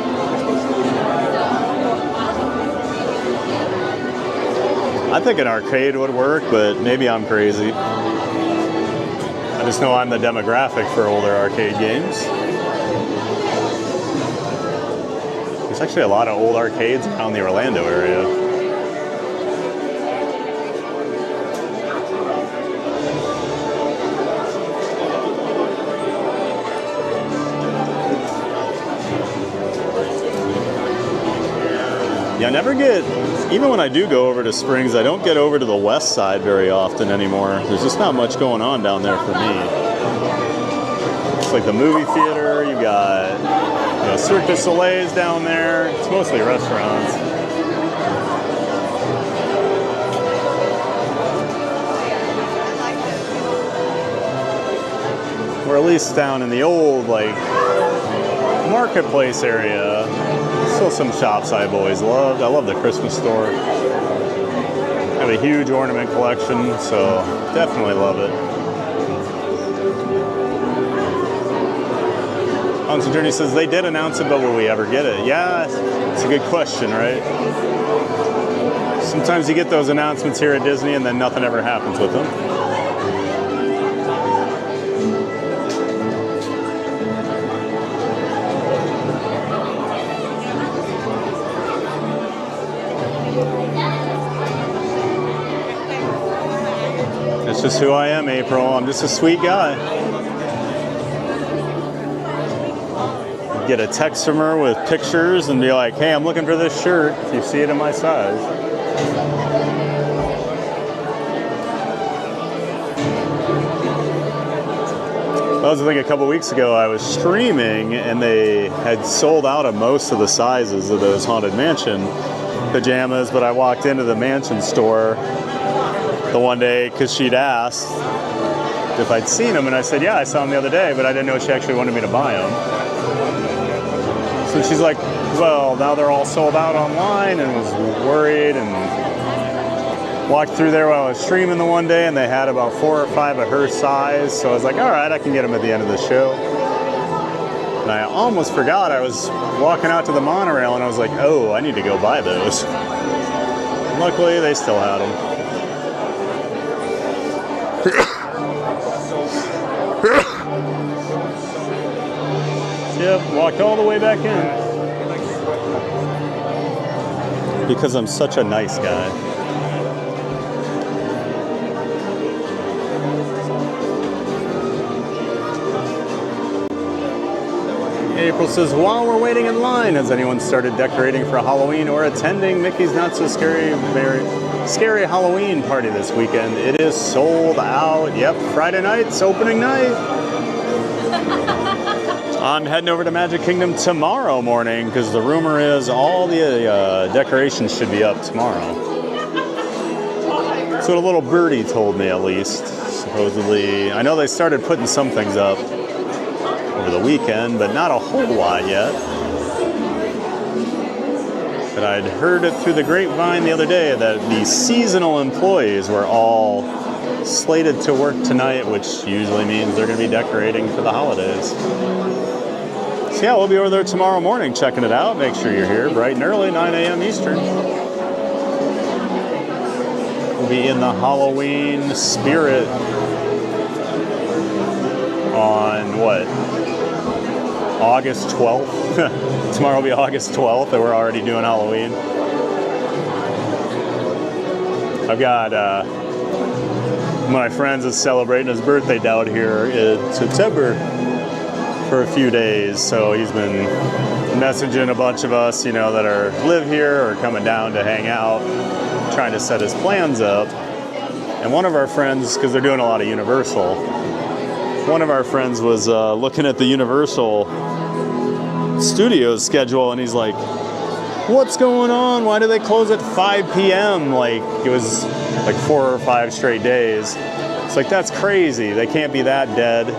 I think an arcade would work, but maybe I'm crazy. I just know I'm the demographic for older arcade games. There's actually a lot of old arcades around the Orlando area. Yeah, I never get, even when I do go over to Springs, I don't get over to the west side very often anymore. There's just not much going on down there for me. It's like the movie theater, you got, you know, Cirque du Soleil's down there. It's mostly restaurants. Or at least down in the old, like, marketplace area. Still some shops I've always loved. I love the Christmas store. I have a huge ornament collection, so definitely love it. Mountain Journey says they did announce it, but will we ever get it? Yeah, it's a good question, right? Sometimes you get those announcements here at Disney and then nothing ever happens with them. It's just who I am, April. I'm just a sweet guy. Get a text from her with pictures and be like, hey, I'm looking for this shirt if you see it in my size. That was the thing a couple weeks ago. I was streaming and they had sold out of most of the sizes of those Haunted Mansion pajamas, but I walked into the Mansion store the one day because she'd asked if I'd seen them, and I said, yeah, I saw them the other day, but I didn't know she actually wanted me to buy them. So she's like, well, now they're all sold out online, and was worried, and walked through there while I was streaming the one day, and they had about 4 or 5 of her size, so I was like, all right, I can get them at the end of the show. And I almost forgot. I was walking out to the monorail, and I was like, oh, I need to go buy those. Luckily, they still had them. Yep, walked all the way back in. because I'm such a nice guy. April says, while we're waiting in line, has anyone started decorating for Halloween or attending Mickey's Not So Scary Scary Halloween party this weekend? It is sold out. Yep, Friday night's opening night. I'm heading over to Magic Kingdom tomorrow morning because the rumor is all the decorations should be up tomorrow. That's what a little birdie told me, at least. Supposedly, I know they started putting some things up over the weekend, but not a whole lot yet. But I'd heard it through the grapevine the other day that the seasonal employees were all slated to work tonight, which usually means they're going to be decorating for the holidays. So yeah, we'll be over there tomorrow morning checking it out. Make sure you're here bright and early, 9 a.m. Eastern. We'll be in the Halloween spirit on what? August 12th. Tomorrow will be August 12th, and we're already doing Halloween. I've got one of my friends is celebrating his birthday down here in September for a few days, so he's been messaging a bunch of us, you know, that live here or coming down to hang out, trying to set his plans up. And one of our friends, because they're doing a lot of Universal, one of our friends was looking at the Universal Studios schedule, and he's like, what's going on? Why do they close at 5 p.m.? Like, it was like 4 or 5 straight days. It's like, that's crazy. They can't be that dead.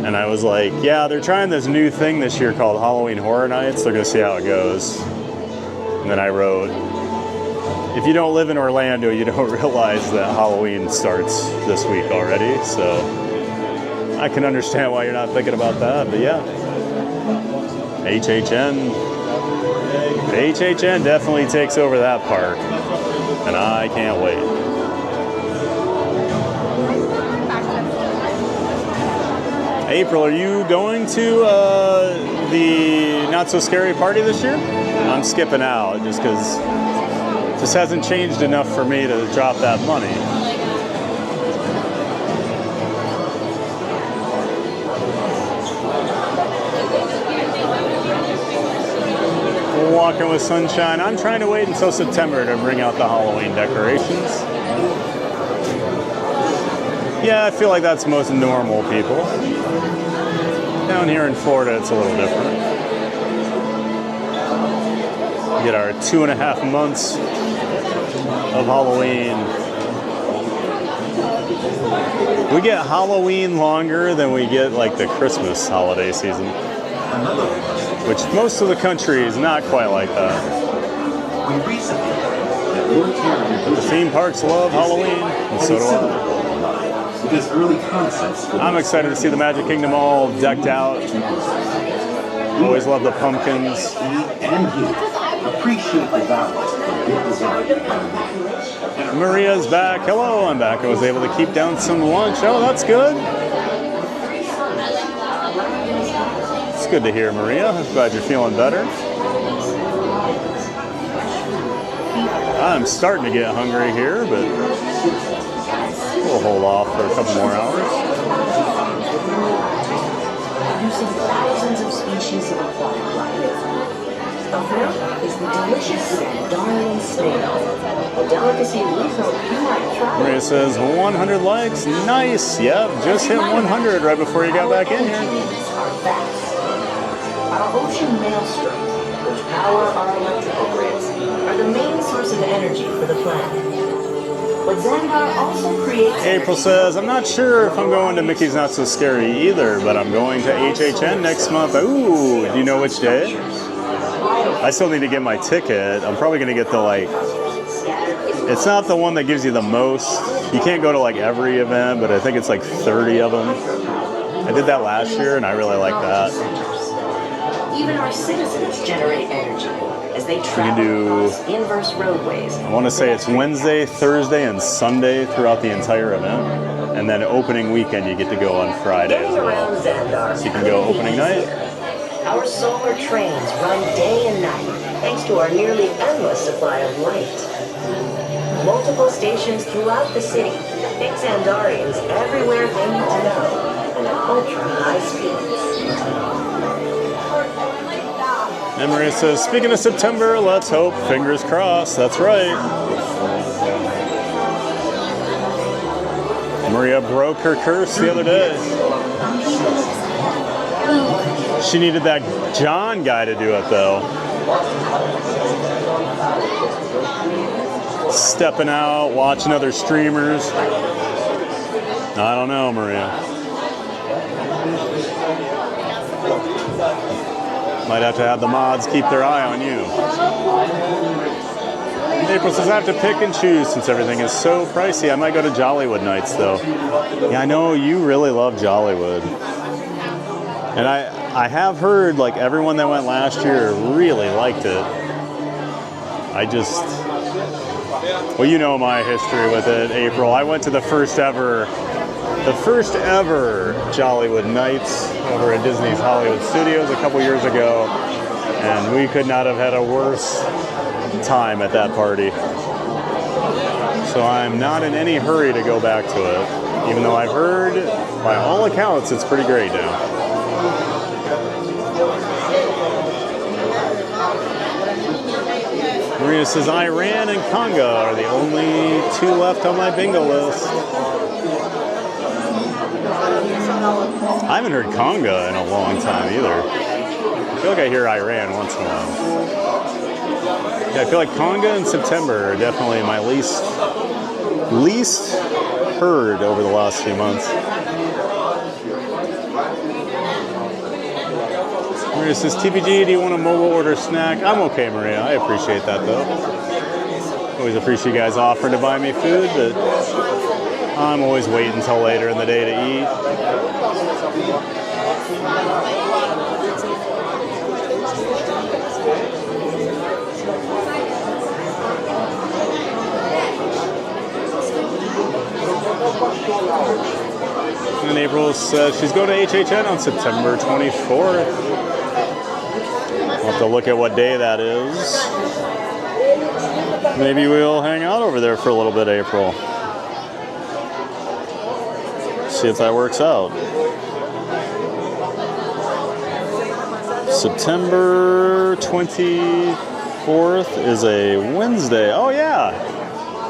And I was like, yeah, they're trying this new thing this year called Halloween Horror Nights. They're going to see how it goes. And then I wrote, if you don't live in Orlando, you don't realize that Halloween starts this week already. So I can understand why you're not thinking about that. But yeah, HHN definitely takes over that park. And I can't wait. April, are you going to the Not So Scary party this year? I'm skipping out just because it just hasn't changed enough for me to drop that money. Walking with Sunshine. I'm trying to wait until September to bring out the Halloween decorations. Yeah, I feel like that's most normal people. Down here in Florida, it's a little different. We get our 2.5 months of Halloween. We get Halloween longer than we get like the Christmas holiday season, which most of the country is not quite like that. The theme parks love Halloween, and so do I. Because early concepts. I'm excited to see the Magic Kingdom all decked out. Always love the pumpkins. And you appreciate the balance. Maria's back. Hello, I'm back. I was able to keep down some lunch. Oh, that's good. It's good to hear, Maria. I'm glad you're feeling better. I'm starting to get hungry here, but we'll hold off for a couple more hours. Producing thousands of species of aquatic life. Of note is the delicious darling snail, a delicacy we hope you might try. Maria says 100 likes. Nice. Yep, just hit 100 right before you got back in here. Our ocean maelstroms, which power our electrical grids, are the main source of energy for the planet. But Xandar also creates... April says, I'm not sure if I'm going to Mickey's Not So Scary either, but I'm going to HHN next month. Ooh, do you know which day? I still need to get my ticket. I'm probably going to get the, like... It's not the one that gives you the most. You can't go to, like, every event, but I think it's, like, 30 of them. I did that last year, and I really like that. Even our citizens generate energy as they travel across inverse roadways. I want to say it's Wednesday, Thursday, and Sunday throughout the entire event. And then opening weekend, you get to go on Friday as well. So you can go opening night, Our solar trains run day and night thanks to our nearly endless supply of light. Multiple stations throughout the city take Xandarians everywhere they need to go and at ultra-high speeds. And Maria says, speaking of September, let's hope, fingers crossed. That's right. Maria broke her curse the other day. She needed that John guy to do it, though. Stepping out, watching other streamers. I don't know, Maria. Might have to have the mods keep their eye on you. April says, I have to pick and choose since everything is so pricey. I might go to Jollywood nights, though. Yeah, I know you really love Jollywood. And I have heard, like, everyone that went last year really liked it. Well, you know my history with it, April. I went to the first ever Jollywood nights over at Disney's Hollywood Studios a couple years ago, and we could not have had a worse time at that party. So I'm not in any hurry to go back to it, even though I've heard, by all accounts, it's pretty great now. Maria says, Iran and Conga are the only two left on my bingo list. I haven't heard Conga in a long time either. I feel like I hear Iran once in a while. Yeah, I feel like Conga and September are definitely my least heard over the last few months. Maria says, TPG, do you want a mobile order snack? I'm okay, Maria. I appreciate that, though. Always appreciate you guys offering to buy me food, but I'm always waiting until later in the day to eat. And April says she's going to HHN on September 24th. We'll have to look at what day that is. Maybe we'll hang out over there for a little bit, April. See if that works out. September 24th is a Wednesday. Oh yeah,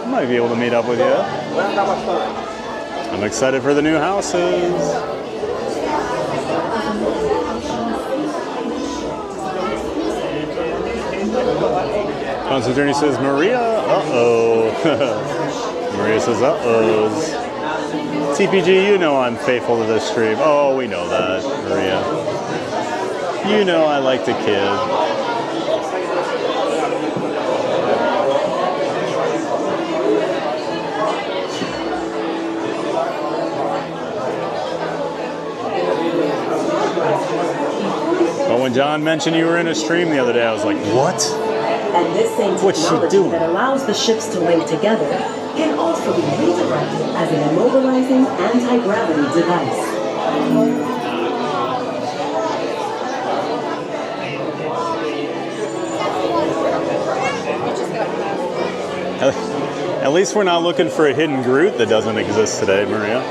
I might be able to meet up with you. I'm excited for the new houses. Constant Journey says, Maria, uh-oh. Maria says, uh-ohs. TPG, you know I'm faithful to this stream. Oh, we know that, Maria. You know I like to kid. But when John mentioned you were in a stream the other day, I was like, what? And this same technology that allows the ships to link together can also be redirected as an immobilizing anti-gravity device. At least we're not looking for a hidden Groot that doesn't exist today, Maria.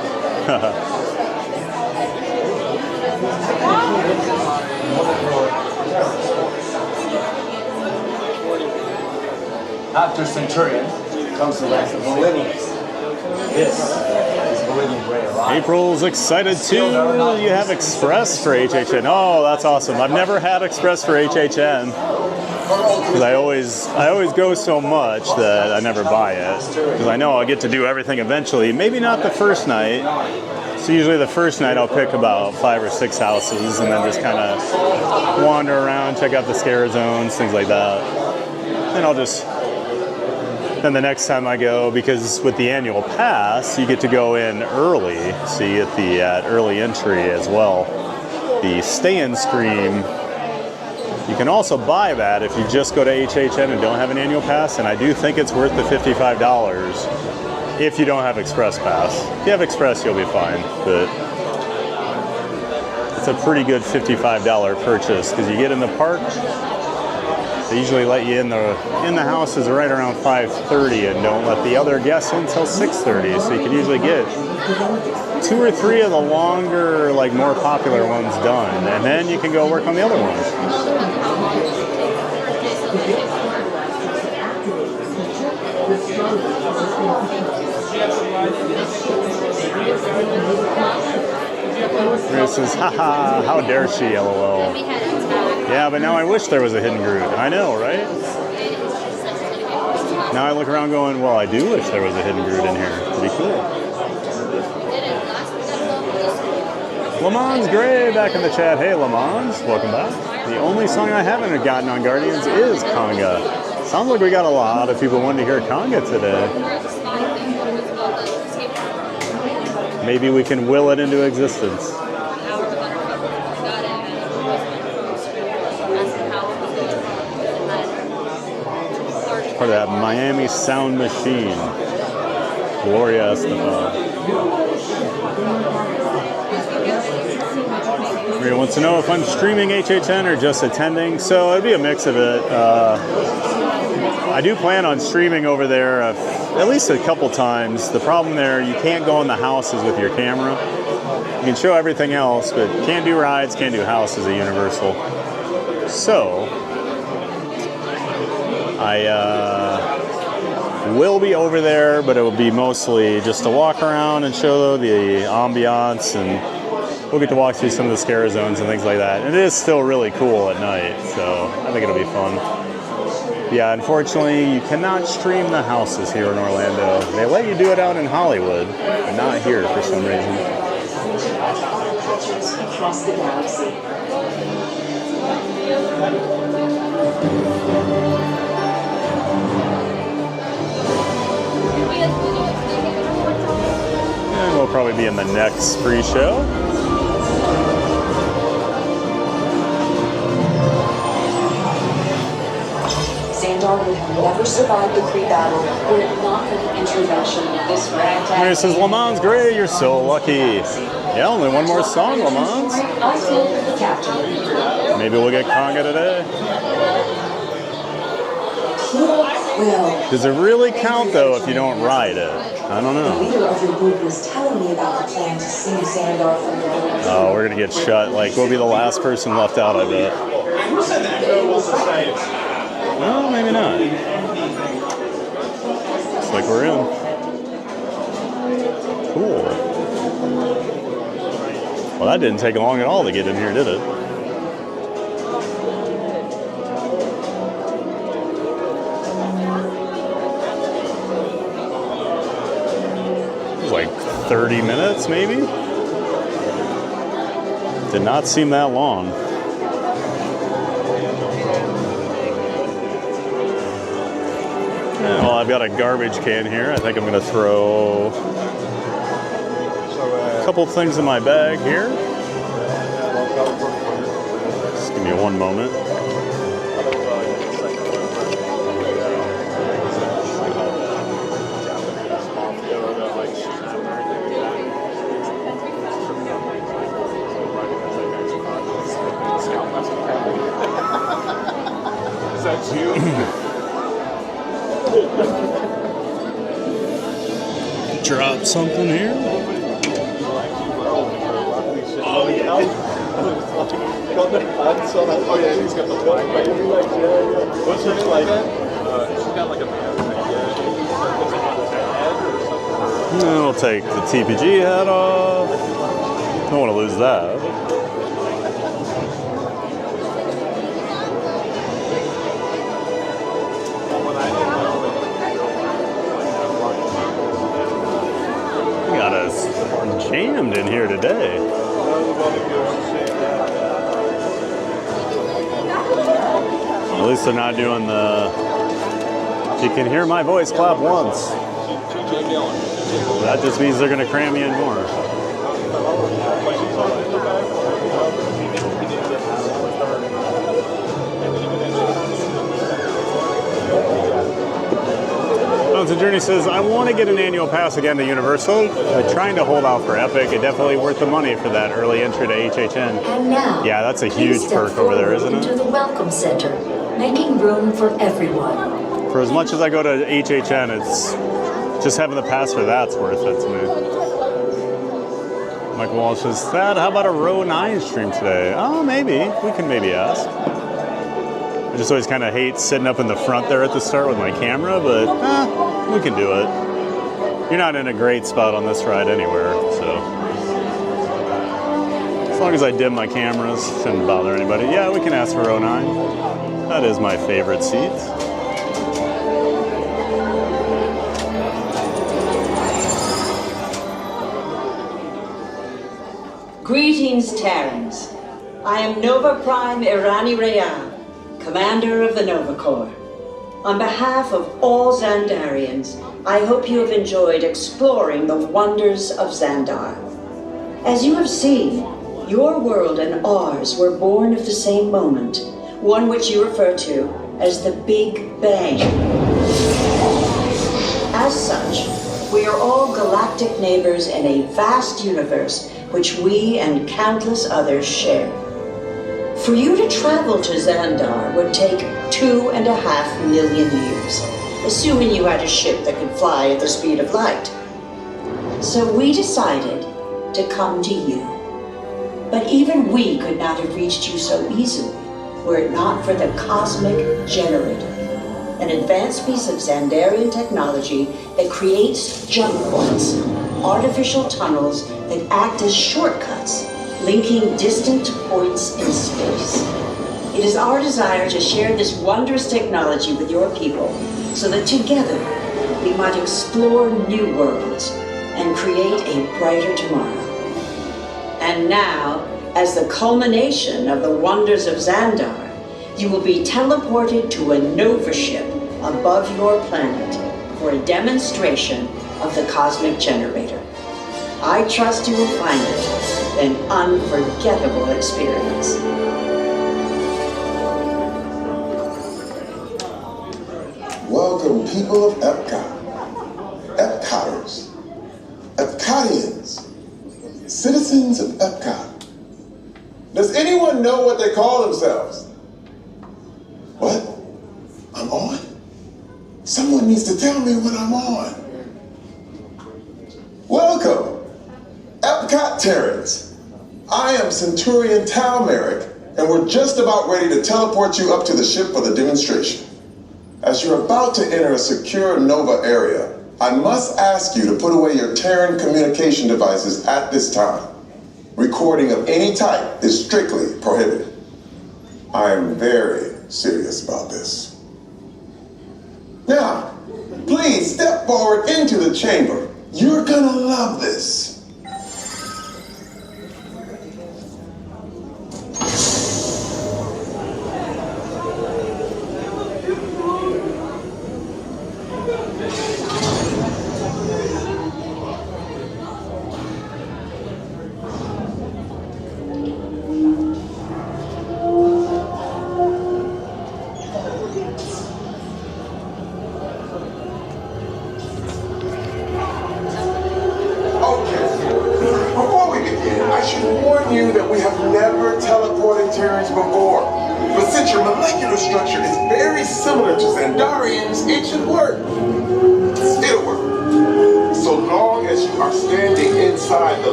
After Centurion comes the rest of millennials. This is Millennium Gray Arrival. April's excited too. You have Express for HHN. Oh, that's awesome. I've never had Express for HHN because I always go so much that I never buy it because I know I'll get to do everything eventually. Maybe not the first night. So usually the first night I'll pick about 5 or 6 houses and then just kind of wander around, check out the scare zones, things like that. And then the next time I go, because with the annual pass, you get to go in early, so you get the early entry as well. The stay-in stream, you can also buy that if you just go to HHN and don't have an annual pass, and I do think it's worth the $55 if you don't have Express Pass. If you have Express, you'll be fine, but that's a pretty good $55 purchase because you get in the park. They usually let you in the houses right around 5:30 and don't let the other guests in until 6:30. So you can usually get 2 or 3 of the longer, like more popular ones done, and then you can go work on the other ones. Chris says, haha, how dare she, lol. Yeah, but now I wish there was a hidden Groot. I know, right? Now I look around going, well, I do wish there was a hidden Groot in here. It'd be cool. Lamons Gray back in the chat. Hey, Lamons, welcome back. The only song I haven't gotten on Guardians is Conga. Sounds like we got a lot of people wanting to hear Conga today. Maybe we can will it into existence. Part of that Miami Sound Machine. Gloria Estefan. Maria wants to know if I'm streaming HHN or just attending. So it'd be a mix of it. I do plan on streaming over there at least a couple times. The problem there, you can't go in the houses with your camera. You can show everything else, but can't do rides, can't do houses at Universal. So I will be over there, but it will be mostly just to walk around and show the ambiance, and we'll get to walk through some of the scare zones and things like that. And it is still really cool at night, so I think it'll be fun. Yeah, unfortunately, you cannot stream the houses here in Orlando. They let you do it out in Hollywood, but not here for some reason. Across the galaxy. And we'll probably be in the next pre-show. Xandar would have never survived the pre-battle were it not for the intervention of this ragtag. This is Lamons Gray, you're so lucky. Yeah, only one more song, Lamons. I feel for the captain. Maybe we'll get Conga today. Well, does it really count though if you don't ride it? I don't the know. leader of your group was telling me about the plan to sing Xandar from the village. Oh, we're gonna get shut. Like, we'll be the last person left out, I bet. No, maybe not. Looks like we're in. Cool. Well, that didn't take long at all to get in here, did it? It was like 30 minutes, maybe? Did not seem that long. Well, I've got a garbage can here. I think I'm going to throw a couple things in my bag here. Just give me one moment. Is that you? Drop something here. Oh, yeah. Oh, yeah, he's got the book. What's her name like? She's got like a Then we'll take the TPG hat off. Don't want to lose that. We got us jammed in here today. At least they're not doing the, you can hear my voice clap once. That just means they're going to cram you in more. Sponsored Journey says, I want to get an annual pass again to Universal. Trying to hold out for Epic. It definitely worth the money for that early entry to HHN. And now, yeah, that's a please huge step perk over there, isn't into it? the Welcome Center, making room for everyone. For as much as I go to HHN, it's just having the pass for that's worth it to me. Michael Walsh says, Thad, how about a row 9 stream today? Oh, maybe. We can maybe ask. I just always kind of hate sitting up in the front there at the start with my camera, but we can do it. You're not in a great spot on this ride anywhere, so. As long as I dim my cameras, shouldn't bother anybody. Yeah, we can ask for row 9. That is my favorite seat. Greetings, Terrans. I am Nova Prime Irani Rayan, Commander of the Nova Corps. On behalf of all Xandarians, I hope you have enjoyed exploring the wonders of Xandar. As you have seen, your world and ours were born of the same moment, one which you refer to as the Big Bang. As such, we are all galactic neighbors in a vast universe which we and countless others share. For you to travel to Xandar would take 2.5 million years, assuming you had a ship that could fly at the speed of light. So we decided to come to you. But even we could not have reached you so easily were it not for the Cosmic Generator, an advanced piece of Xandarian technology that creates jump points, artificial tunnels that act as shortcuts, linking distant points in space. It is our desire to share this wondrous technology with your people so that together we might explore new worlds and create a brighter tomorrow. And now, as the culmination of the wonders of Xandar, you will be teleported to a Nova ship above your planet for a demonstration of the Cosmic Generator. I trust you will find it an unforgettable experience. Welcome, people of Epcot, Epcoters, Epcotians, citizens of Epcot. Does anyone know what they call themselves? What? I'm on? Someone needs to tell me when I'm on. Welcome, Epcot Terrans. I am Centurion Tal Merrick, and we're just about ready to teleport you up to the ship for the demonstration. As you're about to enter a secure Nova area, I must ask you to put away your Terran communication devices at this time. Recording of any type is strictly prohibited. I am very serious about this. Now, please step forward into the chamber. You're gonna love this.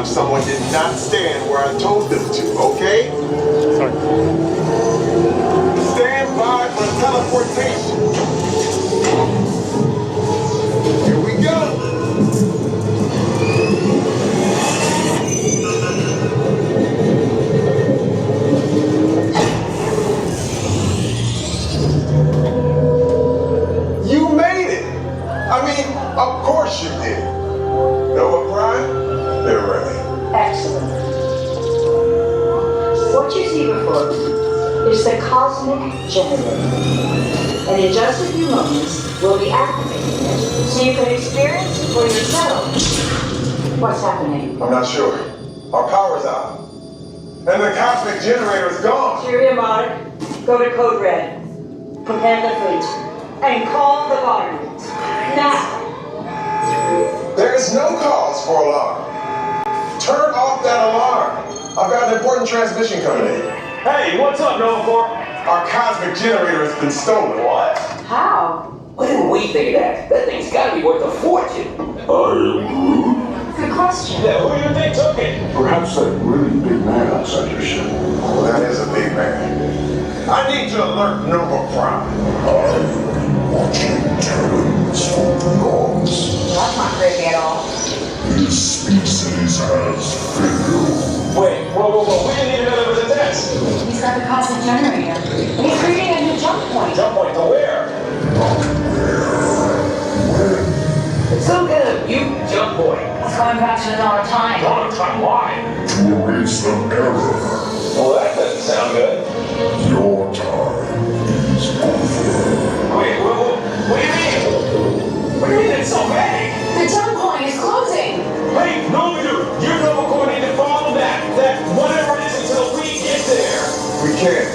Someone did not stand where I told them to, okay? Sorry. Stand by for teleportation. Here we go. You made it. I mean, of course you did. Nova Prime? They're ready. Excellent. What you see before you is the Cosmic Generator. And in just a few moments, we'll be activating it so you can experience it for yourself. What's happening? I'm not sure. Our power's out. And the Cosmic Generator's gone. Cheerio, Mark. Go to Code Red. Prepare the fleet and call the guardians. Now! There is no cause for alarm. Turn off that alarm. I've got an important transmission coming in. Hey, what's up, Nova Corps? Our cosmic generator has been stolen. What? How? Why didn't we think of that? That thing's gotta be worth a fortune. Good question. Yeah, who do you think took it? Perhaps that really big man outside your ship. Oh, that is a big man. I need to alert Nova Prime. I'm watching Terrans from beyond. That's not creepy at all. His species has failed. Wait, whoa. We didn't even know there was a test. He's got the cosmic generator. He's creating a new jump point. Jump point to where? Some kind of mute jump point. It's going back to the dawn of time. Dawn of time, why? To erase the error. Well, that doesn't sound good. Your time is over. Wait, what do you mean? What do you mean it's so vague? The jump point is closing. Hey, no, you Nova Corps need to follow that whatever it is until we get there. We can't.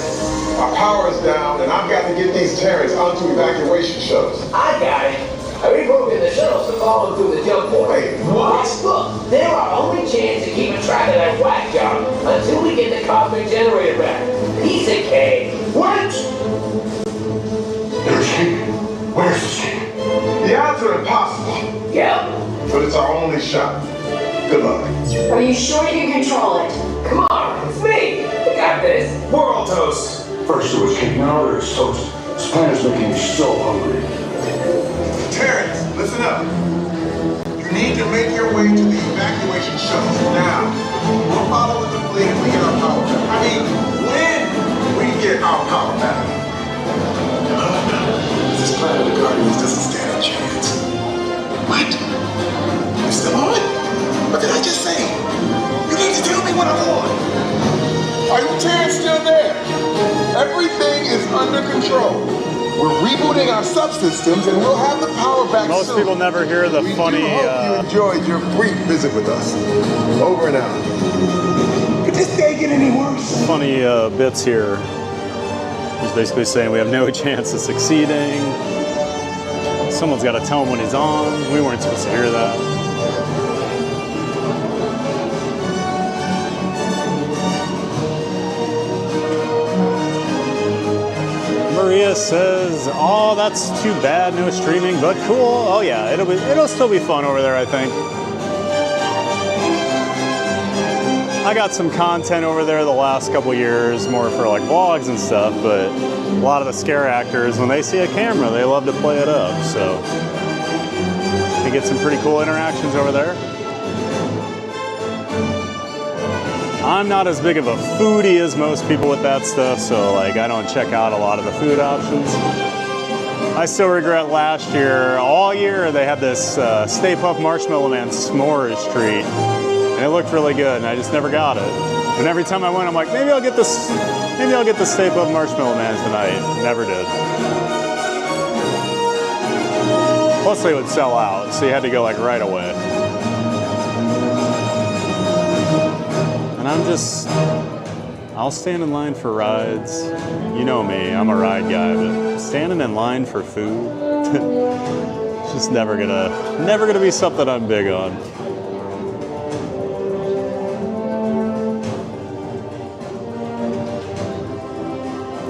Our power is down, and I've got to get these Terrans onto evacuation shuttles. I got it. I reprogrammed the shuttles to follow through the jump point. Wait, what? Look, they're our only chance of keeping track of that whack job until we get the cosmic generator back. Piece of cake. What? They're escaping. Where's the escape? The odds are impossible. Yep. But it's our only shot. Good luck. Are you sure you can control it? Come on, it's me. We got this. World toast. First it was cake, now there's toast. This plan is making me so hungry. Terrans, listen up. You need to make your way to the evacuation shuttles now. We'll follow with the fleet and we get our power back. I mean, when we get our power back. This plan of the Guardians doesn't stand a chance. What? You still on? What did I just say? You need to tell me what I'm on. Are you Terrans still there? Everything is under control. We're rebooting our subsystems and we'll have the power back Most soon. people never hear the funny. We do hope you enjoyed your brief visit with us. Over and out. Could this day get any worse? Funny bits here. He's basically saying we have no chance of succeeding. Someone's got to tell him when he's on. We weren't supposed to hear that. Maria says, "Oh, that's too bad, no streaming, but cool." Oh yeah, it'll still be fun over there, I think. I got some content over there the last couple years, more for like vlogs and stuff, but a lot of the scare actors, when they see a camera, they love to play it up, so you get some pretty cool interactions over there. I'm not as big of a foodie as most people with that stuff, so like I don't check out a lot of the food options. I still regret last year, all year they had this Stay Puft Marshmallow Man s'mores treat, and it looked really good, and I just never got it. And every time I went, I'm like, maybe I'll get the Stay Puft Marshmallow Man tonight. Never did. Plus they would sell out, so you had to go like right away. I'll stand in line for rides. You know me, I'm a ride guy, but standing in line for food, it's just never gonna be something I'm big on.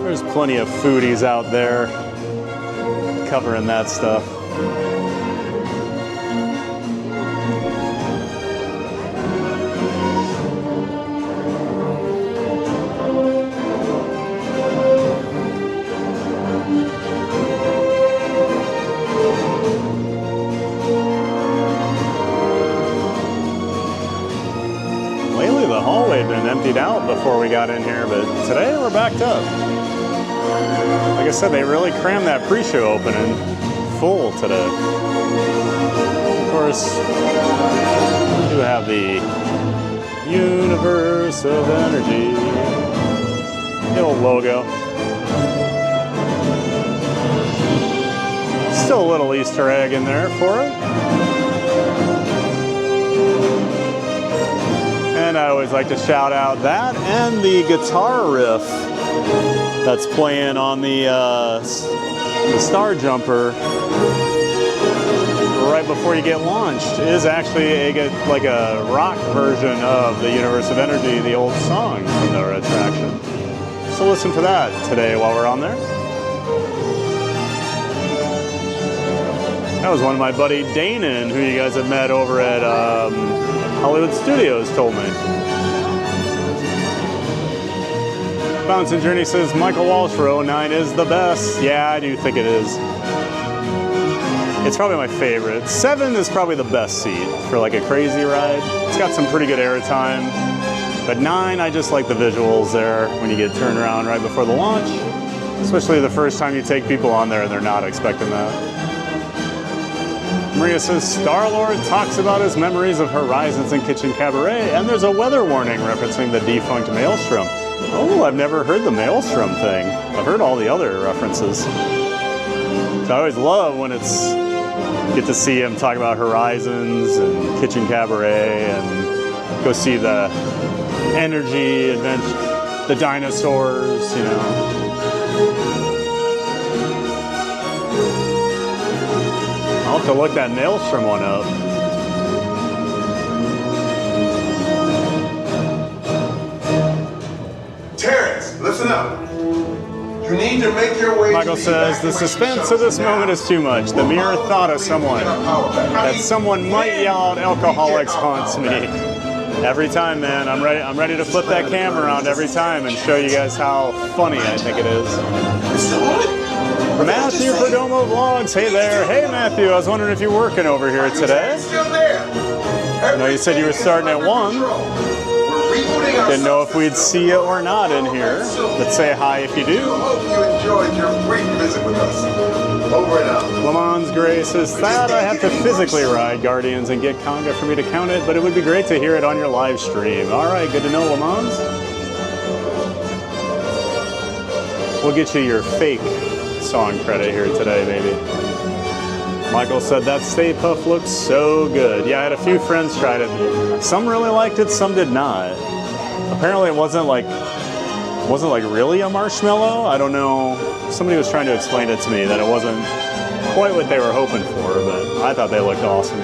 There's plenty of foodies out there covering that stuff. Emptied out before we got in here, but today we're backed up. Like I said, they really crammed that pre-show opening full today. Of course, we do have the Universe of Energy, the old logo. Still a little Easter egg in there for it. And And I always like to shout out that and the guitar riff that's playing on the Star Jumper right before you get launched is actually like a rock version of the Universe of Energy, the old song from their attraction. So listen to that today while we're on there. That was one of my buddy Danon, who you guys have met over at Hollywood Studios, told me. Bouncing Journey says Michael Walsh for 09 is the best. Yeah, I do think it is. It's probably my favorite. 7 is probably the best seat for like a crazy ride. It's got some pretty good airtime. But 9, I just like the visuals there when you get turned around right before the launch. Especially the first time you take people on there and they're not expecting that. Maria says Star-Lord talks about his memories of Horizons and Kitchen Cabaret, and there's a weather warning referencing the defunct Maelstrom. Oh, I've never heard the Maelstrom thing. I've heard all the other references. So I always love when get to see him talk about Horizons and Kitchen Cabaret and go see the energy adventure, the dinosaurs, you know. I'll have to look that Maelstrom one up. Terrence, listen up. You need to make your way. Michael says the suspense of this moment is too much. The mere thought of that someone might yell out "alcoholics" haunts me. Every time, man, I'm ready to flip that camera around every time and show you guys how funny I think it is. Matthew Perdomo Vlogs, hey there. Hey Matthew, I was wondering if you're working over here today. I know you said you were starting at 1. Didn't know if we'd see you or not in here. But say hi if you do. Hope you enjoyed your brief visit with us. Over and out. Lamont's Gray says, Thad, I have to physically ride Guardians and get Conga for me to count it, but it would be great to hear it on your live stream. All right, good to know, Lamont's. We'll get you your fake song credit here today, maybe. Michael said that Stay Puft looks so good. Yeah, I had a few friends tried it. Some really liked it, some did not. Apparently it wasn't like really a marshmallow. I don't know. Somebody was trying to explain it to me that it wasn't quite what they were hoping for, but I thought they looked awesome.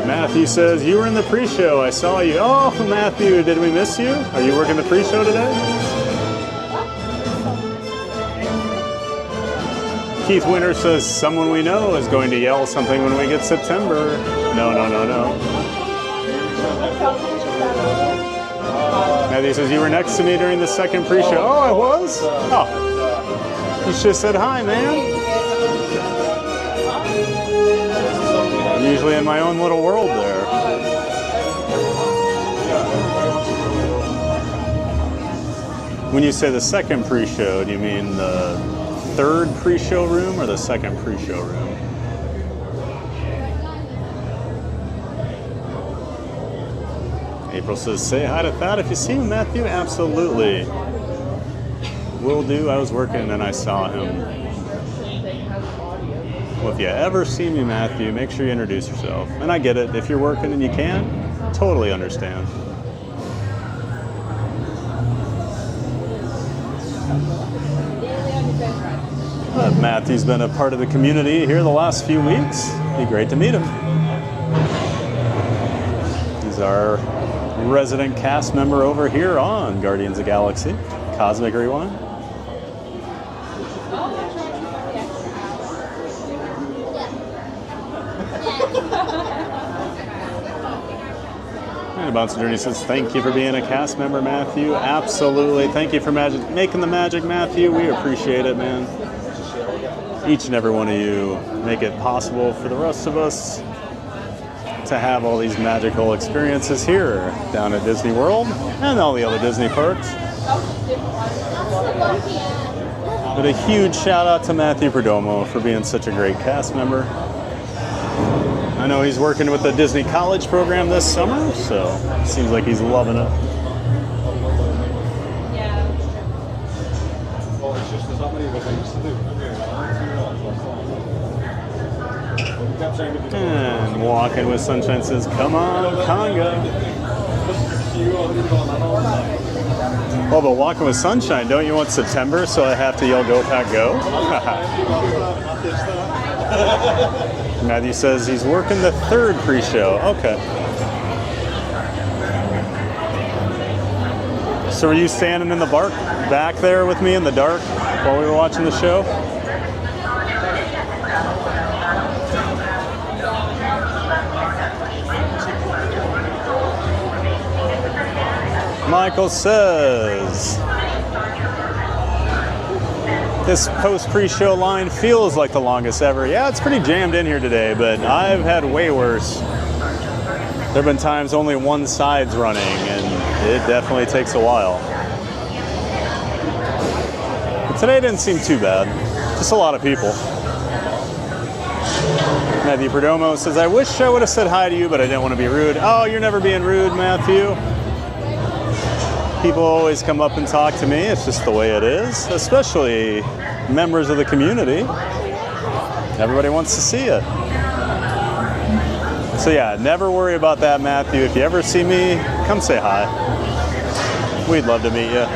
Matthew says, you were in the pre-show. I saw you. Oh, Matthew, did we miss you? Are you working the pre-show today? Keith Winter says, someone we know is going to yell something when we get September. No. Matthew says, you were next to me during the second pre-show. Oh, I was? Oh. You just said hi, man. I'm usually in my own little world there. When you say the second pre-show, do you mean the third pre-show room or the second pre-show room? April says, say hi to Thad if you see him, Matthew. Absolutely. Will do. I was working and I saw him. Well, if you ever see me, Matthew, make sure you introduce yourself. And I get it. If you're working and you can, totally understand. Matthew's been a part of the community here the last few weeks. It'd be great to meet him. He's our resident cast member over here on Guardians of the Galaxy, Cosmic Rewind. And Bounce Journey says, thank you for being a cast member, Matthew. Absolutely. Thank you for making the magic, Matthew. We appreciate it, man. Each and every one of you make it possible for the rest of us to have all these magical experiences here down at Disney World and all the other Disney parks. But a huge shout out to Matthew Perdomo for being such a great cast member. I know he's working with the Disney College program this summer, so it seems like he's loving it. And Walking with Sunshine says, come on, Conga. Oh, but Walking with Sunshine, don't you want September, so I have to yell go pack go? Matthew says he's working the third pre-show. Okay. So were you standing in the back there with me in the dark while we were watching the show? Michael says, this post-pre-show line feels like the longest ever. Yeah, it's pretty jammed in here today, but I've had way worse. There have been times only one side's running, and it definitely takes a while. But today didn't seem too bad. Just a lot of people. Matthew Perdomo says, I wish I would have said hi to you, but I didn't want to be rude. Oh, you're never being rude, Matthew. People always come up and talk to me. It's just the way it is, especially members of the community. Everybody wants to see it. So yeah, never worry about that, Matthew. If you ever see me, come say hi. We'd love to meet you.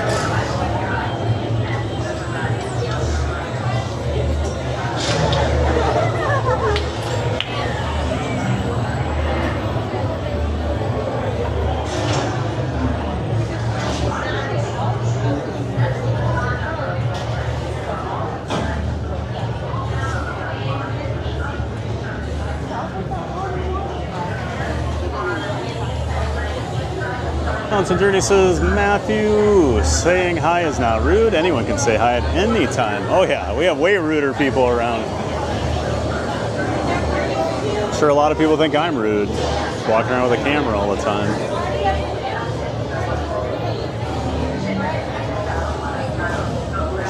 Constant Journey says, Matthew, saying hi is not rude. Anyone can say hi at any time. Oh yeah, we have way ruder people around. I'm sure a lot of people think I'm rude, walking around with a camera all the time.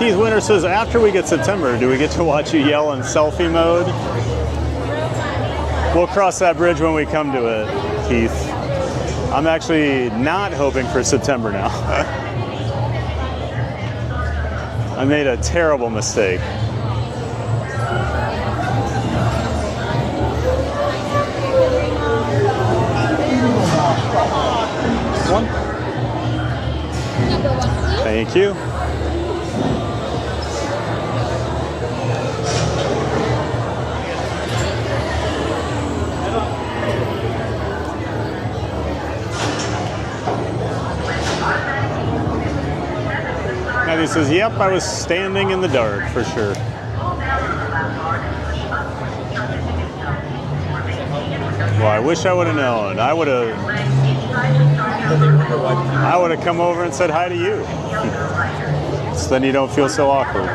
Keith Winter says, after we get September, do we get to watch you yell in selfie mode? We'll cross that bridge when we come to it, Keith. I'm actually not hoping for September now. I made a terrible mistake. One. Thank you. And he says, yep, I was standing in the dark for sure. Well, I wish I would have known. I would have come over and said hi to you. So then you don't feel so awkward.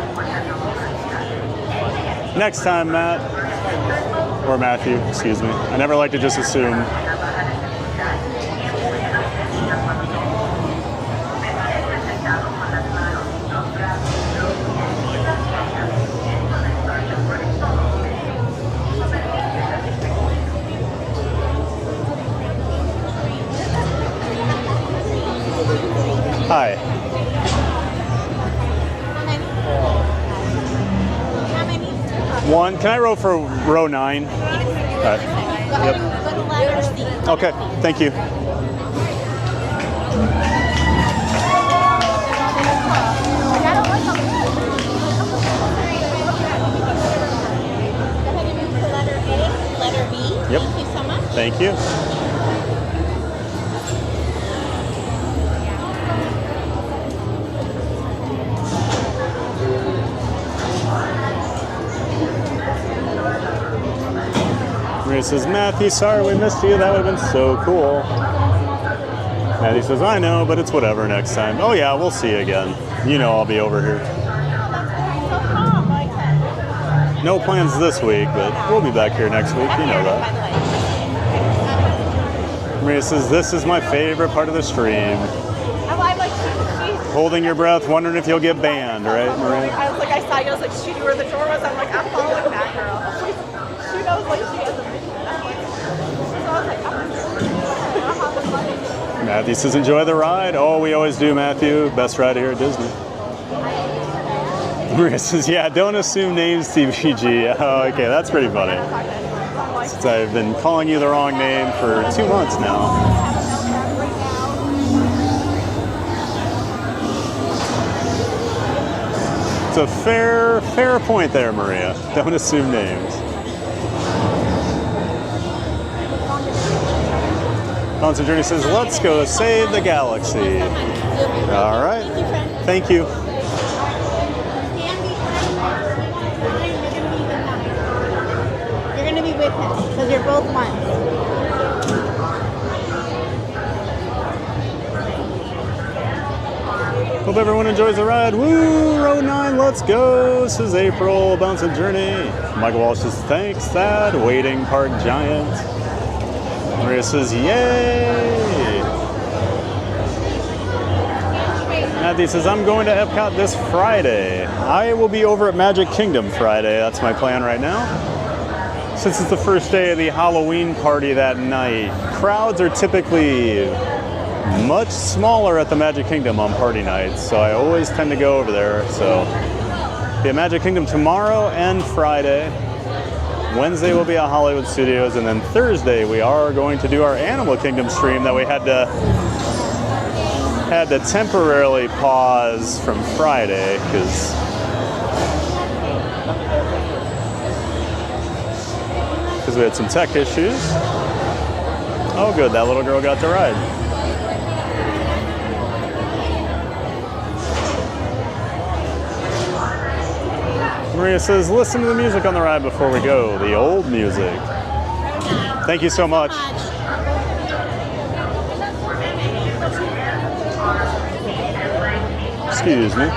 Next time, Matt. Or Matthew, excuse me. I never like to just assume. Hi. One. Can I row for row 9? All right. Yep. Okay. Thank you. Letter B. Yep. Thank you so much. Thank you. Maria says, Matthew, sorry we missed you. That would have been so cool. Matthew says, I know, but it's whatever next time. Oh yeah, we'll see you again. You know I'll be over here. No plans this week, but we'll be back here next week. You know that. Maria says, this is my favorite part of the stream. Holding your breath, wondering if you'll get banned, right, Maria? I was like, I saw you, I was like, she knew where the door was. I'm like, I'm following that girl. She knows like she has a mission. I'm like, so I was like, Matthew says, enjoy the ride. Oh, we always do, Matthew. Best ride here at Disney. Maria says, yeah, don't assume names, TVG. Oh, okay, that's pretty funny. fact, I've been calling you the wrong name for 2 months now. It's a fair point there, Maria. Don't assume names. Constant Journey says, let's go save the galaxy. All right. Thank you. You're going to be with him because you're both ones. Hope everyone enjoys the ride. Woo! Row 9, let's go. This is April, Bouncing Journey. Michael Walsh says, thanks, Thad. Waiting Park Giant. Maria says, yay! Matthew says, I'm going to Epcot this Friday. I will be over at Magic Kingdom Friday. That's my plan right now. Since it's the first day of the Halloween party that night, crowds are typically much smaller at the Magic Kingdom on party nights, so I always tend to go over there. So, be at Magic Kingdom tomorrow and Friday. Wednesday will be at Hollywood Studios, and then Thursday we are going to do our Animal Kingdom stream that we had to temporarily pause from Friday because we had some tech issues. Oh good, that little girl got to ride. Maria says, listen to the music on the ride before we go. The old music. Thank you so much. Excuse me.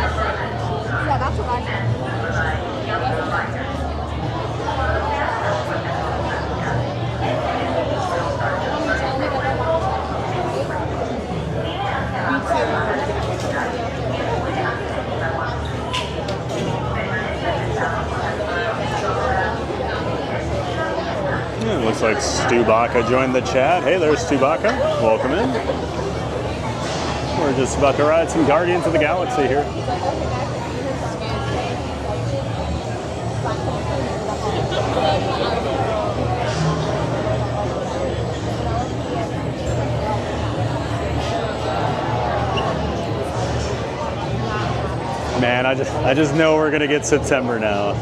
Looks like Stu Baca joined the chat. Hey, there's Stu Baca. Welcome in. We're just about to ride some Guardians of the Galaxy here. Man, I just know we're gonna get September now.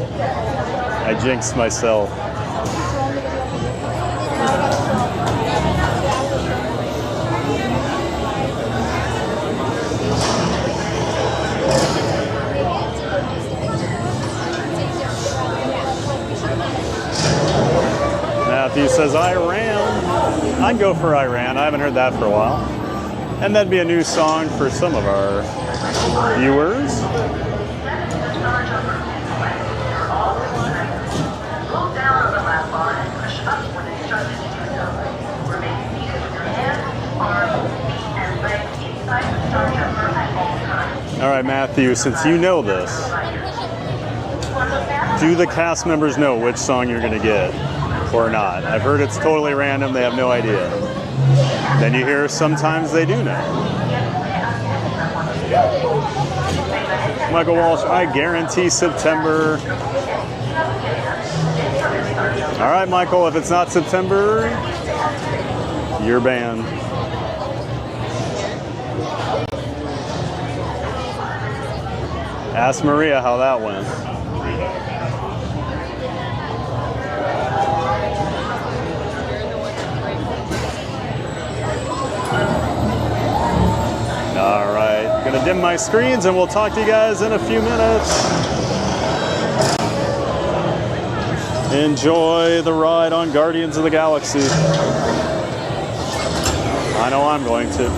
I jinxed myself. Matthew says Iran. I'd go for Iran. I haven't heard that for a while. And that'd be a new song for some of our viewers. All right, Matthew, since you know this, do the cast members know which song you're going to get or not? I've heard it's totally random. They have no idea. Then you hear sometimes they do know. Michael Walsh, I guarantee September. All right, Michael, if it's not September, you're banned. Ask Maria how that went. All right, gonna dim my screens and we'll talk to you guys in a few minutes. Enjoy the ride on Guardians of the Galaxy. I know I'm going to.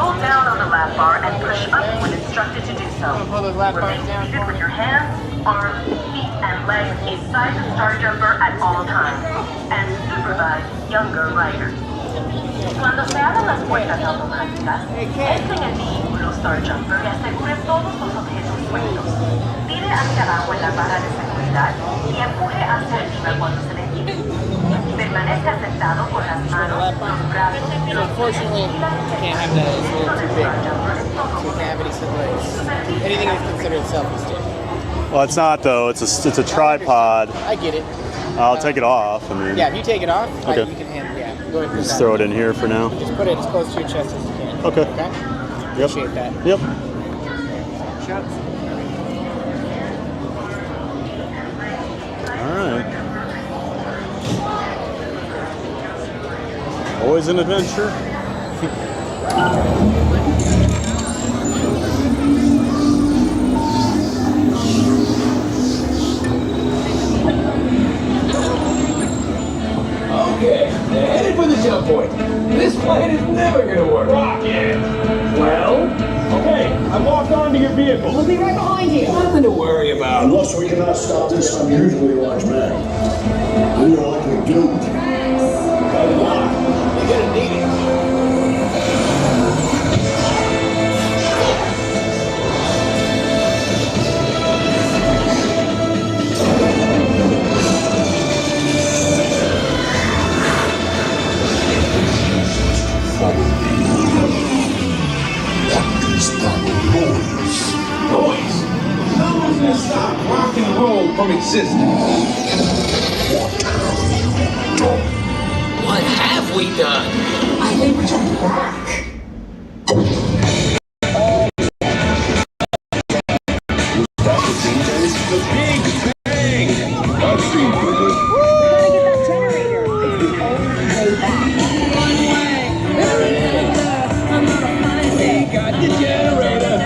Hold down on the lap bar and push up when instructed to do so. Remain seated with your hands, arms, feet, and legs inside the Star Jumper at all times, and supervise younger riders. Cuando se abran las puertas automáticas, entre en el vehículo Star Jumper y asegure todos los objetos sueltos. Tire hacia abajo en la barra de seguridad y empuje hacia arriba cuando se le indique. Permanezca sentado con las manos, brazos y So unfortunately, you can't have that. It's a little too big. Too cavity legs. Anything that's considered selfie. Well, it's not though. It's a tripod. I get it. I'll take it off. I mean, Yeah, if you take it off, Okay. you can handle. Yeah, go ahead and put just that. throw it in here for now. Just put it as close to your chest as you can. Okay. Okay. Yep. Appreciate that. Yep. Shots. All right. Always an adventure. Okay, they're headed for the jump point. This plan is never gonna work. Rocket! Well? Okay, I walked onto your vehicle. We'll be right behind you. Nothing to worry about. Unless we cannot stop this unusually large man. We are likely doomed. Good luck. You're gonna need it. Boys, someone's gonna stop rock and roll from existing. What have we done? I think we should go back. The Big Bang! I've seen bigger. Gotta get that generator. It's the only way back. Hey, got the generator.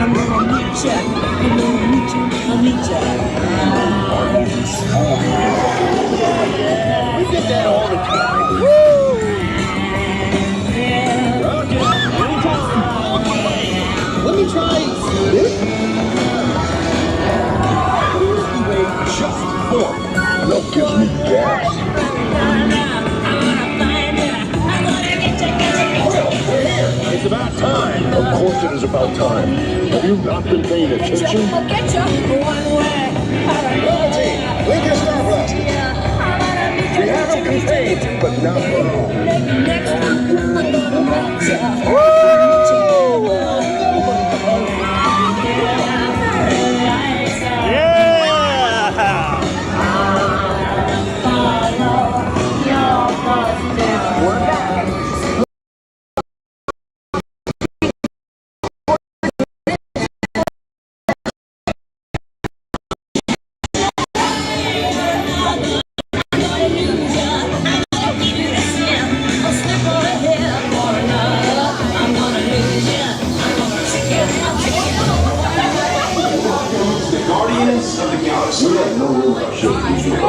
I'm gonna meet ya. I'm gonna meet ya. I'll meet ya. We get that all the time. Let me try this. Just form. Milk gives me gas. It's about time. Of course it is about time. Have you not been paying attention? I'll get ya. One way. Link your star blasters. We have them contained, but not for long. Next time, I'm gonna meet ya.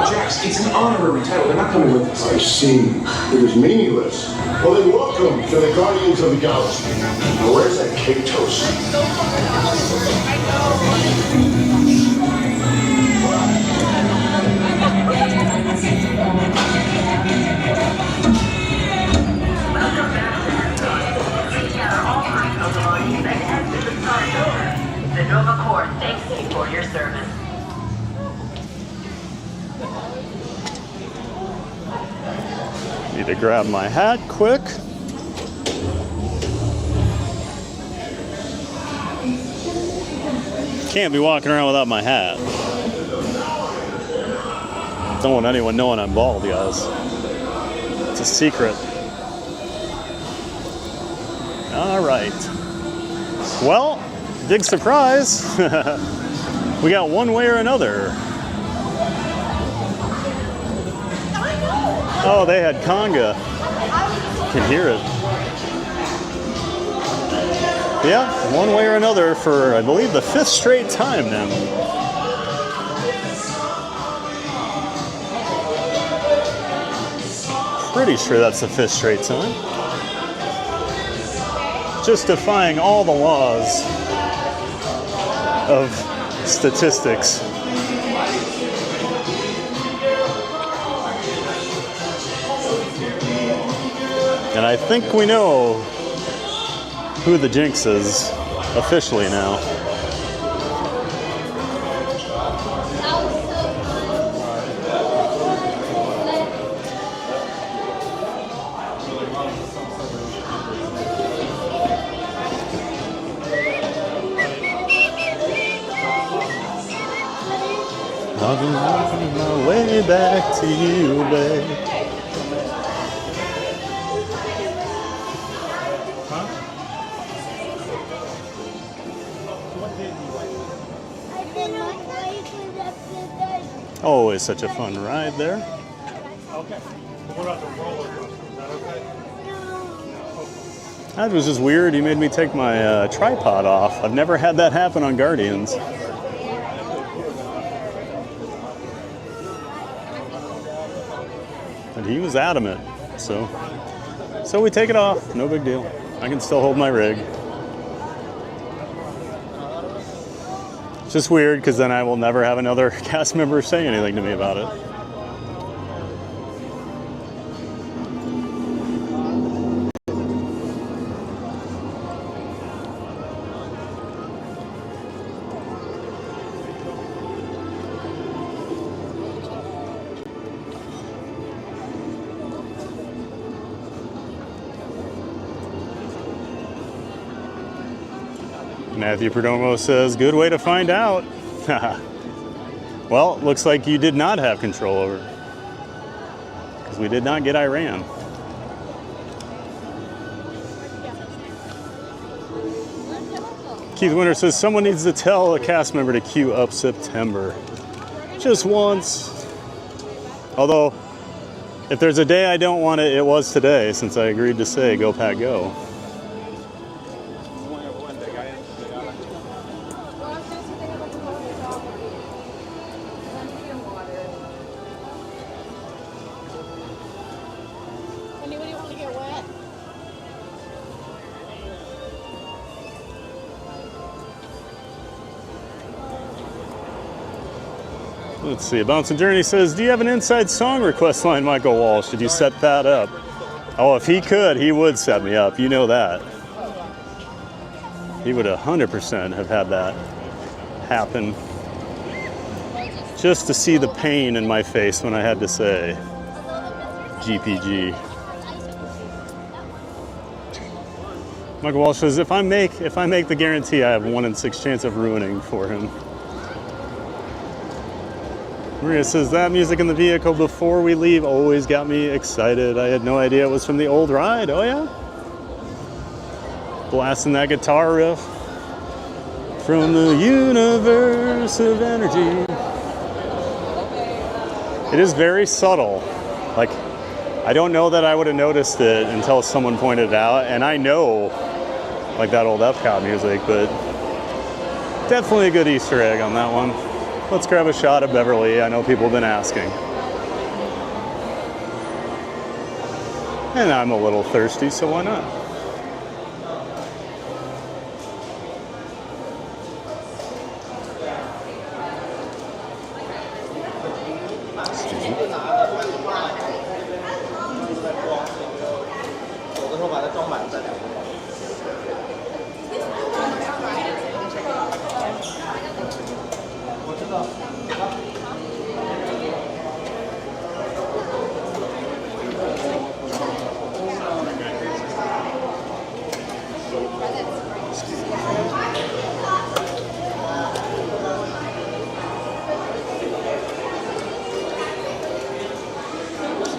Jax, it's an honorary title. They're not coming with us. I see. It is meaningless. Well then welcome to the Guardians of the Galaxy. Now where's that cake toast? The Nova Corps thanks you for your service. Need to grab my hat quick. Can't be walking around without my hat. Don't want anyone knowing I'm bald, guys. It's a secret. All right. Well, big surprise. We got one way or another. Oh, they had conga. Can hear it. Yeah, one way or another for, I believe, the 5th straight time now. Pretty sure that's the 5th straight time. Just defying all the laws of statistics. And I think we know who the Jinx is officially now. I'll be on my way back to you, babe. Always such a fun ride there. Okay. What about the roller coaster? Is that okay? That was just weird. He made me take my tripod off. I've never had that happen on Guardians. And he was adamant, so we take it off. No big deal. I can still hold my rig. It's just weird because then I will never have another cast member say anything to me about it. Matthew Perdomo says, good way to find out. Well, looks like you did not have control over it, because we did not get Iran. Keith Winter says, someone needs to tell a cast member to queue up September. Just once. Although, if there's a day I don't want it, it was today, since I agreed to say, go Pat, go. Let's see, Bouncing Journey says, do you have an inside song request line, Michael Walsh? Did you set that up? Oh, if he could, he would set me up. You know that. He would 100% have had that happen. Just to see the pain in my face when I had to say GPG. Michael Walsh says, if I make the guarantee, I have 1 in 6 chance of ruining for him. Maria says, that music in the vehicle before we leave always got me excited. I had no idea it was from the old ride. Oh yeah? Blasting that guitar riff from the universe of energy. It is very subtle. Like, I don't know that I would have noticed it until someone pointed it out. And I know, like, that old Epcot music, but definitely a good Easter egg on that one. Let's grab a shot of Beverly. I know people have been asking. And I'm a little thirsty, so why not?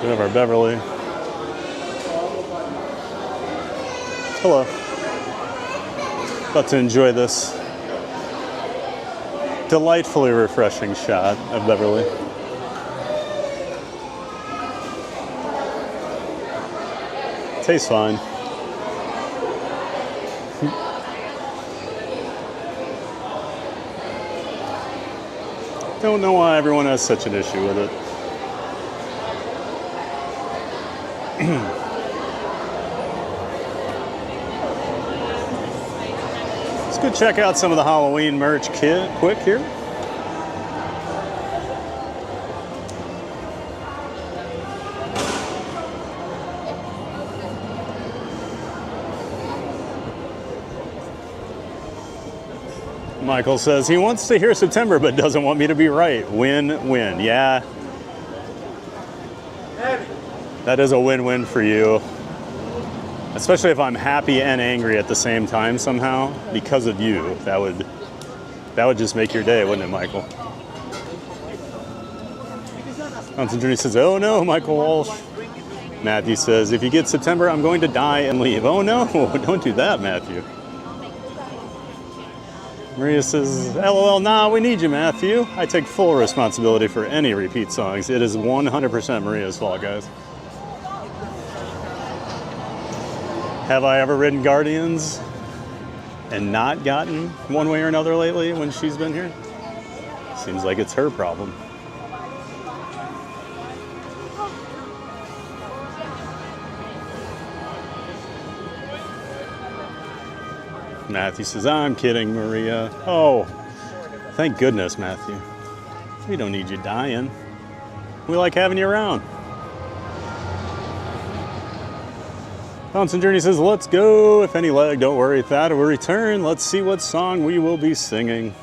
We have our Beverly. Hello. About to enjoy this delightfully refreshing shot of Beverly. Tastes fine. Don't know why everyone has such an issue with it. Let's go check out some of the Halloween merch quick here. Michael says he wants to hear September but doesn't want me to be right. Win-win. Yeah. That is a win-win for you. Especially if I'm happy and angry at the same time somehow because of you. That would just make your day, wouldn't it, Michael? Constant Journey says, oh no, Michael Walsh. Matthew says, if you get September, I'm going to die and leave. Oh no, don't do that, Matthew. Maria says, LOL, nah, we need you, Matthew. I take full responsibility for any repeat songs. It is 100% Maria's fault, guys. Have I ever ridden Guardians and not gotten one way or another lately when she's been here? Seems like it's her problem. Matthew says, I'm kidding, Maria. Oh, thank goodness, Matthew. We don't need you dying. We like having you around. Thompson Journey says, let's go. If any leg, don't worry, Thad will return. Let's see what song we will be singing.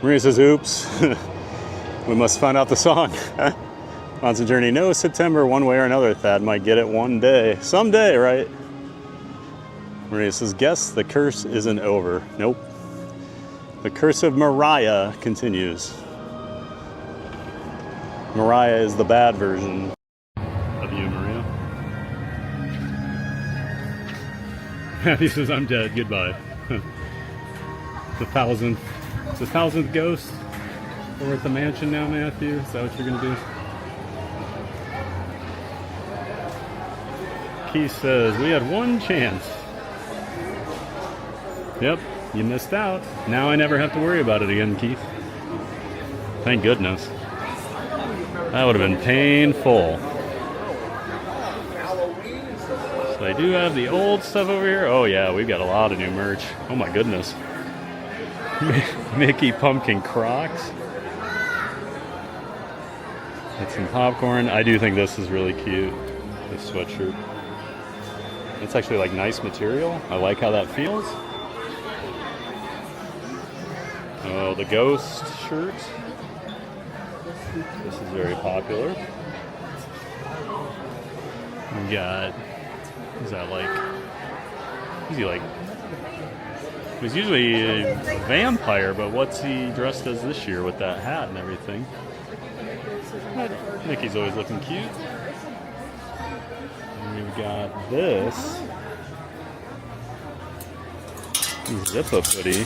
Maria says, oops. We must find out the song. Thompson Journey, no, September, one way or another. Thad might get it one day. Someday, right? Maria says, guess the curse isn't over. Nope. The curse of Mariah continues. Mariah is the bad version of you, Maria. Matthew says, I'm dead. Goodbye. The thousandth ghost. We're at the mansion now, Matthew. Is that what you're going to do? Keith says, we had one chance. Yep, you missed out. Now I never have to worry about it again, Keith. Thank goodness. That would have been painful. So they do have the old stuff over here. Oh yeah, we've got a lot of new merch. Oh my goodness. Mickey Pumpkin Crocs. Get some popcorn. I do think this is really cute, this sweatshirt. It's actually like nice material. I like how that feels. Oh, the ghost shirt. This is very popular. We got, is that like, is he like, he's usually a vampire, but what's he dressed as this year with that hat and everything? Mickey's always looking cute. And we've got this. Zippo hoodie.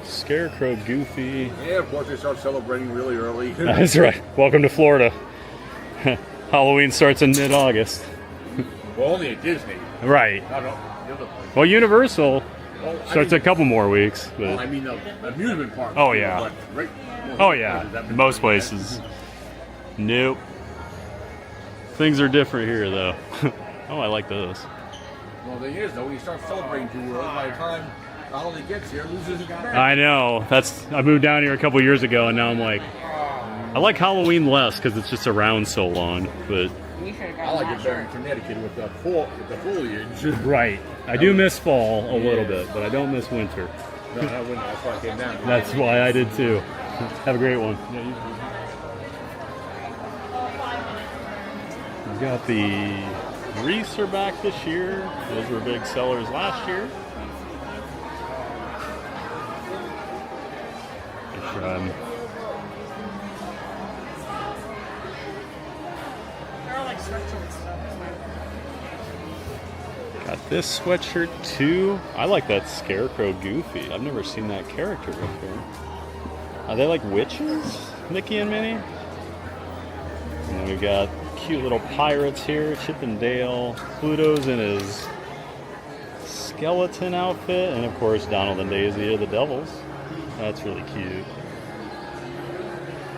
Scarecrow Goofy. Yeah, of course they start celebrating really early. That's right. Welcome to Florida. Halloween starts in mid-August. Well, only at Disney. Right. Not the other place. Well, Universal starts a couple more weeks. But... Well, I mean the amusement park. Oh, yeah. Right, oh, yeah. Most places. Nope. Things are different here, though. Oh, I like those. Well, the thing is, though, when you start celebrating too early, by the time the holiday gets here, loses its back. I know. I moved down here a couple years ago, and now I'm like, I like Halloween less because it's just around so long. But I like it better in Connecticut with the foliage. Right. I do miss fall a little bit, but I don't miss winter. No, not winter. That's why I came down. That's why I did too. Have a great one. Yeah, you too. We've got the wreaths are back this year. Those were big sellers last year. Got this sweatshirt too. I like that Scarecrow Goofy. I've never seen that character before. Are they like witches, Mickey and Minnie? And then we've got cute little pirates here. Chip and Dale. Pluto's in his skeleton outfit. And of course Donald and Daisy are the devils. That's really cute.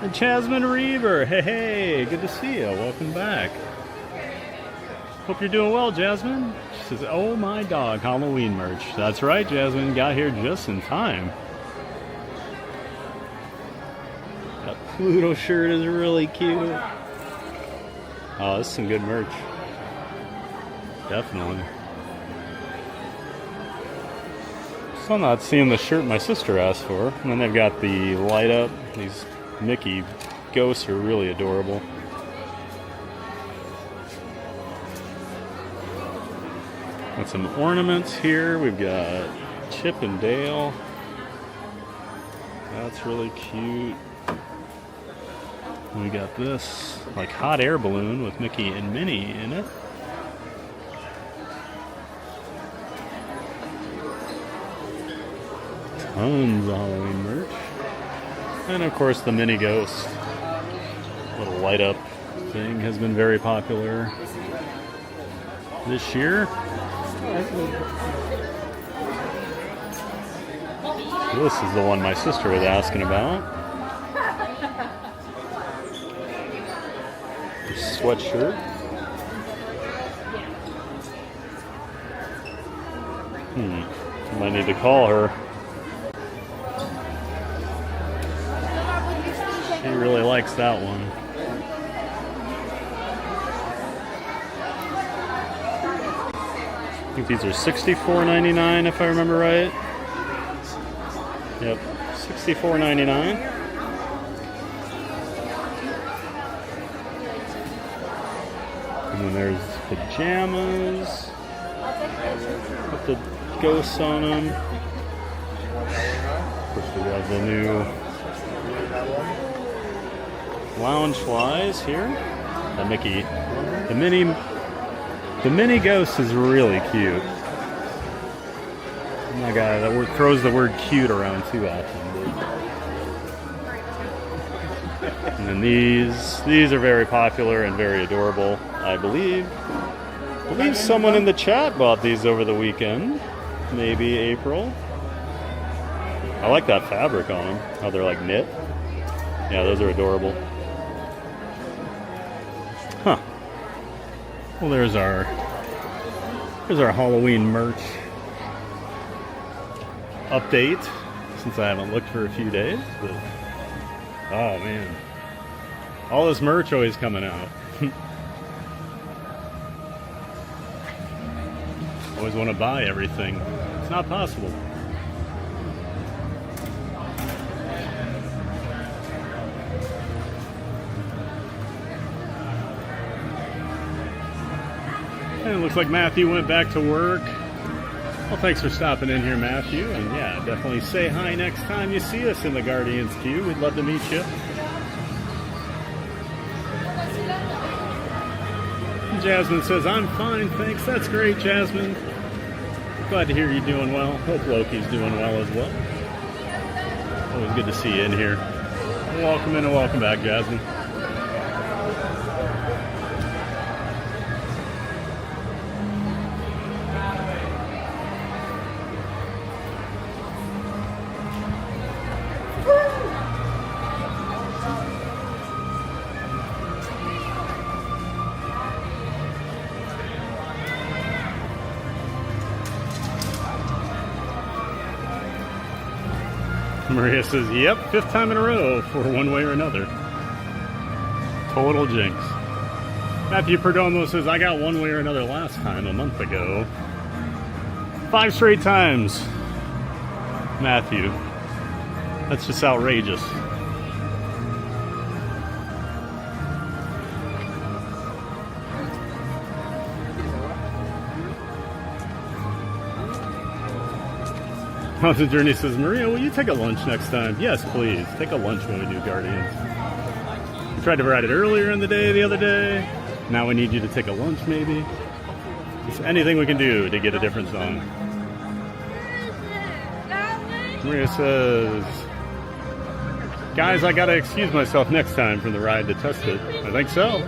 And Jasmine Reaver. Hey, good to see you. Welcome back. Hope you're doing well, Jasmine. She says, oh my dog, Halloween merch. That's right, Jasmine. Got here just in time. That Pluto shirt is really cute. Oh, this is some good merch. Definitely. Still not seeing the shirt my sister asked for. And then they've got the light up. These Mickey ghosts are really adorable. Got some ornaments here. We've got Chip and Dale. That's really cute. We got this like hot air balloon with Mickey and Minnie in it. Tons of Halloween merch. And of course the Minnie Ghost. Little light up thing has been very popular this year. This is the one my sister was asking about. The sweatshirt. Might need to call her. She really likes that one. I think these are $64.99 if I remember right. Yep, $64.99. And then there's pajamas with the ghosts on them. Of course, we have the new lounge flies here. The Mickey, the Minnie Ghost is really cute. Oh my god, that word throws the word cute around too often. And then these are very popular and very adorable, I believe. I believe someone in the chat bought these over the weekend. Maybe April. I like that fabric on them. How they're like knit. Yeah, those are adorable. Huh. Well, there's our Halloween merch update, since I haven't looked for a few days. But oh man, all this merch always coming out. Always want to buy everything. It's not possible. And it looks like Matthew went back to work. Well, thanks for stopping in here, Matthew. And yeah, definitely say hi next time you see us in the Guardians queue. We'd love to meet you. And Jasmine says, I'm fine, thanks. That's great, Jasmine. Glad to hear you're doing well. Hope Loki's doing well as well. Always good to see you in here. Welcome in and welcome back, Jasmine. Maria says, yep, 5th time in a row for one way or another. Total jinx. Matthew Perdomo says, I got one way or another last time a month ago. 5 straight times. Matthew. That's just outrageous. Haunted Journey says, Maria, will you take a lunch next time? Yes, please. Take a lunch when we do Guardians. We tried to ride it earlier in the day the other day. Now we need you to take a lunch, maybe. Just anything we can do to get a different song. Maria says, guys, I gotta excuse myself next time from the ride to test it. I think so.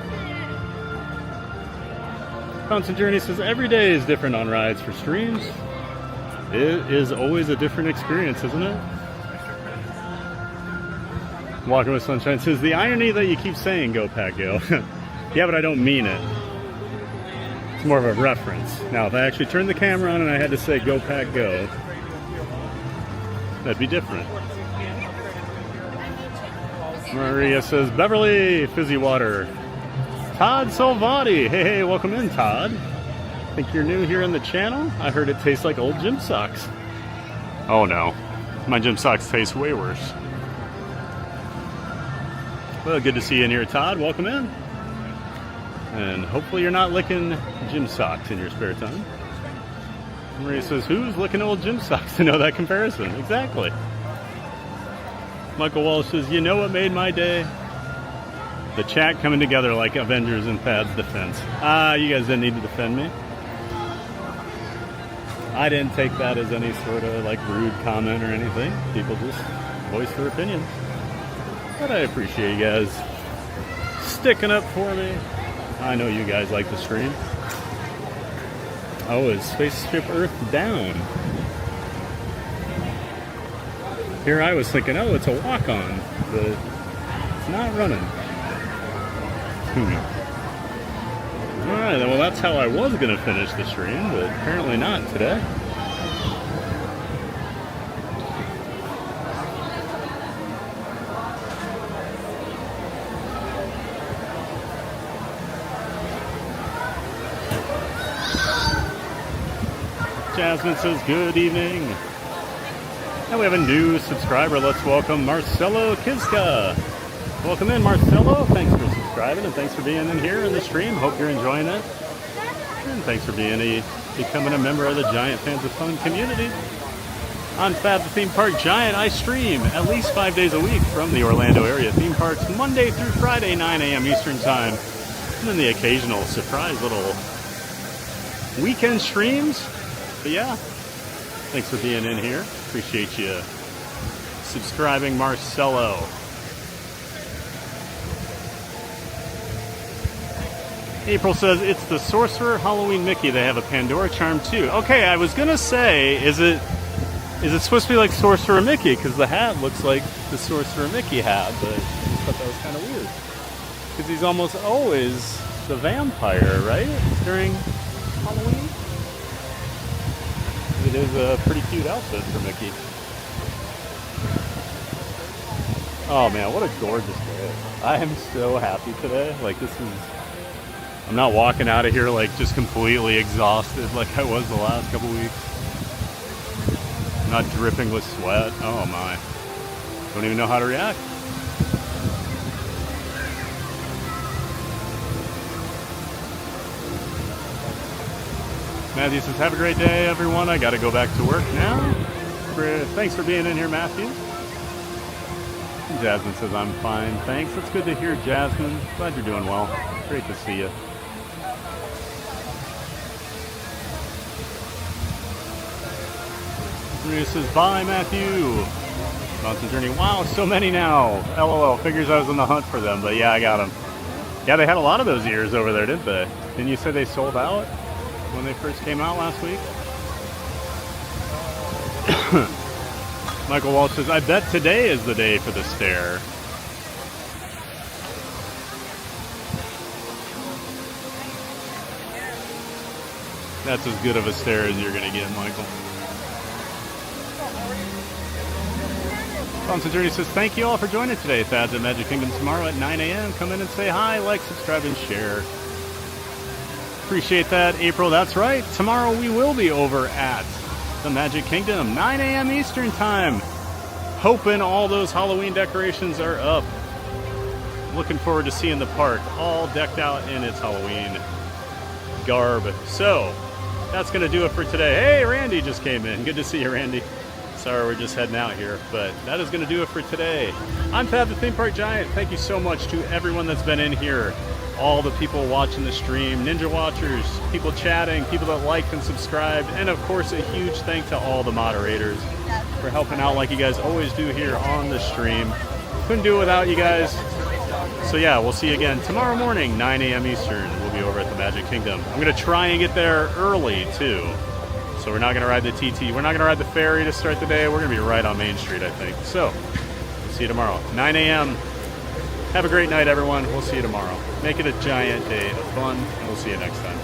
Haunted Journey says, every day is different on rides for streams. It is always a different experience, isn't it? Walking with Sunshine says, the irony that you keep saying go pack go. Yeah, but I don't mean it. It's more of a reference. Now, if I actually turned the camera on and I had to say go pack go, that'd be different. Maria says, Beverly, fizzy water. Todd Salvati. Hey, welcome in, Todd. Think you're new here on the channel? I heard it tastes like old gym socks. Oh no, my gym socks taste way worse. Well, good to see you in here, Todd. Welcome in. And hopefully you're not licking gym socks in your spare time. Maria says, who's licking old gym socks to know that comparison? Exactly. Michael Walsh says, you know what made my day? The chat coming together like Avengers in Thad's defense. You guys didn't need to defend me. I didn't take that as any sort of like rude comment or anything. People just voice their opinions. But I appreciate you guys sticking up for me. I know you guys like the stream. Oh, is Spaceship Earth down? Here I was thinking, oh, it's a walk-on, but it's not running. Alright, well that's how I was going to finish the stream, but apparently not today. Jasmine says, good evening. And we have a new subscriber. Let's welcome Marcelo Kizka. Welcome in, Marcelo. Thanks for subscribing and thanks for being in here in the stream. Hope you're enjoying it. And thanks for becoming a member of the Giant Fans of Fun community. On Fab the Theme Park Giant, I stream at least 5 days a week from the Orlando area theme parks, Monday through Friday, 9 a.m. Eastern Time. And then the occasional surprise little weekend streams. But yeah, thanks for being in here. Appreciate you subscribing, Marcelo. April says, it's the Sorcerer Halloween Mickey. They have a Pandora charm too. Okay, I was gonna say, is it supposed to be like Sorcerer Mickey? Because the hat looks like the Sorcerer Mickey hat, but I just thought that was kind of weird. Because he's almost always the vampire, right? During Halloween? It is a pretty cute outfit for Mickey. Oh man, what a gorgeous day. I am so happy today. Like I'm not walking out of here like just completely exhausted like I was the last couple weeks. I'm not dripping with sweat. Oh my. Don't even know how to react. Matthew says, have a great day, everyone. I got to go back to work now. Thanks for being in here, Matthew. And Jasmine says, I'm fine. Thanks. It's good to hear, Jasmine. Glad you're doing well. Great to see you. Maria says, bye, Matthew. Mountain Journey. Wow, so many now. LOL. Figures I was on the hunt for them, but yeah, I got them. Yeah, they had a lot of those ears over there, didn't they? Didn't you say they sold out when they first came out last week? Michael Walsh says, I bet today is the day for the stare. That's as good of a stare as you're going to get, Michael. Constant Journey says, thank you all for joining today. Thad's at Magic Kingdom tomorrow at 9 a.m. Come in and say hi, like, subscribe, and share. Appreciate that, April. That's right. Tomorrow we will be over at the Magic Kingdom, 9 a.m. Eastern Time. Hoping all those Halloween decorations are up. Looking forward to seeing the park all decked out in its Halloween garb. So, that's going to do it for today. Hey, Randy just came in. Good to see you, Randy. Sorry, we're just heading out here, but that is going to do it for today. I'm Fab the Theme Park Giant. Thank you so much to everyone that's been in here. All the people watching the stream, Ninja Watchers, people chatting, people that liked and subscribed, and of course a huge thank to all the moderators for helping out like you guys always do here on the stream. Couldn't do it without you guys. So yeah, we'll see you again tomorrow morning, 9 a.m. Eastern. We'll be over at the Magic Kingdom. I'm going to try and get there early too. So we're not going to ride the TT. We're not going to ride the ferry to start the day. We're going to be right on Main Street, I think. So, we'll see you tomorrow, 9 a.m. Have a great night, everyone. We'll see you tomorrow. Make it a giant day of fun, and we'll see you next time.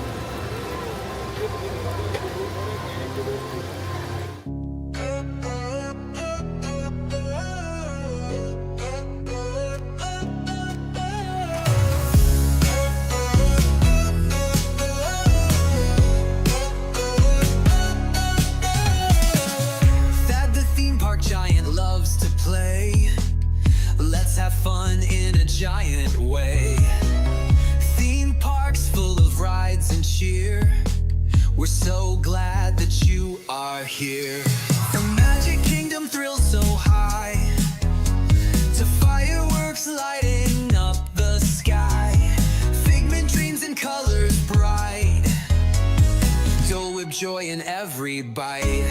giant loves to play. Let's have fun in a giant way. Theme parks full of rides and cheer. We're so glad that you are here. From Magic Kingdom thrills so high to fireworks lighting up the sky. Figment dreams and colors bright. Dole Whip joy in every bite.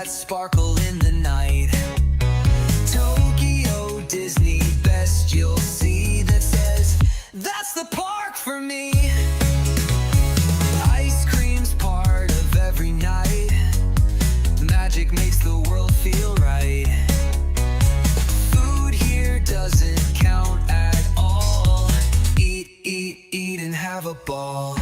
Sparkle in the night. Tokyo Disney, best you'll see that says that's the park for me. Ice cream's part of every night. Magic makes the world feel right. Food here doesn't count at all. Eat, eat, eat and have a ball.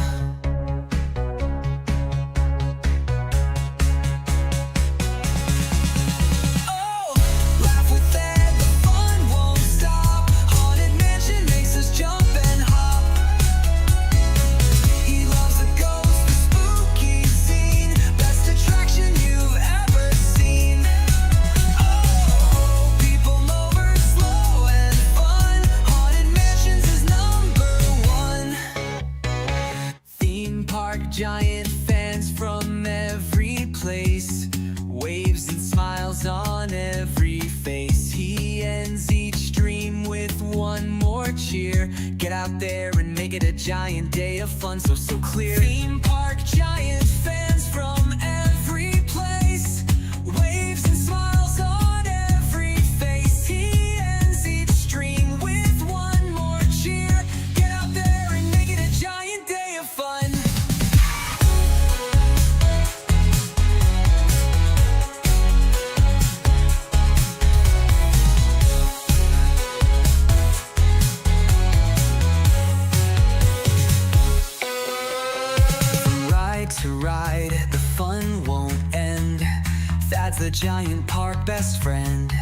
Giant fans from every place, waves and smiles on every face. He ends each dream with one more cheer. Get out there and make it a giant day of fun, so clear. Theme park giant fans from every place, waves and smiles on every face. He ends each dream with one more cheer. Get out there and make it a giant day of fun. To ride, the fun won't end. That's the giant park best friend.